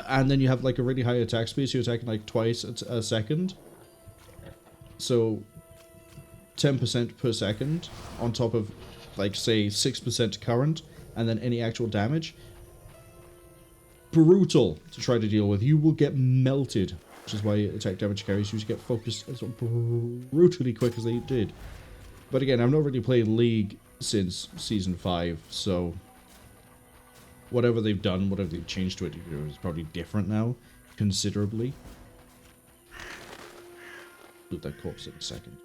And then you have like a really high attack speed, so you're attacking like twice a second. So 10% per second on top of like say 6% current, and then any actual damage. Brutal to try to deal with. You will get melted, which is why attack damage carries usually get focused as brutally quick as they did. But again, I've not really played League since Season 5, so whatever they've done, whatever they've changed to it, you know, is probably different now, considerably. Loot that corpse in a second.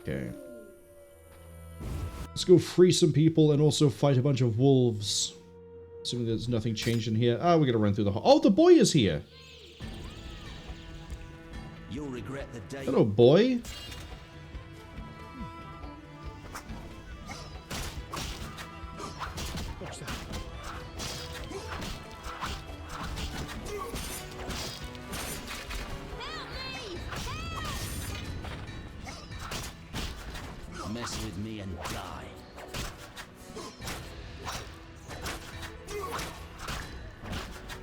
Okay. Let's go free some people and also fight a bunch of wolves. Assuming there's nothing changed in here. Ah, we're gonna run through the... Oh, the boy is here! You'll regret the day. Hello, boy. What's that? Mess with me and die.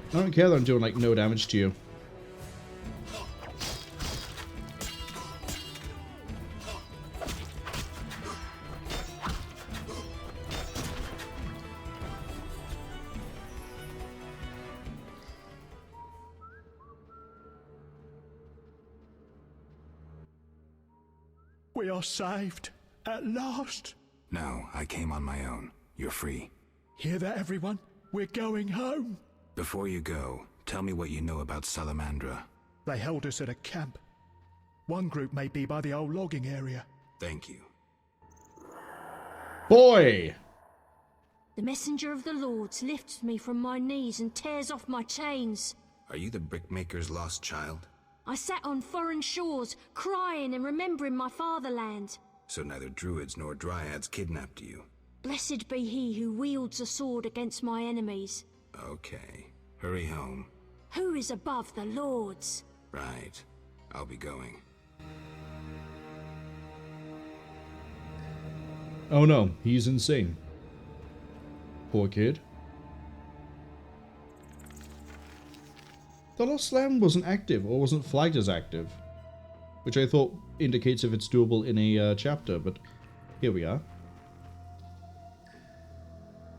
I don't care that I'm doing like no damage to you. We are saved. At last. No, I came on my own. You're free. Hear that, everyone? We're going home. Before you go, tell me what you know about Salamandra. They held us at a camp. One group may be by the old logging area. Thank you. Boy! The messenger of the Lords lifts me from my knees and tears off my chains. Are you the brickmaker's lost child? I sat on foreign shores, crying and remembering my fatherland. So neither druids nor dryads kidnapped you. Blessed be he who wields a sword against my enemies. Okay. Hurry home. Who is above the Lords? Right. I'll be going. Oh no, he's insane. Poor kid. The Lost Land wasn't active, or wasn't flagged as active. Which I thought indicates if it's doable in a chapter, but here we are.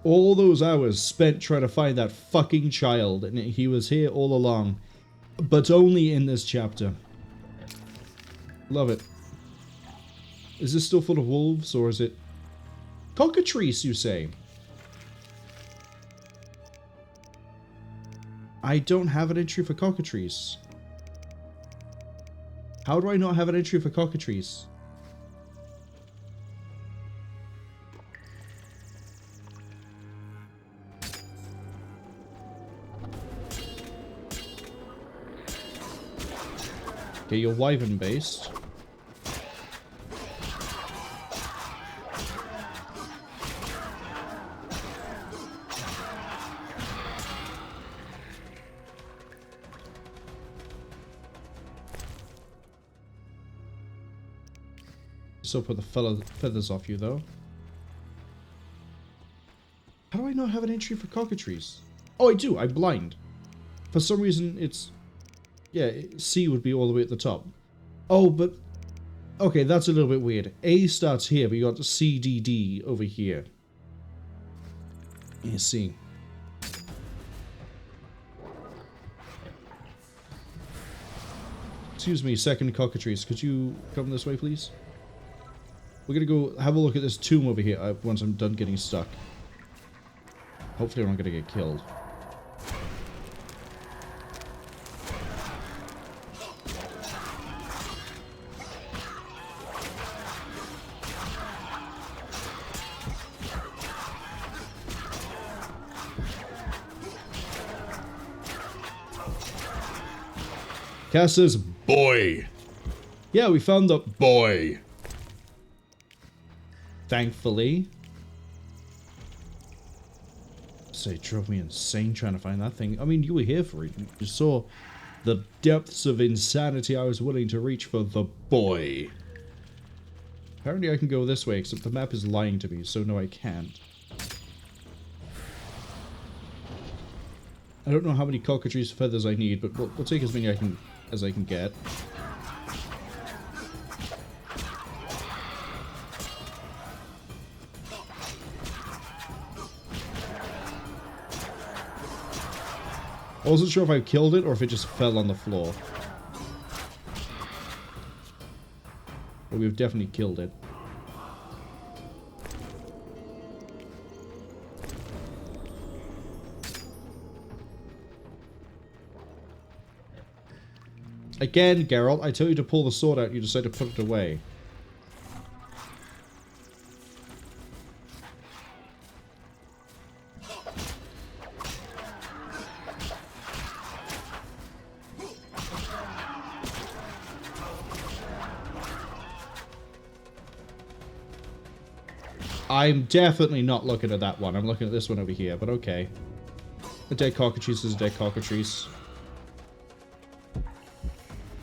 All those hours spent trying to find that fucking child, and he was here all along. But only in this chapter. Love it. Is this still full of wolves, or is it... Cockatrice, you say? I don't have an entry for Cockatrice. How do I not have an entry for Cockatrice? Okay, you're wyvern based. Still put the feathers off you though. How do I not have an entry for Cockatrice? Oh, I do. I'm blind. For some reason, it's... Yeah, C would be all the way at the top. Oh, but... Okay, that's a little bit weird. A starts here, but you got C, D, D over here. Yeah, C. Excuse me, second Cockatrice. Could you come this way, please? We're gonna go have a look at this tomb over here once I'm done getting stuck. Hopefully I'm not gonna get killed. Cassa's boy. Yeah, we found the boy. Thankfully. So it drove me insane trying to find that thing. I mean, you were here for it. You saw the depths of insanity I was willing to reach for the boy. Apparently I can go this way, except the map is lying to me, so no, I can't. I don't know how many cockatrice feathers I need, but we'll take as many as I can get. I wasn't sure if I killed it or if it just fell on the floor. But we've definitely killed it. Again, Geralt, I tell you to pull the sword out, you decide to put it away. I'm definitely not looking at that one. I'm looking at this one over here, but okay. A dead cockatrice is a dead cockatrice.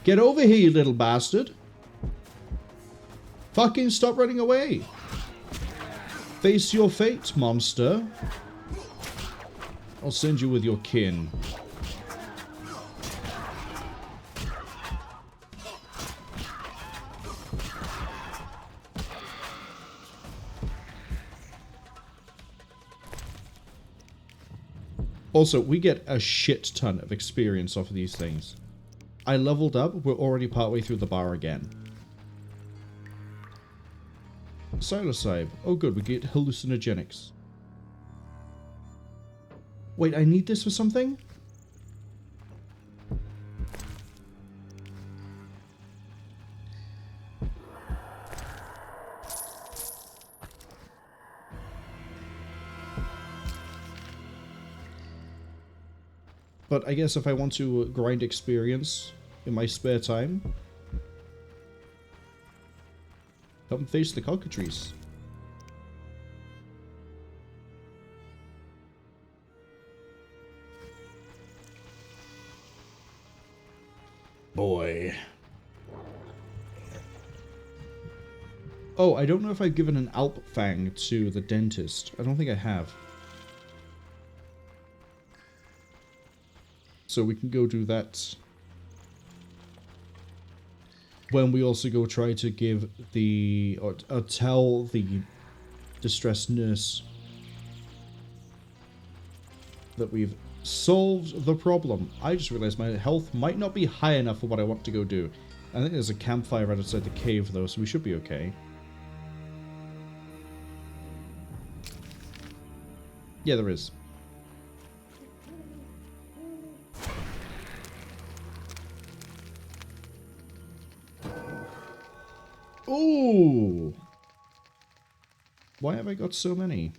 Get over here, you little bastard. Fucking stop running away. Face your fate, monster. I'll send you with your kin. Also, we get a shit ton of experience off of these things. I leveled up, we're already partway through the bar again. Psilocybe. Oh good, we get hallucinogenics. Wait, I need this for something? But I guess if I want to grind experience in my spare time, come face the cockatrice. Boy. Oh, I don't know if I've given an Alp Fang to the dentist. I don't think I have. So we can go do that when we also go try to give the, or tell the distressed nurse that we've solved the problem. I just realized my health might not be high enough for what I want to go do. I think there's a campfire right outside the cave though, so we should be okay. Yeah, there is. Ooh! Why have I got so many?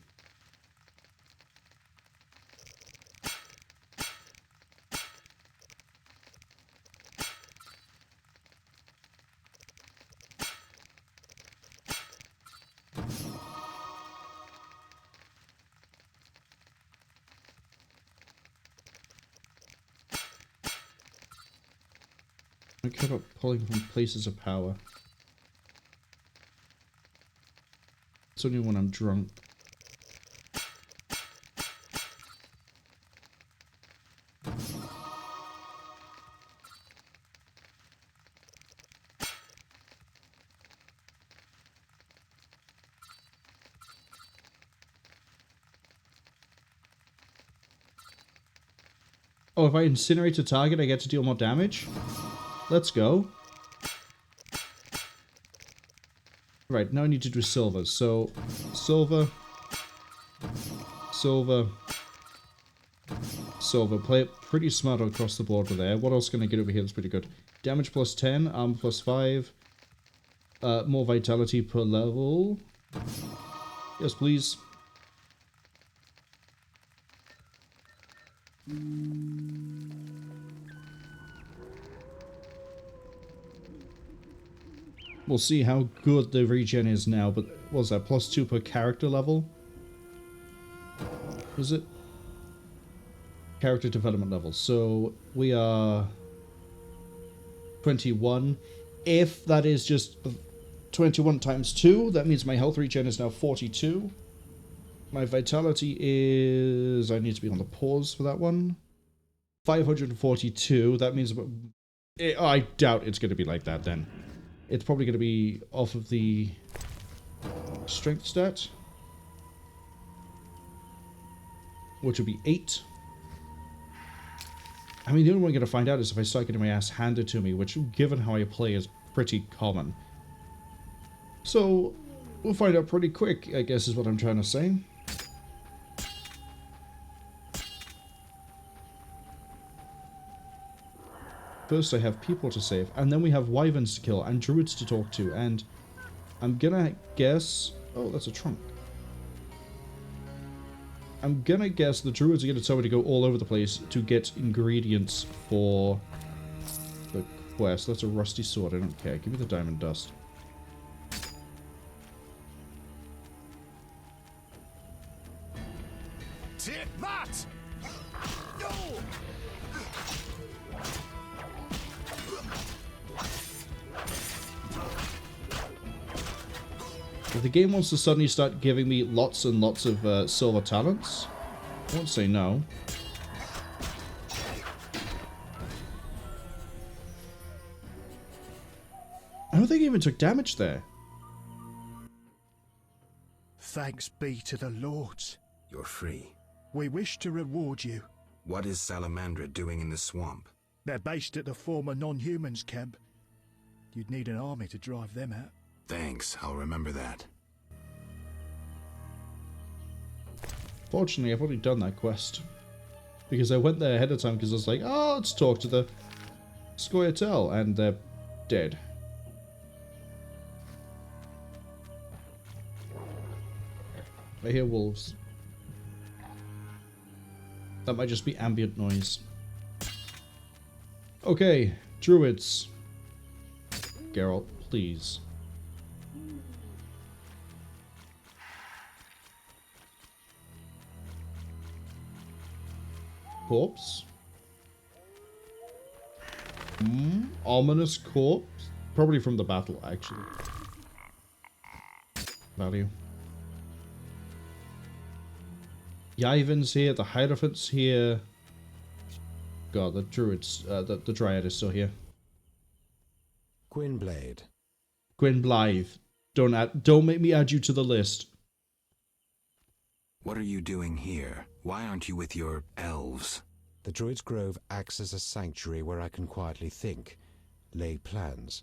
I care about pulling from places of power. It's only when I'm drunk. Oh, if I incinerate a target, I get to deal more damage? Let's go. Right, now I need to do silver. So, silver, silver, silver. Play it pretty smart across the board with there. What else can I get over here that's pretty good? Damage plus 10, armor plus 5. More vitality per level. Yes, please. We'll see how good the regen is now, but what was that, +2 per character level? Is it? Character development level. So we are 21. If that is just 21 times 2, that means my health regen is now 42. My vitality is... I need to be on the pause for that one. 542. That means... I doubt it's going to be like that then. It's probably going to be off of the strength stat, which would be 8. I mean, the only way I'm going to find out is if I start getting my ass handed to me, which, given how I play, is pretty common. So, we'll find out pretty quick, I guess is what I'm trying to say. First I have people to save, and then we have wyverns to kill, and druids to talk to, and I'm gonna guess... Oh, that's a trunk. I'm gonna guess the druids are gonna tell me to go all over the place to get ingredients for the quest. That's a rusty sword, I don't care. Give me the diamond dust. Take that! No! If the game wants to suddenly start giving me lots and lots of silver talents, I won't say no. I don't think I even took damage there. Thanks be to the lords. You're free. We wish to reward you. What is Salamandra doing in the swamp? They're based at the former non-humans camp. You'd need an army to drive them out. Thanks, I'll remember that. Fortunately, I've already done that quest. Because I went there ahead of time because I was like, oh, let's talk to the Scoia'tael, and they're dead. I hear wolves. That might just be ambient noise. Okay, druids. Geralt, please. Corpse? Ominous corpse? Probably from the battle, actually. Value. Yaiven's here, the Hierophant's here. God, the druids, the Dryad is still here. Gwynblade. Gwynblythe. Don't make me add you to the list. What are you doing here? Why aren't you with your elves? The Druid's Grove acts as a sanctuary where I can quietly think, lay plans.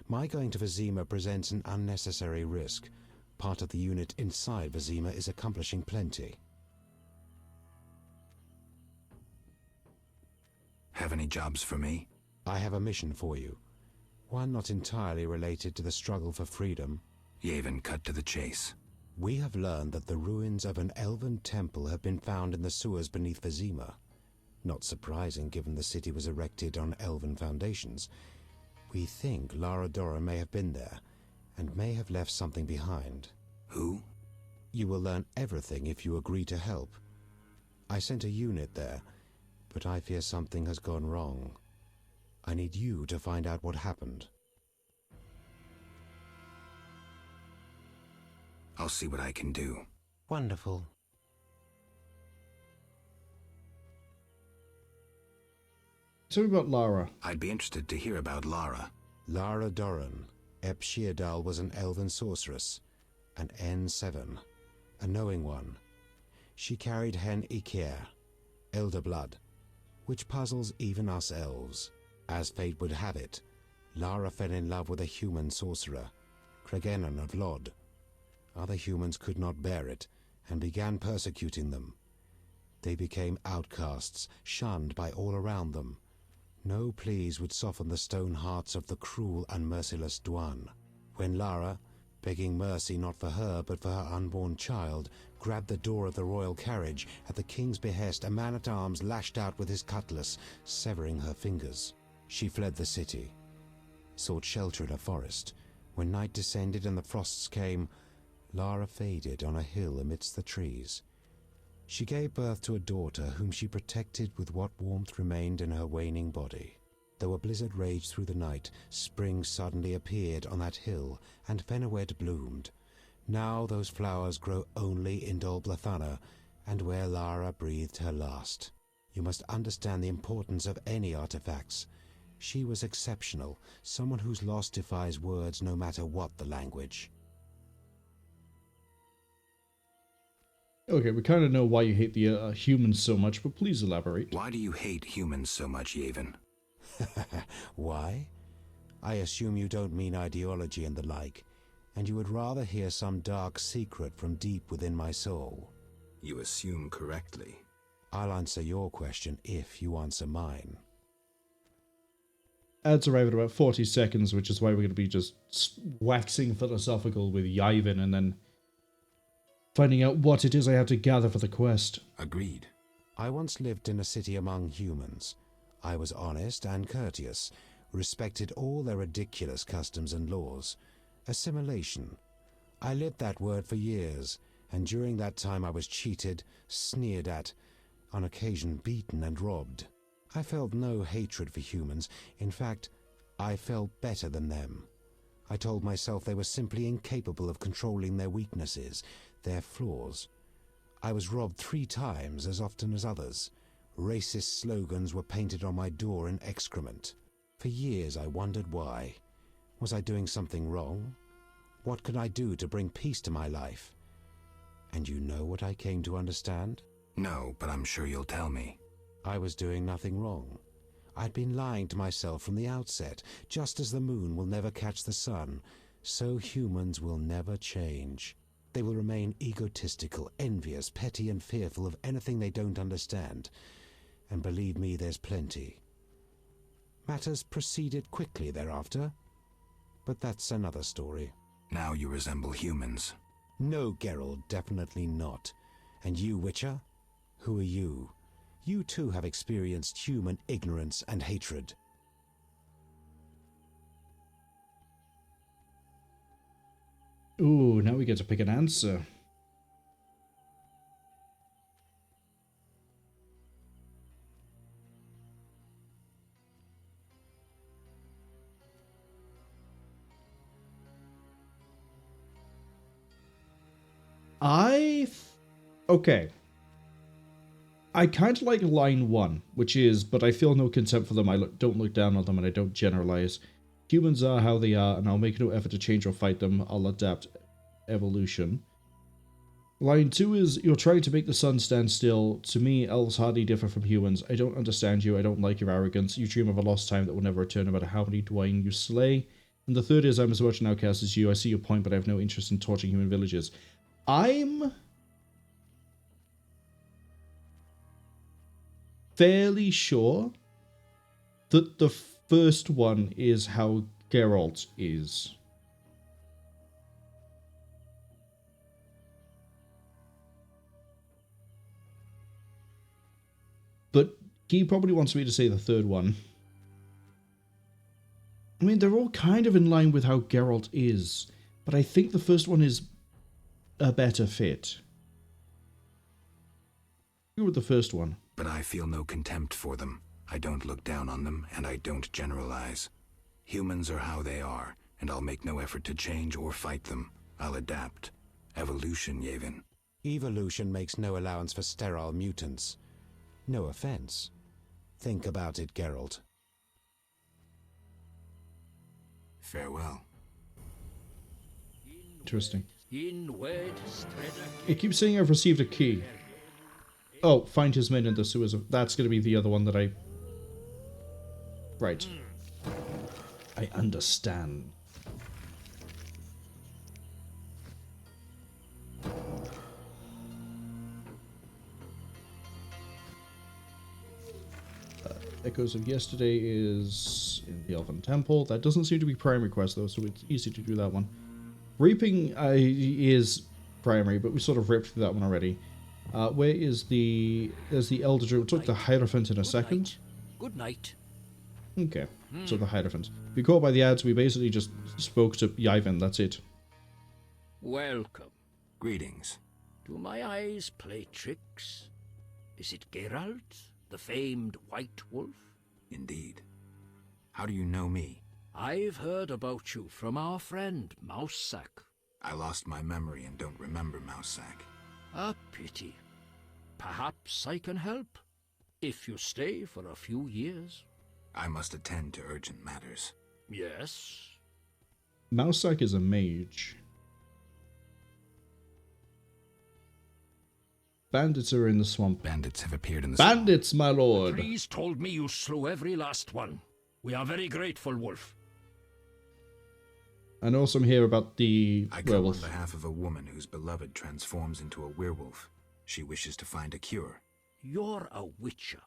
My going to Vizima presents an unnecessary risk. Part of the unit inside Vizima is accomplishing plenty. Have any jobs for me? I have a mission for you. One not entirely related to the struggle for freedom. Yavin, cut to the chase. We have learned that the ruins of an elven temple have been found in the sewers beneath Vizima. Not surprising given the city was erected on elven foundations. We think Lara Dora may have been there, and may have left something behind. Who? You will learn everything if you agree to help. I sent a unit there, but I fear something has gone wrong. I need you to find out what happened. I'll see what I can do. Wonderful. Tell me about Lara. I'd be interested to hear about Lara. Lara Doran, Ep Sheerdal was an elven sorceress, an N7, a knowing one. She carried Hen Iker, elder blood, which puzzles even us elves. As fate would have it, Lara fell in love with a human sorcerer, Cwningen of Lod. Other humans could not bear it, and began persecuting them. They became outcasts, shunned by all around them. No pleas would soften the stone hearts of the cruel and merciless Dwan. When Lara, begging mercy not for her but for her unborn child, grabbed the door of the royal carriage, at the king's behest a man-at-arms lashed out with his cutlass, severing her fingers. She fled the city, sought shelter in a forest, When night descended and the frosts came, Lara faded on a hill amidst the trees. She gave birth to a daughter whom she protected with what warmth remained in her waning body. Though a blizzard raged through the night, spring suddenly appeared on that hill, and Fenawed bloomed. Now those flowers grow only in Dol Blathanna, and where Lara breathed her last. You must understand the importance of any artifacts. She was exceptional, someone whose loss defies words no matter what the language. Okay, we kind of know why you hate the humans so much, but please elaborate. Why do you hate humans so much, Yavin? Why? I assume you don't mean ideology and the like, and you would rather hear some dark secret from deep within my soul. You assume correctly. I'll answer your question if you answer mine. Ads arrive at about 40 seconds, which is why we're going to be just waxing philosophical with Yavin and then finding out what it is I have to gather for the quest. Agreed. I once lived in a city among humans. I was honest and courteous, respected all their ridiculous customs and laws. Assimilation. I lived that word for years, and during that time I was cheated, sneered at, on occasion beaten and robbed. I felt no hatred for humans. In fact, I felt better than them. I told myself they were simply incapable of controlling their weaknesses, their flaws. I was robbed 3 times as often as others. Racist slogans were painted on my door in excrement. For years I wondered why. Was I doing something wrong? What could I do to bring peace to my life? And you know what I came to understand? No, but I'm sure you'll tell me. I was doing nothing wrong. I'd been lying to myself from the outset. Just as the moon will never catch the sun, so humans will never change. They will remain egotistical, envious, petty, and fearful of anything they don't understand. And believe me, there's plenty. Matters proceeded quickly thereafter, but that's another story. Now you resemble humans. No, Geralt, definitely not. And you, Witcher? Who are you? You too have experienced human ignorance and hatred. Ooh, now we get to pick an answer. Okay. I kind of like line 1, which is, but I feel no contempt for them, don't look down on them, and I don't generalize. Humans are how they are, and I'll make no effort to change or fight them. I'll adapt. Evolution. Line 2 is, you're trying to make the sun stand still. To me, elves hardly differ from humans. I don't understand you. I don't like your arrogance. You dream of a lost time that will never return, no matter how many Dwayne you slay. And the third is, I'm as much an outcast as you. I see your point, but I have no interest in torching human villages. I'm fairly sure that the first one is how Geralt is. But he probably wants me to say the third one. I mean, they're all kind of in line with how Geralt is, but I think the first one is a better fit. You were the first one. But I feel no contempt for them. I don't look down on them, and I don't generalize. Humans are how they are, and I'll make no effort to change or fight them. I'll adapt. Evolution, Yavin. Evolution makes no allowance for sterile mutants. No offense. Think about it, Geralt. Farewell. Interesting. It keeps saying I've received a key. Oh, find his men in the sewers. That's going to be the other one that I... Right. I understand. Echoes of Yesterday is in the Elven Temple. That doesn't seem to be primary quest though, so it's easy to do that one. Reaping is primary, but we sort of ripped through that one already. Where is the... There's the Elder Druid. We'll talk to the Hierophant in a second. Good night. Okay, so the Hierophant. If you're caught by the ads, we basically just spoke to Yvain, that's it. Welcome. Greetings. Do my eyes play tricks? Is it Geralt, the famed White Wolf? Indeed. How do you know me? I've heard about you from our friend, Mousesack. I lost my memory and don't remember Mousesack. A pity. Perhaps I can help, if you stay for a few years. I must attend to urgent matters. Yes. Mousesack is a mage. Bandits are in the swamp. Bandits have appeared in the Bandits, swamp. My lord! The priest told me you slew every last one. We are very grateful, Wolf. I know some here about the I come werewolf. on behalf of a woman whose beloved transforms into a werewolf. She wishes to find a cure. You're a witcher.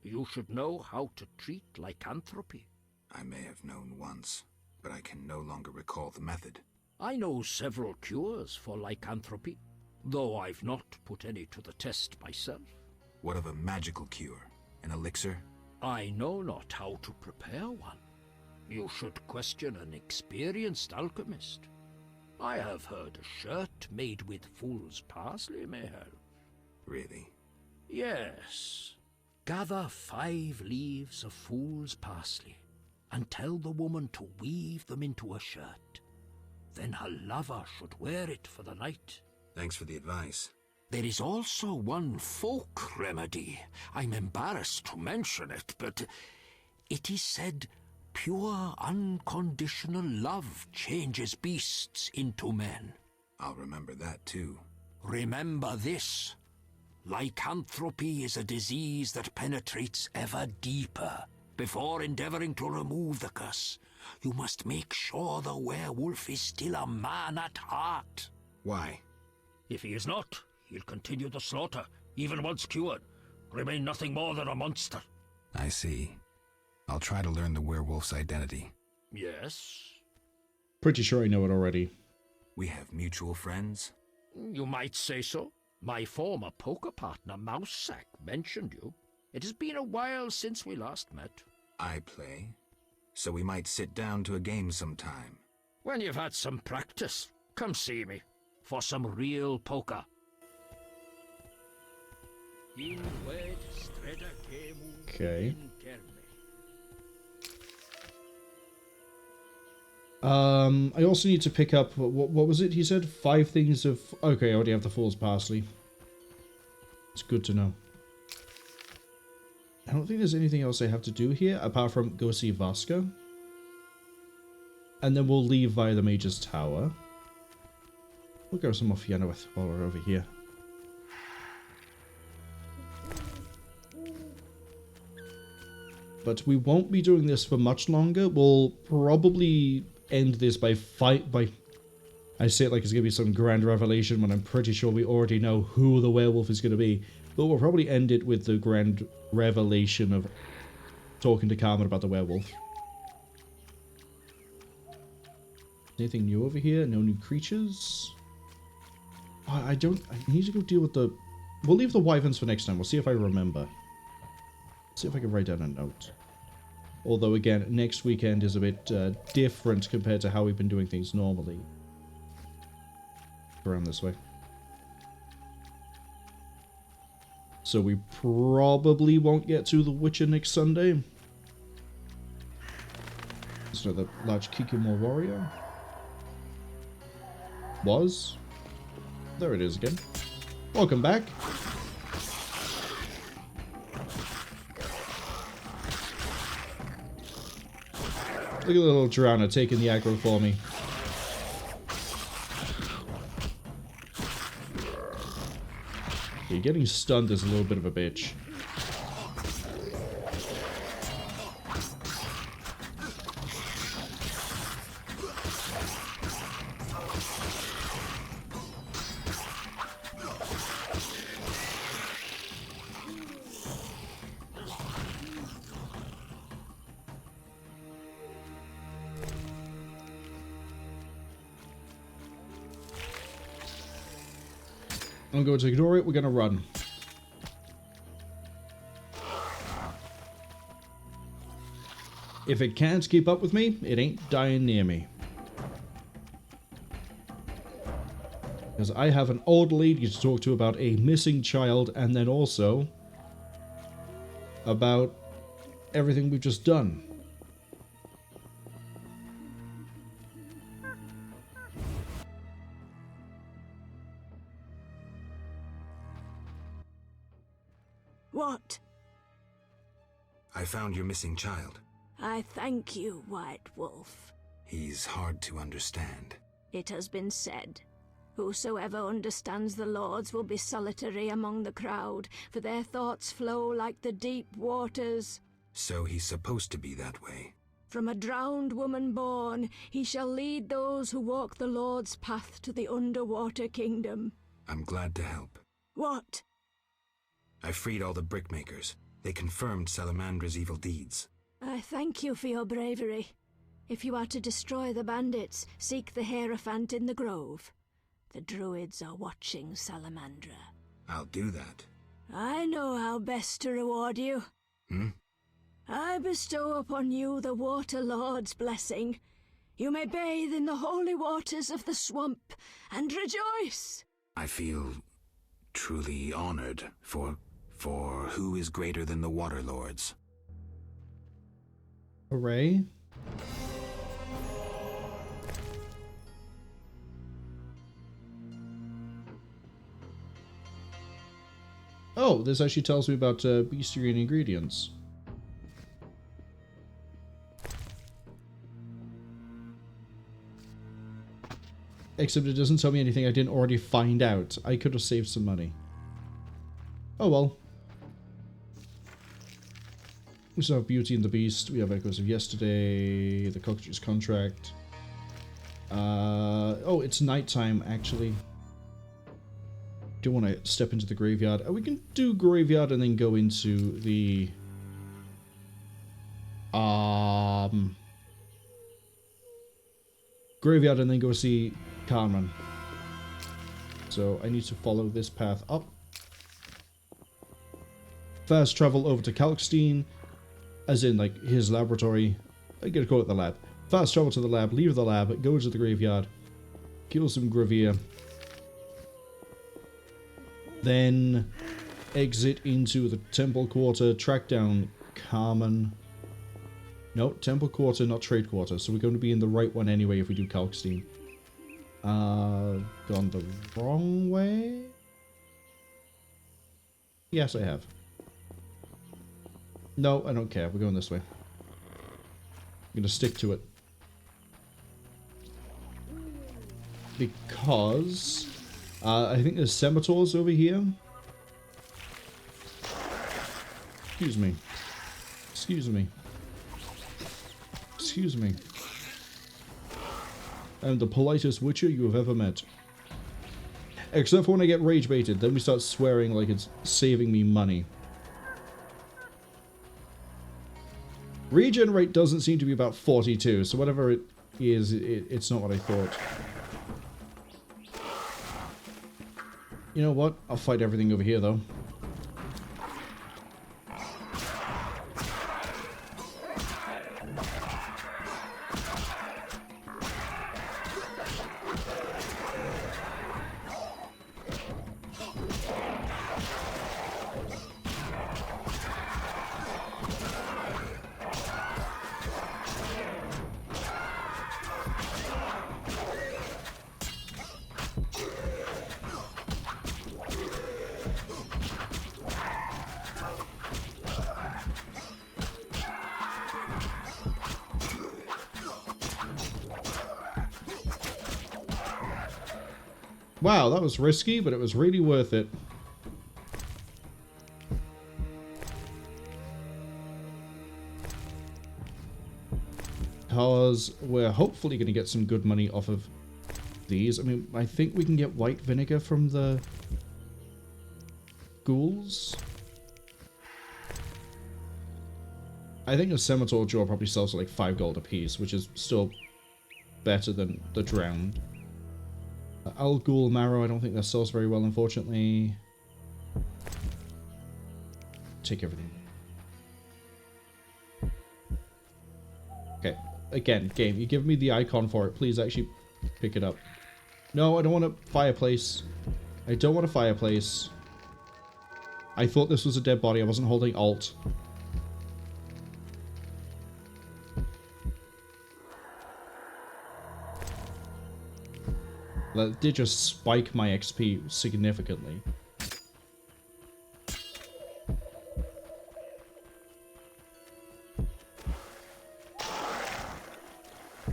You should know how to treat lycanthropy. I may have known once, but I can no longer recall the method. I know several cures for lycanthropy, though I've not put any to the test myself. What of a magical cure? An elixir? I know not how to prepare one. You should question an experienced alchemist. I have heard a shirt made with fool's parsley may help. Really? Yes. Gather 5 leaves of fool's parsley and tell the woman to weave them into a shirt. Then her lover should wear it for the night. Thanks for the advice. There is also one folk remedy. I'm embarrassed to mention it, but it is said pure, unconditional love changes beasts into men. I'll remember that too. Remember this. Lycanthropy is a disease that penetrates ever deeper. Before endeavoring to remove the curse, you must make sure the werewolf is still a man at heart. Why? If he is not, he'll continue the slaughter, even once cured. Remain nothing more than a monster. I see. I'll try to learn the werewolf's identity. Yes? Pretty sure I know it already. We have mutual friends? You might say so. My former poker partner, Mousesack, mentioned you. It has been a while since we last met. I play, so we might sit down to a game sometime. When you've had some practice, come see me for some real poker. Okay. I also need to pick up, what was it he said? 5 things of... Okay, I already have the fool's parsley. It's good to know. I don't think there's anything else I have to do here, apart from go see Vasca. And then we'll leave via the Mage's Tower. We'll grab some more Fianowith while we're over here. But we won't be doing this for much longer. We'll probably end this by I say it like it's going to be some grand revelation when I'm pretty sure we already know who the werewolf is going to be. But we'll probably end it with the grand revelation of talking to Carmen about the werewolf. Anything new over here? No new creatures? Oh, I need to go deal with the... We'll leave the wyverns for next time. We'll see if I remember. See if I can write down a note. Although, again, next weekend is a bit different compared to how we've been doing things normally. Around this way. So we probably won't get to the Witcher next Sunday. So the large Kikimor warrior. Was. There it is again. Welcome back. Look at the little Drowner taking the aggro for me. Okay, getting stunned is a little bit of a bitch. I'm going to ignore it, we're going to run. If it can't keep up with me, it ain't dying near me. Because I have an old lady to talk to about a missing child, and then also about everything we've just done. What? I found your missing child. I thank you, White Wolf. He's hard to understand. It has been said, whosoever understands the Lords will be solitary among the crowd, for their thoughts flow like the deep waters. So he's supposed to be that way. From a drowned woman born, he shall lead those who walk the Lord's path to the underwater kingdom. I'm glad to help. What? I freed all the brickmakers. They confirmed Salamandra's evil deeds. I thank you for your bravery. If you are to destroy the bandits, seek the Hierophant in the grove. The druids are watching Salamandra. I'll do that. I know how best to reward you. I bestow upon you the Water Lord's blessing. You may bathe in the holy waters of the swamp and rejoice. I feel truly honored for who is greater than the Water Lords? Hooray. Oh, this actually tells me about bestiary and ingredients. Except it doesn't tell me anything I didn't already find out. I could have saved some money. Oh well. We still have Beauty and the Beast. We have Echoes of Yesterday. The Cockatrice Contract. Oh, it's nighttime, actually. Do want to step into the graveyard. We can do graveyard and then go into the... graveyard and then go see Carmen. So I need to follow this path up. Fast travel over to Kalkstein. As in, like, his laboratory. I gotta call it the lab. Fast travel to the lab, leave the lab, go to the graveyard, kill some Gravier. Then exit into the Temple Quarter, track down Carmen. No, Temple Quarter, not Trade Quarter, so we're going to be in the right one anyway if we do Kalkstein. Gone the wrong way? Yes, I have. No, I don't care. We're going this way. I'm going to stick to it. Because... I think there's scimitars over here. Excuse me. Excuse me. Excuse me. I'm the politest witcher you have ever met. Except for when I get rage baited, then we start swearing like it's saving me money. Regen rate doesn't seem to be about 42, so whatever it is, it's not what I thought. You know what? I'll fight everything over here, though. Wow, that was risky, but it was really worth it. Because we're hopefully going to get some good money off of these. I mean, I think we can get white vinegar from the ghouls. I think a scimitar jaw probably sells for like 5 gold a piece, which is still better than the drowned. Al Ghul Marrow, I don't think that sells very well, unfortunately. Take everything. Okay, again, game, you give me the icon for it. Please actually pick it up. No, I don't want a fireplace. I don't want a fireplace. I thought this was a dead body. I wasn't holding Alt. That did just spike my XP significantly.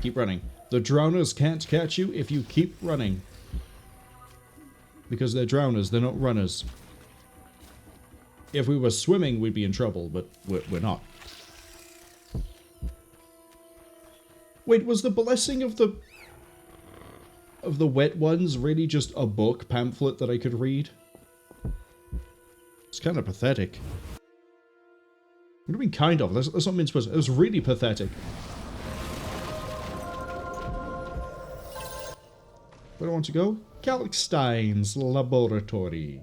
Keep running. The drowners can't catch you if you keep running. Because they're drowners, they're not runners. If we were swimming, we'd be in trouble, but we're not. Wait, was the blessing of the wet ones really just a book pamphlet that I could read? It's kind of pathetic. What do you mean kind of? That's not mince words. It was really pathetic. Where do I want to go? Kalkstein's laboratory.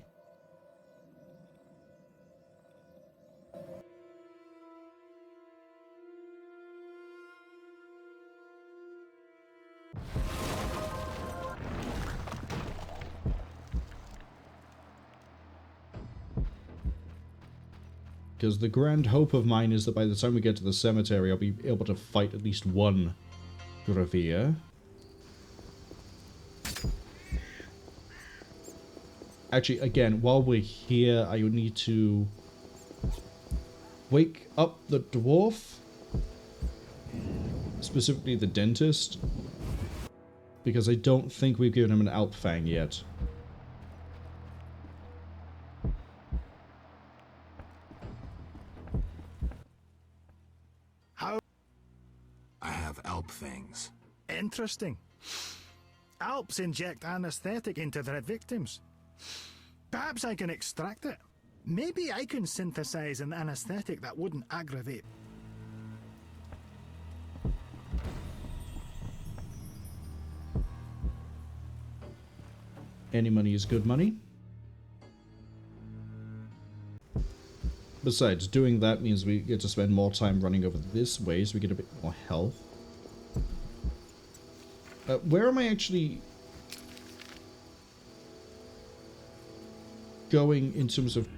Because the grand hope of mine is that by the time we get to the cemetery, I'll be able to fight at least one Gravier. Actually, again, while we're here, I would need to wake up the dwarf. Specifically the dentist. Because I don't think we've given him an Alpfang yet. I have Alpfangs. Interesting. Alps inject anesthetic into their victims. Perhaps I can extract it. Maybe I can synthesize an anesthetic that wouldn't aggravate. Any money is good money. Besides, doing that means we get to spend more time running over this way, so we get a bit more health. Where am I actually going in terms of...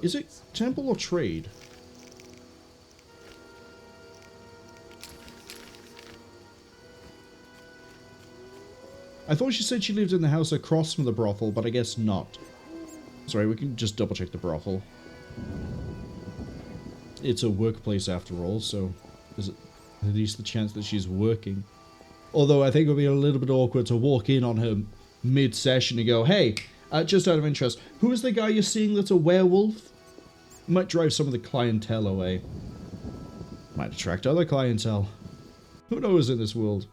Is it temple or trade? I thought she said she lived in the house across from the brothel, but I guess not. Sorry, we can just double check the brothel. It's a workplace after all, so there's at least the chance that she's working. Although I think it would be a little bit awkward to walk in on her mid-session and go, hey, just out of interest, who is the guy you're seeing that's a werewolf? Might drive some of the clientele away. Might attract other clientele. Who knows in this world?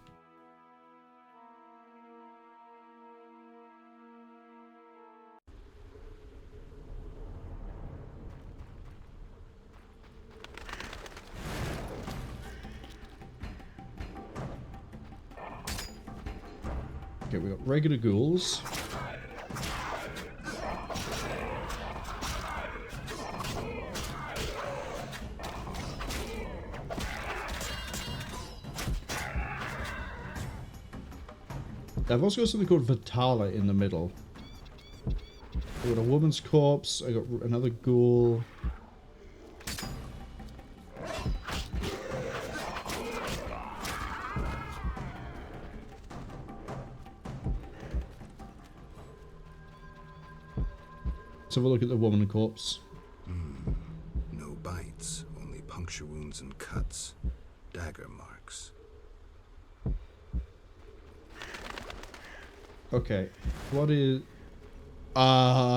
Okay, we got regular ghouls. I've also got something called Vitala in the middle. I got a woman's corpse, I got another ghoul. Let's have a look at the woman corpse. No bites, only puncture wounds and cuts. Dagger marks. Okay, what is... Hi,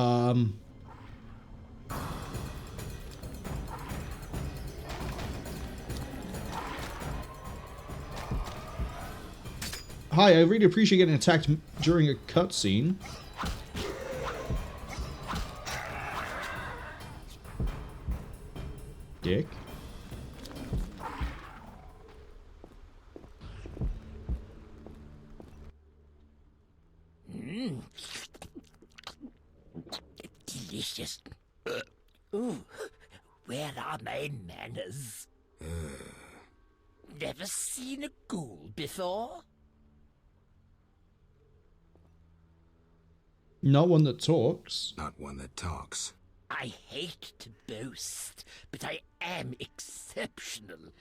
I really appreciate getting attacked during a cutscene. Dick. Delicious. Ooh, where are my manners? Never seen a ghoul before? Not one that talks. Not one that talks. I hate to boast, but I am exceptional.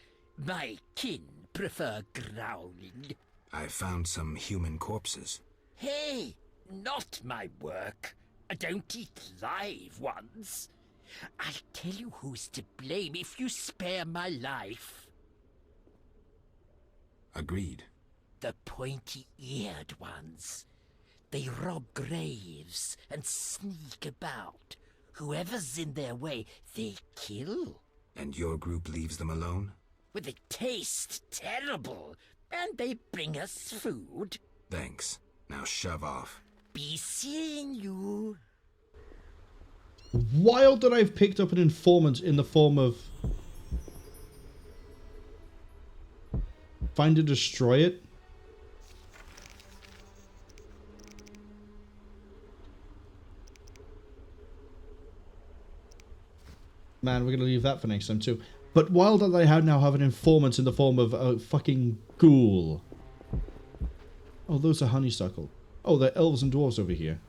My kin prefer growling. I found some human corpses. Hey, not my work. I don't eat live ones. I'll tell you who's to blame if you spare my life. Agreed. The pointy-eared ones. They rob graves and sneak about. Whoever's in their way, they kill. And your group leaves them alone? Well, they taste terrible, and they bring us food. Thanks. Now shove off. Be seeing you. Wild that I've picked up an informant in the form of... Find and destroy it? Man, we're going to leave that for next time too. But wild that I now have an informant in the form of a fucking ghoul. Oh, those are honeysuckle. Oh, they're elves and dwarves over here.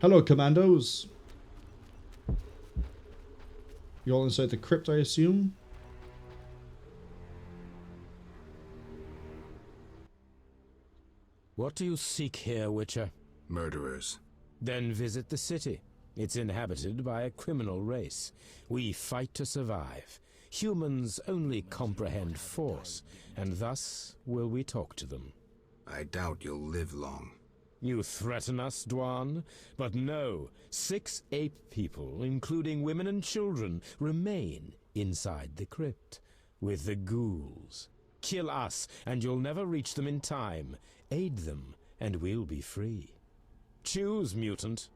Hello, commandos. You all inside the crypt, I assume? What do you seek here, Witcher? Murderers. Then visit the city. It's inhabited by a criminal race. We fight to survive. Humans only comprehend force, and thus will we talk to them. I doubt you'll live long. You threaten us, Dwan? But no, 6 ape people, including women and children, remain inside the crypt with the ghouls. Kill us, and you'll never reach them in time. Aid them, and we'll be free. Choose, mutant.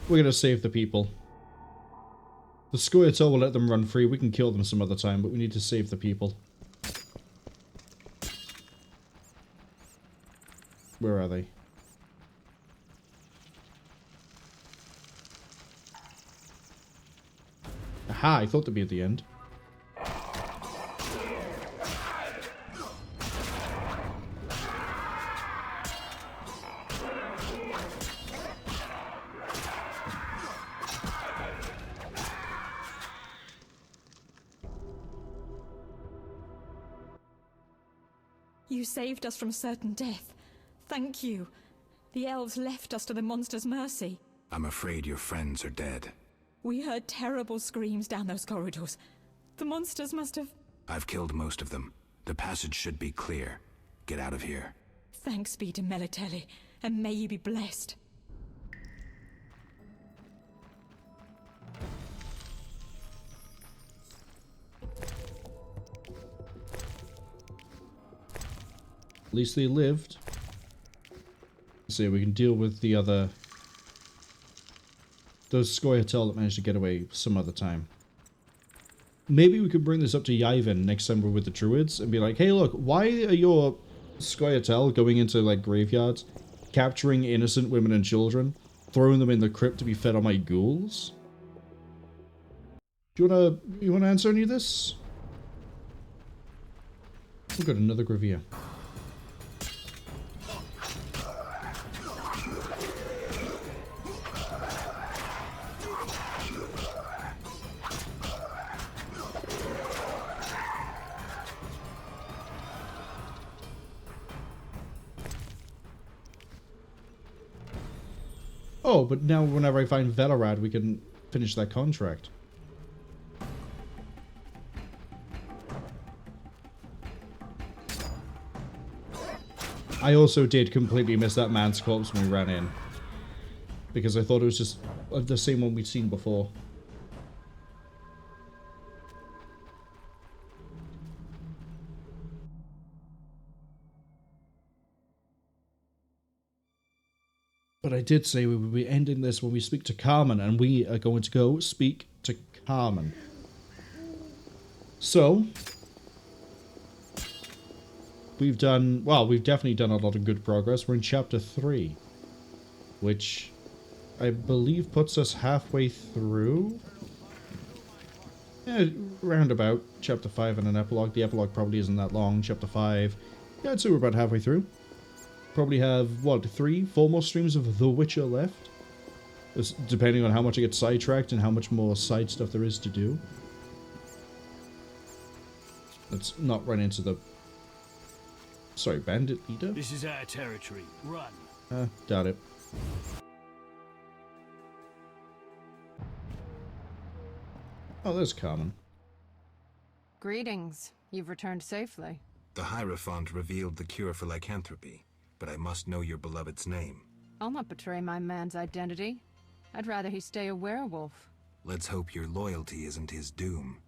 We're gonna save the people. The Squirtle will let them run free. We can kill them some other time, but we need to save the people. Where are they? Aha, I thought they'd be at the end. You saved us from certain death. Thank you. The elves left us to the monster's mercy. I'm afraid your friends are dead. We heard terrible screams down those corridors. The monsters must have... I've killed most of them. The passage should be clear. Get out of here. Thanks be to Melitelli, and may you be blessed. At least they lived. So we can deal with the other... those Scoia'tael that managed to get away some other time. Maybe we could bring this up to Yavin next time we're with the Druids and be like, hey look, why are your Scoia'tael going into like graveyards, capturing innocent women and children, throwing them in the crypt to be fed on my ghouls? Do you wanna answer any of this? We've got another Gravier. Oh, but now whenever I find Velarad, we can finish that contract. I also did completely miss that man's corpse when we ran in. Because I thought it was just the same one we'd seen before. But I did say we would be ending this when we speak to Carmen, and we are going to go speak to Carmen. So, we've definitely done a lot of good progress. We're in chapter 3, which I believe puts us halfway through. Yeah, roundabout. Chapter 5 and an epilogue. The epilogue probably isn't that long. Chapter 5. Yeah, I'd say we're about halfway through. Probably have, what, 3, 4 more streams of The Witcher left? Depending on how much I get sidetracked and how much more side stuff there is to do. Let's not run into the... Sorry, bandit leader? This is our territory. Run. Doubt it. Oh, there's Carmen. Greetings. You've returned safely. The Hierophant revealed the cure for lycanthropy, but I must know your beloved's name. I'll not betray my man's identity. I'd rather he stay a werewolf. Let's hope your loyalty isn't his doom.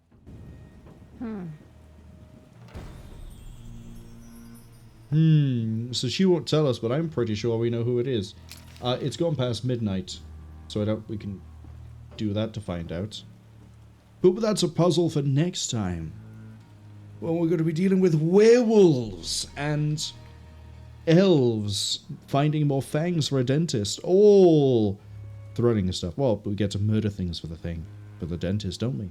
So she won't tell us, but I'm pretty sure we know who it is. It's gone past midnight, so I doubt we can do that to find out. But that's a puzzle for next time. Well, we're going to be dealing with werewolves and elves finding more fangs for a dentist. All threatening stuff. Well, we get to murder things for the dentist, don't we?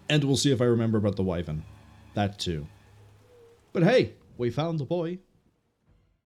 And we'll see if I remember about the wyvern. That too. But hey, we found the boy.